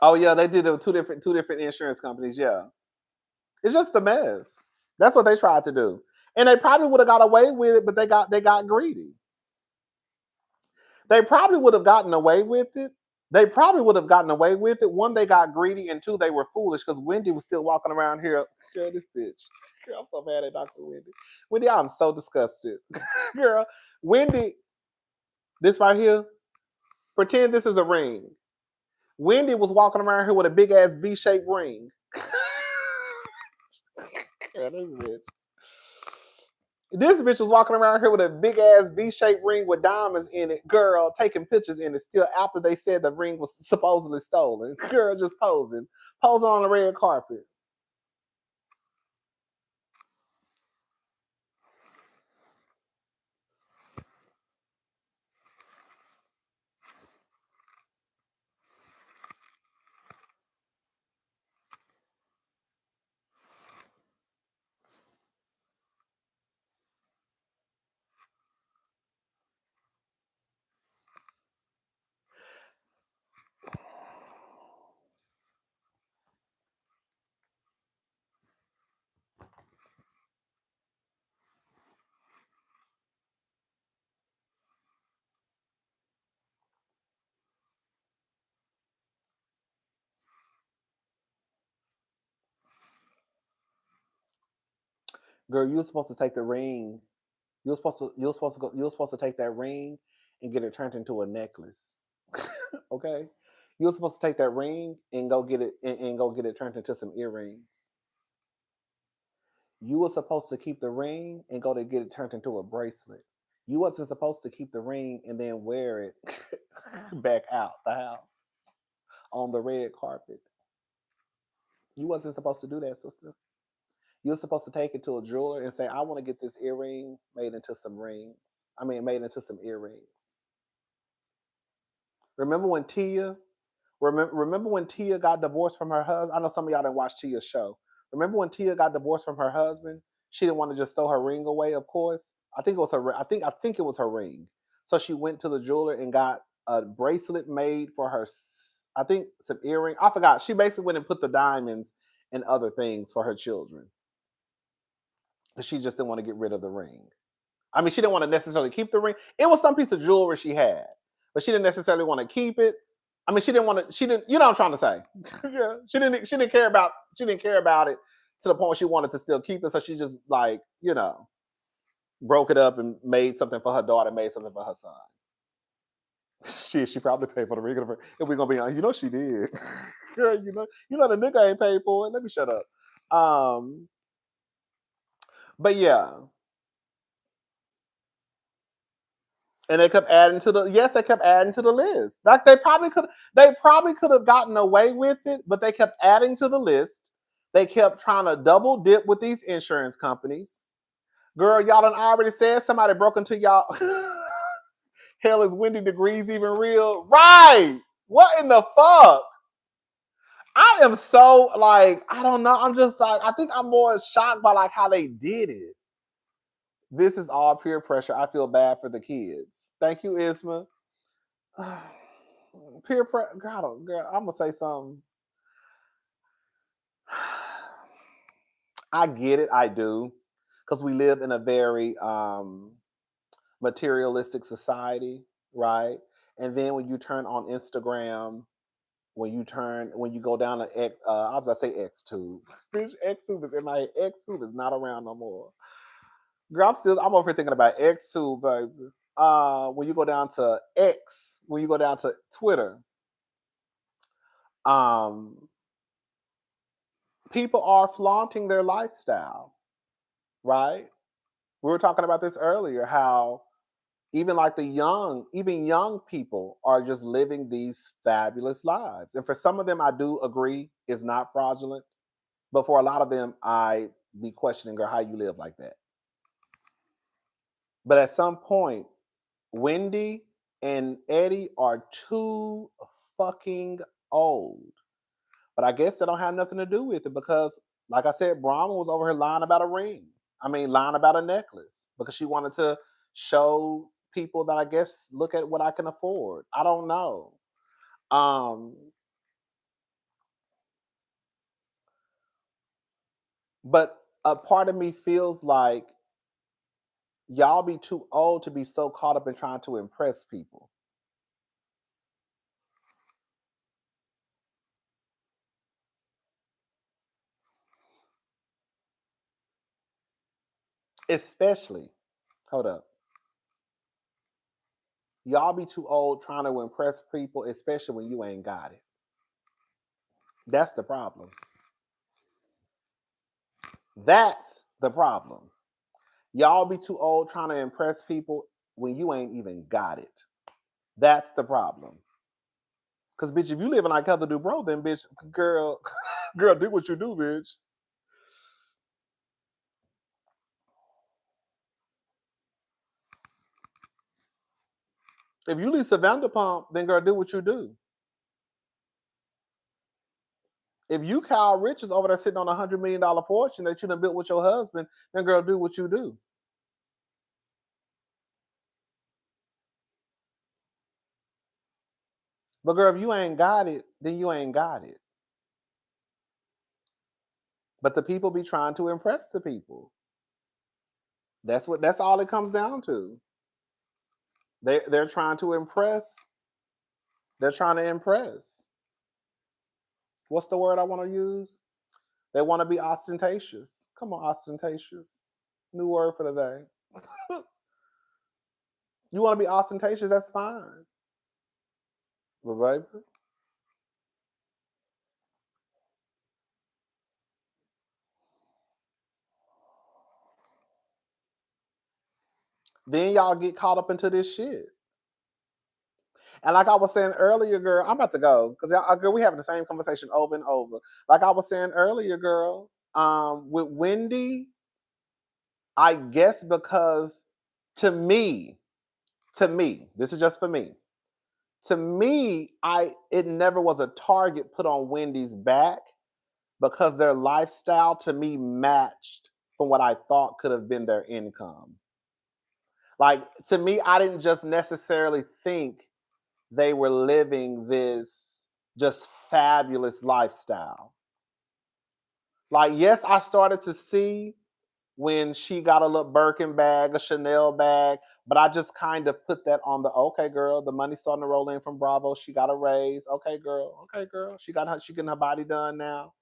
Oh yeah, they did it with two different insurance companies. Yeah, it's just a mess. That's what they tried to do, and they probably would have got away with it, but they got greedy. They probably would have gotten away with it. They probably would have gotten away with it. One, they got greedy, and two, they were foolish because Wendy was still walking around here. Girl, this bitch. Girl, I'm so mad at Dr. Wendy. Wendy, I'm so disgusted. Girl, Wendy, this right here, pretend this is a ring. Wendy was walking around here with a big ass V-shaped ring. Girl, this bitch. This bitch was walking around here with a big ass V-shaped ring with diamonds in it. Girl, taking pictures in it still after they said the ring was supposedly stolen. Girl, just posing on the red carpet. Girl, you were supposed to take the ring. You were supposed to take that ring and get it turned into a necklace. Okay? You were supposed to take that ring and go get it turned into some earrings. You were supposed to keep the ring and go to get it turned into a bracelet. You wasn't supposed to keep the ring and then wear it back out the house on the red carpet. You wasn't supposed to do that, sister. You're supposed to take it to a jeweler and say, I want to get this earring made into some rings. Made into some earrings. Remember when Tia got divorced from her husband? I know some of y'all didn't watch Tia's show. Remember when Tia got divorced from her husband? She didn't want to just throw her ring away, of course. I think it was her. I think it was her ring. So she went to the jeweler and got a bracelet made for her. I think some earring. I forgot. She basically went and put the diamonds and other things for her children. She just didn't want to get rid of the ring. She didn't want to necessarily keep the ring. It was some piece of jewelry she had. but she didn't necessarily want to keep it. I mean, she didn't, you know what I'm trying to say. Yeah, she didn't care about it to the point where she wanted to still keep it. So she just like, you know, broke it up and made something for her daughter, made something for her son. Shit, she probably paid for the ring. If we're gonna be honest, you know she did. Girl, you know the nigga ain't paid for it. Let me shut up. But yeah. And they kept adding to the list. Like they probably could have gotten away with it, but they kept adding to the list. They kept trying to double dip with these insurance companies. Girl, y'all done already said somebody broke into y'all. Hell, is Wendy degrees even real? Right. What in the fuck? I am so like, I don't know. I'm just like, I think I'm more shocked by like how they did it. This is all peer pressure. I feel bad for the kids. Thank you, Isma. Peer pressure. Girl, I'm gonna say something. I get it. I do, because we live in a very materialistic society, right? And then when you turn on Instagram, when you go down to X, I was about to say XTube. Bitch, XTube is in my head. XTube is not around no more. Girl, I'm over here thinking about XTube, baby. When you go down to X, when you go down to Twitter, people are flaunting their lifestyle, right? We were talking about this earlier, how even like even young people are just living these fabulous lives. And for some of them, I do agree it's not fraudulent. But for a lot of them, I be questioning, girl, how you live like that. But at some point, Wendy and Eddie are too fucking old. But I guess they don't have nothing to do with it because, like I said, Brahma was over here lying about a ring. Lying about a necklace because she wanted to show people that I guess look at what I can afford. I don't know. But a part of me feels like y'all be too old to be so caught up in trying to impress people. Especially, hold up. Y'all be too old trying to impress people, especially when you ain't got it. That's the problem. That's the problem. Y'all be too old trying to impress people when you ain't even got it. That's the problem. Because, bitch, if you living like Heather Dubrow, then, bitch, girl, do what you do, bitch. If you Lisa Vanderpump, then, girl, do what you do. If you Kyle Richards over there sitting on a $100 million fortune that you done built with your husband, then, girl, do what you do. But, girl, if you ain't got it, then you ain't got it. But the people be trying to impress the people. That's all it comes down to. They're trying to impress. They're trying to impress. What's the word I want to use? They want to be ostentatious. Come on, ostentatious. New word for the day. You want to be ostentatious, that's fine. But baby, then y'all get caught up into this shit. And like I was saying earlier, girl, I'm about to go because girl, we having the same conversation over and over. Like I was saying earlier, girl, with Wendy, I guess because to me, this is just for me. To me, it never was a target put on Wendy's back because their lifestyle to me matched from what I thought could have been their income. Like to me, I didn't just necessarily think they were living this just fabulous lifestyle. Like, yes, I started to see when she got a little Birkin bag, a Chanel bag. But I just kind of put that on the okay, girl. The money's starting to roll in from Bravo. She got a raise. Okay, girl. Okay, girl. She getting her body done now.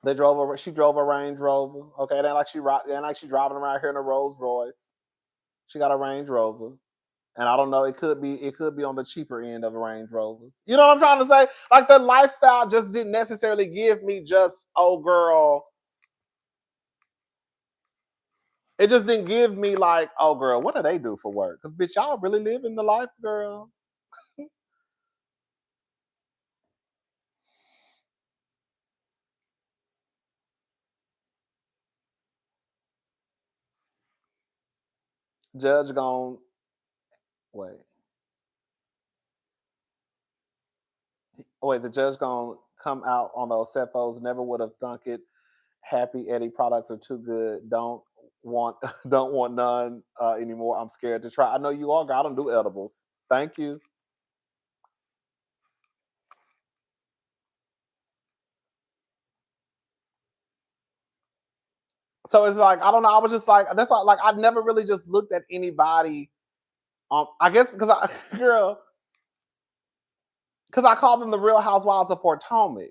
She drove a Range Rover. Okay, it ain't like she driving around here in a Rolls Royce. She got a Range Rover. And I don't know, it could be on the cheaper end of the Range Rovers. You know what I'm trying to say? Like the lifestyle just didn't necessarily give me just, oh girl. It just didn't give me like, oh girl, what do they do for work? Because bitch, y'all really living the life, girl. Judge gone, wait. The judge gonna come out on those Osefos. Never would have thunk it. Happy Eddie products are too good. Don't want none anymore. I'm scared to try. I know you all, girl. I don't do edibles. Thank you. So it's like, I don't know. I was just like, that's why, like, I've never really just looked at anybody. I guess because I call them the Real Housewives of Potomac.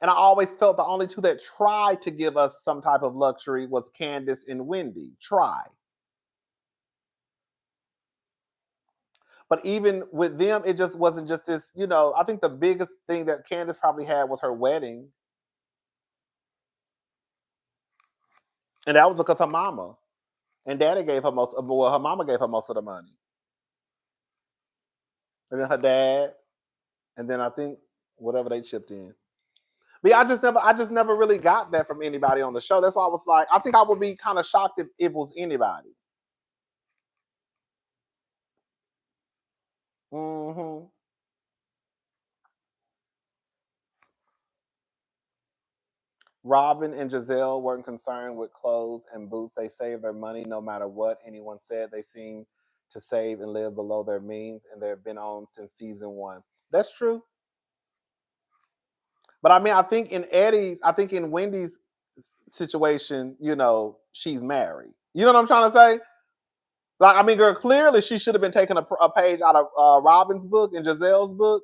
And I always felt the only two that tried to give us some type of luxury was Candace and Wendy. Try. But even with them, it just wasn't just this, I think the biggest thing that Candace probably had was her wedding. And that was because her mama and daddy gave her her mama gave her most of the money. And then her dad, and then I think whatever they chipped in. But yeah, I just never really got that from anybody on the show. That's why I was like, I think I would be kind of shocked if it was anybody. Mm-hmm. Robin and Giselle weren't concerned with clothes and boots. They saved their money no matter what anyone said. They seem to save and live below their means, and they've been on since season 1. That's true. But I mean, I think in Wendy's situation, she's married. You know what I'm trying to say? Like, I mean, girl, clearly she should have been taking a page out of Robin's book and Giselle's book.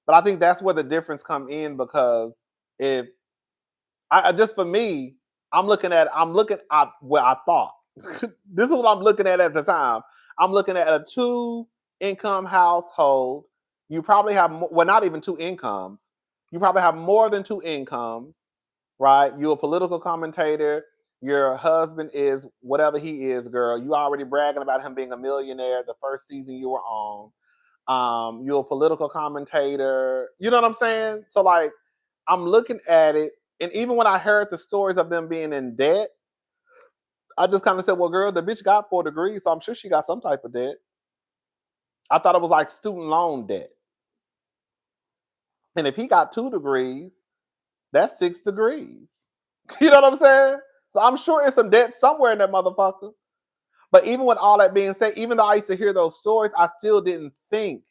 But I think that's where the difference come in, because if just for me, I'm looking at where I thought. This is what I'm looking at the time. I'm looking at a 2-income household. You probably have not even 2 incomes. You probably have more than 2 incomes, right? You're a political commentator. Your husband is whatever he is, girl. You already bragging about him being a millionaire the first season you were on. You're a political commentator. You know what I'm saying? So like, I'm looking at it, and even when I heard the stories of them being in debt, I just kind of said, well, girl, the bitch got 4 degrees, so I'm sure she got some type of debt. I thought it was like student loan debt. And if he got 2 degrees, that's 6 degrees. You know what I'm saying? So I'm sure it's some debt somewhere in that motherfucker. But even with all that being said, even though I used to hear those stories, I still didn't think.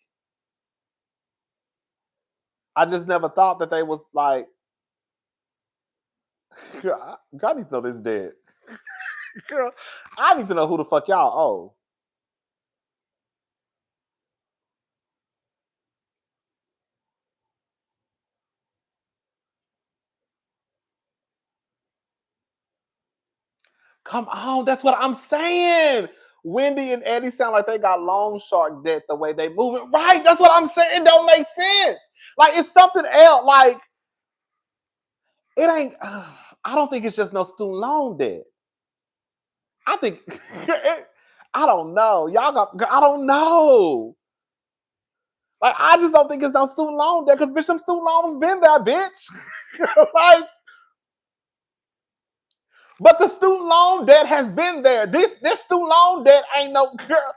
I just never thought that they was like, girl, I need to know this debt. Girl, I need to know who the fuck y'all owe. Come on, that's what I'm saying. Wendy and Eddie sound like they got loan shark debt the way they move it. Right, that's what I'm saying. It don't make sense. Like, it's something else. Like, it ain't, I don't think it's just no student loan debt. I think, I don't know. I don't know. Like, I just don't think it's no student loan debt, because bitch, them student loans been there, bitch. Like, but the student loan debt has been there. This student loan debt ain't no girl.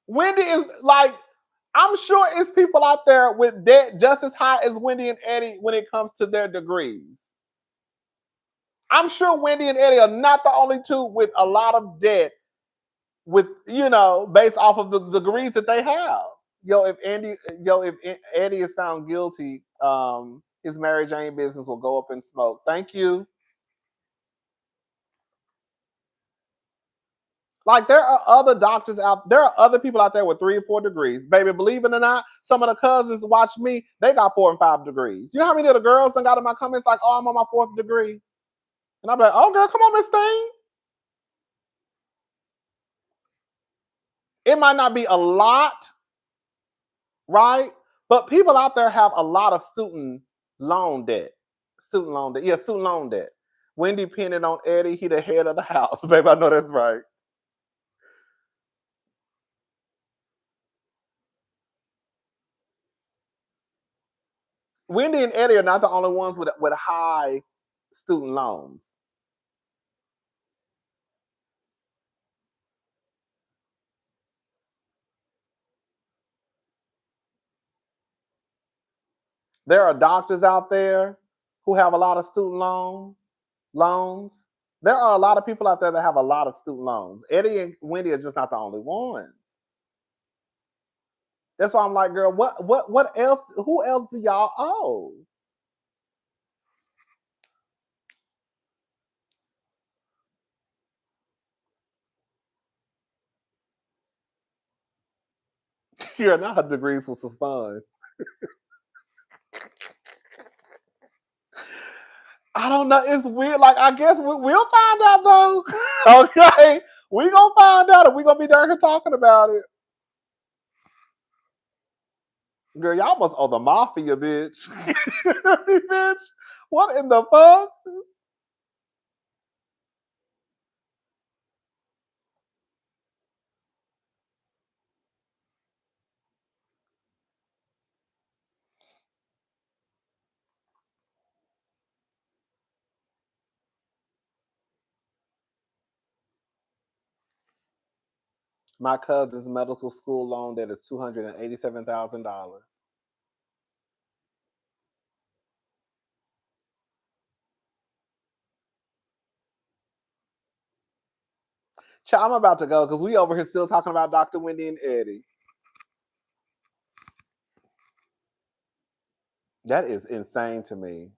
Wendy is like, I'm sure it's people out there with debt just as high as Wendy and Eddie when it comes to their degrees. I'm sure Wendy and Eddie are not the only two with a lot of debt, with, based off of the degrees that they have. if Eddie is found guilty, his Mary Jane business will go up in smoke. Thank you. Like, there are other doctors out there, are other people out there with 3 or 4 degrees. Baby, believe it or not, some of the cousins watch me, they got 4 and 5 degrees. You know how many of the girls done got in my comments like, oh, I'm on my 4th degree? And I'm like, oh, girl, come on, Miss Thing. It might not be a lot, right? But people out there have a lot of student loan debt. Student loan debt. Yeah, student loan debt. Wendy pinned it on Eddie. He the head of the house. Baby, I know that's right. Wendy and Eddie are not the only ones with high student loans. There are doctors out there who have a lot of student loans. There are a lot of people out there that have a lot of student loans. Eddie and Wendy are just not the only ones. That's why I'm like, girl, what else? Who else do y'all owe? Yeah, now her degrees was for fun. I don't know. It's weird. Like, I guess we'll find out though. Okay, we gonna find out, and we gonna be down here talking about it. Girl, y'all must owe the mafia, bitch. Bitch, what in the fuck? My cousin's medical school loan debt is $287,000. Child, I'm about to go because we over here still talking about Dr. Wendy and Eddie. That is insane to me.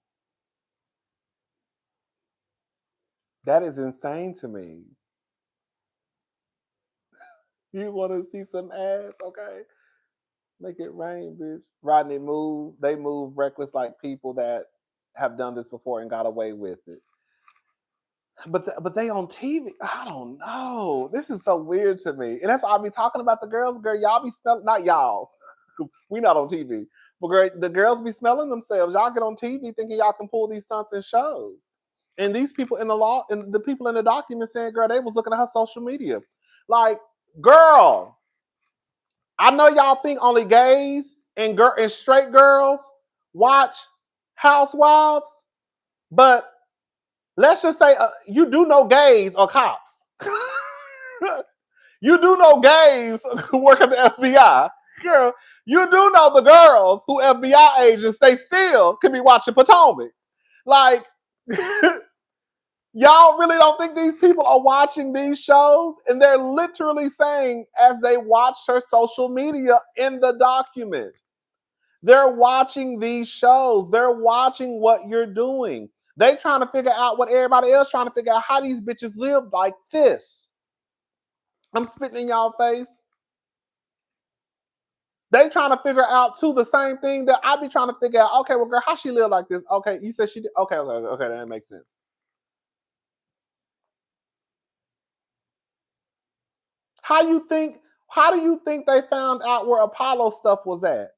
That is insane to me. You want to see some ass? Okay. Make it rain, bitch. Rodney move. They move reckless like people that have done this before and got away with it. But they on TV. I don't know. This is so weird to me. And that's why I be talking about the girls. Girl, y'all be smelling. Not y'all. We not on TV. But girl, the girls be smelling themselves. Y'all get on TV thinking y'all can pull these stunts and shows. And these people in the law, and the people in the document saying, girl, they was looking at her social media. Like, girl, I know y'all think only gays and straight girls watch Housewives, but let's just say you do know gays or cops. You do know gays who work at the FBI. Girl, you do know the girls who FBI agents say still can be watching Potomac. Like, y'all really don't think these people are watching these shows? And they're literally saying, as they watch her social media in the document, they're watching these shows. They're watching what you're doing. They trying to figure out what everybody else trying to figure out, how these bitches live like this. I'm spitting in y'all face. They trying to figure out too the same thing that I be trying to figure out. Okay, well, girl, how she live like this? Okay, you said she did. Okay, that makes sense. How do you think they found out where Apollo stuff was at?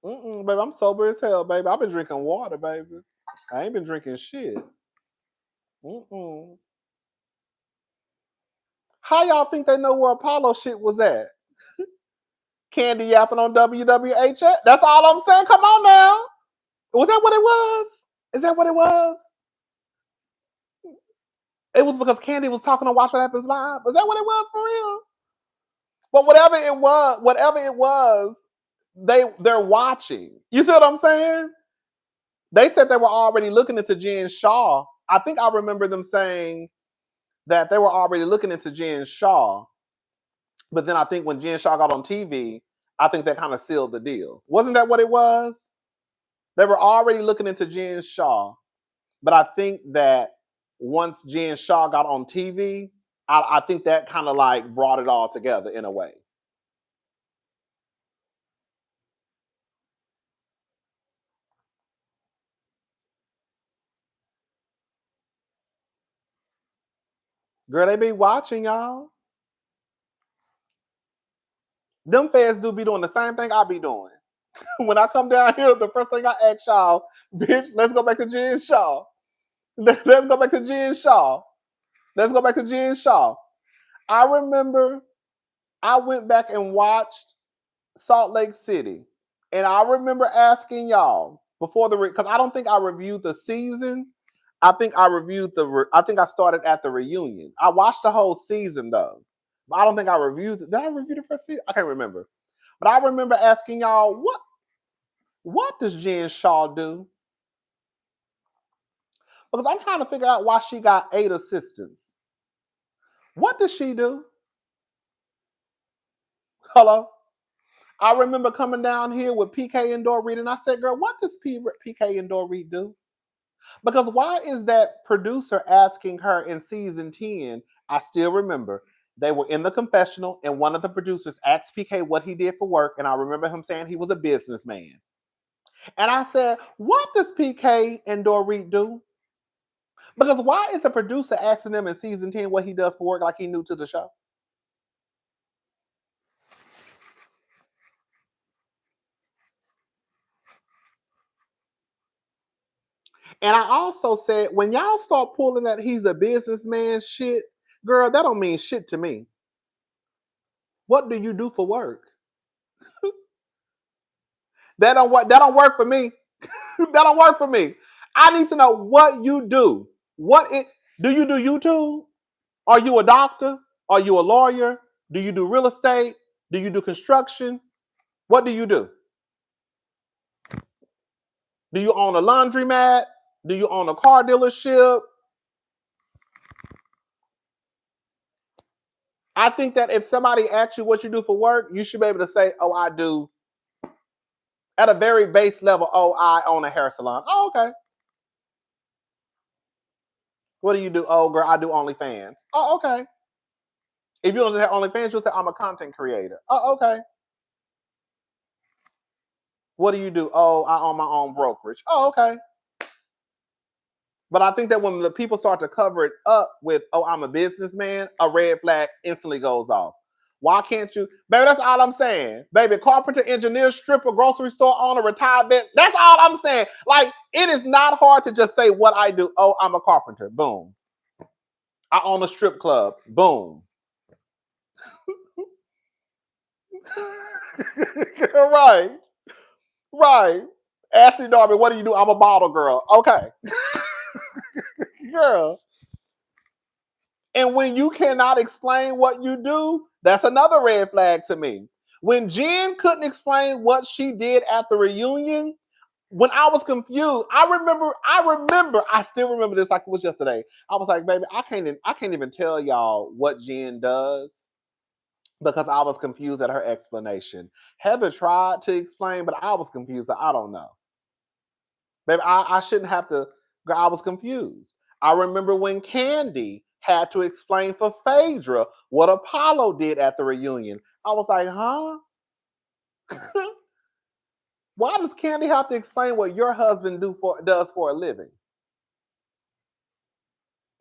Baby, I'm sober as hell, baby. I've been drinking water, baby. I ain't been drinking shit. How y'all think they know where Apollo shit was at? Candy yapping on WWHS? That's all I'm saying. Come on now. Was that what it was? Is that what it was? It was because Candy was talking on Watch What Happens Live. Is that what it was for real? But whatever it was, they're watching. You see what I'm saying? They said they were already looking into Jen Shaw. I think I remember them saying that they were already looking into Jen Shaw. But then I think when Jen Shaw got on TV, I think that kind of sealed the deal. Wasn't that what it was? They were already looking into Jen Shaw. But I think that once Jen Shaw got on TV, I think that kind of like brought it all together in a way. Girl, they be watching y'all. Them fans do be doing the same thing I be doing. When I come down here, the first thing I ask y'all, bitch, let's go back to Jen Shaw. Let's go back to Jen Shaw. Let's go back to Jen Shaw. I remember I went back and watched Salt Lake City. And I remember asking y'all before because I don't think I reviewed the season. I think I started at the reunion. I watched the whole season though. But I don't think I reviewed it. Did I review the first season? I can't remember. But I remember asking y'all, what does Jen Shaw do? Because I'm trying to figure out why she got 8 assistants. What does she do? Hello? I remember coming down here with PK and Dorit, and I said, girl, what does PK and Dorit do? Because why is that producer asking her in season 10? I still remember they were in the confessional, and one of the producers asked PK what he did for work, and I remember him saying he was a businessman. And I said, what does PK and Dorit do? Because why is the producer asking them in season 10 what he does for work like he new to the show? And I also said, when y'all start pulling that he's a businessman shit, girl, that don't mean shit to me. What do you do for work? That don't work for me. That don't work for me. I need to know what you do. Do you do YouTube? Are you a doctor? Are you a lawyer? Do you do real estate? Do you do construction? What do you do? Do you own a laundromat? Do you own a car dealership? I think that if somebody asks you what you do for work, you should be able to say, oh, I do. At a very base level, oh, I own a hair salon. Oh, okay. What do you do? Oh, girl, I do OnlyFans. Oh, okay. If you don't just have OnlyFans, you'll say, I'm a content creator. Oh, okay. What do you do? Oh, I own my own brokerage. Oh, okay. But I think that when the people start to cover it up with, oh, I'm a businessman, a red flag instantly goes off. Why can't you? Baby, that's all I'm saying. Baby, carpenter, engineer, stripper, grocery store owner, retired vet. That's all I'm saying. Like, it is not hard to just say what I do. Oh, I'm a carpenter. Boom. I own a strip club. Boom. Right. Right. Ashley Darby, what do you do? I'm a bottle girl. Okay. Girl. And when you cannot explain what you do, that's another red flag to me. When Jen couldn't explain what she did at the reunion, when I was confused, I still remember this like it was yesterday. I was like, baby, I can't even tell y'all what Jen does because I was confused at her explanation. Heather tried to explain, but I was confused. So I don't know. Baby, I shouldn't have to. I was confused. I remember when Candy had to explain for Phaedra what Apollo did at the reunion. I was like, huh? Why does Candy have to explain what your husband does for a living?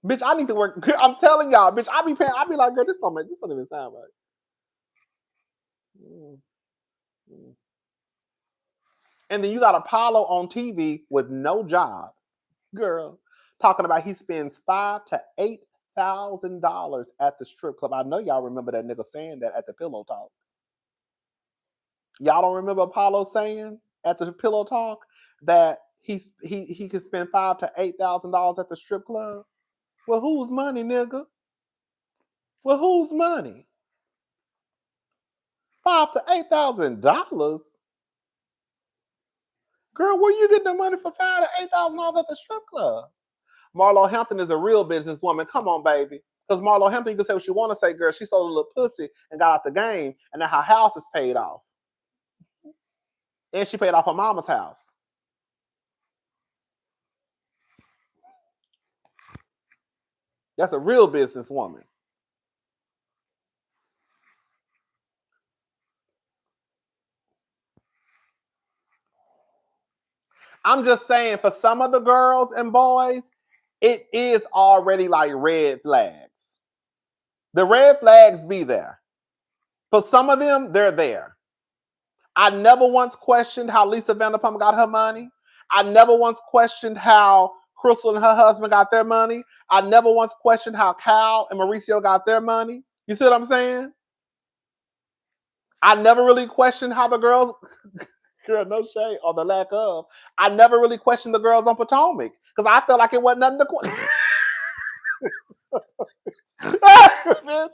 Bitch, I need to work. I'm telling y'all, bitch, I be like, girl, this don't even sound right. And then you got Apollo on TV with no job. Girl, talking about he spends $5,000 to $8,000 at the strip club. I know y'all remember that nigga saying that at the Pillow Talk. Y'all don't remember Apollo saying at the Pillow Talk that he could spend $5,000 to $8,000 at the strip club? Well, whose money, nigga? Well, whose money? $5,000 to $8,000? Girl, where you getting the money for $5,000 to $8,000 at the strip club? Marlo Hampton is a real businesswoman. Come on, baby. Because Marlo Hampton, you can say what you want to say, girl. She sold a little pussy and got out the game, and now her house is paid off. And she paid off her mama's house. That's a real businesswoman. I'm just saying, for some of the girls and boys, it is already like red flags. The red flags be there. For some of them, they're there. I never once questioned how Lisa Vanderpump got her money. I never once questioned how Crystal and her husband got their money. I never once questioned how Kyle and Mauricio got their money. You see what I'm saying? I never really questioned how the girls, girl, no shade or the lack of. I never really questioned the girls on Potomac because I felt like it wasn't nothing to question. Bitch.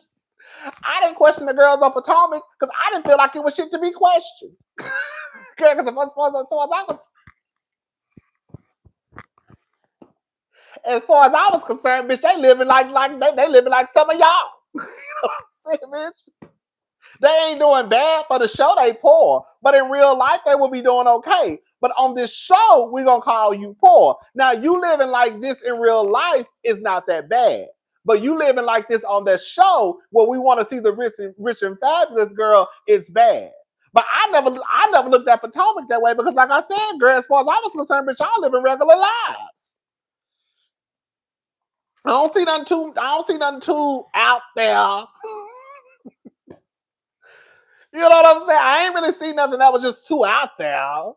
I didn't question the girls on Potomac because I didn't feel like it was shit to be questioned. Because as far as I was concerned, bitch, they living like they living like some of y'all. See, bitch, they ain't doing bad for the show. They poor, but in real life, they will be doing okay. But on this show, we gonna call you poor. Now, you living like this in real life is not that bad. But you living like this on that show where we want to see the rich and fabulous girl, it's bad. But I never looked at Potomac that way because, like I said, girl, as far as I was concerned, bitch, y'all living regular lives. I don't see nothing too out there. You know what I'm saying? I ain't really seen nothing that was just too out there.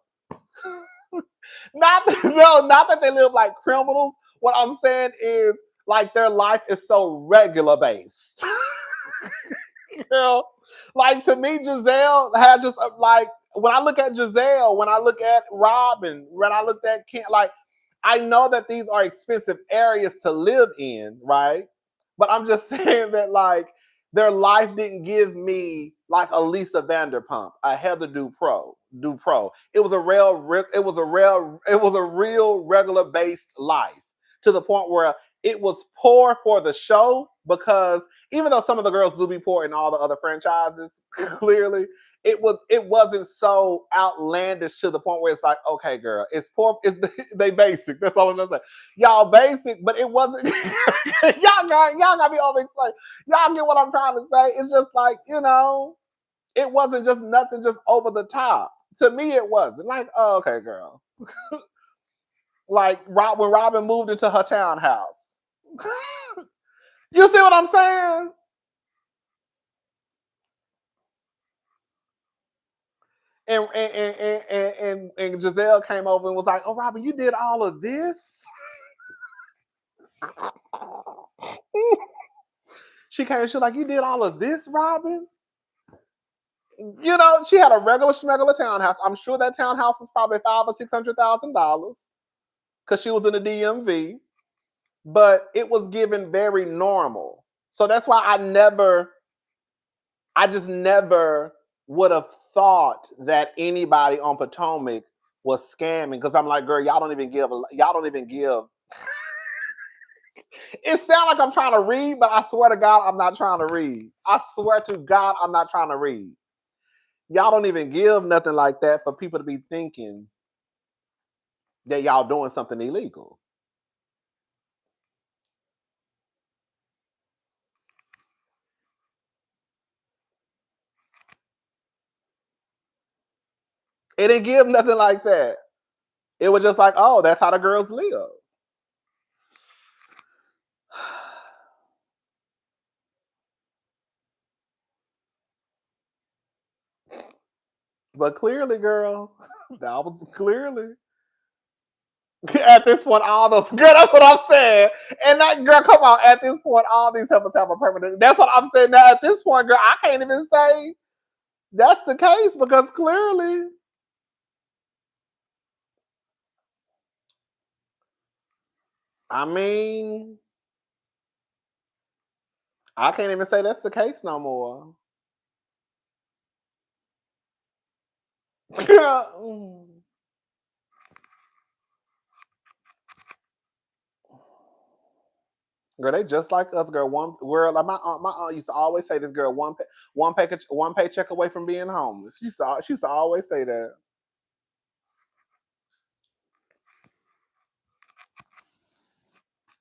Not that they live like criminals. What I'm saying is, like, their life is so regular based. Girl, like, to me, Giselle has just like, when I look at Giselle, when I look at Robin, when I look at Ken, like, I know that these are expensive areas to live in, right? But I'm just saying that, like, their life didn't give me like a Lisa Vanderpump, a Heather Dupro. It was a real regular based life, to the point where it was poor for the show, because even though some of the girls do be poor in all the other franchises, clearly it wasn't so outlandish to the point where it's like, okay, girl, it's poor. They basic. That's all I'm gonna say. Y'all basic, but it wasn't. y'all got me over explained. Y'all get what I'm trying to say? It's just like, you know, it wasn't just nothing just over the top. To me, it wasn't like, oh, okay, girl. Like when Robin moved into her townhouse. You see what I'm saying? And Giselle came over and was like, oh, Robin, you did all of this? She came, she was like, you did all of this, Robin? You know, she had a regular schmegular townhouse. I'm sure that townhouse was probably $500,000 or $600,000 because she was in the DMV. But it was given very normal. So that's why I just never would have thought that anybody on Potomac was scamming, because I'm like, girl, y'all don't even give. It sounds like I'm trying to read, but I swear to God, I'm not trying to read. I swear to God, I'm not trying to read. Y'all don't even give nothing like that for people to be thinking that y'all doing something illegal. It didn't give nothing like that. It was just like, oh, that's how the girls live. But clearly, girl, that was clearly. At this point, all those, girl, that's what I'm saying. And that, girl, come on, at this point, all these helpers have a permanent. That's what I'm saying. Now, at this point, girl, I can't even say that's the case, because clearly, I mean, I can't even say that's the case no more. Girl, they just like us, girl. Like my aunt used to always say this, girl, one paycheck away from being homeless. She used to always say that.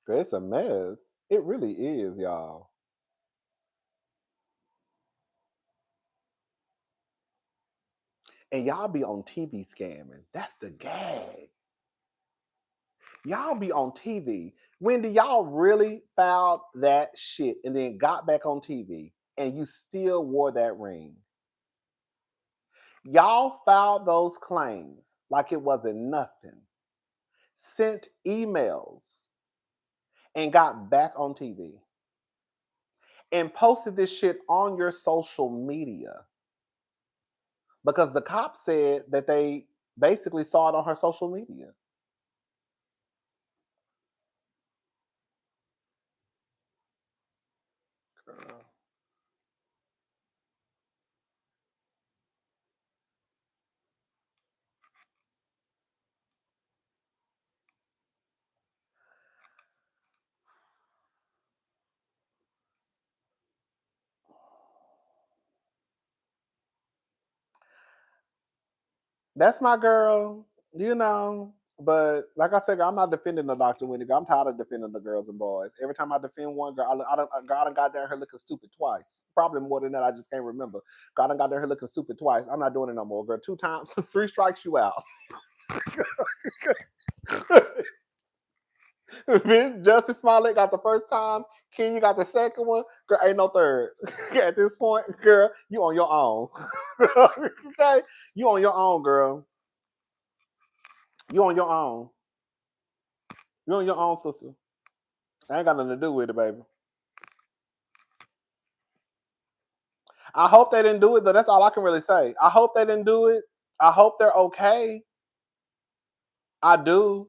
Girl, it's a mess. It really is, y'all. And y'all be on TV scamming. That's the gag. Y'all be on TV. Wendy, y'all really filed that shit and then got back on TV and you still wore that ring. Y'all filed those claims like it wasn't nothing, sent emails, and got back on TV and posted this shit on your social media because the cops said that they basically saw it on her social media. Girl. That's my girl, you know. But like I said, I'm not defending the Dr. Wendy. I'm tired of defending the girls and boys. Every time I defend one girl, I done got down here looking stupid twice. Probably more than that. I just can't remember. God done got down here looking stupid twice. I'm not doing it no more, girl. 2 times, 3 strikes you out. Justin Smollett got the first time. Kenya got the second one. Girl, ain't no third. At this point, girl, you on your own. Okay? You on your own, girl. You on your own. You on your own, sister. I ain't got nothing to do with it, baby. I hope they didn't do it, though. That's all I can really say. I hope they didn't do it. I hope they're okay. I do.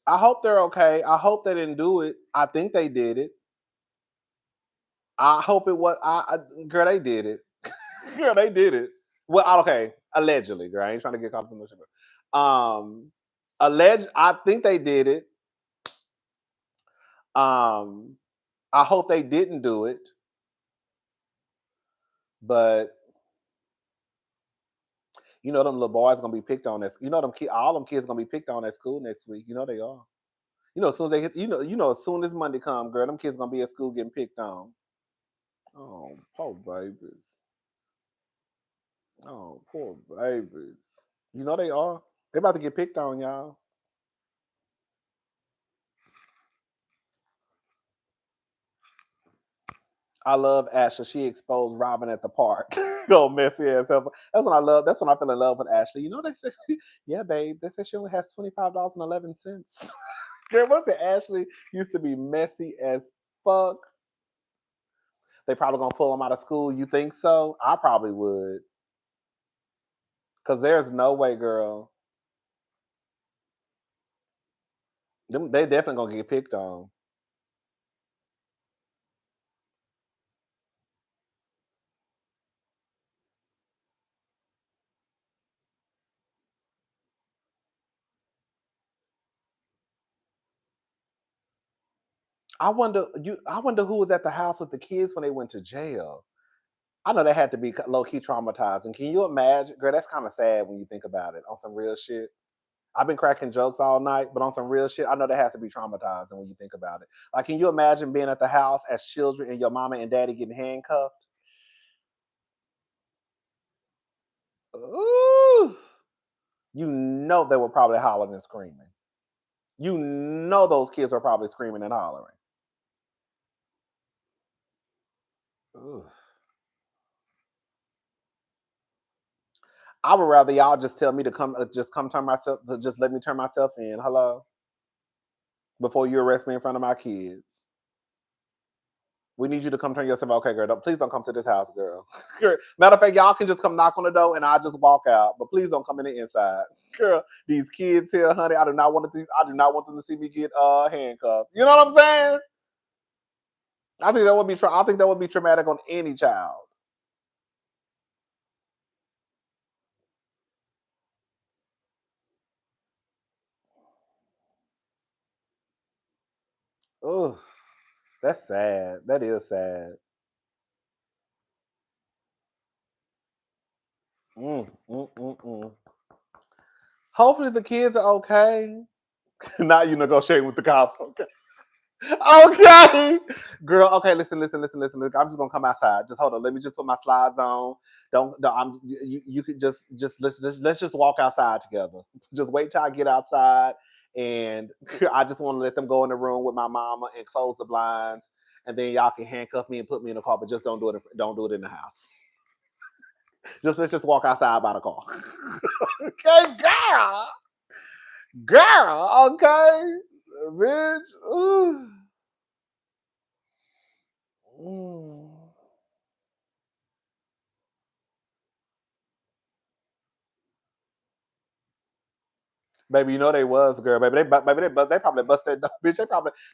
I hope they're okay. I hope they didn't do it. I think they did it. I hope it was. Girl, they did it. Girl, they did it. Well, okay, allegedly, girl. I ain't trying to get confirmation. Alleged. I think they did it. I hope they didn't do it, but you know them little boys gonna be picked on. You know all them kids gonna be picked on at school next week. You know they are. You know as soon as they hit, as soon as Monday come, girl, them kids gonna be at school getting picked on. Oh, poor babies. Oh, poor babies. You know they are. They about to get picked on, y'all. I love Ashley. She exposed Robin at the park. Go messy ass hell. That's what I love. That's when I fell in love with Ashley. You know they said, yeah, babe. They said she only has $25.11. Girl, what if Ashley used to be messy as fuck? They probably gonna pull them out of school. You think so? I probably would. Cause there's no way, girl. They definitely gonna get picked on. I wonder who was at the house with the kids when they went to jail. I know they had to be low key traumatizing. Can you imagine? Girl, that's kind of sad when you think about it on some real shit. I've been cracking jokes all night, but on some real shit, I know that has to be traumatizing when you think about it. Like, can you imagine being at the house as children and your mama and daddy getting handcuffed? Ooh. You know they were probably hollering and screaming. You know those kids are probably screaming and hollering. Ooh. I would rather y'all just tell me to come, just let me turn myself in. Hello, before you arrest me in front of my kids. We need you to come turn yourself. Okay, girl. Please don't come to this house, girl. Matter of fact, y'all can just come knock on the door and I'll just walk out. But please don't come in the inside, girl. These kids here, honey. I do not want them to see me get handcuffed. You know what I'm saying? I think that would be. I think that would be traumatic on any child. Ugh, that's sad. That is sad. Mm. Hopefully the kids are okay. Now you negotiating with the cops. Okay. Okay, girl. Okay, listen. I'm just gonna come outside. Just hold on. Let me just put my slides on. Don't. You could let's just walk outside together. Just wait till I get outside, and I just want to let them go in the room with my mama and close the blinds, and then y'all can handcuff me and put me in the car. But just don't do it. Don't do it in the house. Let's just walk outside by the car. Okay, girl. Okay, bitch. Ooh. Mm. Baby, you know they was, girl. Baby, they probably busted that bitch.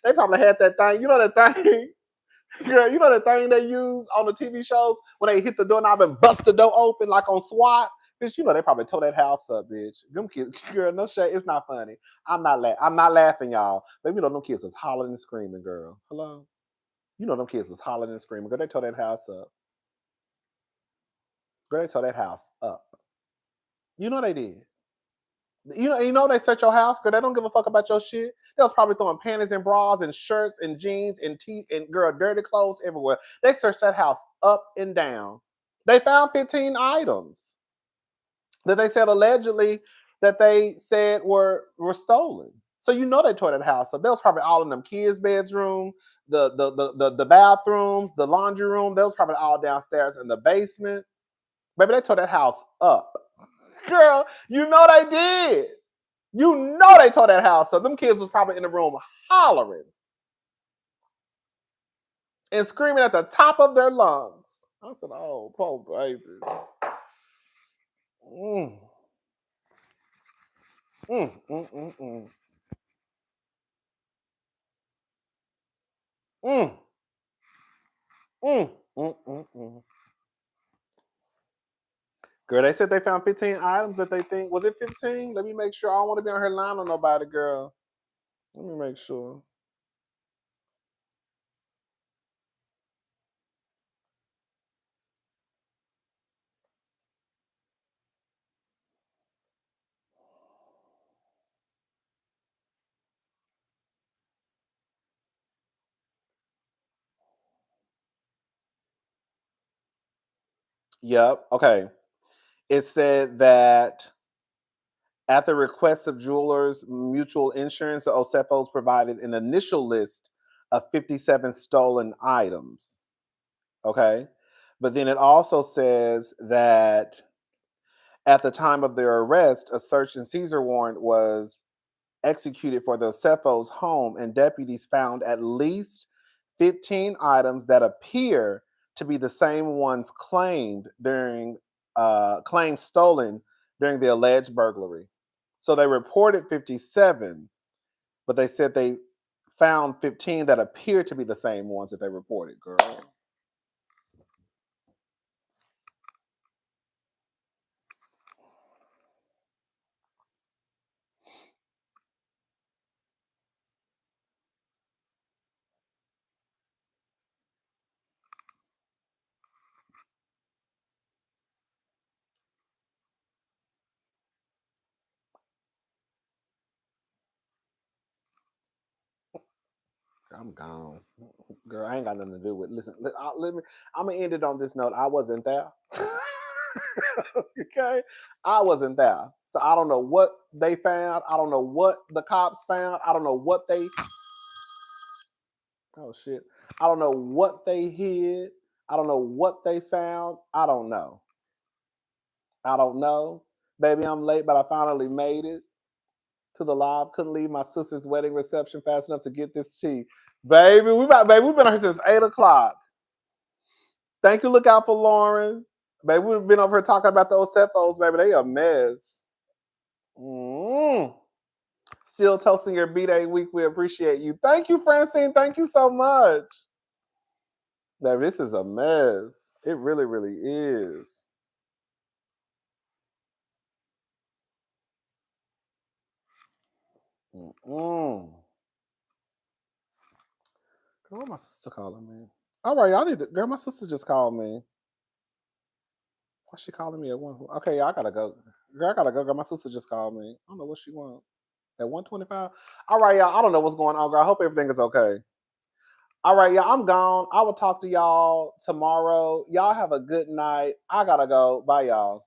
They probably had that thing. You know that thing, girl. You know that thing they use on the TV shows when they hit the doorknob and bust the door open like on SWAT. Bitch, you know they probably tore that house up, bitch. Them kids, girl, no shit. It's not funny. I'm not laughing, y'all. Baby, you know them kids was hollering and screaming, girl. Hello. You know them kids was hollering and screaming. Girl, they tore that house up. Girl, they tore that house up. You know they did. You know they search your house, girl. They don't give a fuck about your shit. They was probably throwing panties and bras and shirts and jeans and teeth and girl dirty clothes everywhere. They searched that house up and down. They found 15 items that they said allegedly that they said were stolen. So you know they tore that house up. That was probably all in them kids' bedroom, the bathrooms, the laundry room. That was probably all downstairs in the basement. Baby, they tore that house up. Girl, you know they did. You know they tore that house up. Them kids was probably in the room hollering and screaming at the top of their lungs. I said, oh, poor babies. Mm. Mm. Mm. Mm. Girl, they said they found 15 items that they think, was it 15? Let me make sure. I don't want to be on her line on nobody, girl. Let me make sure. Yep. Okay. It said that at the request of Jewelers Mutual Insurance, the Osefos provided an initial list of 57 stolen items. Okay. But then it also says that at the time of their arrest, a search and seizure warrant was executed for the Osefos' home, and deputies found at least 15 items that appear to be the same ones claimed stolen during the alleged burglary. So they reported 57, but they said they found 15 that appear to be the same ones that they reported, girl. I'm gone. Girl, I ain't got nothing to do with. Listen, I'm gonna end it on this note. I wasn't there. Okay, I wasn't there, so I don't know what they found. I don't know what the cops found. I don't know what they. Oh shit! I don't know what they hid. I don't know what they found. I don't know. I don't know. Baby, I'm late, but I finally made it to the live. Couldn't leave my sister's wedding reception fast enough to get this tea. Baby, we've been here since 8:00. Thank you. Look out for Lauren. Baby, we've been over here talking about those Osefos, baby. They a mess. Still toasting your B-Day week. We appreciate you. Thank you, Francine. Thank you so much. Baby, this is a mess. It really, really is. Girl, my sister calling me. All right, y'all need to. Girl, my sister just called me. Why's she calling me at one? Okay, I gotta go. Girl, I gotta go. Girl, my sister just called me. I don't know what she wants. At 125. All right, y'all. I don't know what's going on, girl. I hope everything is okay. All right, y'all. I'm gone. I will talk to y'all tomorrow. Y'all have a good night. I gotta go. Bye, y'all.